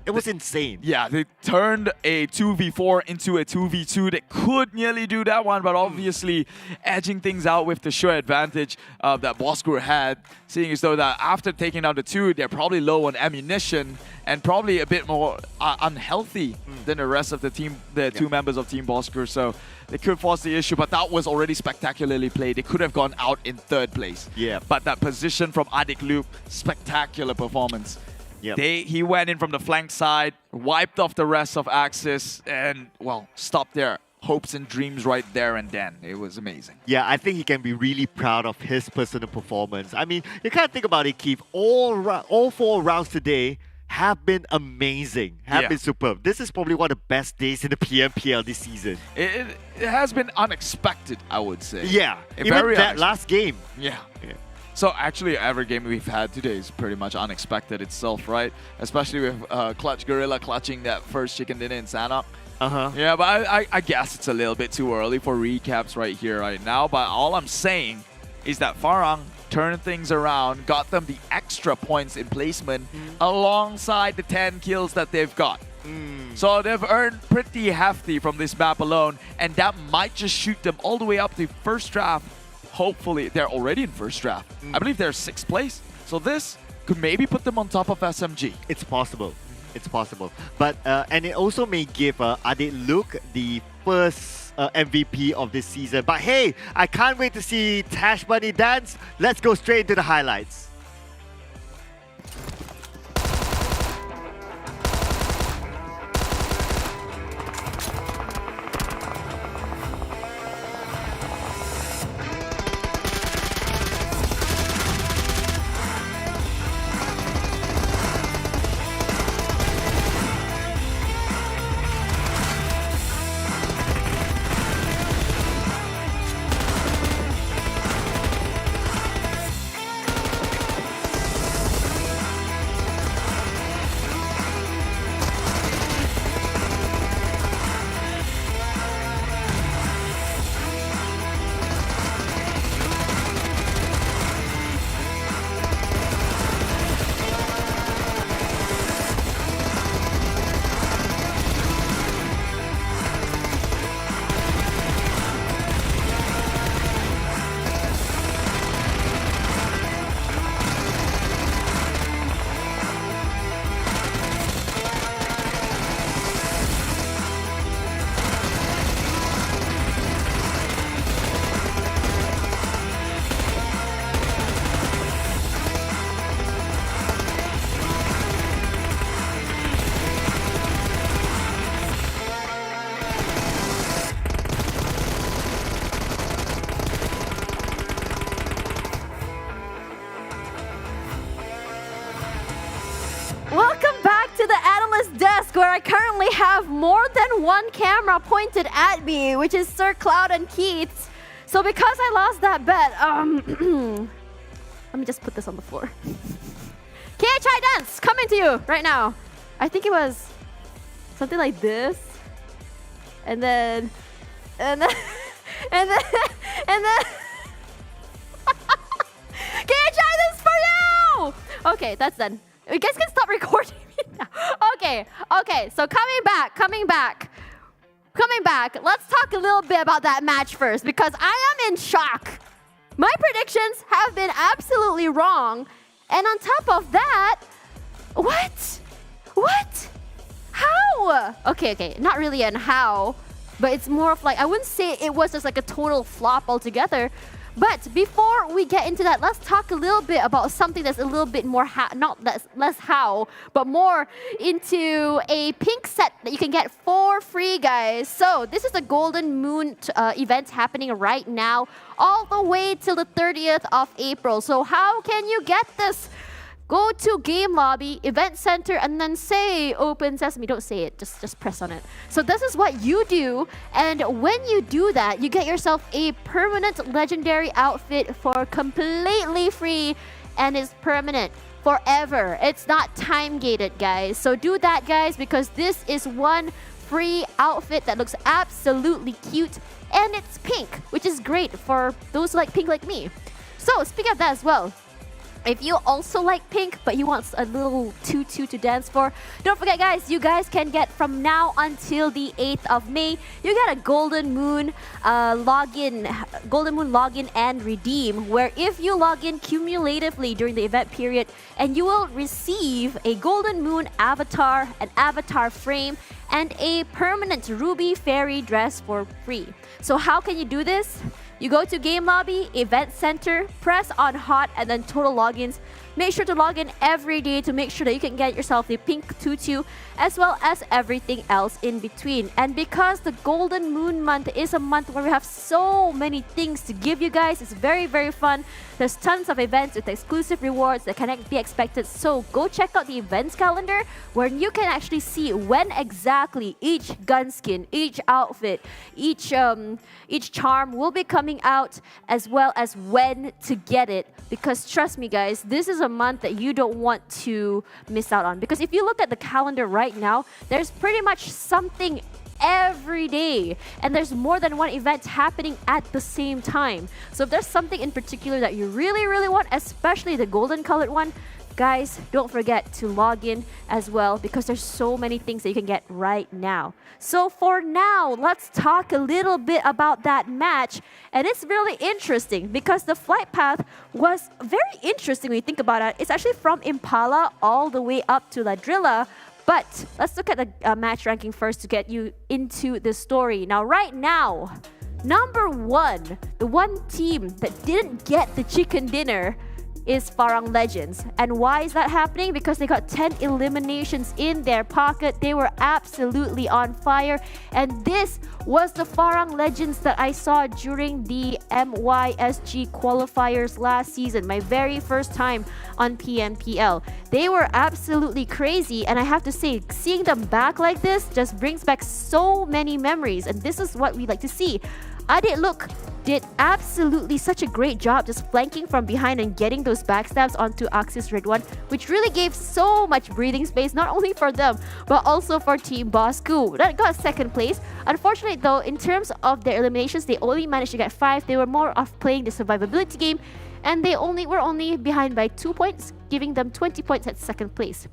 It was insane. Yeah, they turned a 2v4 into a 2v2. They could nearly do that one, but obviously edging things out with the sure advantage that Bosskur had, seeing as though that after taking out the 2, they're probably low on ammunition and probably a bit more unhealthy than the rest of the team, the 2 members of Team Bosskur. So they could force the issue, but that was already spectacularly played. They could have gone out in 3rd place. Yeah. But that position from ALMGHTY, spectacular performance. Yep. He went in from the flank side, wiped off the rest of Axis, and, well, stopped their hopes and dreams right there and then. It was amazing. Yeah, I think he can be really proud of his personal performance. I mean, you can't think about it, Keith. All 4 rounds today have been amazing, have been superb. This is probably one of the best days in the PMPL this season. It has been unexpected, I would say. Yeah, even very that last game. Yeah. So actually, every game we've had today is pretty much unexpected itself, right? Especially with Clutch Guerilla clutching that first chicken dinner in Sanok. Yeah, but I guess it's a little bit too early for recaps right here, right now. But all I'm saying is that Farang turned things around, got them the extra points in placement alongside the 10 kills that they've got. So they've earned pretty hefty from this map alone, and that might just shoot them all the way up to first draft hopefully they're already in first draft. I believe they're 6th place. So this could maybe put them on top of SMG. It's possible. It's possible. But and it also may give Adit Luke the first MVP of this season. But hey, I can't wait to see Tash Bunny dance. Let's go straight into the highlights. Where I currently have more than one camera pointed at me, which is Sir Cloud and Keith. So because I lost that bet, let me just put this on the floor. KHI Dance, coming to you right now. I think it was something like this. And then KHI, this is for you! Okay, that's done. You guys can stop recording me now. Okay, so coming back. Let's talk a little bit about that match first, because I am in shock. My predictions have been absolutely wrong. And on top of that, what? How? Okay, not really an how, but it's more of like, I wouldn't say it was just like a total flop altogether. But before we get into that, let's talk a little bit about something that's a little bit more, less how, but more into a pink set that you can get for free, guys. So this is the Golden Moon event happening right now, all the way till the 30th of April. So how can you get this? Go to Game Lobby, Event Center, and then say Open Sesame. Don't say it, just press on it. So this is what you do, and when you do that, you get yourself a permanent legendary outfit for completely free, and it's permanent forever. It's not time gated, guys. So do that, guys, because this is one free outfit that looks absolutely cute, and it's pink, which is great for those who like pink like me. So speaking of that as well, if you also like pink, but you want a little tutu to dance for, don't forget, guys, you guys can get from now until the 8th of May, you get a Golden Moon login and redeem, where if you log in cumulatively during the event period, and you will receive a Golden Moon avatar, an avatar frame, and a permanent Ruby Fairy dress for free. So how can you do this? You go to Game Lobby, Event Center, press on Hot, and then Total Logins. Make sure to log in every day to make sure that you can get yourself the pink tutu, as well as everything else in between. And because the Golden Moon month is a month where we have so many things to give you guys, it's very, very fun. There's tons of events with exclusive rewards that can be expected. So go check out the events calendar, where you can actually see when exactly each gun skin, each outfit, each charm will be coming out, as well as when to get it. Because trust me, guys, this is a month that you don't want to miss out on. Because if you look at the calendar right now, there's pretty much something every day, and there's more than one event happening at the same time. So if there's something in particular that you really, really want, especially the golden colored one, Guys, don't forget to log in as well because there's so many things that you can get right now. So for now, let's talk a little bit about that match. And it's really interesting because the flight path was very interesting when you think about it. It's actually from Impala all the way up to Ladrilla. But let's look at the match ranking first to get you into the story. Now, right now, number one, the one team that didn't get the chicken dinner is Farang Legends. And why is that happening? Because they got 10 eliminations in their pocket. They were absolutely on fire. And this was the Farang Legends that I saw during the MYSG qualifiers last season, my very first time on PMPL. They were absolutely crazy, and I have to say, seeing them back like this just brings back so many memories, and this is what we like to see. Adit Look did absolutely such a great job just flanking from behind and getting those backstabs onto Axis redONE, which really gave so much breathing space, not only for them, but also for Team Bosskur. That got second place. Unfortunately though, in terms of their eliminations, they only managed to get 5. They were more of playing the survivability game, and they were only behind by 2 points, giving them 20 points at second place.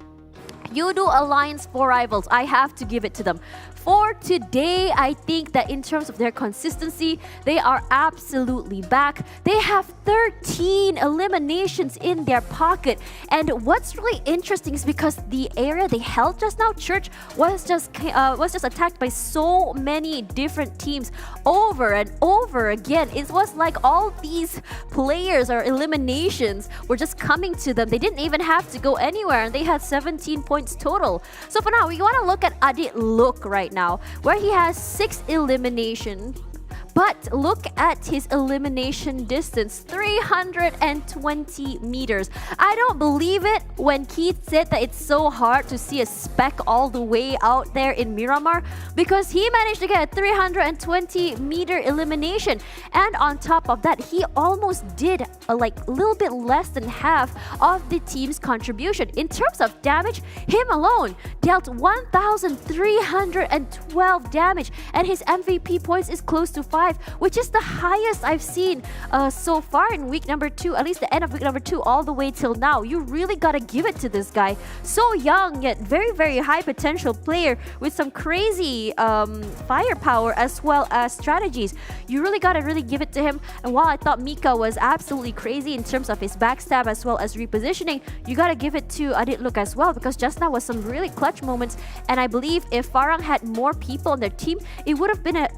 Yoodo Alliance 4 Rivals, I have to give it to them. For today, I think that in terms of their consistency, they are absolutely back. They have 13 eliminations in their pocket. And what's really interesting is because the area they held just now, Church, was just attacked by so many different teams over and over again. It was like all these players or eliminations were just coming to them. They didn't even have to go anywhere, and they had 17 points total. So for now, we want to look at Adit Look right now, where he has 6 eliminations. But look at his elimination distance, 320 meters. I don't believe it when Keith said that it's so hard to see a speck all the way out there in Miramar, because he managed to get a 320 meter elimination. And on top of that, he almost did a little bit less than half of the team's contribution. In terms of damage, him alone dealt 1,312 damage, and his MVP points is close to 5, which is the highest I've seen so far in week number 2, at least the end of week number 2 all the way till now. You really gotta give it to this guy. So young, yet very, very high potential player with some crazy firepower as well as strategies. You really gotta give it to him. And while I thought Mika was absolutely crazy in terms of his backstab as well as repositioning, you gotta give it to Adit Look as well, because just now was some really clutch moments. And I believe if Farang had more people on their team, it would have been a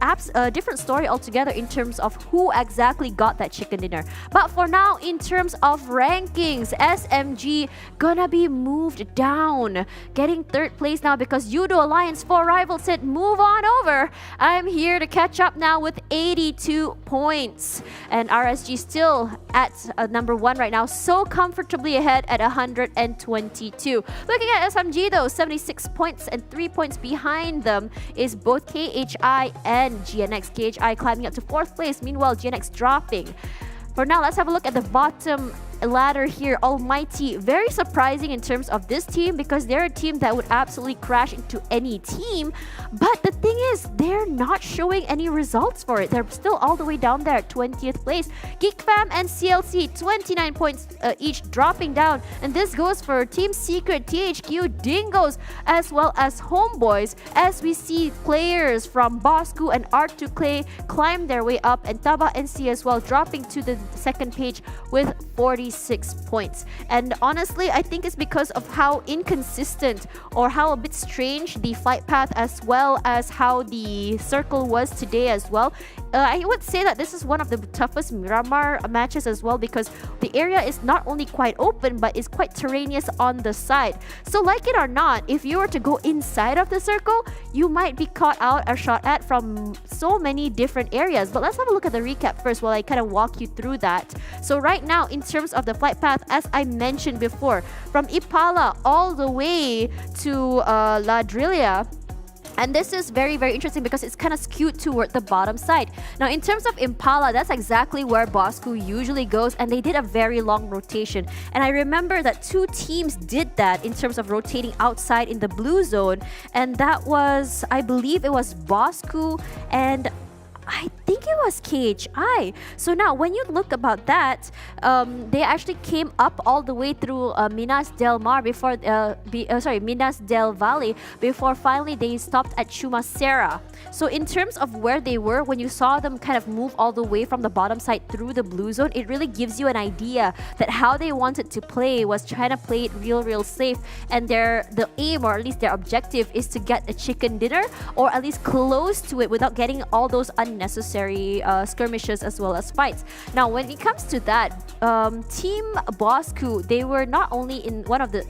different story altogether in terms of who exactly got that chicken dinner. But for now, in terms of rankings, SMG gonna be moved down, getting 3rd place now because Yoodo Alliance 4 Rivals said move on over. I'm here to catch up now with 82 points, and RSG still at number 1 right now, so comfortably ahead at 122. Looking at SMG though, 76 points, and 3 points behind them is both KHI and GENEXUS. KHI climbing up to 4th place, meanwhile GENEXUS dropping. For now, let's have a look at the bottom ladder here. ALMGHTY, very surprising in terms of this team because they're a team that would absolutely crash into any team. But the thing is, they're not showing any results for it. They're still all the way down there at 20th place. Geek Fam and CLC, 29 points each, dropping down. And this goes for Team Secret, THQ, Dingoz, as well as Homebois, as we see players from Bosskur and Art2Clay climb their way up, and TABAH NC as well, dropping to the 2nd page with 46 points. And honestly, I think it's because of how inconsistent or how a bit strange the flight path as well as how the circle was today as well. I would say that this is one of the toughest Miramar matches as well, because the area is not only quite open but is quite terraneous on the side. So like it or not, if you were to go inside of the circle, you might be caught out or shot at from so many different areas. But let's have a look at the recap first while I kind of walk you through that. So right now, in terms of the flight path, as I mentioned before, from Impala all the way to Ladrilla. And this is very, very interesting because it's kind of skewed toward the bottom side. Now, in terms of Impala, that's exactly where Bosskur usually goes, and they did a very long rotation. And I remember that 2 teams did that in terms of rotating outside in the blue zone. And that was, I believe it was Bosskur and I think it was KHI. So now, when you look about that, they actually came up all the way through Minas Del Mar before, Minas Del Valle before finally they stopped at Chumacera. So in terms of where they were, when you saw them kind of move all the way from the bottom side through the blue zone, it really gives you an idea that how they wanted to play was trying to play it real safe, and the aim, or at least their objective, is to get a chicken dinner, or at least close to it without getting all those unnecessary skirmishes as well as fights. Now, when it comes to that, Team Bosskur, they were not only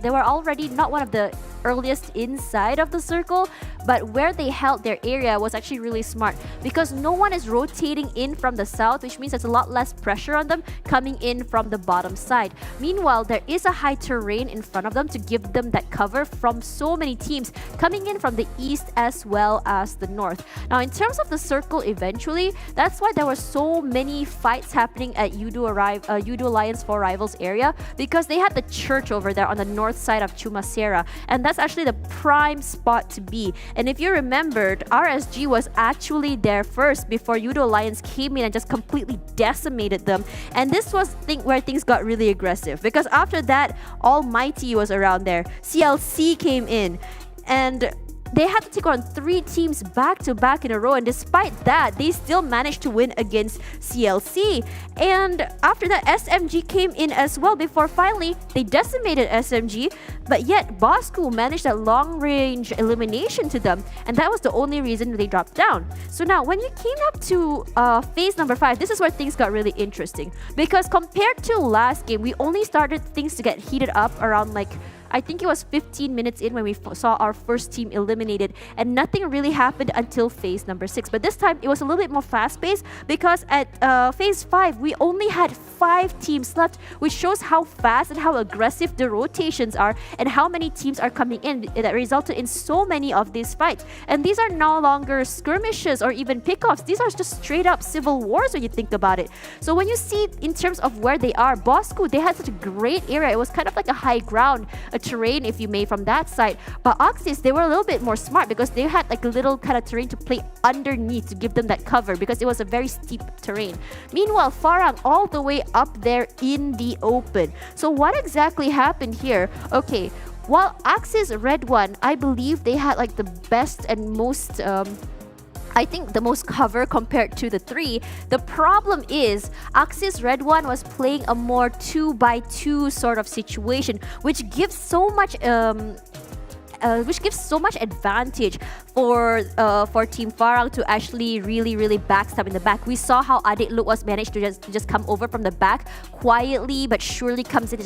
they were already not one of the earliest inside of the circle, but where they held their area was actually really smart, because no one is rotating in from the south, which means there's a lot less pressure on them coming in from the bottom side. Meanwhile, there is a high terrain in front of them to give them that cover from so many teams coming in from the east as well as the north. Now, in terms of the circle, eventually, that's why there were so many fights happening at Yoodo Alliance for Rivals area, because they had the church over there on the north side of Chumacera, and that's actually the prime spot to be. And if you remembered, RSG was actually there first before Yoodo Alliance came in and just completely decimated them. And this was where things got really aggressive, because after that, ALMGHTY was around there. CLC came in, and they had to take on 3 teams back to back in a row, and despite that, they still managed to win against CLC. And after that, SMG came in as well before finally they decimated SMG, but yet Bosskur managed that long-range elimination to them, and that was the only reason they dropped down. So now, when you came up to phase number 5, this is where things got really interesting, because compared to last game, we only started things to get heated up around I think it was 15 minutes in when we saw our first team eliminated, and nothing really happened until phase number 6. But this time, it was a little bit more fast-paced, because at phase 5, we only had 5 teams left, which shows how fast and how aggressive the rotations are and how many teams are coming in that resulted in so many of these fights. And these are no longer skirmishes or even pickoffs. These are just straight-up civil wars when you think about it. So when you see in terms of where they are, Bosskur, they had such a great area. It was kind of like a high ground, a terrain, if you may, from that side. But Oxys, they were a little bit more smart, because they had like a little kind of terrain to play underneath to give them that cover, because it was a very steep terrain. Meanwhile, Farang all the way up there in the open. So what exactly happened here? Okay, while Axis redONE, I believe they had like the best and most I think the most cover compared to the 3. The problem is Axis redONE was playing a more 2x2 sort of situation, which gives so much advantage for Team Farang to actually really backstab in the back. We saw how Adik Luke was managed to just come over from the back quietly but surely comes in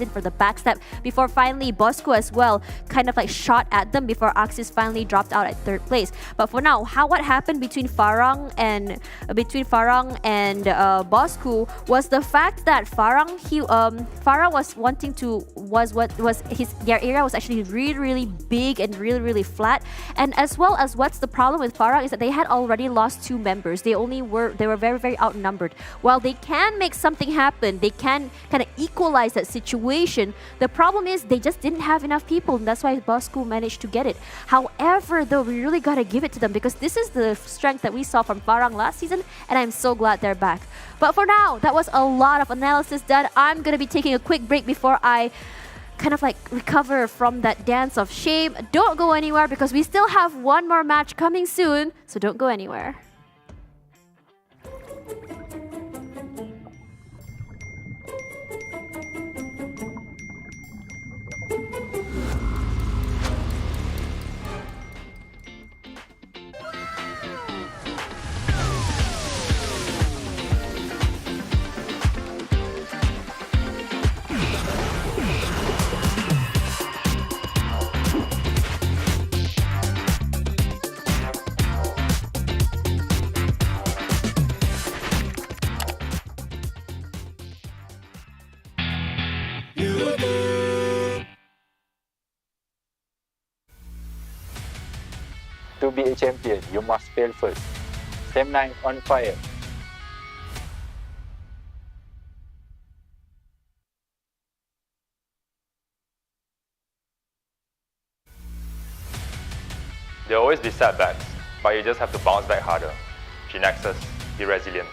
for the backstab before finally Bosskur as well kind of like shot at them before Axis finally dropped out at 3rd place. But for now, what happened between Farang and Bosskur was the fact that Farang their area was actually really big and really flat, and as well as what's the problem with Farang is that they had already lost 2 members. They were very outnumbered. While they can make something happen, they can kind of equalize that situation, the problem is they just didn't have enough people, and that's why Bosskur managed to get it. However, though, we really gotta give it to them, because this is the strength that we saw from Farang last season, and I'm so glad they're back. But for now, that was a lot of analysis done. I'm gonna be taking a quick break before I kind of like recover from that dance of shame. Don't go anywhere, because we still have one more match coming soon, so don't go anywhere. To be a champion, you must fail first. SEM9 on fire. There will always be setbacks, but you just have to bounce back harder. GENEXUS, be resilient.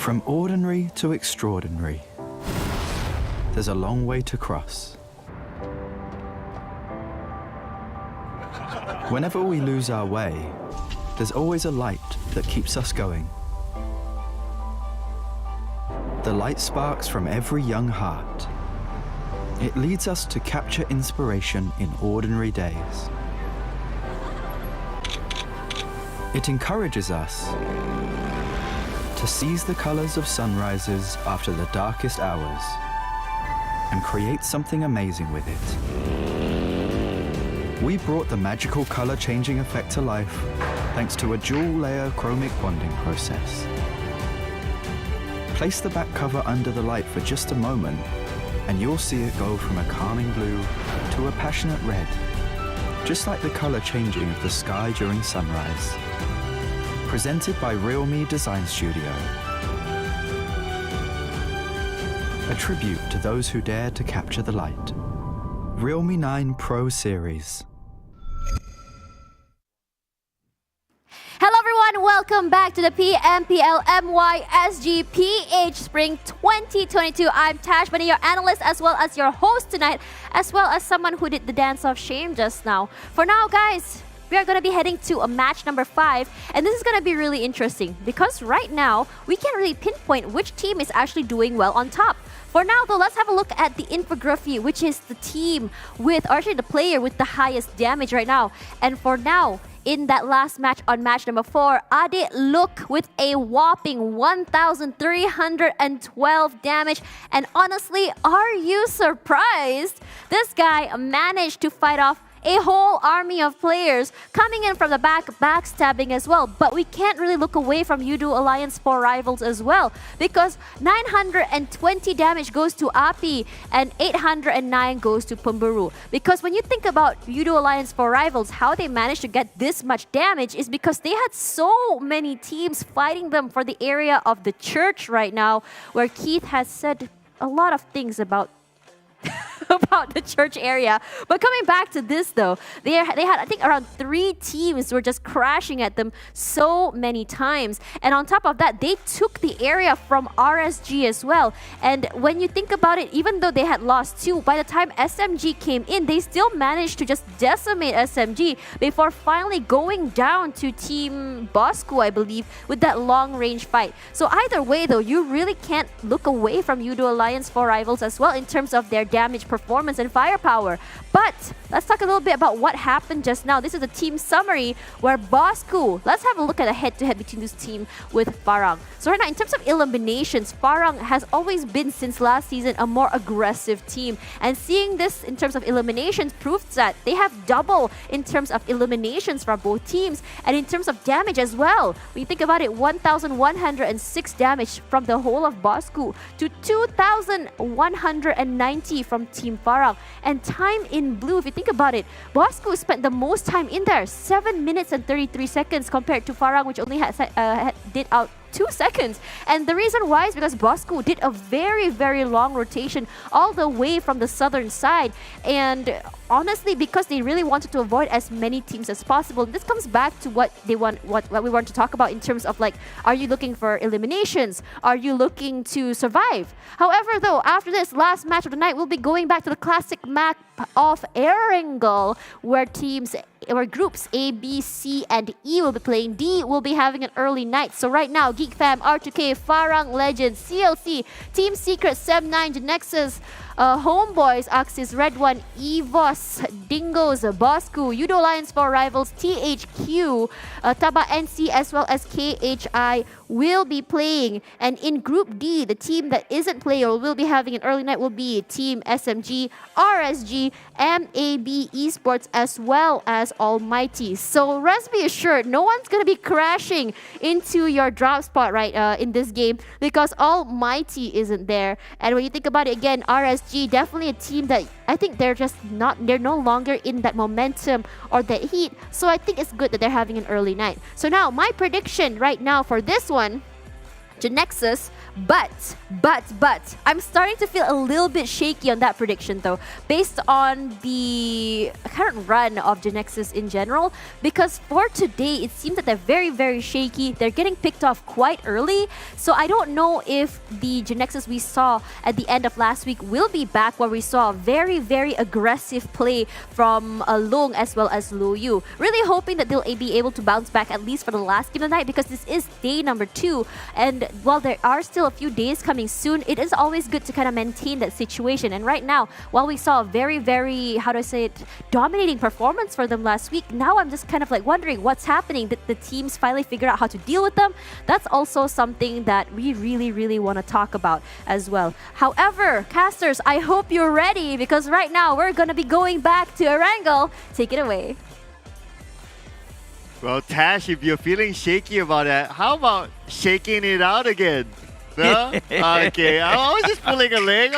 From ordinary to extraordinary, there's a long way to cross. Whenever we lose our way, there's always a light that keeps us going. The light sparks from every young heart. It leads us to capture inspiration in ordinary days. It encourages us to seize the colors of sunrises after the darkest hours and create something amazing with it. We brought the magical color-changing effect to life thanks to a dual-layer chromic bonding process. Place the back cover under the light for just a moment and you'll see it go from a calming blue to a passionate red, just like the color changing of the sky during sunrise. Presented by RealMe Design Studio. A tribute to those who dare to capture the light. Realme 9 Pro Series. Hello everyone, welcome back to the PMPL MYSGPH Spring 2022. I'm Tash Bani, your analyst as well as your host tonight, as well as someone who did the dance of shame just now. For now guys, we are going to be heading to a match number 5, and this is going to be really interesting because right now we can't really pinpoint which team is actually doing well on top. For now though, let's have a look at the infography, which is the team with, or actually the player with the highest damage right now. And for now, in that last match on match number 4, Ade Look with a whopping 1,312 damage. And honestly, are you surprised? This guy managed to fight off a whole army of players coming in from the back, backstabbing as well. But we can't really look away from Yoodo Alliance 4 rivals as well, because 920 damage goes to Api and 809 goes to Pemburu. Because when you think about Yoodo Alliance 4 rivals, how they managed to get this much damage is because they had so many teams fighting them for the area of the church right now, where Keith has said a lot of things about about the church area. But coming back to this though, they had, I think, around 3 teams were just crashing at them so many times. And on top of that, they took the area from RSG as well. And when you think about it, even though they had lost 2, by the time SMG came in, they still managed to just decimate SMG before finally going down to Team Bosskur, I believe, with that long range fight. So either way though, you really can't look away from Yoodo Alliance 4 rivals as well in terms of their damage performance and firepower. But let's talk a little bit about what happened just now. This is a team summary where Bosskur, let's have a look at a head-to-head between this team with Farang. So right now, in terms of eliminations, Farang has always been, since last season, a more aggressive team. And seeing this in terms of eliminations proves that they have double in terms of eliminations from both teams, and in terms of damage as well. When you think about it, 1,106 damage from the whole of Bosskur to 2,190 from Team Farang. And time in blue, if you think about it, Bosskur spent the most time in there, 7 minutes and 33 seconds compared to Farang, which only did out 2 seconds. And the reason why is because Bosskur did a very, very long rotation all the way from the southern side. And honestly, because they really wanted to avoid as many teams as possible. This comes back to what they want, what we want to talk about in terms of, like, are you looking for eliminations? Are you looking to survive? However, though, after this last match of the night, we'll be going back to the classic map of Erangel, where groups A, B, C, and E will be playing. D will be having an early night. So right now, Geek Fam, R2K, Farang, Lejund, CLC, Team Secret, SEM9, GENEXUS, Homebois, Axis, redONE, EVOS, Dingoz, Bosskur, Yoodo Alliance 4 rivals, THQ, TABAH NC, as well as KHI will be playing. And in Group D, the team that isn't playing or will be having an early night will be Team SMG, RSG, MAB Esports, as well as ALMGHTY. So rest be assured, no one's going to be crashing into your drop spot in this game, because ALMGHTY isn't there. And when you think about it again, RSG, definitely a team that I think they're no longer in that momentum or that heat. So I think it's good that they're having an early night. So now, my prediction right now for this one, GENEXUS, but I'm starting to feel a little bit shaky on that prediction though, based on the current run of GENEXUS in general, because for today it seems that they're very, very shaky. They're getting picked off quite early, so I don't know if the GENEXUS we saw at the end of last week will be back, where we saw very, very aggressive play from Long as well as Loyu. Really hoping that they'll be able to bounce back at least for the last game of the night, because this is day number 2, and while there are still a few days coming soon, it is always good to kind of maintain that situation. And right now, while we saw a very, very, dominating performance for them last week, now I'm just kind of like wondering what's happening. Did the teams finally figure out how to deal with them? That's also something that we really, really want to talk about as well. However, casters, I hope you're ready, because right now we're going to be going back to Erangel. Take it away. Well, Tash, if you're feeling shaky about that, how about shaking it out again? No? Okay, I was just pulling a leg.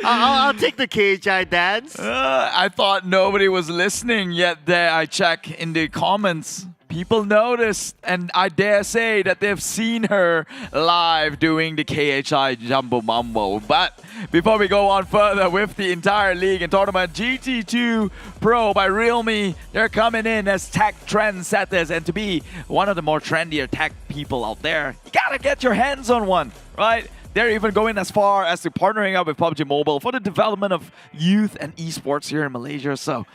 I'll take the KHI dance. I thought nobody was listening, yet there I check in the comments. People noticed, and I dare say that they've seen her live doing the KHI Jumbo Mambo. But before we go on further with the entire league and tournament, GT2 Pro by realme, they're coming in as tech trendsetters, and to be one of the more trendier tech people out there, you gotta get your hands on one, right? They're even going as far as to partnering up with PUBG Mobile for the development of youth and esports here in Malaysia. So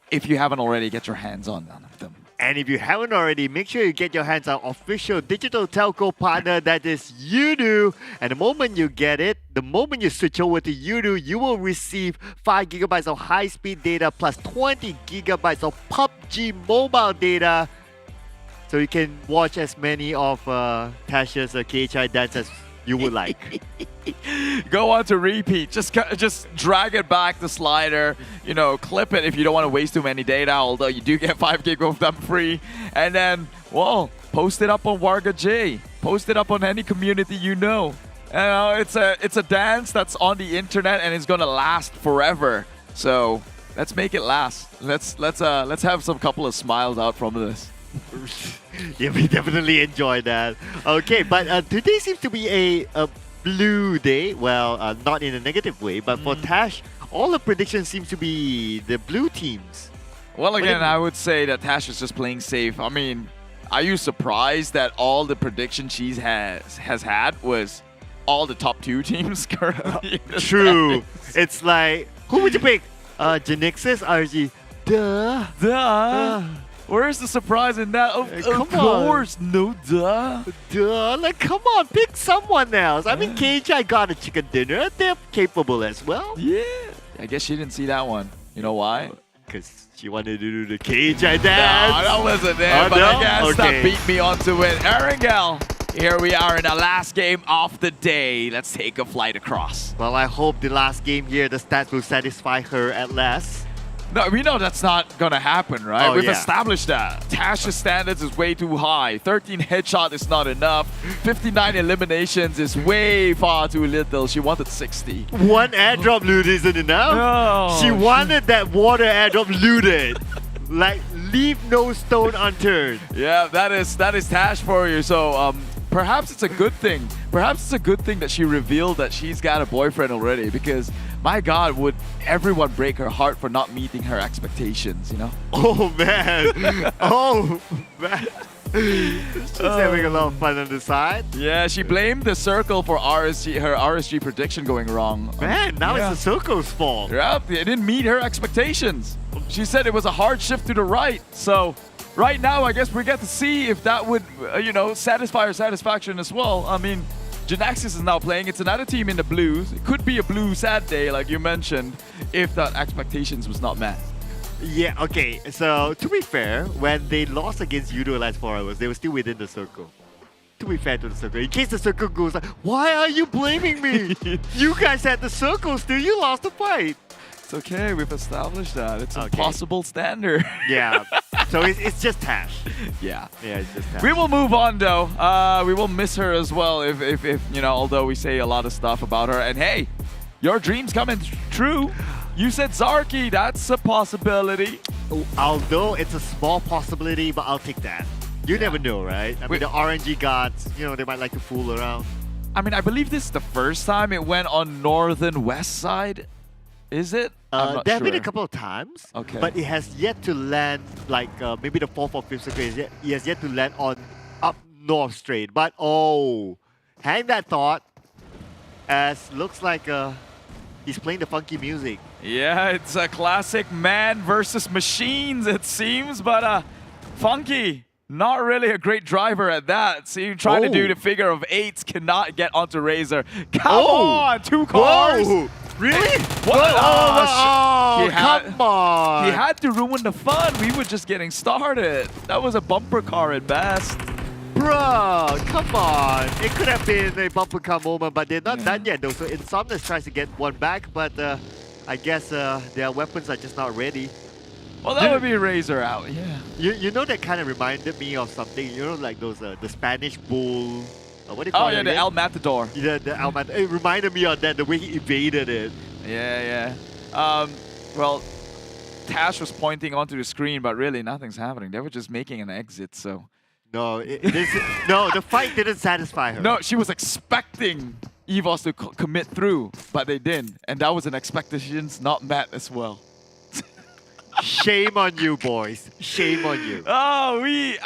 if you haven't already, get your hands on one of them. And if you haven't already, make sure you get your hands on official digital telco partner, that is Yoodo. And the moment you get it, the moment you switch over to Yoodo, you will receive 5 gigabytes of high-speed data plus 20 gigabytes of PUBG Mobile data. So you can watch as many of Tasha's KHI dances you would like. Go on to repeat. Just drag it back the slider. You know, clip it if you don't want to waste too many data. Although you do get 5 gig of them free, and then post it up on Warga J. Post it up on any community you know. It's a dance that's on the internet and it's gonna last forever. So let's make it last. Let's have some couple of smiles out from this. Yeah, we definitely enjoy that. Okay, but today seems to be a blue day. Well, not in a negative way, but for Tash, all the predictions seem to be the blue teams. Well, again, I would say that Tash is just playing safe. I mean, are you surprised that all the predictions she has had was all the top 2 teams currently? True. It's like, who would you pick? GENEXUS, RG. Duh. Where's the surprise in that? Of course, no duh. Like, come on, pick someone else. I mean, KHI got a chicken dinner. They're capable as well. Yeah. I guess she didn't see that one. You know why? Because she wanted to do the KHI dance. No, that wasn't there, but I guess that beat me onto it. Erangel, here we are in the last game of the day. Let's take a flight across. Well, I hope the last game here, the stats will satisfy her at last. No, we know that's not gonna happen, right? We've established that. Tash's standards is way too high. 13 headshot is not enough. 59 eliminations is way far too little. She wanted 60. One airdrop loot isn't enough. No. She wanted that water airdrop looted. Like, leave no stone unturned. Yeah, that is Tash for you. So perhaps it's a good thing. Perhaps it's a good thing that she revealed that she's got a boyfriend already, because my God, would everyone break her heart for not meeting her expectations, you know? Oh man. Oh man. She's having a lot of fun on the side. Yeah, she blamed the circle for her RSG prediction going wrong. Man, now it's the circle's fault. Yep, it didn't meet her expectations. She said it was a hard shift to the right. So right now, I guess we get to see if that would, satisfy her satisfaction as well. I mean, GENEXUS is now playing. It's another team in the blues. It could be a blue sad day, like you mentioned, if that expectations was not met. Yeah, okay. So, to be fair, when they lost against Yoodo last 4 hours, they were still within the circle. To be fair to the circle. In case the circle goes like, why are you blaming me? You guys had the circle still. You lost the fight. It's okay. We've established that. It's a possible standard. Yeah. So it's just Tash. Yeah. Yeah, it's just Tash. We will move on though. We will miss her as well if although we say a lot of stuff about her. And hey, your dreams coming true. You said Zarky, that's a possibility. Although it's a small possibility, but I'll take that. You never know, right? I mean, the RNG gods, they might like to fool around. I mean, I believe this is the first time it went on northern west side. Is it? I'm not there have sure. been a couple of times, okay, but it has yet to land, like maybe the 4th or 5th circle, it has yet to land on up north straight. But hang that thought, as looks like he's playing the funky music. Yeah, it's a classic man versus machines, it seems, but Funky, not really a great driver at that. See, trying to do the figure of 8s, cannot get onto Razor. Come on, 2 cars. Whoa. Really? What? Come on. He had to ruin the fun. We were just getting started. That was a bumper car at best. Bruh, come on. It could have been a bumper car moment, but they're not done yet though. So Insomniac tries to get one back, but I guess their weapons are just not ready. Well, that would be Razor out, yeah. You know, that kind of reminded me of something, like those, the Spanish bull. What do you call it? Oh, yeah, the El Matador. Yeah, the El Matador. It reminded me of that, the way he evaded it. Yeah. Well, Tash was pointing onto the screen, but really nothing's happening. They were just making an exit, so. No, the fight didn't satisfy her. No, she was expecting EVOS to commit through, but they didn't. And that was an expectations not met as well. Shame on you, boys. Shame on you. Oh, we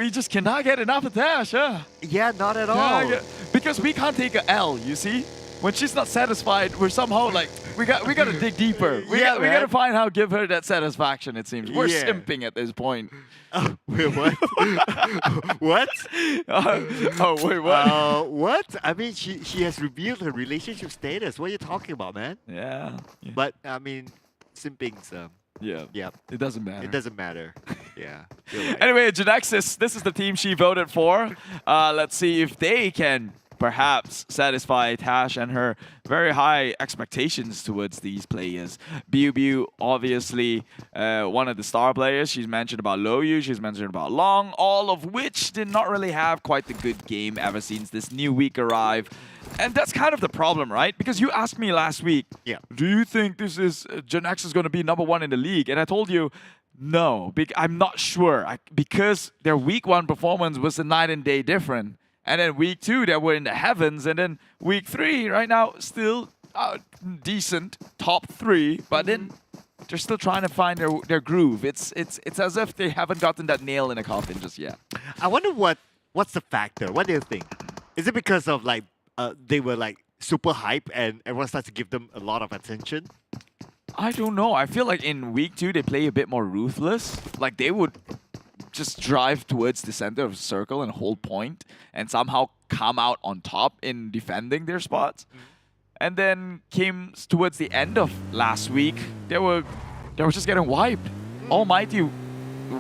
just cannot get enough of Tash, huh? Yeah, not at all. Because we can't take a L, you see? When she's not satisfied, we're somehow like, we got to dig deeper. We got to find how to give her that satisfaction, it seems. We're simping at this point. Wait, what? What? Wait, what? What? I mean, she has revealed her relationship status. What are you talking about, man? Yeah. But, I mean, simping's... Yeah. It doesn't matter. It doesn't matter. Yeah. Right. Anyway, GENEXUS, this is the team she voted for. Let's see if they can perhaps satisfy Tash and her very high expectations towards these players. Biu, obviously, one of the star players. She's mentioned about Loyu, she's mentioned about Long, all of which did not really have quite the good game ever since this new week arrived. And that's kind of the problem, right? Because you asked me last week, do you think this is GENEXUS going to be #1 in the league? And I told you, no, I'm not sure. Because their week 1 performance was a night and day different. And then week 2, they were in the heavens. And then week 3, right now, still decent, top 3. But then they're still trying to find their groove. It's as if they haven't gotten that nail in the coffin just yet. I wonder what's the factor. What do you think? Is it because of like they were like super hype and everyone starts to give them a lot of attention? I don't know. I feel like in week 2 they play a bit more ruthless. Like they would just drive towards the center of the circle and hold point and somehow come out on top in defending their spots. And then came towards the end of last week, they were just getting wiped. ALMGHTY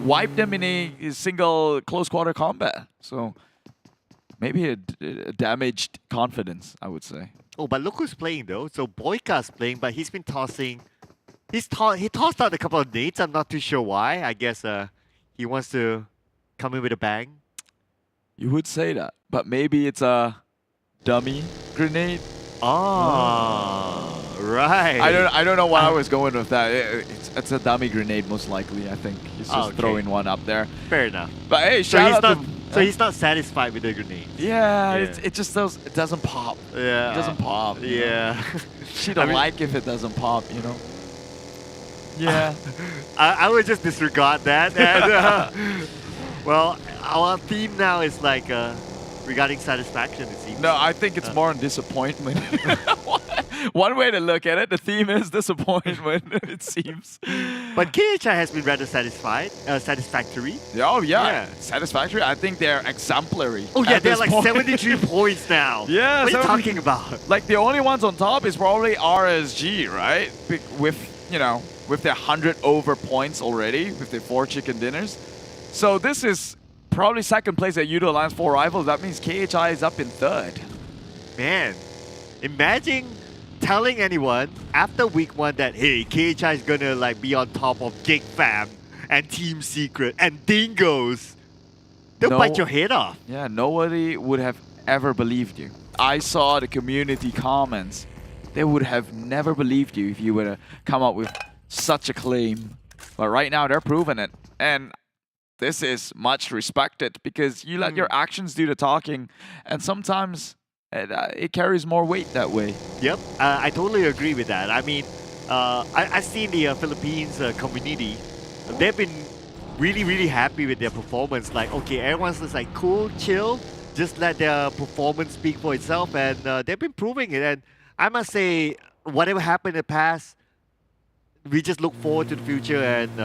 wiped them in a single close quarter combat. So maybe a damaged confidence, I would say. Oh, but look who's playing though. So Boyka's playing, but he's been tossing. He tossed out a couple of nades. I'm not too sure why. I guess he wants to come in with a bang. You would say that, but maybe it's a dummy grenade. Oh, right. I don't know why I was going with that. It's a dummy grenade most likely. I think he's just throwing one up there. Fair enough. But hey, shout out to. So he's not satisfied with the grenade. Yeah, it just doesn't pop. Yeah, it doesn't pop. Yeah, she don't like if it doesn't pop, you know. Yeah, I would just disregard that. And well, our theme now is like regarding satisfaction, it seems. No, I think it's more on disappointment. One way to look at it, the theme is disappointment, it seems. But KHI has been rather satisfactory. Oh, yeah. Satisfactory. I think they're exemplary. Oh, yeah, they're like 73 points now. Yeah. What are you talking about? Like, the only ones on top is probably RSG, right? With, you know, with their 100 over points already, with their 4 chicken dinners. So this is probably second place at Yoodo Alliance 4 Rivals. That means KHI is up in 3rd. Man, imagine telling anyone after week 1 that, hey, KHI is gonna like be on top of Geek Fam and Team Secret and Dingoz. They'll bite your head off. Yeah, nobody would have ever believed you. I saw the community comments. They would have never believed you if you were to come up with such a claim. But right now, they're proving it. And this is much respected because you let your actions do the talking. And sometimes it carries more weight that way. Yep, I totally agree with that. I mean, I've seen the Philippines community. They've been really, really happy with their performance. Like, okay, everyone's just like, cool, chill. Just let their performance speak for itself. And they've been proving it. And I must say, whatever happened in the past, we just look forward to the future. And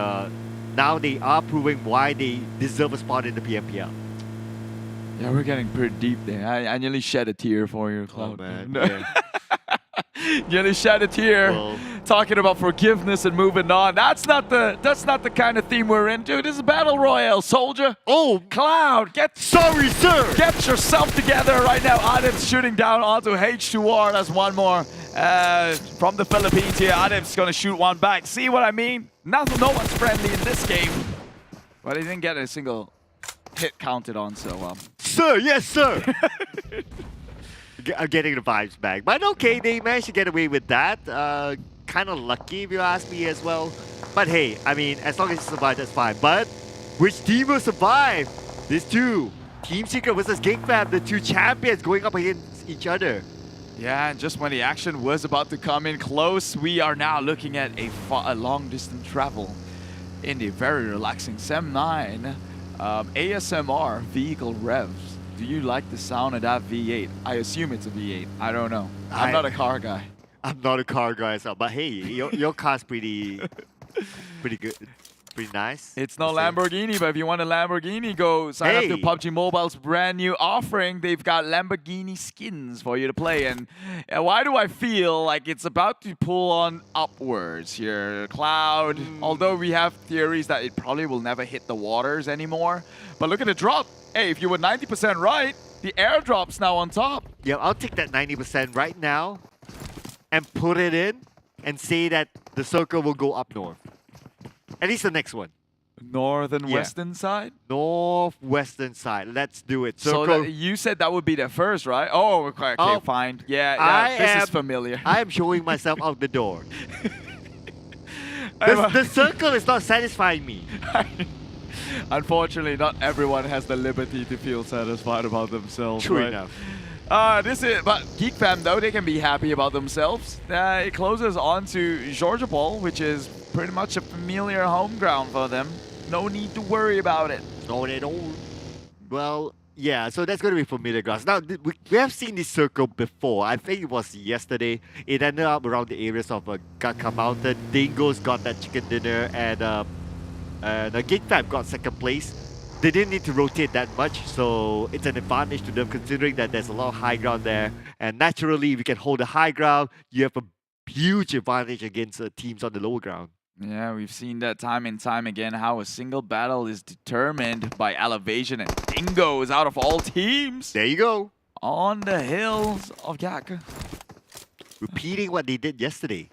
now they are proving why they deserve a spot in the PMPL. Yeah, we're getting pretty deep there. I nearly shed a tear for you, Cloud. Oh, man. No. Yeah. Nearly shed a tear. Well, talking about forgiveness and moving on. That's not the kind of theme we're into. This is Battle Royale, soldier. Oh, Cloud, sorry, sir. Get yourself together right now. Adam's shooting down onto H2R. That's one more from the Philippines here. Adam's gonna shoot one back. See what I mean? No one's friendly in this game. But he didn't get a single hit counted on, so Sir, yes, sir. I'm getting the vibes back. But okay, they managed to get away with that. Kind of lucky if you ask me as well. But hey, I mean, as long as you survive, that's fine. But which team will survive? These two. Team Secret versus Geek Fam, the two champions going up against each other. Yeah, and just when the action was about to come in close, we are now looking at a long-distance travel in the very relaxing SEM9 ASMR vehicle revs. Do you like the sound of that V8? I assume it's a V8. I don't know. I'm not a car guy. I'm not a car guy as well. But hey, your car's pretty good. Pretty nice. It's no Lamborghini, but if you want a Lamborghini, go sign up to PUBG Mobile's brand new offering. They've got Lamborghini skins for you to play. And why do I feel like it's about to pull on upwards here? Cloud, although we have theories that it probably will never hit the waters anymore. But look at the drop. Hey, if you were 90% right, The airdrop's now on top. Yeah, I'll take that 90% right now and put it in and say that the circle will go up north. At least the next one. Northern western side? Northwestern side. Let's do it. So you said that would be the first, right? Oh, okay, fine. Yeah, this is familiar. I am showing myself out the door. The circle is not satisfying me. Unfortunately, not everyone has the liberty to feel satisfied about themselves. True right? enough. But Geek fam though, they can be happy about themselves. It closes on to Georgia, which is pretty much a familiar home ground for them. No need to worry about it. Not at all. Well, yeah, so that's going to be familiar grounds. Now, we have seen this circle before. I think it was yesterday. It ended up around the areas of Gaka Mountain. Dingoz got that chicken dinner, and Geek fam got second place. They didn't need to rotate that much, so it's an advantage to them considering that there's a lot of high ground there. And naturally, if you can hold the high ground, you have a huge advantage against teams on the lower ground. Yeah, we've seen that time and time again, how a single battle is determined by elevation, and Dingoz out of all teams. There you go. On the hills of Gaka. Repeating what they did yesterday.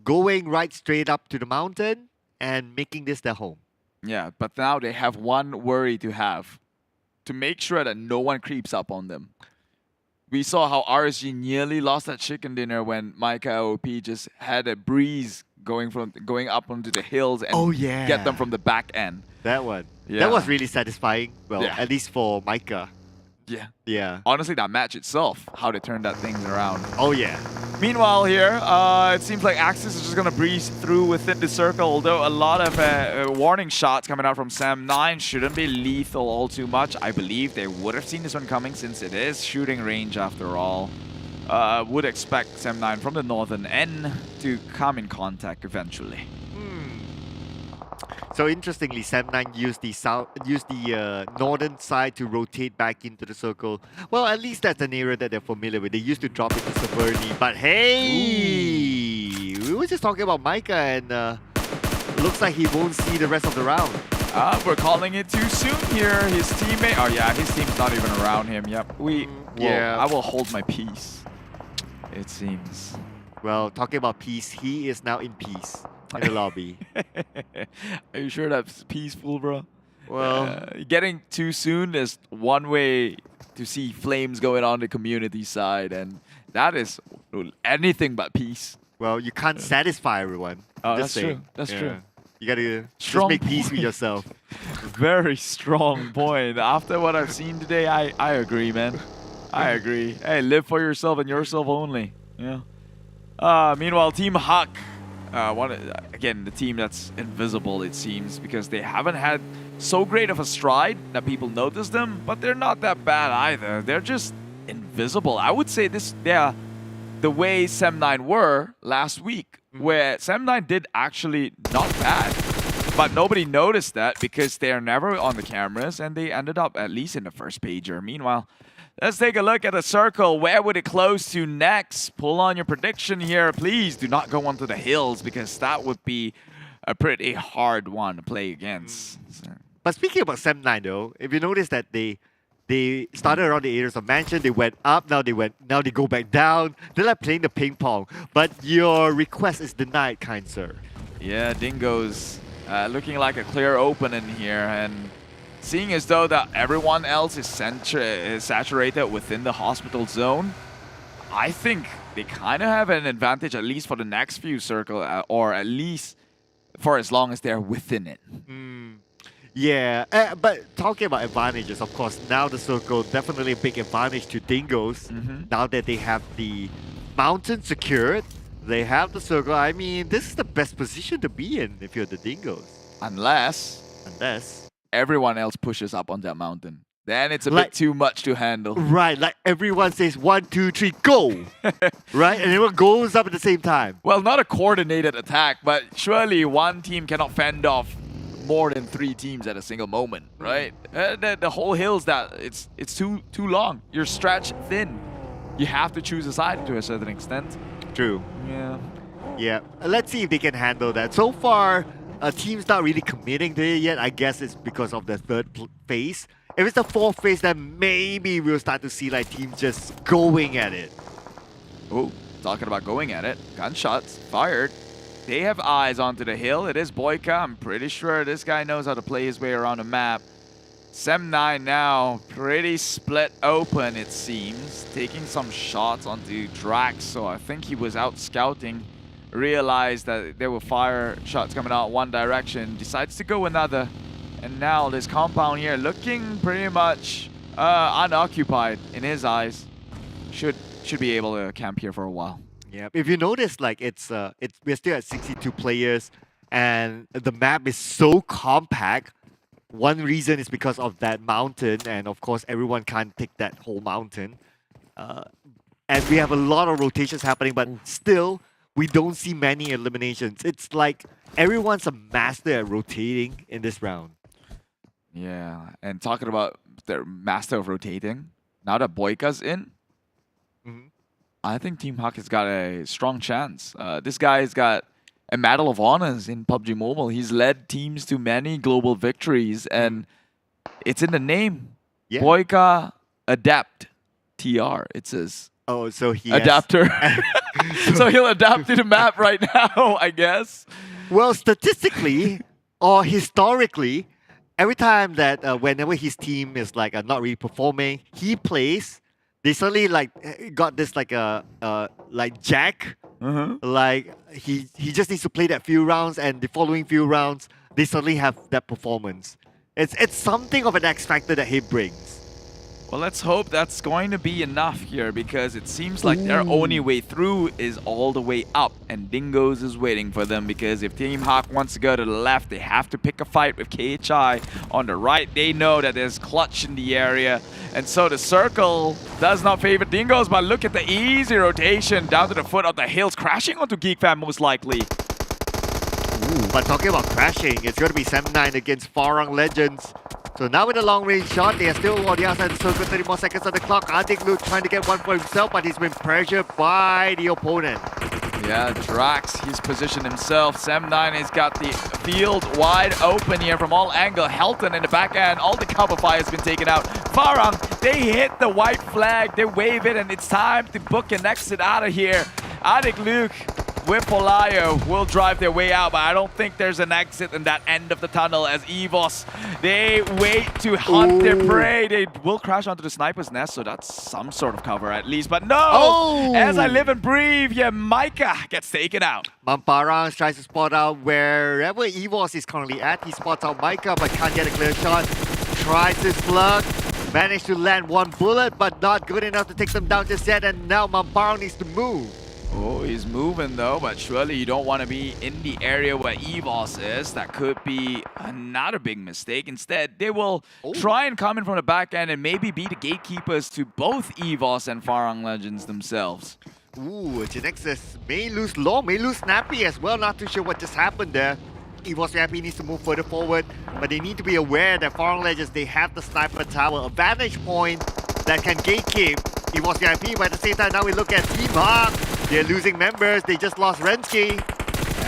Going right straight up to the mountain and making this their home. Yeah, but now they have one worry to have. To make sure that no one creeps up on them. We saw how RSG nearly lost that chicken dinner when Micah OP just had a breeze going up onto the hills and get them from the back end. That one. Yeah. That was really satisfying. Well, Yeah. at least for Micah. Yeah. Yeah. Honestly, that match itself, how they turned that thing around. Oh, yeah. Meanwhile here, it seems like Axis is just going to breeze through within the circle, although a lot of warning shots coming out from SEM9 shouldn't be lethal all too much. I believe they would have seen this one coming since it is shooting range after all. Would expect SEM9 from the northern end to come in contact eventually. So interestingly, SEM9 used the northern side to rotate back into the circle. Well, at least that's an area that they're familiar with. They used to drop into Saverni, but hey! We were just talking about Micah, and looks like he won't see the rest of the round. We're calling it too soon here. His teammate, his team's not even around him. Yep. I will hold my peace, it seems. Well, talking about peace, he is now in peace in the lobby. Are you sure that's peaceful, bro? Well, getting too soon is one way to see flames going on the community side, and that is anything but peace. Well, you can't satisfy everyone. Oh, Just that's saying. true. That's true. You gotta Strong just make peace with point. yourself. Very strong point. After what I've seen today, I agree, man. I agree. Hey, live for yourself and yourself only. Yeah. Meanwhile, Team Huck, again, the team that's invisible, it seems, because they haven't had so great of a stride that people notice them, but they're not that bad either. They're just invisible. I would say they're the way SEM9 were last week, where SEM9 did actually not bad, but nobody noticed that because they're never on the cameras, and they ended up at least in the first pager. Meanwhile, let's take a look at the circle. Where would it close to next? Pull on your prediction here. Please do not go onto the hills, because that would be a pretty hard one to play against. But speaking about SEM9 though, if you notice that they started around the areas of mansion, they went up, now they go back down. They're like playing the ping pong. But your request is denied, kind sir. Yeah, Dingoz looking like a clear opening here, and seeing as though that everyone else is saturated within the hospital zone, I think they kind of have an advantage, at least for the next few circles, or at least for as long as they're within it. Yeah, but talking about advantages, of course, now the circle definitely a big advantage to Dingoz. Now that they have the mountain secured, they have the circle. I mean, this is the best position to be in if you're the Dingoz. Unless everyone else pushes up on that mountain. Then it's a bit too much to handle. Right, like everyone says 1, 2, 3, go! Right? And everyone goes up at the same time. Well, not a coordinated attack, but surely one team cannot fend off more than 3 teams at a single moment, right? The whole hill's it's too long. You're stretched thin. You have to choose a side to a certain extent. True. Yeah. Yeah. Let's see if they can handle that. So far, team's not really committing to it yet. I guess it's because of the third phase. if it's the fourth phase, then maybe we'll start to see like teams just going at it. Oh, talking about going at it. Gunshots fired. They have eyes onto the hill. It is Boyka. I'm pretty sure this guy knows how to play his way around the map. SEM9 now pretty split open, it seems. Taking some shots onto Drax, so I think he was out scouting. Realized that there were fire shots coming out one direction. Decides to go another. And now this compound here looking pretty much unoccupied in his eyes. Should be able to camp here for a while. Yeah, if you notice, like we're still at 62 players, and the map is so compact. One reason is because of that mountain, and of course everyone can't take that whole mountain. And we have a lot of rotations happening, but still we don't see many eliminations. It's like everyone's a master at rotating in this round. Yeah, and talking about their master of rotating, now that Boyka's in, I think Team Huck has got a strong chance. This guy's got a Medal of Honors in PUBG Mobile. He's led teams to many global victories, and it's in the name. Yeah. Boyka Adapt TR, it says. Oh, so he Adapter. So he'll adapt to the map right now, I guess. Well, statistically or historically, every time that whenever his team is like not really performing, he plays. They suddenly like got this like like Jack. Like he just needs to play that few rounds, and the following few rounds they suddenly have that performance. It's something of an X factor that he brings. Well, let's hope that's going to be enough here, because it seems like their only way through is all the way up, and Dingoz is waiting for them, because if Team Hawk wants to go to the left, they have to pick a fight with KHI. On the right, they know that there's clutch in the area, and so the circle does not favor Dingoz, but look at the easy rotation down to the foot of the hills, crashing onto Geek Fam most likely. But talking about crashing, it's going to be SEM9 against Farang Legends. So now with a long range shot, they are still on the outside of the circle, 30 more seconds on the clock. Luke trying to get one for himself, but he's been pressured by the opponent. Yeah, Drax, he's positioned himself. SEM9 has got the field wide open here from all angles. Helton in the back end, all the cover fire has been taken out. Farang, they hit the white flag, they wave it, and it's time to book an exit out of here. Luke with Polayo will drive their way out, but I don't think there's an exit in that end of the tunnel as EVOS, they wait to hunt their prey. They will crash onto the sniper's nest, so that's some sort of cover at least. But no! As I live and breathe, yeah, Micah gets taken out. Mamparang tries to spot out wherever EVOS is currently at. He spots out Micah, but can't get a clear shot. Tries to slug. Managed to land one bullet, but not good enough to take them down just yet. And now Mamparang needs to move. Oh, he's moving though, but surely you don't want to be in the area where EVOS is. That could be not a big mistake. Instead, they will try and come in from the back end and maybe be the gatekeepers to both EVOS and Farang Legends themselves. Ooh, GENEXUS may lose Law, may lose Snappy as well. Not too sure what just happened there. EVOS Snappy needs to move further forward, but they need to be aware that Farang Legends, they have the sniper tower, a vantage point that can gatekeep EVOS VIP, but at the same time, now we look at Team Hawk. They're losing members. They just lost Rensky.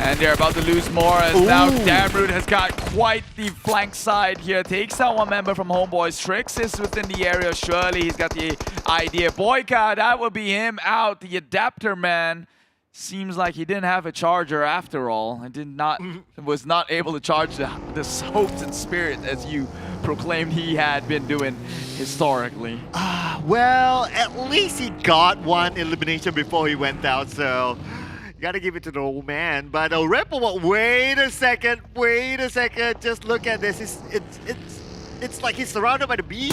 And they're about to lose more as now Damroot has got quite the flank side here. Takes out one member from Homebois. Trix is within the area. Surely he's got the idea. Boyka, that would be him out. The adapter man. Seems like he didn't have a charger after all. And was not able to charge the hopes and spirit as you proclaimed he had been doing historically. Well, at least he got one elimination before he went out, so you gotta give it to the old man. But Ripple, wait a second, just look at this. It's like he's surrounded by the bees.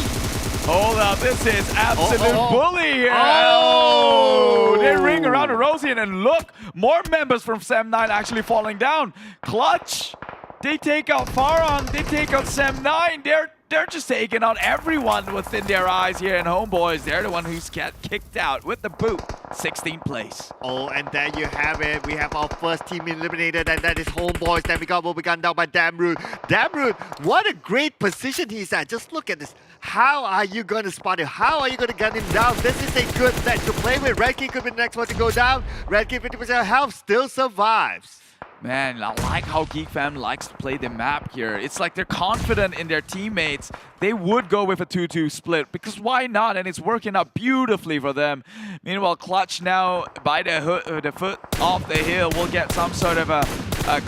Hold up, this is absolute bully here. Oh, they ring around the rosy, and look, more members from SEM9 actually falling down. Clutch, they take out Farang, they take out SEM9. They're just taking out everyone within their eyes here in Homebois. They're the one who's get kicked out with the boot. 16th place. Oh, and there you have it. We have our first team eliminated, and that is Homebois. Then we got what we got down by Damroot. Damroot, what a great position he's at. Just look at this. How are you going to spot him? How are you going to gun him down? This is a good set to play with. Red Key could be the next one to go down. Red Key 50% health still survives. Man, I like how Geek Fam likes to play the map here. It's like they're confident in their teammates. They would go with a 2-2 split because why not? And it's working out beautifully for them. Meanwhile, Clutch now by the foot off the hill will get some sort of a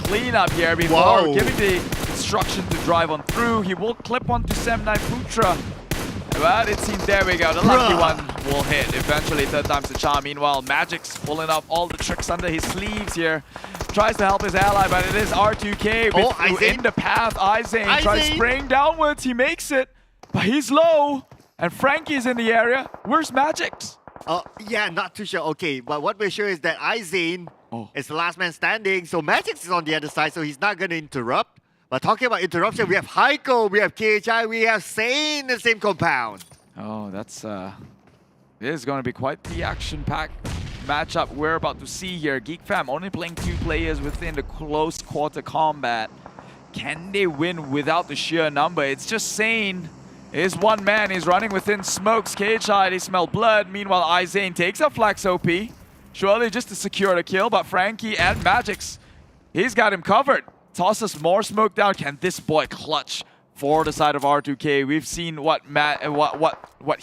cleanup here before giving the instruction to drive on through. He will clip onto SEM9 Putra. But it seems, there we go, the lucky one will hit. Eventually, third time's the charm. Meanwhile, Magic's pulling up all the tricks under his sleeves here. Tries to help his ally, but it is R2K in the path. Izane tries to spring downwards. He makes it, but he's low. And Frankie's in the area. Where's Magic's? Yeah, not too sure. Okay, but what we're sure is that Izane is the last man standing. So Magic's is on the other side, so he's not going to interrupt. But talking about interruption, we have Heiko, we have KHI, we have Sane in the same compound. Oh, that's this is going to be quite the action-packed matchup we're about to see here. Geek Fam only playing 2 players within the close quarter combat. Can they win without the sheer number? It's just Sane is one man. He's running within smokes. KHI, they smell blood. Meanwhile, Izane takes a flex OP. Surely just to secure the kill, but Frankie and Magic's, he's got him covered. Tosses more smoke down. Can this boy clutch for the side of R2K? We've seen what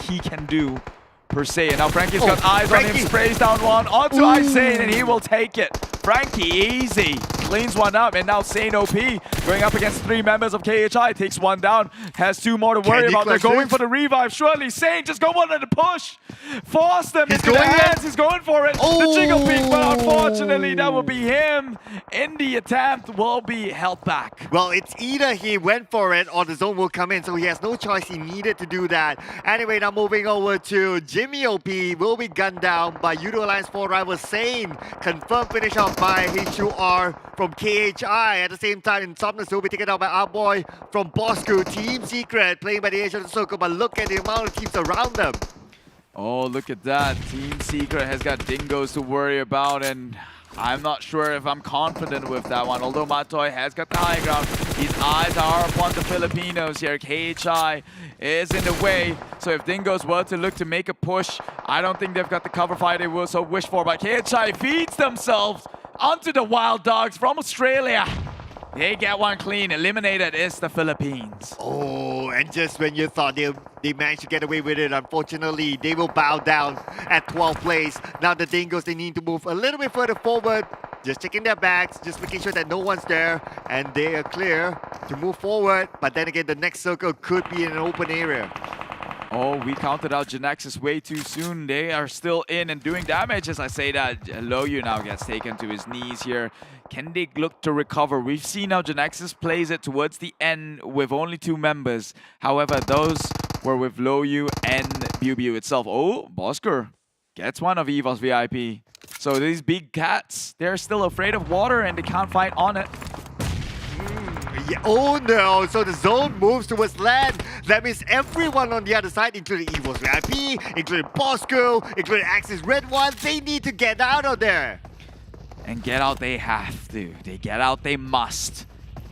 he can do per se. And now Frankie's got eyes on him. Sprays down one onto Izane, and he will take it. Frankie, easy. Cleans one up, and now Sane OP going up against 3 members of KHI. Takes one down. Has 2 more to worry about. They're going for the revive. Surely Sane just go one on the push. Force them into the hands. He's going for it. The jiggle peek, but unfortunately that will be him. In the attempt will be held back. Well, it's either he went for it or the zone will come in, so he has no choice. He needed to do that. Anyway, now moving over to Jimmy OP. Will be gunned down by Yoodo Alliance 4 rival Sane. Confirmed finish off by HUR from KHI. At the same time, Insomnus will be taken out by our boy from Bosskur. Team Secret playing by the edge of the circle, but look at the amount of teams around them. Oh, look at that. Team Secret has got Dingoz to worry about, and I'm not sure if I'm confident with that one. Although Matoy has got the high ground, his eyes are upon the Filipinos here. KHI is in the way, so if Dingoz were to look to make a push, I don't think they've got the cover fire they will so wish for. But KHI feeds themselves onto the Wild Dogs from Australia. They get one clean. Eliminated is the Philippines. Oh, and just when you thought they managed to get away with it, unfortunately, they will bow down at 12th place. Now the Dingoz, they need to move a little bit further forward. Just checking their backs, just making sure that no one's there. And they are clear to move forward. But then again, the next circle could be in an open area. Oh, we counted out GENEXUS way too soon. They are still in and doing damage. As I say that, Loyu now gets taken to his knees here. Can they look to recover? We've seen how GENEXUS plays it towards the end with only 2 members. However, those were with Loyu and Biu itself. Oh, Bosskur gets one of EVOS VIP. So these big cats, they're still afraid of water and they can't fight on it. Yeah, oh no, so the zone moves towards land. That means everyone on the other side, including EVOS VIP, including Bosskur, including Axis Red One, they need to get out of there. And get out they have to. They get out they must.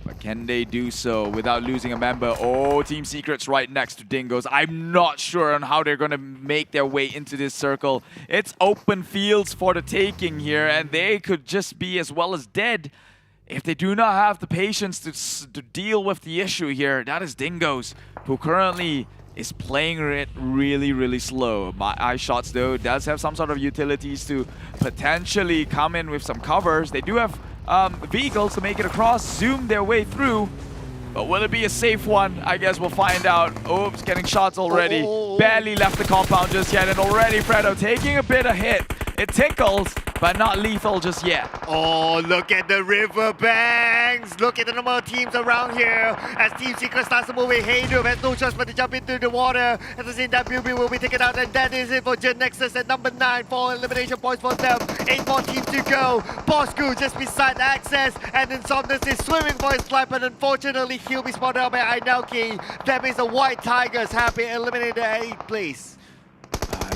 But can they do so without losing a member? Oh, Team Secret's right next to Dingoz. I'm not sure on how they're going to make their way into this circle. It's open fields for the taking here, and they could just be as well as dead if they do not have the patience to deal with the issue here. That is Dingoz, who currently is playing it really, really slow. My eye shots, though, does have some sort of utilities to potentially come in with some covers. They do have vehicles to make it across, zoom their way through. But will it be a safe one? I guess we'll find out. Oops, getting shots already. Barely left the compound just yet, and already Fredo taking a bit of hit. It tickles, but not lethal just yet. Oh, look at the riverbanks. Look at the number of teams around here. As Team Secret starts to move away, Yoodo has no choice but to jump into the water. At the same time, Biu will be taken out, and that is it for GENEXUS at number 9. 4 elimination points for them. 8 more teams to go. Bosskur just beside Access, and Insomnus is swimming for his life, but unfortunately, he'll be spotted out by ALMGHTY. That means the White Tigers have been eliminated at 8th place.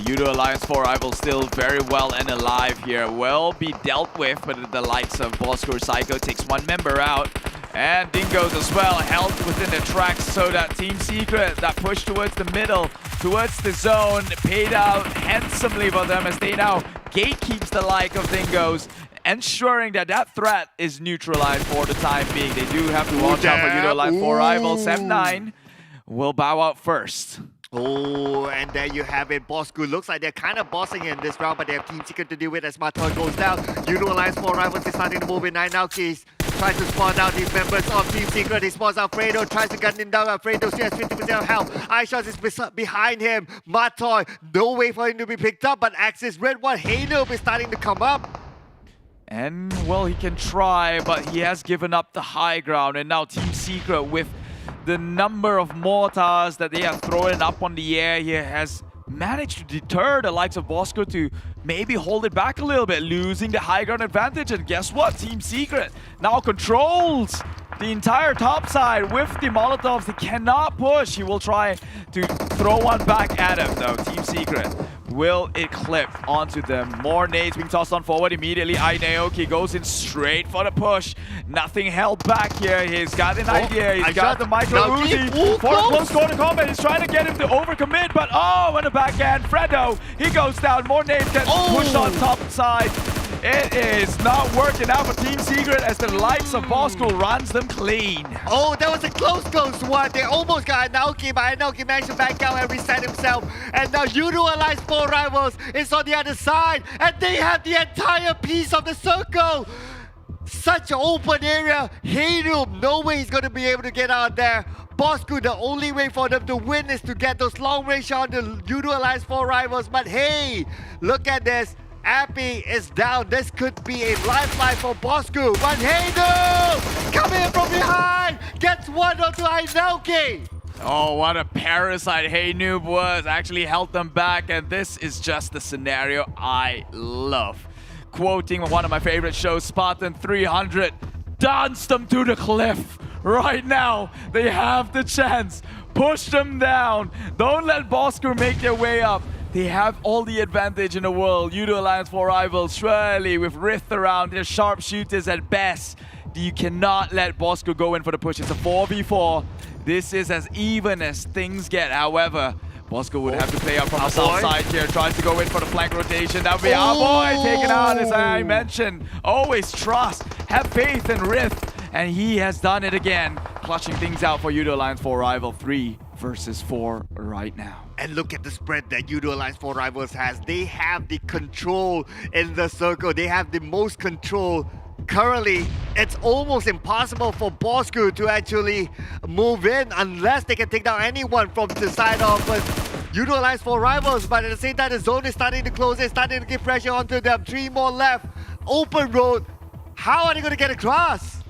Yoodo Alliance 4 rival still very well and alive here. Will be dealt with, but the likes of Bosskur Psycho takes 1 member out. And Dingoz as well held within the tracks, so that Team Secret, that push towards the middle, towards the zone, paid out handsomely for them as they now gatekeeps the like of Dingoz. ensuring that that threat is neutralized for the time being. They do have to watch out for Yoodo Alliance 4 rivals. SEM9 will bow out first. Oh, and there you have it. Bosskur looks like they're kind of bossing in this round, but they have Team Secret to deal with as Matoy goes down. Yoodo Alliance 4 rivals is starting to move in. Now Keys tries to spawn out these members of Team Secret. He spawns Alfredo, tries to gun him down. Alfredo still has 50% of health. iShots is behind him. Matoy, no way for him to be picked up, but Axis Red One Halo is starting to come up. And, well, he can try, but he has given up the high ground. And now Team Secret, with the number of mortars that they have thrown up on the air here, has managed to deter the likes of Bosskur to maybe hold it back a little bit, losing the high ground advantage. And guess what? Team Secret now controls the entire top side with the Molotovs. They cannot push. He will try to throw one back at him, though. Team Secret, will it clip onto them? More nades being tossed on forward immediately. Naoki goes in straight for the push. Nothing held back here. He's got an idea. He's got the micro Uzi for a close quarter combat. He's trying to get him to overcommit, but oh, on the backhand, Fredo, he goes down. More nades get pushed on top side. It is not working out for Team Secret as the likes of Bosskur runs them clean. Oh, that was a close one. They almost got Naoki, but Naoki managed to back out and reset himself. And now Yoodo Alliance 4 rivals is on the other side, and they have the entire piece of the circle. Such an open area. Haydum, no way he's going to be able to get out there. Bosskur, the only way for them to win is to get those long range on the Yoodo Alliance 4 rivals. But hey, look at this. Appy is down. This could be a lifeline for Bosskur. But Haydum, coming in from behind, gets one onto Naoki. Oh, what a parasite Hey Noob was. Actually held them back, and this is just the scenario I love. Quoting one of my favorite shows, Spartan 300, dance them to the cliff. Right now, they have the chance. Push them down. Don't let Bosskur make their way up. They have all the advantage in the world. Yoodo Alliance 4 rivals, surely with Rift around, they're sharpshooters at best. You cannot let Bosskur go in for the push. It's a 4v4. This is as even as things get. However, Bosskur would have to play up from the south side here. Tries to go in for the flank rotation. That would be our boy taken out, as I mentioned. Always trust, have faith in Rift. And he has done it again, clutching things out for Yoodo Alliance 4 rival 3 versus 4 right now. And look at the spread that Yoodo Alliance 4 rivals has. They have the control in the circle. They have the most control. Currently, it's almost impossible for Bosskur to actually move in unless they can take down anyone from the side of Yoodo Alliance 4 rivals. But at the same time, the zone is starting to close. It's starting to give pressure onto them. 3 more left. Open road. How are they going to get across?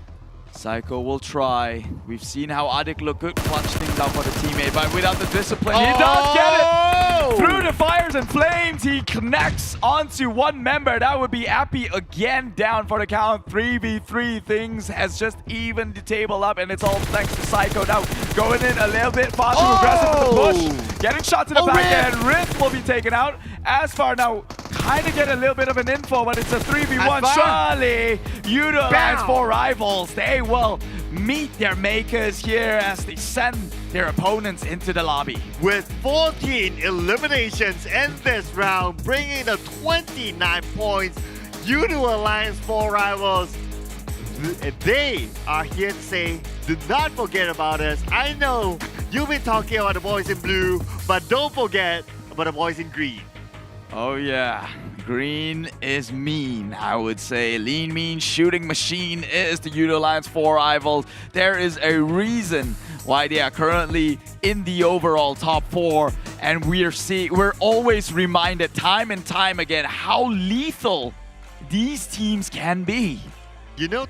Psycho will try. We've seen how Adik look good, clutch things out for the teammate, but without the discipline, he does get it! Through the fires and flames, he connects onto one member. That would be Appy again down for the count. 3v3, things has just evened the table up, and it's all thanks to Psycho. Now going in a little bit far too aggressive with the push. Getting shot to the back end. Rift will be taken out. Asfar now kind of get a little bit of an info, but it's a 3v1. Surely, Yoodo Alliance 4 rivals, they will meet their makers here as they send their opponents into the lobby. With 14 eliminations in this round, bringing the 29 points, Yoodo Alliance 4 rivals, they are here to say, do not forget about us. I know you've been talking about the boys in blue, but don't forget about the boys in green. Oh yeah, green is mean, I would say. Lean, mean, shooting machine is the Yoodo Alliance 4 rivals. There is a reason why they are currently in the overall top 4, and we're always reminded time and time again how lethal these teams can be. You know,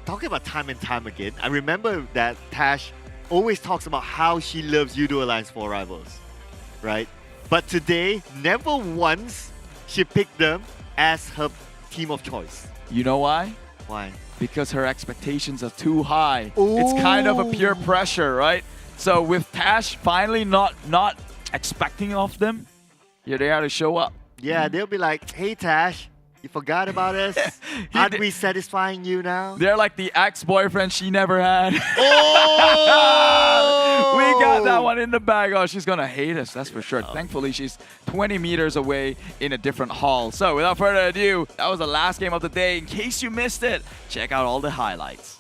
talking about time and time again, I remember that Tash always talks about how she loves Yoodo Alliance 4 rivals, right? But today, never once she picked them as her team of choice. You know why? Why? Because her expectations are too high. It's kind of a peer pressure, right? So with Tash finally not expecting of them, here they are to show up. Yeah, they'll be like, hey Tash, You forgot about us? Aren't we satisfying you now? They're like the ex-boyfriend she never had. Oh! We got that one in the bag. Oh, she's going to hate us, that's for sure. Thankfully, she's 20 meters away in a different hall. So without further ado, that was the last game of the day. In case you missed it, check out all the highlights.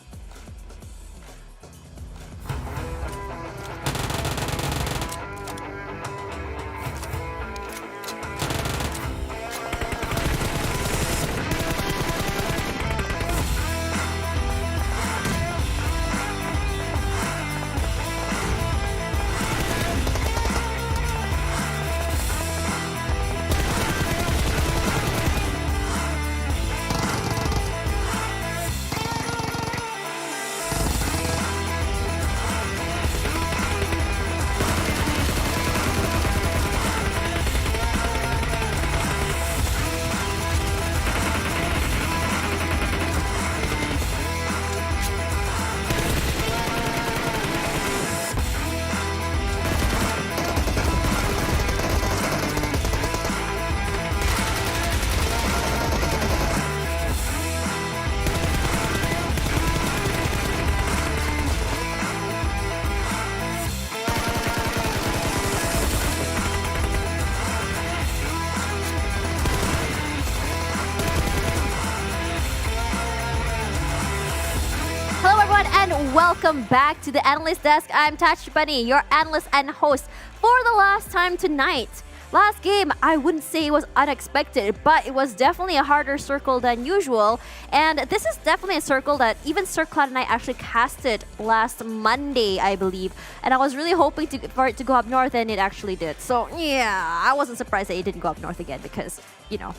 Welcome back to the Analyst Desk. I'm Touch Bunny, your analyst and host for the last time tonight. Last game, I wouldn't say it was unexpected, but it was definitely a harder circle than usual. And this is definitely a circle that even Sir Cloud and I actually casted last Monday, I believe. And I was really hoping for it to go up north, and it actually did. So yeah, I wasn't surprised that it didn't go up north again because, you know,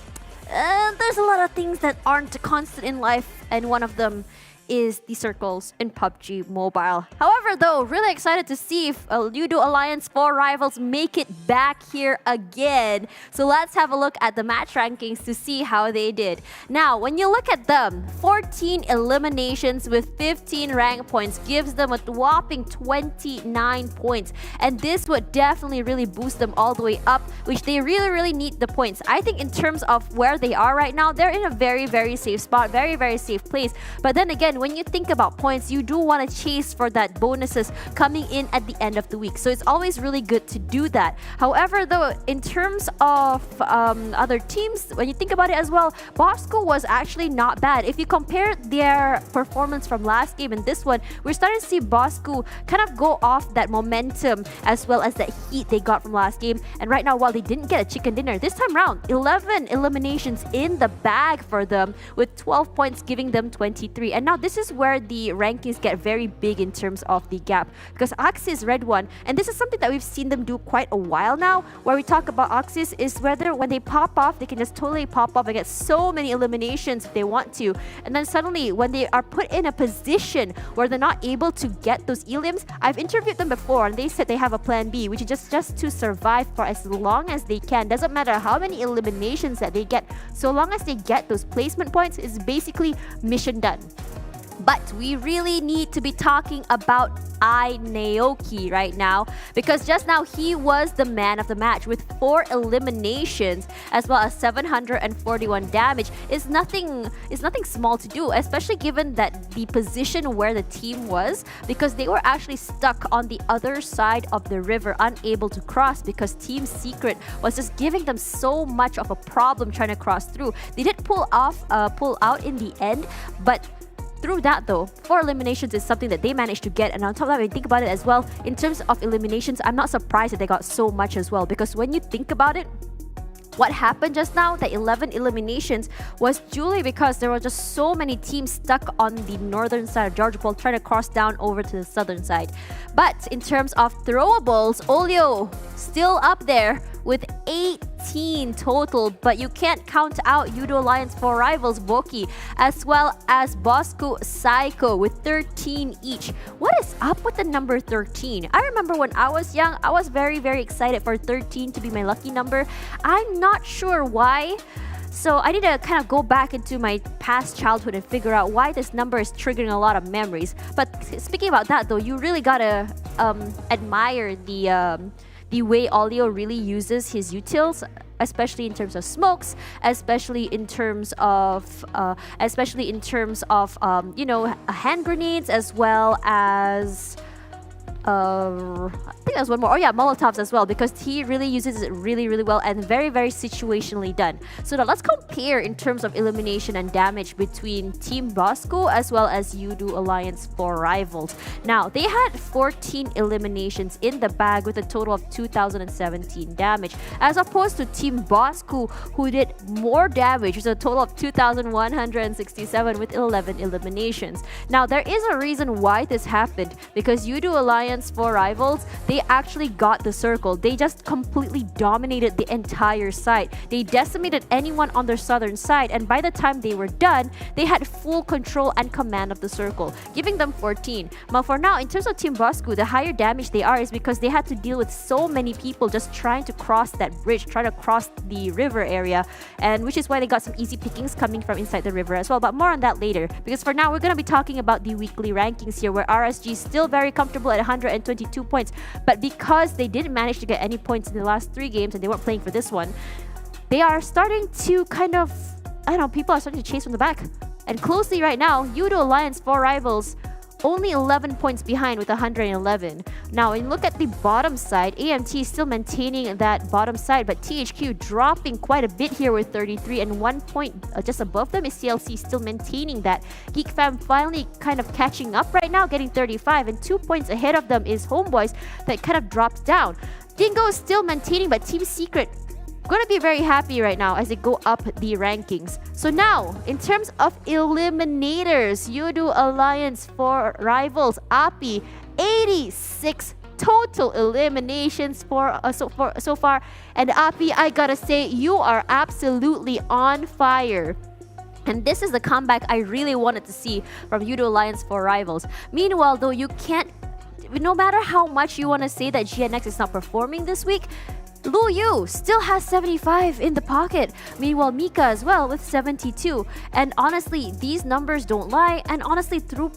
there's a lot of things that aren't constant in life, and one of them is the circles in PUBG Mobile. However, though, really excited to see if Yoodo Alliance 4 rivals make it back here again. So let's have a look at the match rankings to see how they did. Now, when you look at them, 14 eliminations with 15 rank points gives them a whopping 29 points. And this would definitely really boost them all the way up, which they really need the points. I think in terms of where they are right now, they're in a very safe spot, very safe place. But then again, when you think about points, you do want to chase for that bonuses coming in at the end of the week. So it's always really good to do that. However, though, in terms of other teams, when you think about it as well, Bosskur was actually not bad. If you compare their performance from last game and this one, we're starting to see Bosskur kind of go off that momentum as well as that heat they got from last game. And right now, while they didn't get a chicken dinner, this time around, 11 eliminations in the bag for them with 12 points giving them 23. And now this is where the rankings get very big in terms of the gap, because Axis redONE, and this is something that we've seen them do quite a while now, where we talk about Axis is whether when they pop off, they can just totally pop off and get so many eliminations if they want to, and then suddenly when they are put in a position where they're not able to get those elims, I've interviewed them before and they said they have a plan B, which is just to survive for as long as they can. Doesn't matter how many eliminations that they get, so long as they get those placement points, it's basically mission done. But we really need to be talking about Naoki right now, because just now he was the man of the match with 4 eliminations as well as 741 damage. Is nothing small to do, especially given that the position where the team was, because they were actually stuck on the other side of the river, unable to cross because Team Secret was just giving them so much of a problem trying to cross through. They did pull out in the end, but through that though, 4 eliminations is something that they managed to get. And on top of that, when you think about it as well, in terms of eliminations, I'm not surprised that they got so much as well, because when you think about it, what happened just now, the 11 eliminations, was purely because there were just so many teams stuck on the northern side of Georgia Pole trying to cross down over to the southern side. But in terms of throwables, Olio still up there with 18 total, but you can't count out Yoodo Alliance 4 rivals Boki as well as Bosskur Psycho with 13 each. What is up with the number 13? I remember when I was young, I was very excited for 13 to be my lucky number. I'm not sure why. So I need to kind of go back into my past childhood and figure out why this number is triggering a lot of memories. But speaking about that though, you really gotta admire the way Olio really uses his utils. especially in terms of smokes, especially in terms of hand grenades, as well as I think there's one more. Oh yeah, Molotovs as well, because he really uses it really well and very situationally done. So now let's compare in terms of elimination and damage between Team Bosskur as well as Yoodo Alliance for Rivals. Now they had 14 eliminations in the bag with a total of 2017 damage, as opposed to Team Bosskur, who did more damage with a total of 2167 with 11 eliminations. Now there is a reason why this happened, because Yoodo Alliance for Rivals, they actually got the circle. They just completely dominated the entire site. They decimated anyone on their southern side, and by the time they were done, they had full control and command of the circle, giving them 14. But for now, in terms of Team Bosskur, the higher damage they are is because they had to deal with so many people just trying to cross that bridge, trying to cross the river area, and which is why they got some easy pickings coming from inside the river as well. But more on that later, because for now, we're going to be talking about the weekly rankings here, where RSG is still very comfortable at 122 points, but because they didn't manage to get any points in the last 3 games and they weren't playing for this one, they are starting to people are starting to chase from the back. And closely right now, Yoodo Alliance for Rivals only 11 points behind with 111. Now, when you look at the bottom side, AMT is still maintaining that bottom side, but THQ dropping quite a bit here with 33, and 1 point just above them is CLC still maintaining that. Geek Fam finally kind of catching up right now, getting 35, and 2 points ahead of them is Homebois that kind of drops down. Dingoz still maintaining, but Team Secret gonna be very happy right now as they go up the rankings. So now, in terms of eliminators, Yoodo Alliance for Rivals, API, 86 total eliminations so far. And API, I gotta say, you are absolutely on fire. And this is the comeback I really wanted to see from Yoodo Alliance for Rivals. Meanwhile, though, you can't, no matter how much you want to say that GENEXUS is not performing this week, Lu Yu still has 75 in the pocket. Meanwhile, Mika as well with 72. And honestly, these numbers don't lie. And honestly, through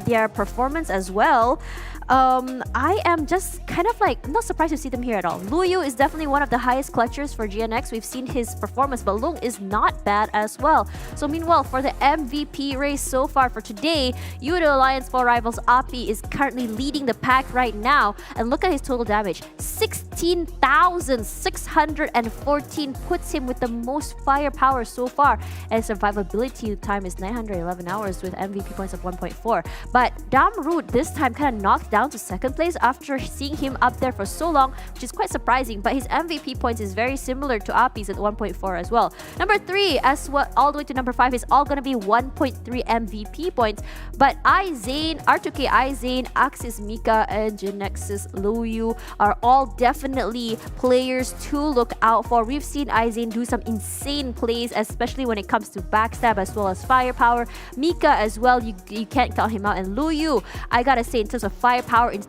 their performance as well, I am just kind of like not surprised to see them here at all. Lu Yu is definitely one of the highest clutchers for GNX. We've seen his performance, but Lung is not bad as well. So meanwhile, for the MVP race so far for today, Yoodo Alliance for Rivals API is currently leading the pack right now. And look at his total damage. 16,614 puts him with the most firepower so far. And survivability time is 911 hours with MVP points of 1.4. But Damroot this time kind of knocked down to second place after seeing him up there for so long, which is quite surprising. But his MVP points is very similar to Api's at 1.4 as well. Number 3 as well, all the way to number 5 is all going to be 1.3 MVP points. But iZane, R2K iZane, Axis Mika, and GENEXUS Luyu are all definitely players to look out for. We've seen iZane do some insane plays, especially when it comes to backstab as well as firepower. Mika as well, you can't count him out. And Luyu, I gotta say, in terms of firepower, in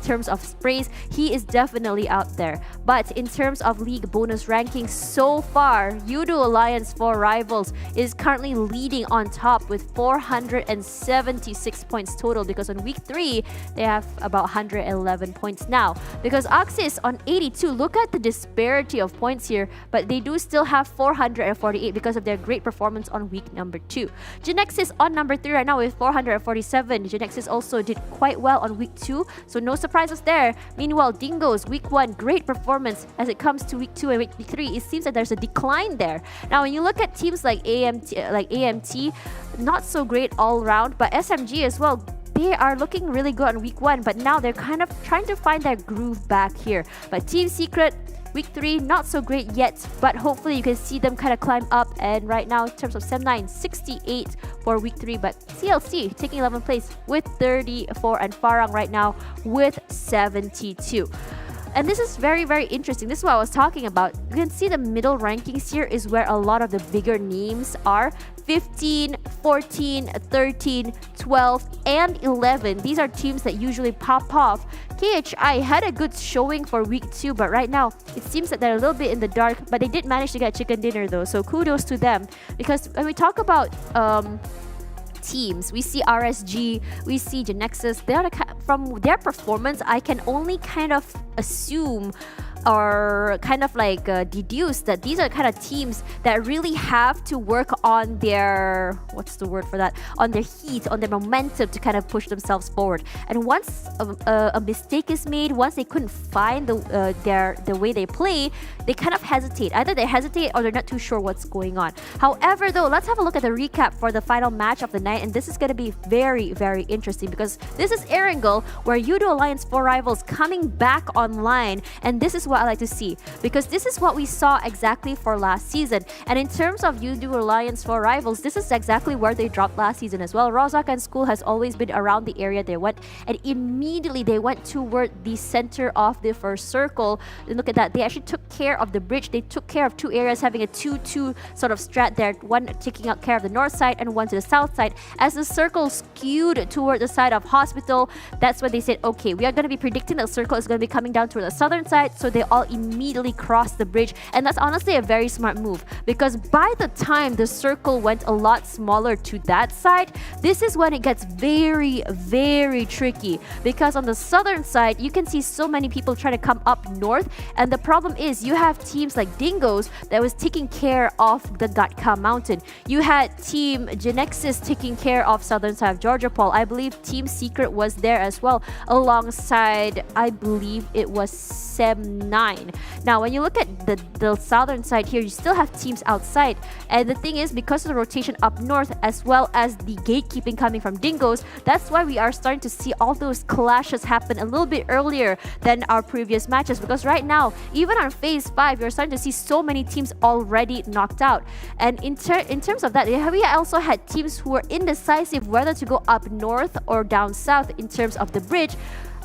terms of sprays, he is definitely out there. But in terms of league bonus rankings so far, Yoodo Alliance for Rivals is currently leading on top with 476 points total, because on week 3 they have about 111 points now. Because Axis on 82, look at the disparity of points here, but they do still have 448 because of their great performance on week number 2. GENEXUS on number 3 right now with 447. GENEXUS also did quite well on week 2, so no surprises there. Meanwhile, Dingoz week 1, great performance. As it comes to week 2 and week 3, it seems that there's a decline there. Now when you look at teams like AMT, not so great all around, but SMG as well, they are looking really good on week 1, but now they're kind of trying to find their groove back here. But Team Secret, week 3, not so great yet, but hopefully you can see them kind of climb up. And right now, in terms of SEM9, 68 for week 3, but CLC taking 11th place with 34, and Farang right now with 72. And this is very, very interesting. This is what I was talking about. You can see the middle rankings here is where a lot of the bigger names are. 15, 14, 13, 12, and 11. These are teams that usually pop off. KHI had a good showing for week 2, but right now it seems that they're a little bit in the dark, but they did manage to get chicken dinner though, so kudos to them. Because when we talk about teams, we see RSG, we see GENEXUS, from their performance, I can only kind of assume are kind of like deduced that these are kind of teams that really have to work on their, what's the word for that, on their heat, on their momentum to kind of push themselves forward. And once a mistake is made, once they couldn't find the way they play, they kind of hesitate. Either they hesitate or they're not too sure what's going on. However, though, let's have a look at the recap for the final match of the night, and this is going to be very, very interesting because this is Erangel, where Yoodo Alliance 4 Rivals coming back online, and this is what I like to see because this is what we saw exactly for last season. And in terms of Yoodo Alliance 4 Rivals, this is exactly where they dropped last season as well. Rozak and School has always been around the area they went, and immediately they went toward the center of the first circle. And look at that, they actually took care of the bridge. They took care of two areas, having a 2-2 sort of strat there, one taking out care of the north side and one to the south side. As the circle skewed toward the side of hospital, that's when they said, okay, we are going to be predicting the circle is going to be coming down toward the southern side, so they all immediately crossed the bridge. And that's honestly a very smart move because by the time the circle went a lot smaller to that side, this is when it gets very, very tricky because on the southern side, you can see so many people trying to come up north, and the problem is you have teams like Dingoz that was taking care of the Gatka mountain. You had team GENEXUS taking care of southern side of Georgia Paul. I believe Team Secret was there as well, alongside, I believe it was SEM9. Now, when you look at the southern side here, you still have teams outside. And the thing is, because of the rotation up north, as well as the gatekeeping coming from Dingoz, that's why we are starting to see all those clashes happen a little bit earlier than our previous matches. Because right now, even on Phase 5, you're starting to see so many teams already knocked out. And in terms of that, we also had teams who were indecisive whether to go up north or down south in terms of the bridge.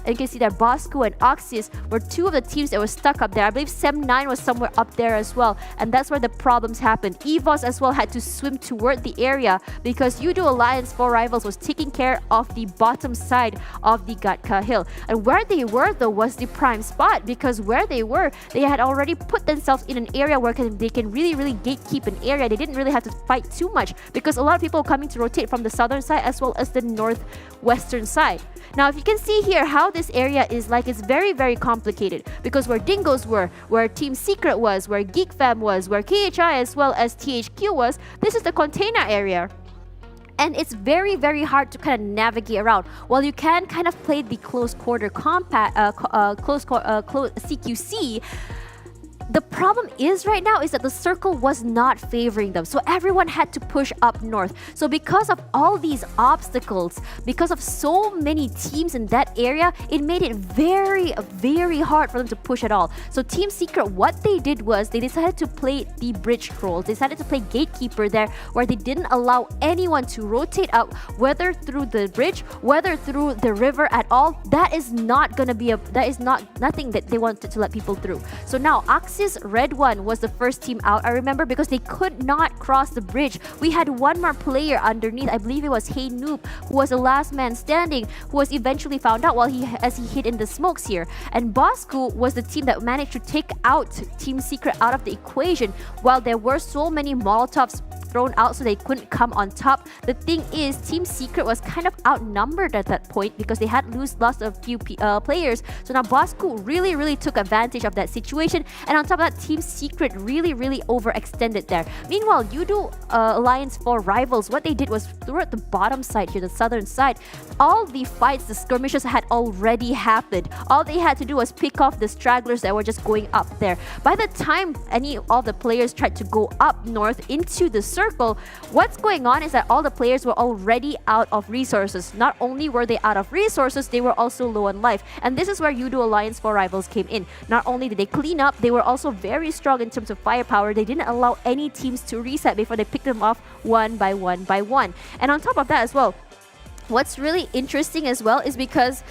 And you can see that Bosskur and Oxys were two of the teams that were stuck up there. I believe SEM9 was somewhere up there as well. And that's where the problems happened. EVOS as well had to swim toward the area because Yoodo Alliance 4 Rivals was taking care of the bottom side of the Gatka Hill. And where they were, though, was the prime spot because where they were, they had already put themselves in an area where they can really, really gatekeep an area. They didn't really have to fight too much because a lot of people were coming to rotate from the southern side as well as the northwestern side. Now, if you can see here how this area is like, it's very, very complicated because where Dingoz were, where Team Secret was, where Geek Fam was, where KHI as well as THQ was, this is the container area. And it's very, very hard to kind of navigate around. While you can kind of play the close quarter CQC, the problem is right now is that the circle was not favoring them. So everyone had to push up north. So because of all these obstacles, because of so many teams in that area, it made it very, very hard for them to push at all. So Team Secret, what they did was they decided to play the bridge roles. They decided to play gatekeeper there, where they didn't allow anyone to rotate up, whether through the bridge, whether through the river at all. That is not gonna be nothing that they wanted to let people through. So now Axis redONE was the first team out. I remember because they could not cross the bridge. We had one more player underneath. I believe it was Hey Noob, who was the last man standing, who was eventually found out as he hid in the smokes here. And Bosskur was the team that managed to take out Team Secret out of the equation, while there were so many Molotovs thrown out so they couldn't come on top. The thing is, Team Secret was kind of outnumbered at that point because they had lost a few players. So now Bosskur really, really took advantage of that situation. And on top of that, Team Secret really, really overextended there. Meanwhile, Yoodo Alliance 4 Rivals, what they did was toward the bottom side here, the southern side, all the fights, the skirmishes had already happened. All they had to do was pick off the stragglers that were just going up there. By the time all the players tried to go up north into the circle, what's going on is that all the players were already out of resources. Not only were they out of resources, they were also low on life. And this is where Yoodo Alliance 4 Rivals came in. Not only did they clean up, they were also very strong in terms of firepower. They didn't allow any teams to reset before they picked them off one by one by one. And on top of that as well, what's really interesting as well is because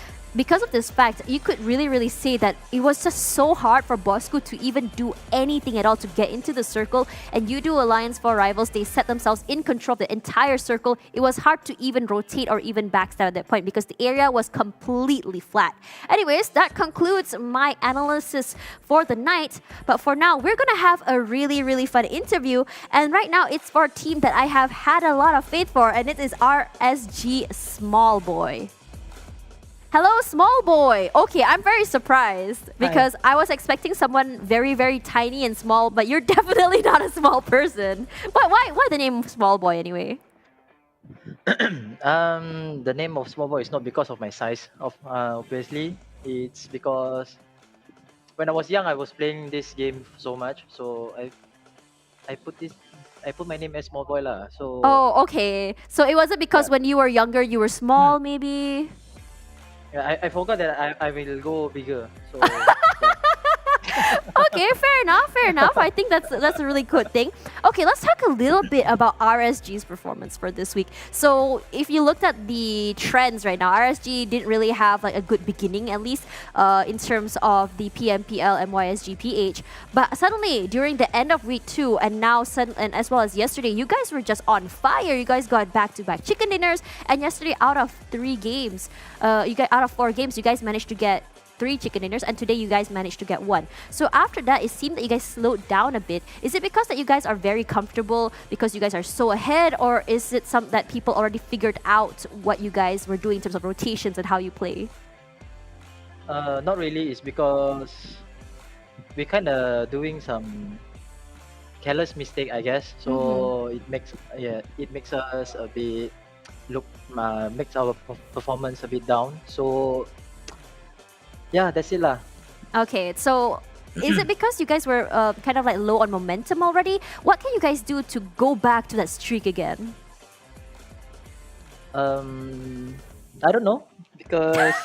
of this fact, you could really, really say that it was just so hard for Bosskur to even do anything at all to get into the circle. And Yoodo Alliance 4 Rivals, they set themselves in control of the entire circle. It was hard to even rotate or even backstab at that point because the area was completely flat. Anyways, that concludes my analysis for the night. But for now, we're going to have a really, really fun interview. And right now, it's for a team that I have had a lot of faith for, and it is RSG Small Boy. Hello, small boy. Okay, I'm very surprised because I was expecting someone very, very tiny and small, but you're definitely not a small person. Why the name small boy anyway? The name of small boy is not because of my size. Obviously, it's because when I was young, I was playing this game so much, so I put my name as small boy lah. So. Oh, okay. So it wasn't because when you were younger you were small, maybe. Yeah, I forgot that I will go bigger. So. Okay, fair enough. I think that's a really good thing. Okay, let's talk a little bit about RSG's performance for this week. So if you looked at the trends right now, RSG didn't really have like a good beginning, at least in terms of the PMPL MYSGPH. But suddenly during the end of week 2 and now and as well as yesterday, you guys were just on fire. You guys got back-to-back chicken dinners, and yesterday out of 4 games, you guys managed to get 3 chicken dinners, and today you guys managed to get 1. So after that, it seemed that you guys slowed down a bit. Is it because that you guys are very comfortable because you guys are so ahead, or is it some that people already figured out what you guys were doing in terms of rotations and how you play? Not really. It's because we kind of doing some careless mistake, I guess. So it makes us a bit makes our performance a bit down. So. Yeah, that's it lah. Okay, so is it because you guys were kind of like low on momentum already? What can you guys do to go back to that streak again? I don't know, because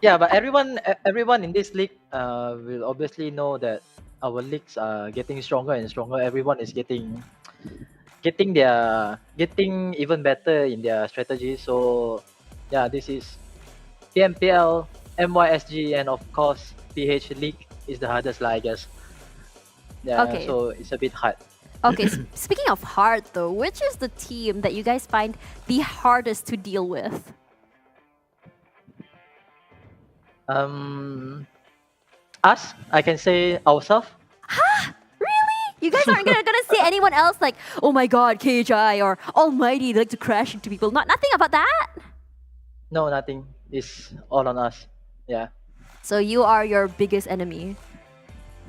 yeah, but everyone in this league will obviously know that our leagues are getting stronger and stronger. Everyone is getting even better in their strategy. So yeah, this is PMPL, MYSG, and of course PH League is the hardest lah, I guess. Yeah, okay. So it's a bit hard. Okay, speaking of hard though, which is the team that you guys find the hardest to deal with? Us, I can say ourselves. Huh? Really? You guys aren't gonna say anyone else like, oh my god, KHI or Almighty, they like to crash into people. Nothing about that? No, nothing. It's all on us. Yeah. So you are your biggest enemy.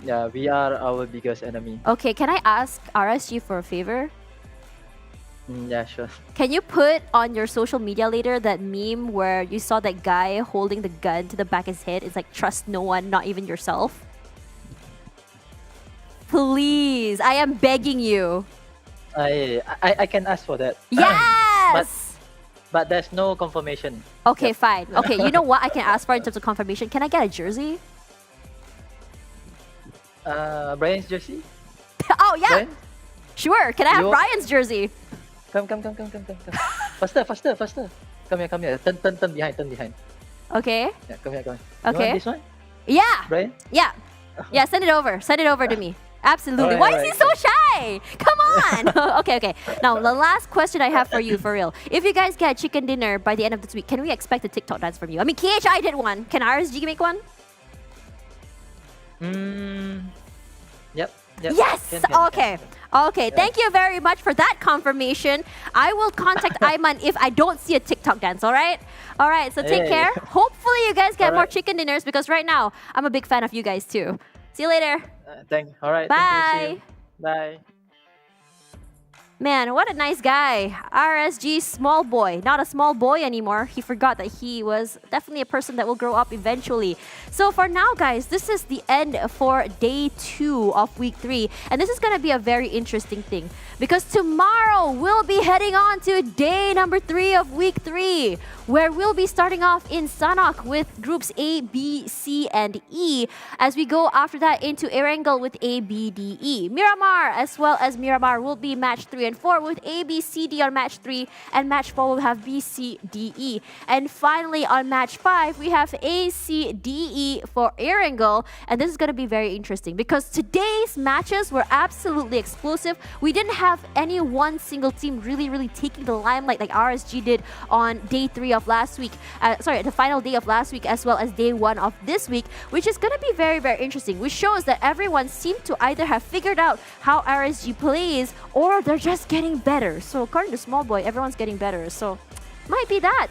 Yeah, we are our biggest enemy. Okay, can I ask RSG for a favor? Yeah, sure. Can you put on your social media later that meme where you saw that guy holding the gun to the back of his head? It's like, trust no one, not even yourself. Please, I am begging you. I can ask for that. Yes! But there's no confirmation. Okay, fine. Okay, you know what I can ask for in terms of confirmation? Can I get a jersey? Brian's jersey? Oh, yeah. Brian? Sure. Can I have Brian's jersey? Come. Faster. Come here. Turn behind. Okay. Yeah, come here. Okay. You want this one? Yeah. Brian? Yeah. Yeah, send it over. Send it over to me. Absolutely. Alright, Why is he so shy? Come on. Okay. Now, the last question I have for you, for real. If you guys get chicken dinner by the end of this week, can we expect a TikTok dance from you? I mean, KHI did one. Can RSG make one? Yep. Yes! Can. Okay, thank you very much for that confirmation. I will contact Ayman if I don't see a TikTok dance, alright? Alright, so take care. Hopefully you guys get more chicken dinners because right now, I'm a big fan of you guys too. See you later. Alright. Bye. Thank you. See you. Bye. Man, what a nice guy. RSG small boy. Not a small boy anymore. He forgot that he was definitely a person that will grow up eventually. So for now, guys, this is the end for day 2 of week 3. And this is going to be a very interesting thing. Because tomorrow, we'll be heading on to day number 3 of week 3. Where we'll be starting off in Sanok with groups A, B, C, and E. As we go after that into Erangel with A, B, D, E. Miramar as well as Miramar will be match 3 and 4 with A, B, C, D on match 3. And match 4 will have B, C, D, E. And finally on match 5, we have A, C, D, E for Erangel. And this is going to be very interesting because today's matches were absolutely explosive. We didn't have any one single team really taking the limelight like RSG did on day 3 of last week. The final day of last week as well as day 1 of this week, which is going to be very interesting, which shows that everyone seemed to either have figured out how RSG plays or they're just getting better. So according to Small Boy, everyone's getting better. So might be that.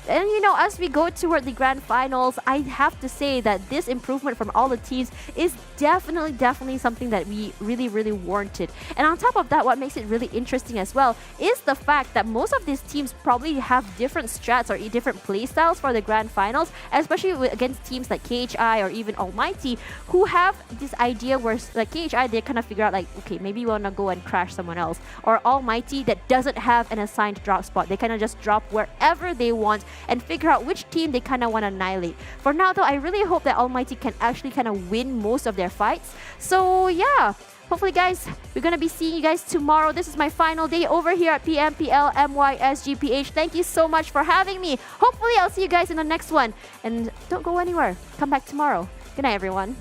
And you know, as we go toward the grand finals, I have to say that this improvement from all the teams is definitely something that we really warranted. And on top of that, what makes it really interesting as well is the fact that most of these teams probably have different strats or different play styles for the grand finals, especially against teams like KHI or even ALMGHTY, who have this idea where, like KHI, they kind of figure out like, okay, maybe we want to go and crash someone else. Or ALMGHTY, that doesn't have an assigned drop spot. They kind of just drop wherever they want and figure out which team they kind of want to annihilate. For now though, I really hope that ALMGHTY can actually kind of win most of their fights. So yeah, hopefully guys, we're going to be seeing you guys tomorrow. This is my final day over here at PMPL MYSGPH. Thank you so much for having me. Hopefully I'll see you guys in the next one. And don't go anywhere. Come back tomorrow. Good night, everyone.